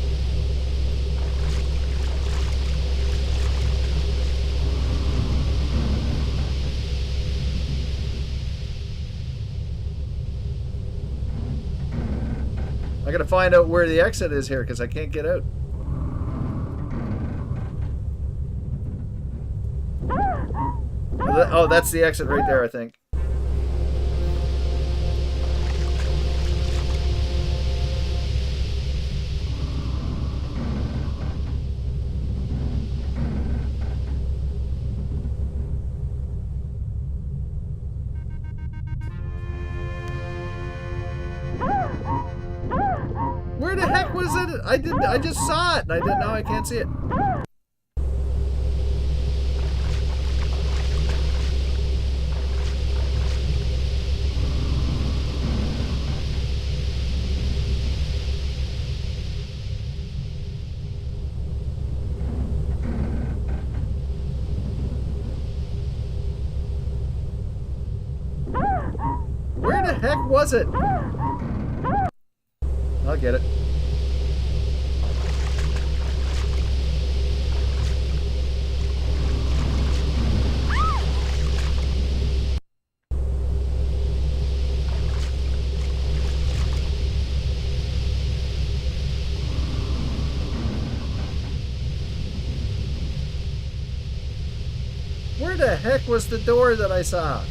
Speaker 1: I got to find out where the exit is here because I can't get out. Oh, that's the exit right there, I think. Where the heck was it? I just saw it, and now I can't see it. Where the heck was it? I'll get it. Where the heck was the door that I saw?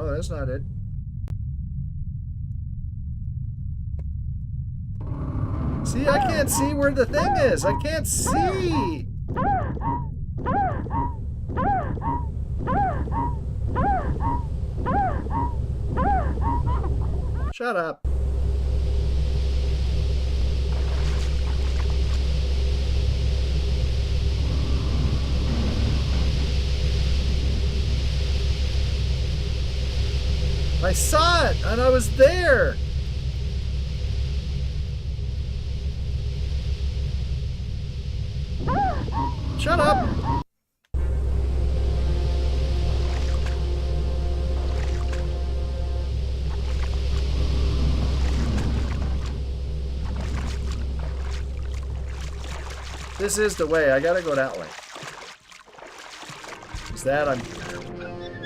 Speaker 1: That's not it. See, I can't see where the thing is. I can't see. Shut up. I saw it, and I was there. Shut up. This is the way. I gotta go that way. Is that I'm...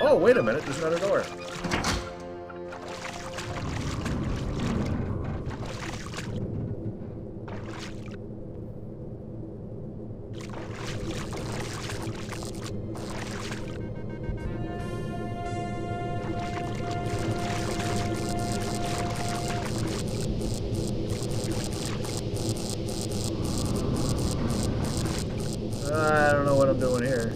Speaker 1: Oh, wait a minute. There's another door. I don't know what I'm doing here.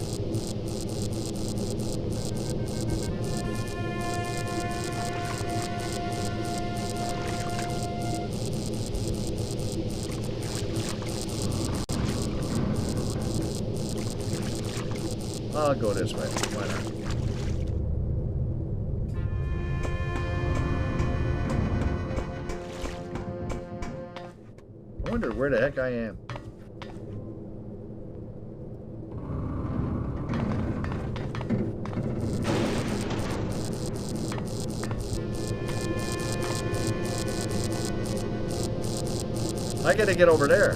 Speaker 1: I'll go this way. Why not? I wonder where the heck I am. I gotta get over there.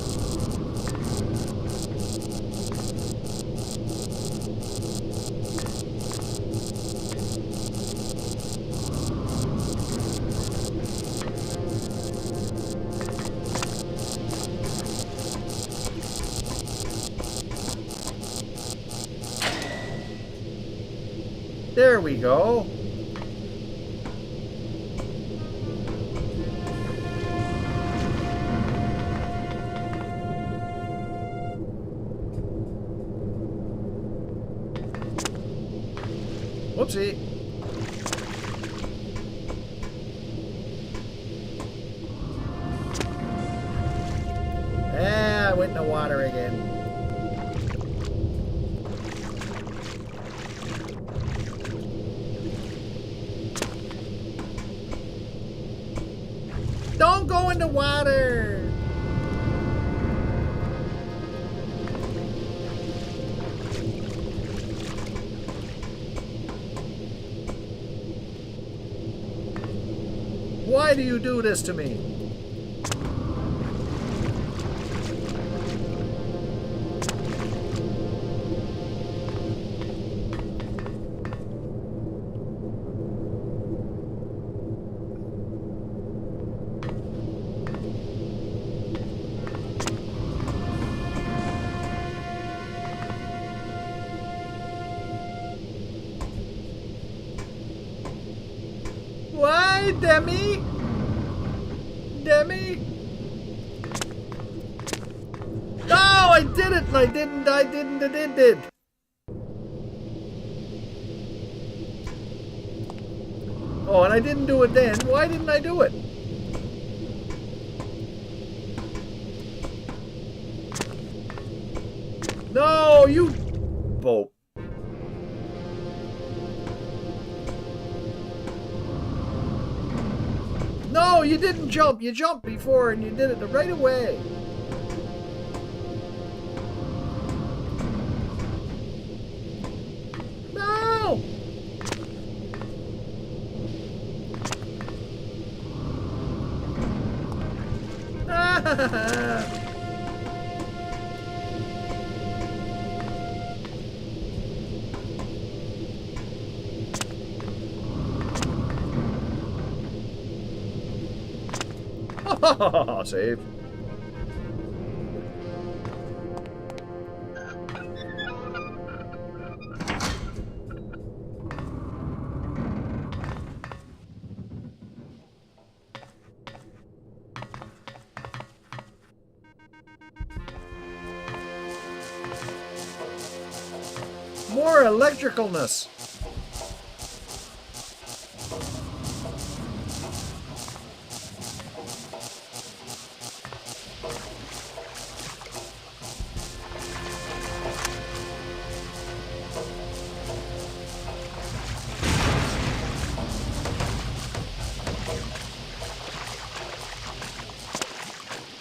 Speaker 1: There we go. Whoopsie. Ah, I went in the water again. Don't go in the water. Why do you do this to me? Why, Demi? Demi? No, I did it! I didn't. I did. Oh, and I didn't do it then. Why didn't I do it? No, you... Boat. No, you didn't jump. You jumped before and you did it right away. No! Save. More electricalness.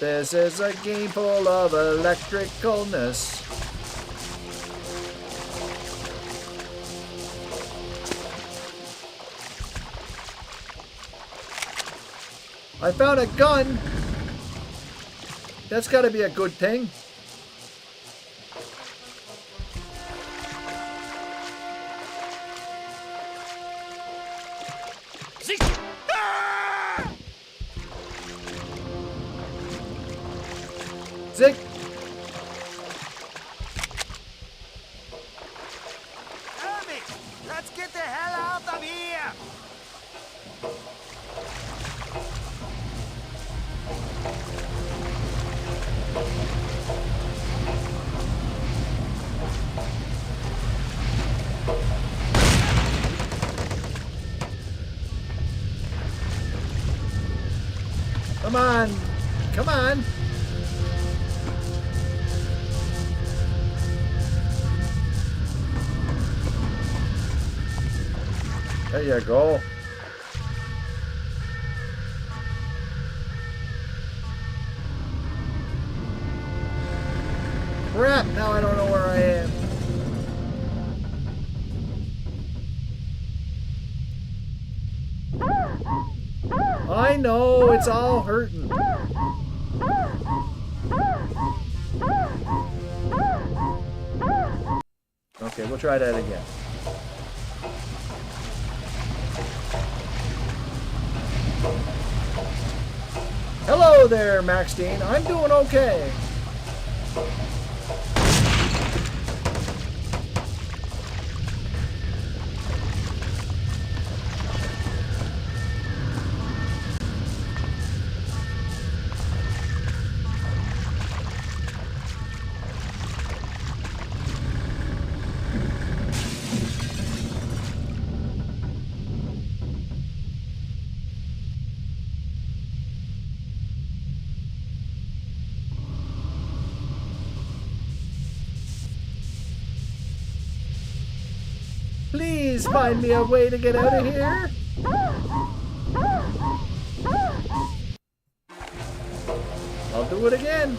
Speaker 1: This is a game full of electricalness. I found a gun. That's got to be a good thing. Zig.
Speaker 8: Hermit, let's get the hell out of here.
Speaker 1: Come on. Come on. There you go. Crap, now I don't know where I am. I know, it's all hurting. Okay, we'll try that again. Hello there, Maxine. I'm doing okay. Please find me a way to get out of here. I'll do it again.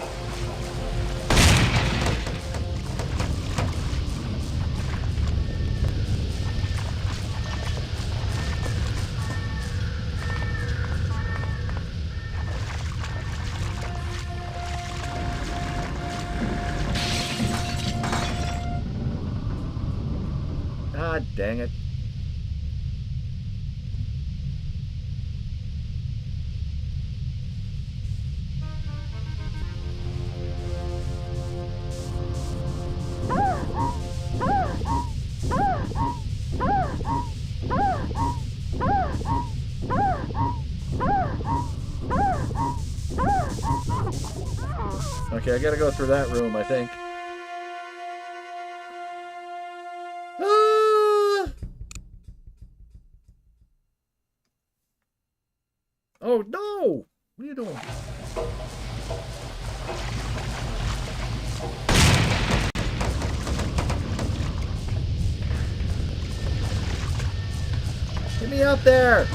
Speaker 1: God dang it. Okay, I gotta go through that room, I think. Oh no! What are you doing? Get me up there!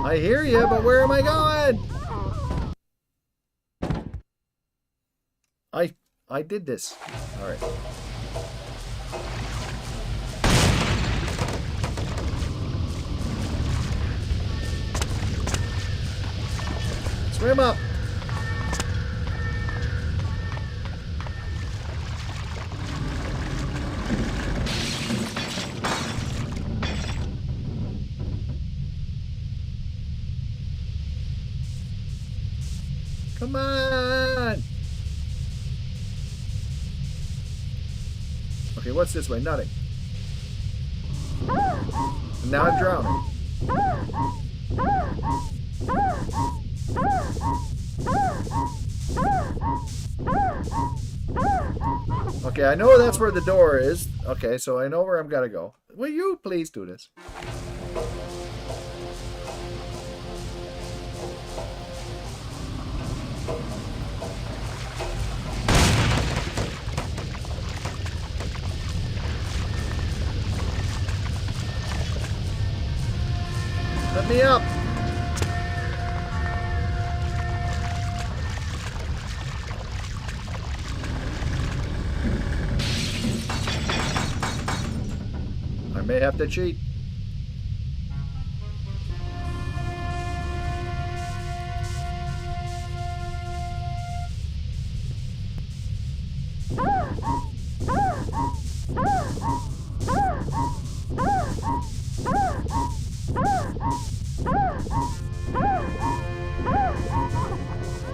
Speaker 1: I hear you, but where am I going? I did this. All right. Swim up. Come on! Okay, what's this way? Nothing. And now I'm drowning. Okay, I know that's where the door is. Okay, so I know where I'm gonna go. Will you please do this? Let me up. I may have to cheat.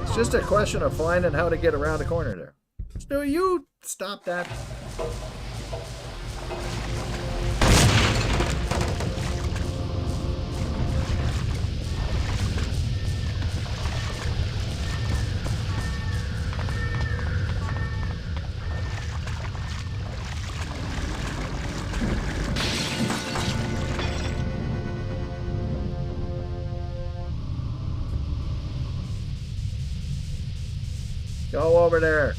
Speaker 1: It's just a question of finding how to get around the corner there. So you stop that. Go over there.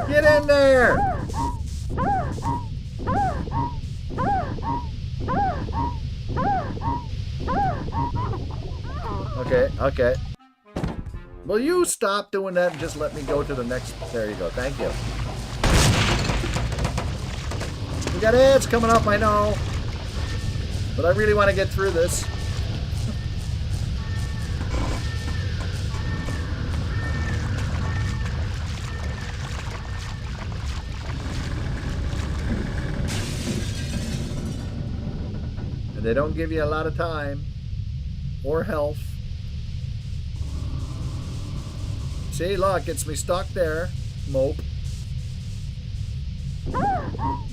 Speaker 1: Get in there. Okay, okay. Will you stop doing that and just let me go to the next? There you go. Thank you. We got ads coming up, I know. But I really want to get through this. And they don't give you a lot of time or health. See, look, gets me stuck there. Mope.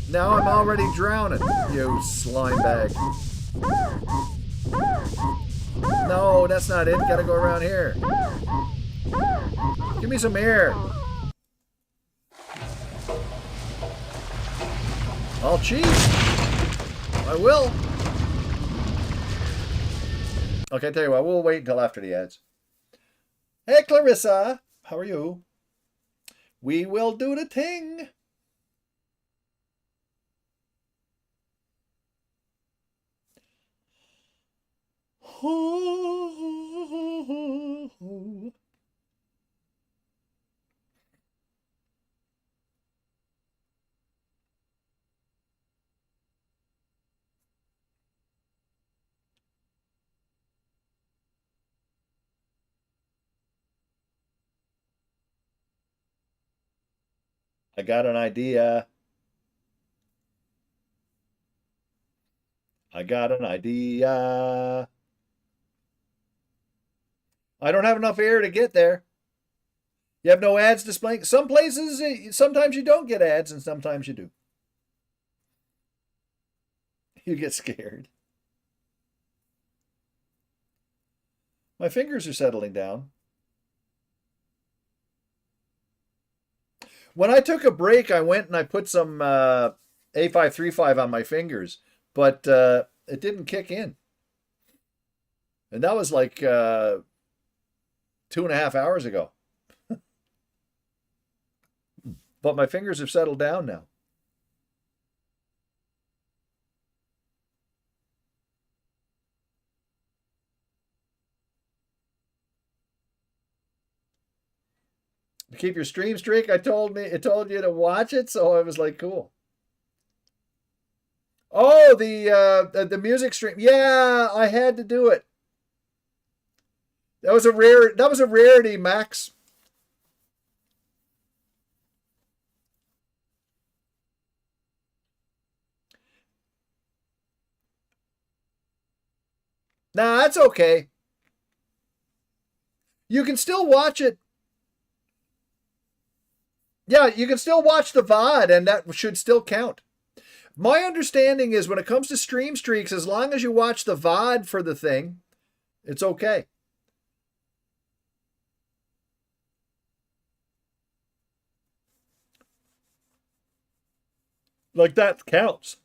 Speaker 1: Now I'm already drowning, you slime bag. No, that's not it. Gotta go around here. Give me some air. I'll cheat. I will. Okay, tell you what, we'll wait until after the ads. Hey, Clarissa. How are you? We will do the thing. I got an idea. I got an idea. I don't have enough air to get there. You have no ads displaying. Some places, sometimes you don't get ads and sometimes you do. You get scared. My fingers are settling down. When I took a break, I went and I put some A535 on my fingers, but it didn't kick in. And that was like 2.5 hours ago. But my fingers have settled down now. To keep your stream streak, it told you to watch it, so I was like, cool. Oh, the music stream. Yeah, I had to do it. That was a rarity, Max. Nah, that's okay. You can still watch it. Yeah, you can still watch the VOD, and that should still count. My understanding is when it comes to stream streaks, as long as you watch the VOD for the thing, it's okay. Like that counts.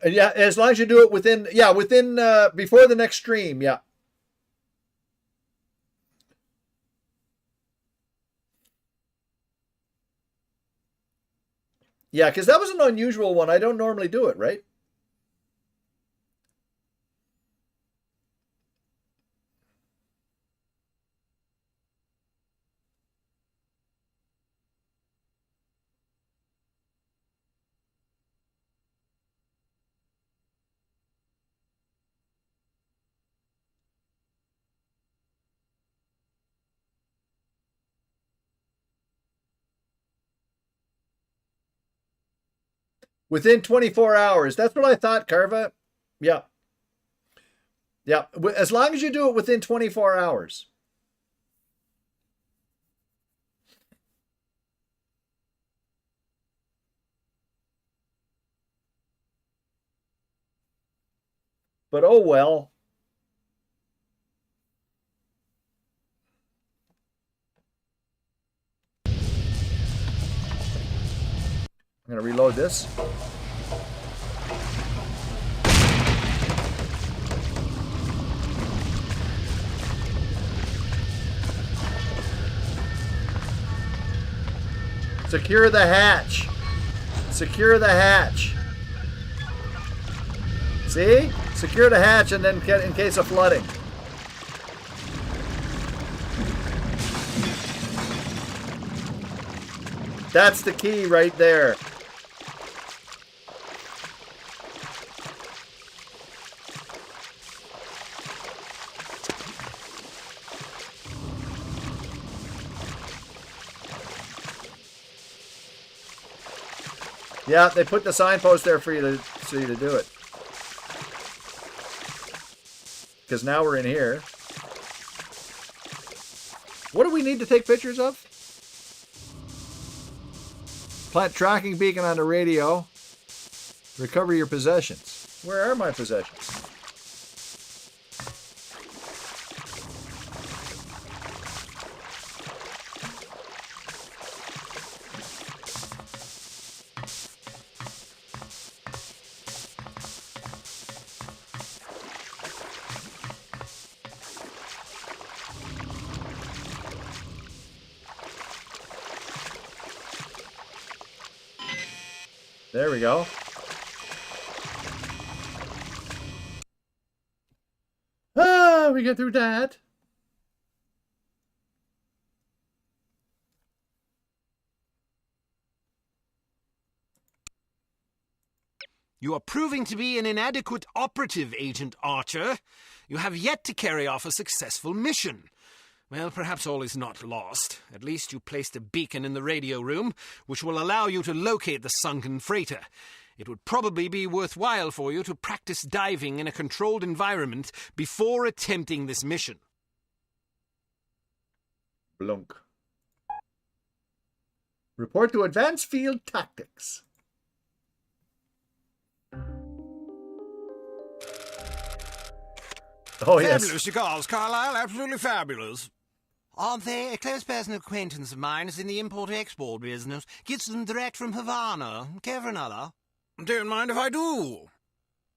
Speaker 1: And yeah, as long as you do it within before the next stream, yeah. Yeah, because that was an unusual one. I don't normally do it, right? Within 24 hours. That's what I thought, Carva. Yeah. Yeah. As long as you do it within 24 hours. But oh well. I'm going to reload this. Secure the hatch. Secure the hatch. See? Secure the hatch and then get in case of flooding. That's the key right there. Yeah, they put the signpost there for you to do it. Because now we're in here. What do we need to take pictures of? Plant tracking beacon on the radio. Recover your possessions. Where are my possessions? There we go. Ah, we get through that.
Speaker 3: You are proving to be an inadequate operative, Agent Archer. You have yet to carry off a successful mission. Well, perhaps all is not lost. At least you placed a beacon in the radio room, which will allow you to locate the sunken freighter. It would probably be worthwhile for you to practice diving in a controlled environment before attempting this mission.
Speaker 1: Blunk. Report to Advanced Field Tactics. Oh, yes.
Speaker 3: Fabulous cigars, Carlisle. Absolutely fabulous. Aren't they? A close personal acquaintance of mine is in the import-export business. Gets them direct from Havana. Care for another?
Speaker 12: Don't mind if I do.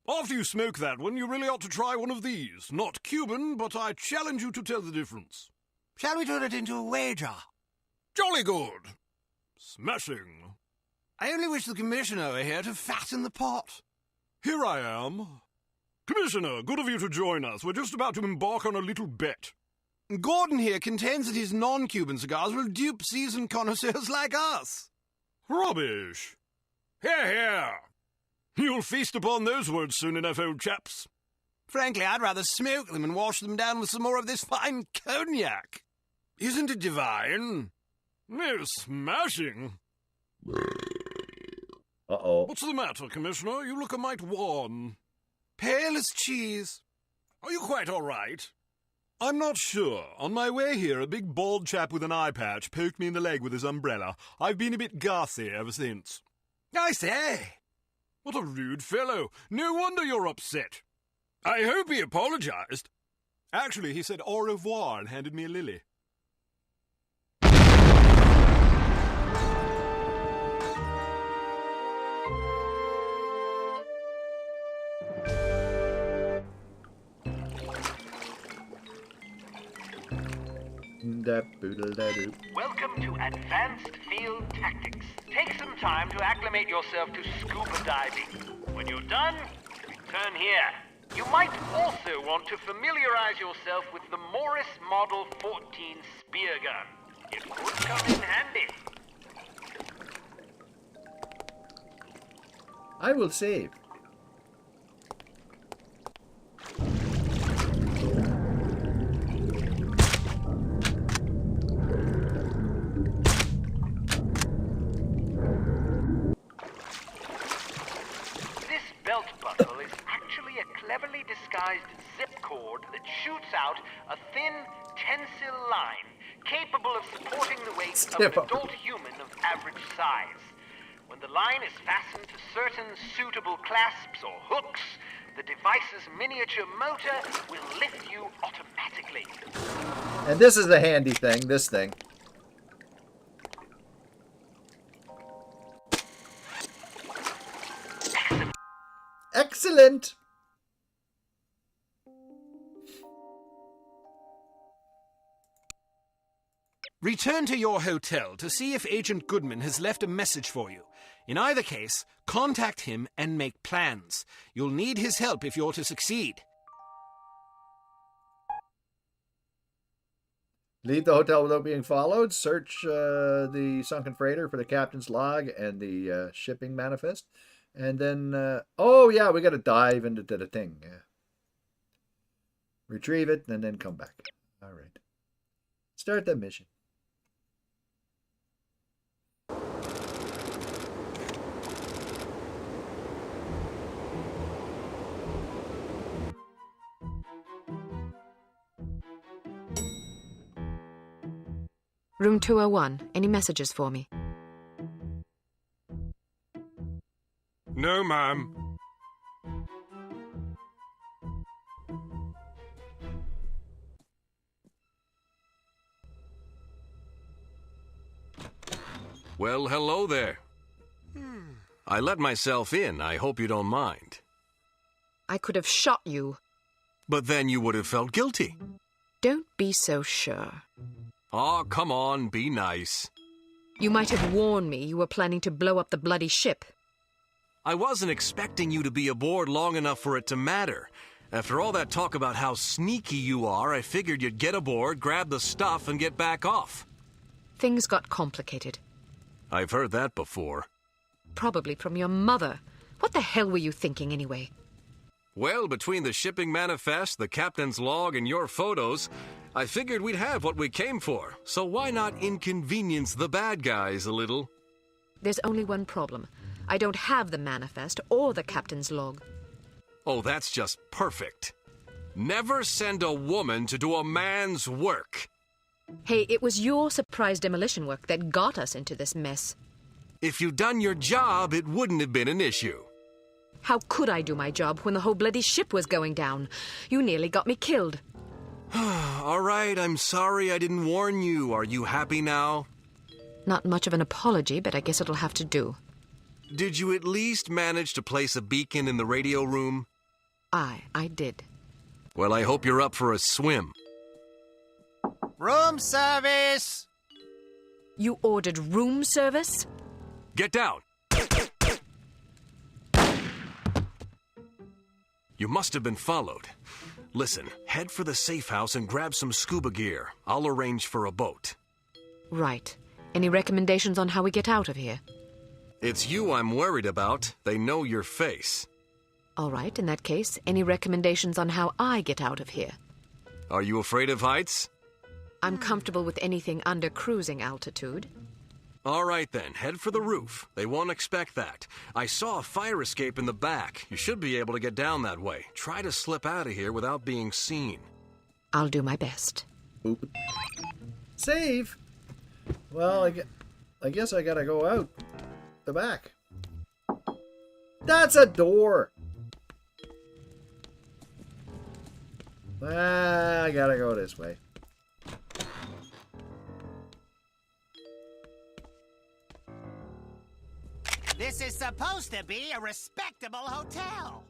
Speaker 12: After you smoke that one, you really ought to try one of these. Not Cuban, but I challenge you to tell the difference.
Speaker 3: Shall we turn it into a wager?
Speaker 12: Jolly good. Smashing.
Speaker 3: I only wish the Commissioner were here to fatten the pot.
Speaker 12: Here I am. Commissioner, good of you to join us. We're just about to embark on a little bet.
Speaker 3: Gordon here contends that his non-Cuban cigars will dupe seasoned connoisseurs like us.
Speaker 12: Rubbish. Hear, hear. You'll feast upon those words soon enough, old chaps.
Speaker 3: Frankly, I'd rather smoke them and wash them down with some more of this fine cognac.
Speaker 12: Isn't it divine? No, smashing.
Speaker 1: Uh-oh.
Speaker 12: What's the matter, Commissioner? You look a mite worn.
Speaker 3: Pale as cheese.
Speaker 12: Are you quite all right?
Speaker 20: I'm not sure. On my way here, a big bald chap with an eye patch poked me in the leg with his umbrella. I've been a bit gassy ever since.
Speaker 14: I say!
Speaker 20: What a rude fellow. No wonder you're upset. I hope he apologized. Actually, he said au revoir and handed me a lily.
Speaker 11: Welcome to Advanced Field Tactics. Take some time to acclimate yourself to scuba diving. When you're done, return here. You might also want to familiarize yourself with the Morris Model 14 spear gun. It could come in handy.
Speaker 1: I will save.
Speaker 11: Cleverly disguised zip cord that shoots out a thin, tensile line capable of supporting the weight of an adult human of average size. When the line is fastened to certain suitable clasps or hooks, the device's miniature motor will lift you automatically.
Speaker 1: And this is the handy thing, this thing. Excellent!
Speaker 3: Return to your hotel to see if Agent Goodman has left a message for you. In either case, contact him and make plans. You'll need his help if you're to succeed.
Speaker 1: Leave the hotel without being followed. Search the sunken freighter for the captain's log and the shipping manifest. And then, oh yeah, we got to dive into the thing. Yeah. Retrieve it and then come back. All right. Start the mission.
Speaker 5: Room 201. Any messages for me?
Speaker 20: No, ma'am.
Speaker 16: Well, hello there. I let myself in. I hope you don't mind.
Speaker 5: I could have shot you.
Speaker 16: But then you would have felt guilty.
Speaker 5: Don't be so sure.
Speaker 16: Aw, come on, be nice.
Speaker 5: You might have warned me you were planning to blow up the bloody ship.
Speaker 16: I wasn't expecting you to be aboard long enough for it to matter. After all that talk about how sneaky you are, I figured you'd get aboard, grab the stuff, and get back off.
Speaker 5: Things got complicated.
Speaker 16: I've heard that before.
Speaker 5: Probably from your mother. What the hell were you thinking, anyway?
Speaker 16: Well, between the shipping manifest, the captain's log, and your photos, I figured we'd have what we came for. So why not inconvenience the bad guys a little?
Speaker 5: There's only one problem. I don't have the manifest or the captain's log.
Speaker 16: Oh, that's just perfect. Never send a woman to do a man's work.
Speaker 5: Hey, it was your surprise demolition work that got us into this mess.
Speaker 16: If you'd done your job, it wouldn't have been an issue.
Speaker 5: How could I do my job when the whole bloody ship was going down? You nearly got me killed.
Speaker 16: All right, I'm sorry I didn't warn you. Are you happy now?
Speaker 5: Not much of an apology, but I guess it'll have to do.
Speaker 16: Did you at least manage to place a beacon in the radio room?
Speaker 5: I did.
Speaker 16: Well, I hope you're up for a swim.
Speaker 19: Room service!
Speaker 5: You ordered room service?
Speaker 16: Get down! You must have been followed. Listen, head for the safe house and grab some scuba gear. I'll arrange for a boat.
Speaker 5: Right. Any recommendations on how we get out of here?
Speaker 16: It's you I'm worried about. They know your face.
Speaker 5: All right, in that case, any recommendations on how I get out of here?
Speaker 16: Are you afraid of heights?
Speaker 5: I'm comfortable with anything under cruising altitude.
Speaker 16: All right then, head for the roof. They won't expect that. I saw a fire escape in the back. You should be able to get down that way. Try to slip out of here without being seen.
Speaker 5: I'll do my best.
Speaker 1: Boop. Save. Well, I guess I gotta go out the back. That's a door. I gotta go this way.
Speaker 19: This is supposed to be a respectable hotel.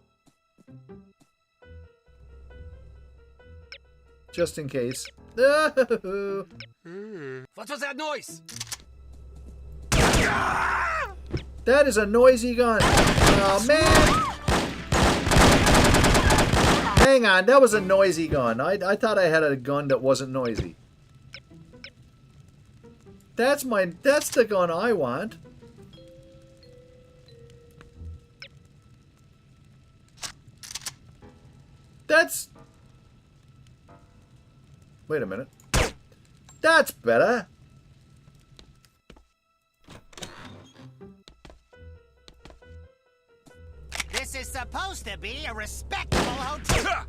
Speaker 1: Just in case.
Speaker 14: What was that noise?
Speaker 1: That is a noisy gun. Oh, man. Hang on, that was a noisy gun. I thought I had a gun that wasn't noisy. That's the gun I want. That's... Wait a minute. That's better.
Speaker 19: This is supposed to be a respectable hotel.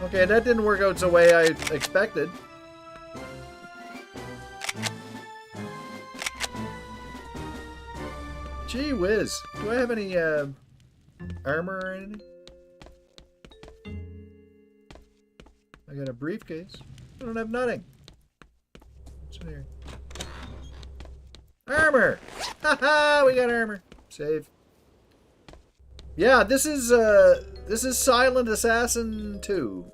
Speaker 1: Okay, that didn't work out the way I expected. Gee whiz. Do I have any armor or anything? I got a briefcase. I don't have nothing. What's in here? Armor! Haha, we got armor. Save. Yeah, this is Silent Assassin 2.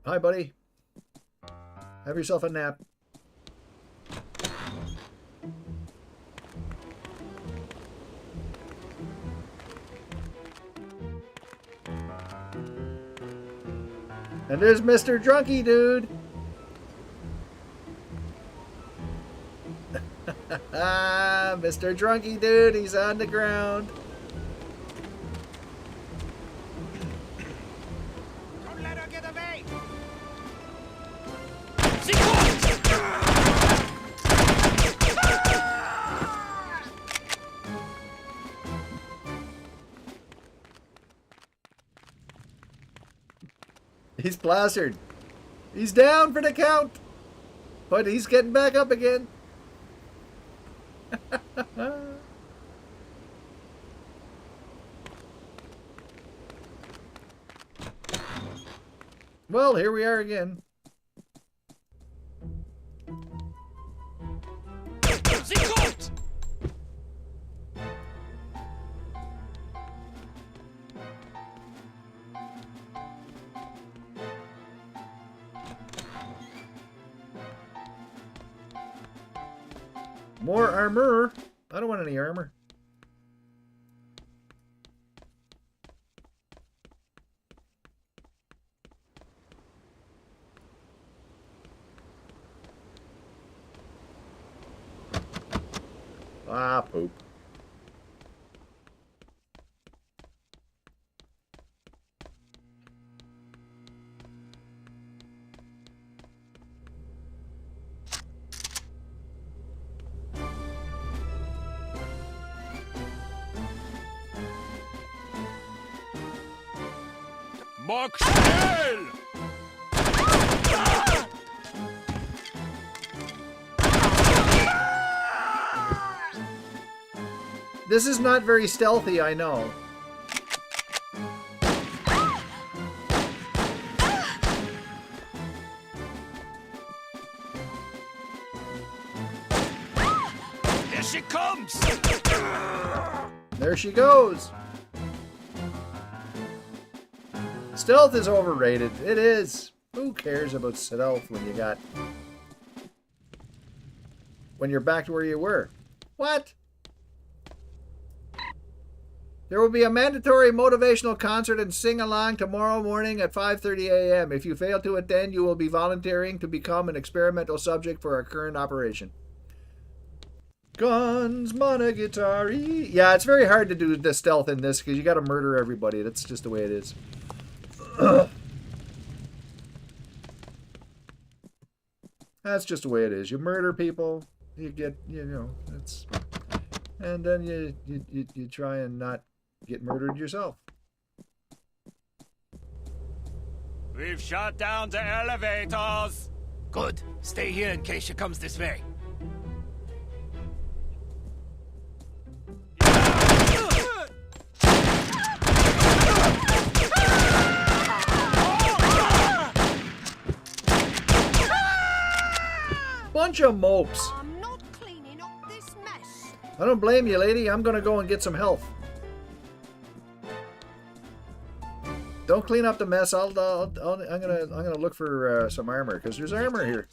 Speaker 1: Hi, buddy. Have yourself a nap. And there's Mr. Drunky Dude. Mr. Drunky Dude, he's on the ground.
Speaker 19: Don't let her get away.
Speaker 1: He's plastered. He's down for the count. But he's getting back up again. Well, here we are again. More armor. I don't want any armor. Ah, poop.
Speaker 20: Mark schnell!
Speaker 1: This is not very stealthy, I know.
Speaker 20: Here she comes!
Speaker 1: There she goes. Stealth is overrated. It is. Who cares about stealth when you're back to where you were? What? There will be a mandatory motivational concert and sing-along tomorrow morning at 5:30 a.m. If you fail to attend, you will be volunteering to become an experimental subject for our current operation. Guns, Monogatari. Yeah, it's very hard to do the stealth in this because you got to murder everybody. That's just the way it is. That's just the way it is. You murder people, you get, you know, it's, and then you try and not get murdered yourself.
Speaker 18: We've shut down the elevators.
Speaker 7: Good. Stay here in case she comes this way.
Speaker 1: Bunch of mopes.
Speaker 15: I'm not cleaning up this mess.
Speaker 1: I don't blame you, lady. I'm gonna go and get some health. Don't clean up the mess. I'm gonna look for some armor because there's armor here.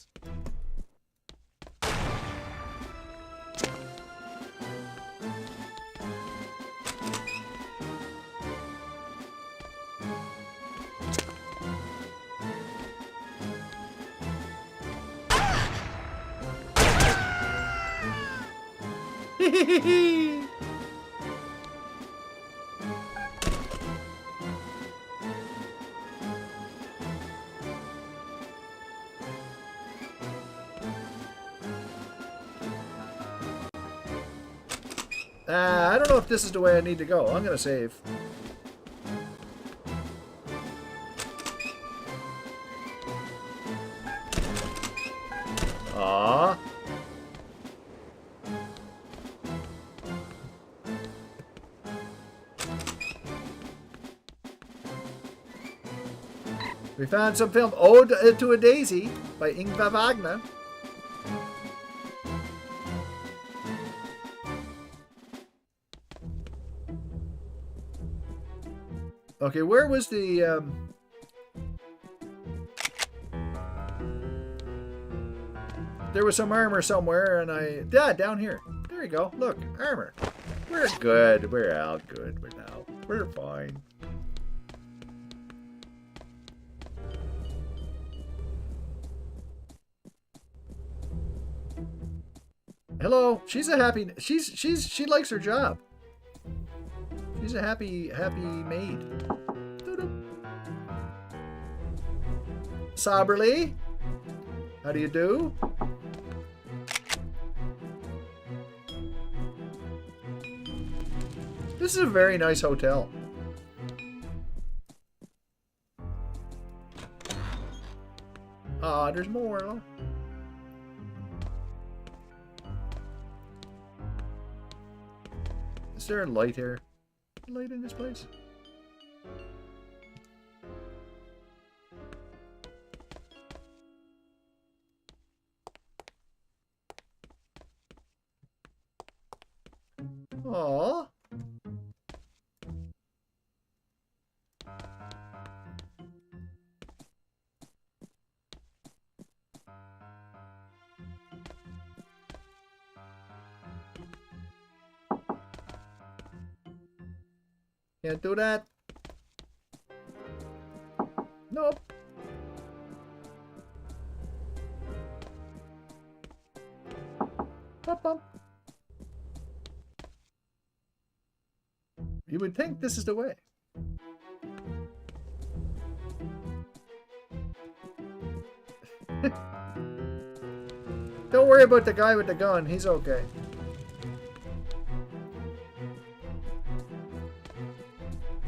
Speaker 1: I don't know if this is the way I need to go. I'm gonna save. Aww. We found some film, Ode to a Daisy by Ingvar Wagner. Okay, where was the... There was some armor somewhere, and yeah, down here. There you go. Look, armor. We're good. We're out good. We're fine. Hello. She's a happy... She likes her job. She's a happy maid. Soberly, how do you do? This is a very nice hotel. Ah, there's more. Huh? Is there a light here? Light in this place? Aww. Can't do that. Nope. Bum, bum. You would think this is the way. Don't worry about the guy with the gun. He's okay.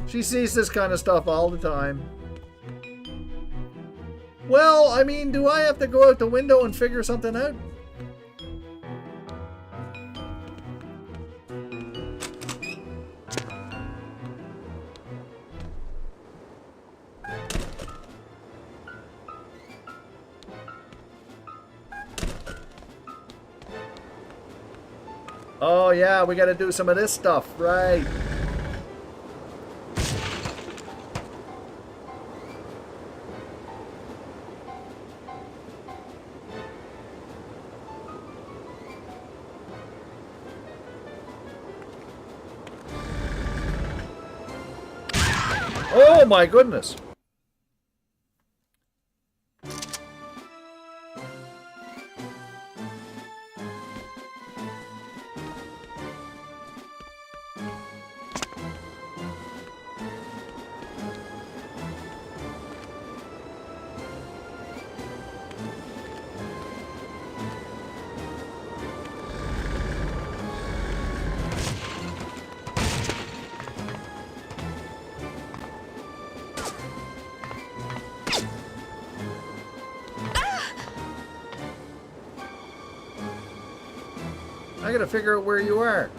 Speaker 1: She sees this kind of stuff all the time. Well, I mean, do I have to go out the window and figure something out? Oh yeah, we gotta do some of this stuff, right? Oh my goodness. I gotta figure out where you are.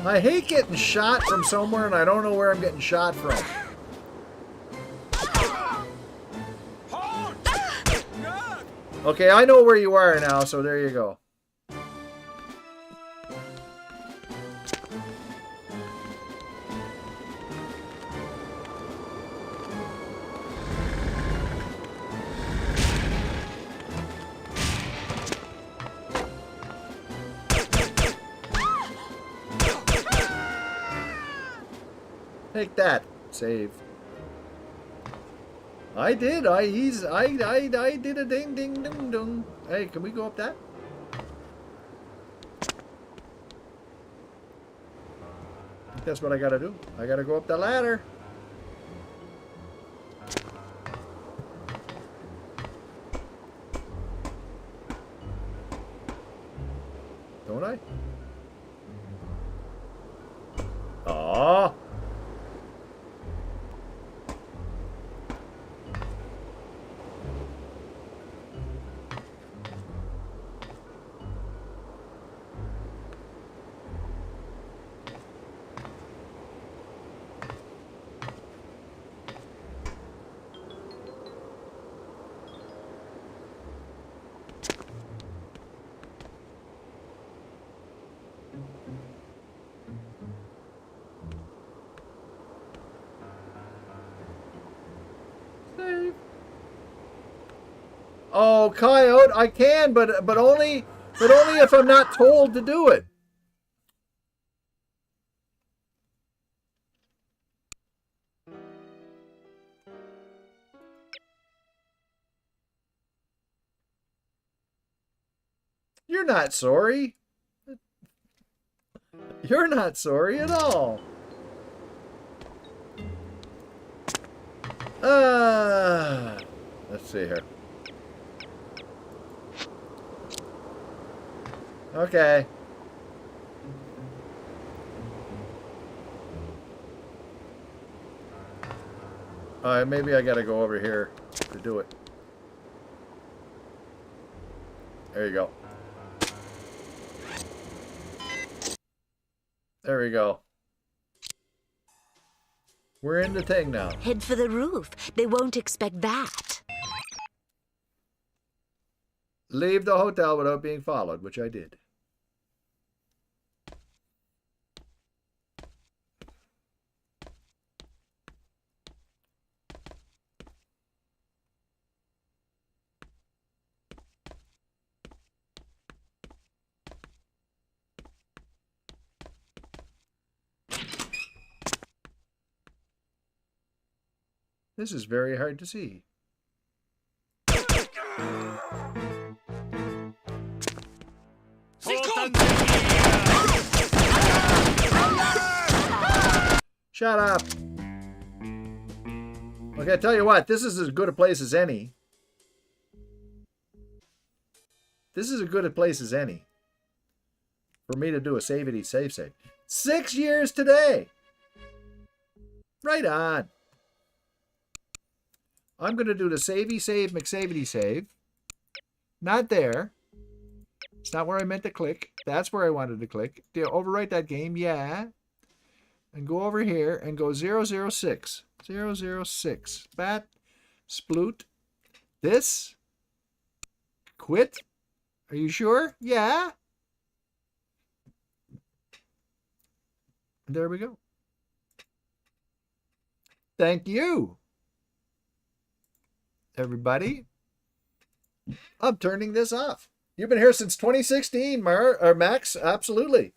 Speaker 1: I hate getting shot from somewhere and I don't know where I'm getting shot from. Okay, I know where you are now, so there you go. Take that. Save. I did. I did a ding ding ding ding. Hey, can we go up that? I think that's what I gotta do. I gotta go up the ladder. Don't I? Aww. Oh, coyote, I can, but only if I'm not told to do it. You're not sorry. You're not sorry at all. Let's see here. Okay. Maybe I gotta go over here to do it. There you go. There we go. We're in the thing now.
Speaker 5: Head for the roof. They won't expect that.
Speaker 1: Leave the hotel without being followed, which I did. This is very hard to see. Shut up. Okay, I tell you what, this is as good a place as any. This is as good a place as any for me to do a save-it-y save. 6 years today. Right on. I'm going to do the savey save McSavity save. Not there. It's not where I meant to click. That's where I wanted to click. Do you overwrite that game? Yeah. And go over here and go 006. 006. Bat. Sploot. This. Quit. Are you sure? Yeah. There we go. Thank you, everybody. I'm turning this off. You've been here since 2016, Max. Absolutely.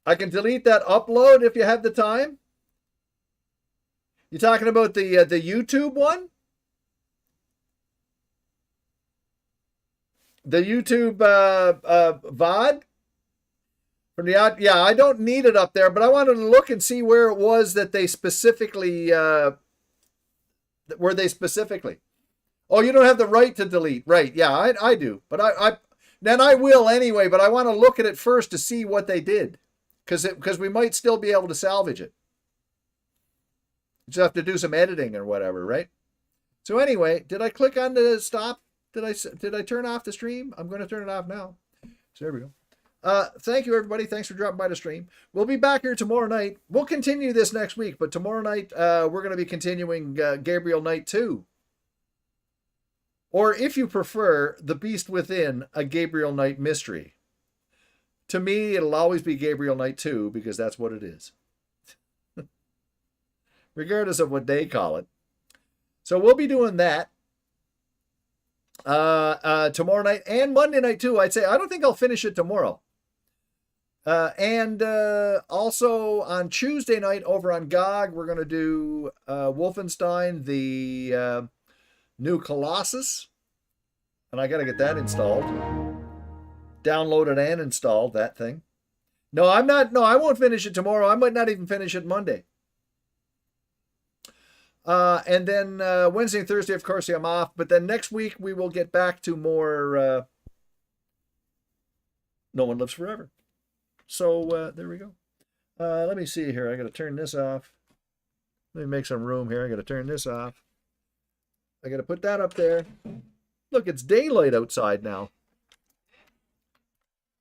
Speaker 1: I can delete that upload if you have the time. You talking about the YouTube one? The YouTube VOD? From the yeah, I don't need it up there, but I wanted to look and see where it was that they specifically Oh, you don't have the right to delete. Right, yeah, I do. But then I will anyway, but I want to look at it first to see what they did. because we might still be able to salvage it. Just have to do some editing or whatever, right? So anyway, did I click on the stop? Did I turn off the stream? I'm going to turn it off now. So there we go. Thank you, everybody. Thanks for dropping by the stream. We'll be back here tomorrow night. We'll continue this next week, but tomorrow night we're going to be continuing Gabriel Knight 2. Or if you prefer, The Beast Within, a Gabriel Knight mystery. To me, it'll always be Gabriel Knight 2 because that's what it is. Regardless of what they call it. So we'll be doing that tomorrow night and Monday night too. I'd say I don't think I'll finish it tomorrow. And also on Tuesday night over on GOG, we're going to do Wolfenstein, the new Colossus. And I got to get that installed. Downloaded and installed that thing. No, I won't finish it tomorrow. I might not even finish it Monday. And then Wednesday and Thursday, of course, I'm off. But then next week, we will get back to more No One Lives Forever. So there we go. Let me see here. I got to turn this off. Let me make some room here. I got to turn this off. I got to put that up there. Look, it's daylight outside now.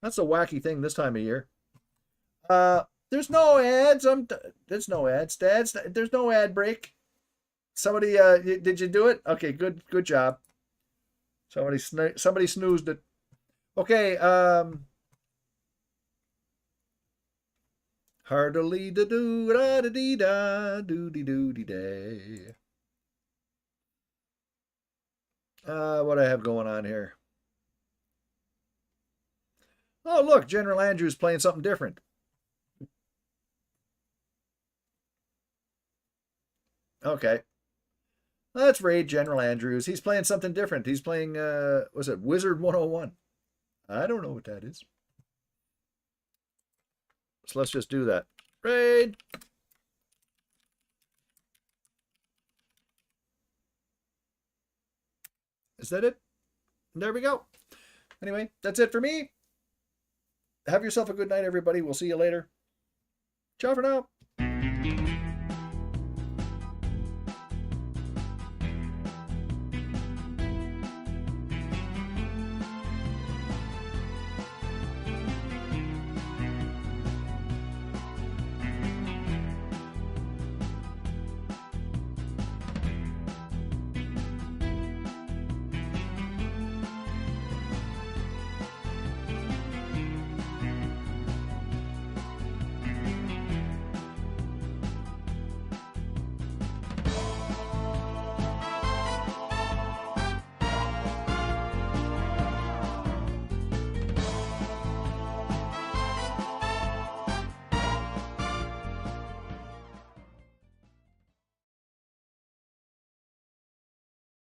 Speaker 1: That's a wacky thing this time of year. There's no ads. There's no ads. There's no ad break. Somebody, did you do it? Okay, good job. Somebody snoozed it. Okay, heartily da doo da da dee da doo dee doo dee day. What I have going on here? Oh, look, General Andrews playing something different. Okay. Let's raid General Andrews. He's playing something different. He's playing, what's it, Wizard 101. I don't know what that is. So let's just do that. Raid. Is that it? There we go. Anyway, that's it for me. Have yourself a good night, everybody. We'll see you later. Ciao for now.